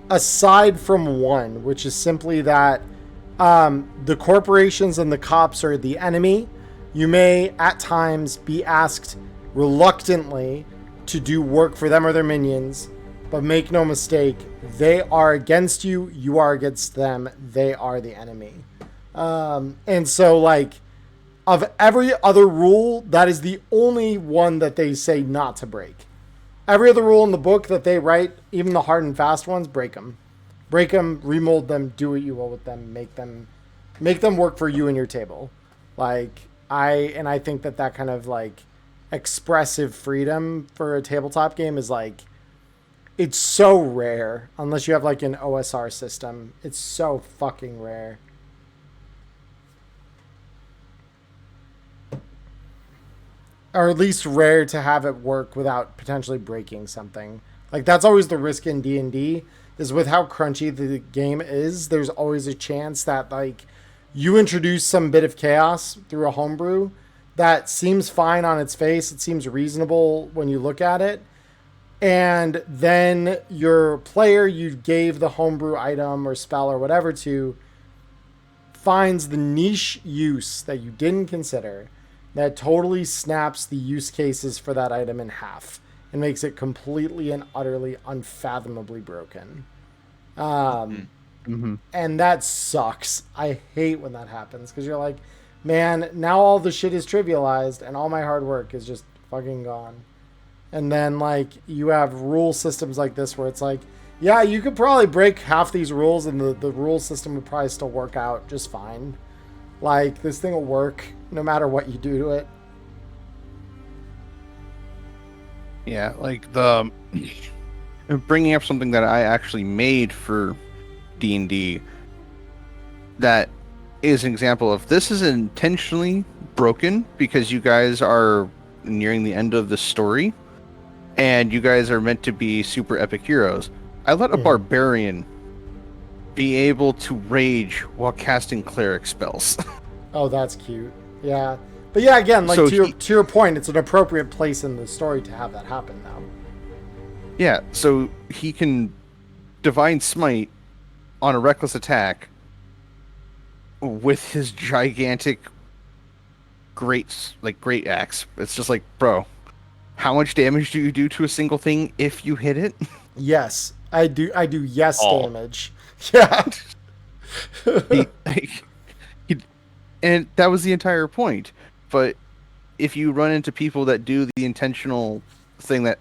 aside from one, which is simply that the corporations and the cops are the enemy. You may at times be asked reluctantly to do work for them or their minions, but make no mistake, they are against you, you are against them, they are the enemy. And so, like, of every other rule, that is the only one that they say not to break. Every other rule in the book that they write, even the hard and fast ones, break them. Break them, remold them, do what you will with them, make them work for you and your table. Like, I think that kind of, like, expressive freedom for a tabletop game is, like, it's so rare unless you have, like, an OSR system. It's so fucking rare. Or at least rare to have it work without potentially breaking something. Like, that's always the risk in D&D, is with how crunchy the game is, there's always a chance that, like, you introduce some bit of chaos through a homebrew that seems fine on its face, it seems reasonable when you look at it, and then your player you gave the homebrew item or spell or whatever to finds the niche use that you didn't consider that totally snaps the use cases for that item in half and makes it completely and utterly unfathomably broken. And that sucks. I hate when that happens, because you're like, man, now all the shit is trivialized and all my hard work is just fucking gone. And then, like, you have rule systems like this where it's like, yeah, you could probably break half these rules and the rule system would probably still work out just fine. Like, this thing will work no matter what you do to it. Yeah, like the bringing up something that I actually made for D&D that is an example of this is intentionally broken because you guys are nearing the end of the story and you guys are meant to be super epic heroes. I let a barbarian be able to rage while casting cleric spells. Oh, that's cute. Yeah. But yeah, again, like, So to your point, it's an appropriate place in the story to have that happen now. Yeah, so he can divine smite on a reckless attack with his gigantic great axe. It's just like, bro, how much damage do you do to a single thing if you hit it? Yes, I do yes Oh. damage. Yeah. And that was the entire point. But if you run into people that do the intentional thing that,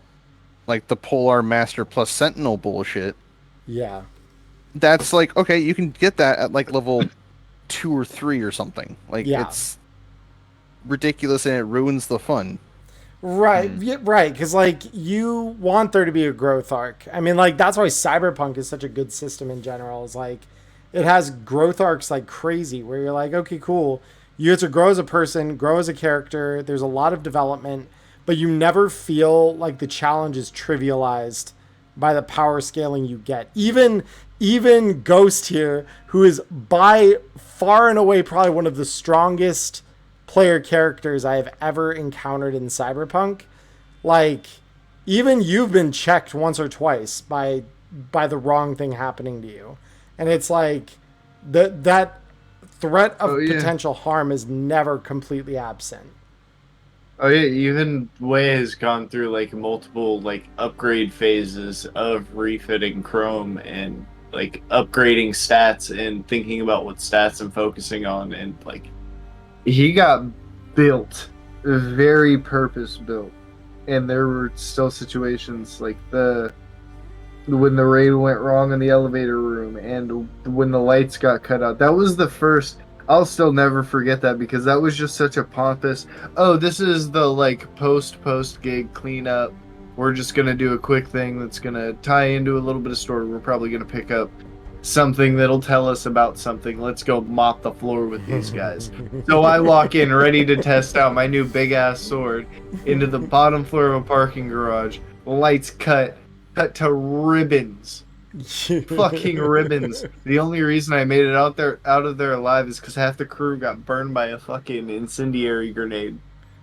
like the Polar Master plus Sentinel bullshit, Yeah. that's like, okay, you can get that at like level 2 or 3 or something. Like, Yeah. it's ridiculous and it ruins the fun. Right, yeah, right, because, like, you want there to be a growth arc. I mean, like, that's why Cyberpunk is such a good system in general, is, like, it has growth arcs like crazy, where you're like, okay, cool, you get to grow as a person, grow as a character, there's a lot of development, but you never feel like the challenge is trivialized by the power scaling you get. Even Ghost here, who is by far and away probably one of the strongest player characters I have ever encountered in Cyberpunk, like, even you've been checked once or twice by the wrong thing happening to you, and it's like that threat of potential harm is never completely absent. Oh yeah, even Way has gone through like multiple like upgrade phases of refitting Chrome and like upgrading stats and thinking about what stats I'm focusing on, and like He got built, very purpose built, and there were still situations like when the raid went wrong in the elevator room and when the lights got cut out. That was the first. I'll still never forget that, because that was just such a pompous, oh, this is the like post gig cleanup. We're just gonna do a quick thing that's gonna tie into a little bit of story. We're probably gonna pick up something that'll tell us about something. Let's go mop the floor with these guys. So I walk in ready to test out my new big ass sword into the bottom floor of a parking garage. Lights cut to ribbons. Fucking ribbons. The only reason I made it out of there alive is because half the crew got burned by a fucking incendiary grenade.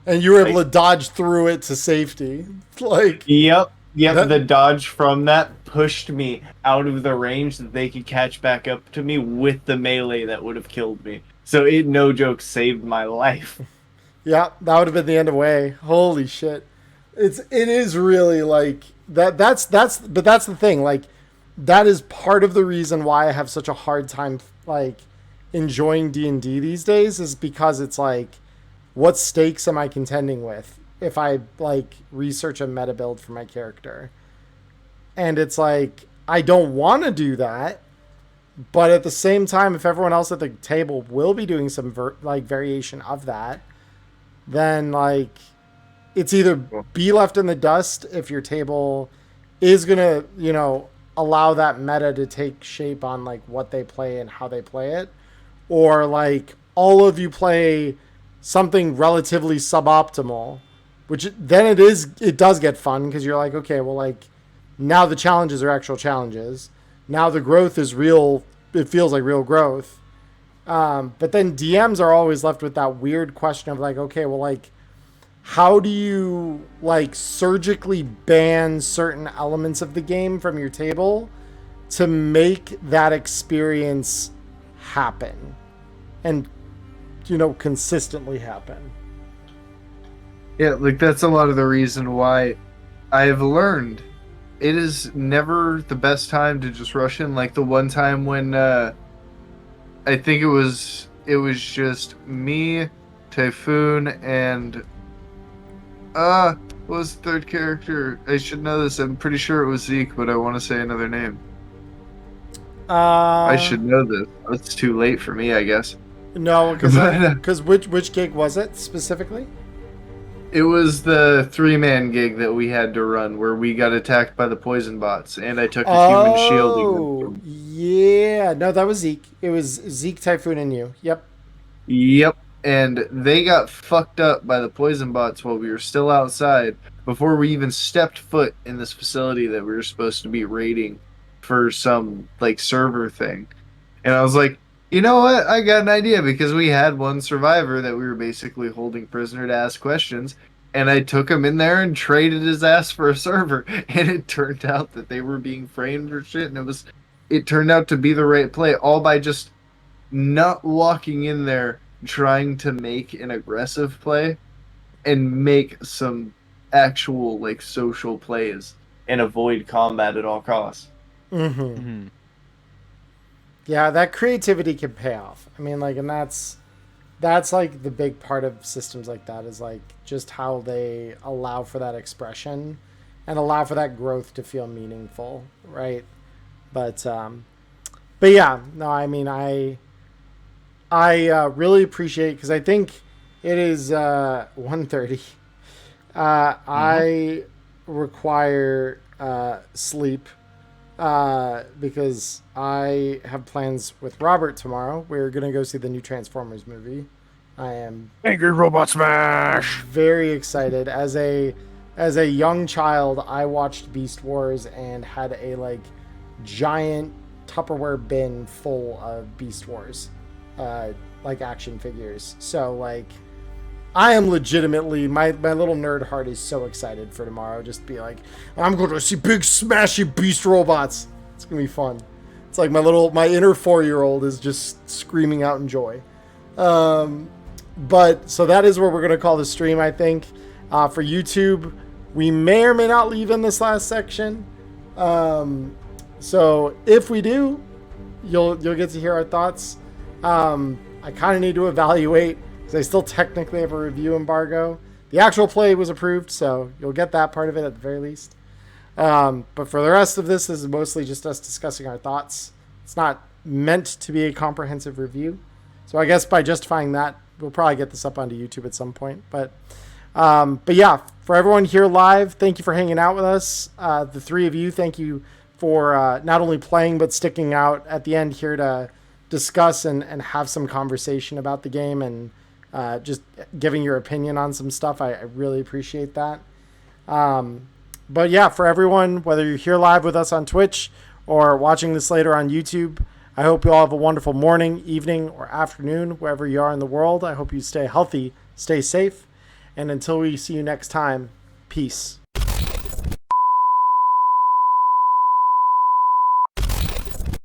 And you were able to dodge through it to safety. Like, Yep. The dodge from that pushed me out of the range that they could catch back up to me with the melee that would have killed me. So it, no joke, saved my life. yeah, that would have been the end of Way. Holy shit. it is really like that. That's the thing. Like that is part of the reason why I have such a hard time like enjoying D&D these days is because it's like, what stakes am I contending with if I like research a meta build for my character? And it's like, I don't want to do that, but at the same time, if everyone else at the table will be doing some variation of that, then like it's either be left in the dust if your table is gonna, you know, allow that meta to take shape on like what they play and how they play it, or like all of you play something relatively suboptimal, which then it does get fun because you're like, okay, well, like now the challenges are actual challenges. Now the growth is real. It feels like real growth. But then DMs are always left with that weird question of like, okay, well, like, how do you like surgically ban certain elements of the game from your table to make that experience happen and, you know, consistently happen? Yeah, like that's a lot of the reason why I've learned it is never the best time to just rush in. Like the one time when I think it was just me, Typhoon, and what was the third character? I should know this. I'm pretty sure it was Zeke, but I want to say another name. I should know this. It's too late for me, I guess. No, because which gig was it specifically? It was the 3-man gig that we had to run where we got attacked by the poison bots, and I took a human shielding. Yeah. No, that was Zeke. It was Zeke, Typhoon, and you. Yep. Yep. And they got fucked up by the poison bots while we were still outside before we even stepped foot in this facility that we were supposed to be raiding for some like server thing. And I was like, you know what? I got an idea, because we had one survivor that we were basically holding prisoner to ask questions, and I took him in there and traded his ass for a server, and it turned out that they were being framed or shit, and it turned out to be the right play, all by just not walking in there trying to make an aggressive play and make some actual like social plays and avoid combat at all costs. Mm-hmm. Mm-hmm. Yeah, that creativity can pay off. I mean, like, and that's like the big part of systems like that is like just how they allow for that expression and allow for that growth to feel meaningful, right? But yeah, no, I mean, I really appreciate, because I think it is 1:30. I require sleep. Because I have plans with Robert tomorrow. We're gonna go see the new Transformers movie. I am Angry Robot Smash. Very excited. As a young child, I watched Beast Wars and had a like giant Tupperware bin full of Beast Wars, like action figures. So like, I am legitimately, my little nerd heart is so excited for tomorrow. Just be like, I'm going to see big smashy beast robots. It's going to be fun. It's like my inner 4-year-old is just screaming out in joy. But so that is where we're going to call the stream, I think. For YouTube, we may or may not leave in this last section. So if we do, you'll get to hear our thoughts. I kind of need to evaluate, because I still technically have a review embargo. The actual play was approved, so you'll get that part of it at the very least. But for the rest of this is mostly just us discussing our thoughts. It's not meant to be a comprehensive review. So I guess by justifying that, we'll probably get this up onto YouTube at some point. But yeah, for everyone here live, thank you for hanging out with us. The three of you, thank you for not only playing, but sticking out at the end here to discuss and have some conversation about the game and just giving your opinion on some stuff. I really appreciate that. But yeah, for everyone, whether you're here live with us on Twitch or watching this later on YouTube, I hope you all have a wonderful morning, evening, or afternoon, wherever you are in the world. I hope you stay healthy, stay safe, and until we see you next time, peace.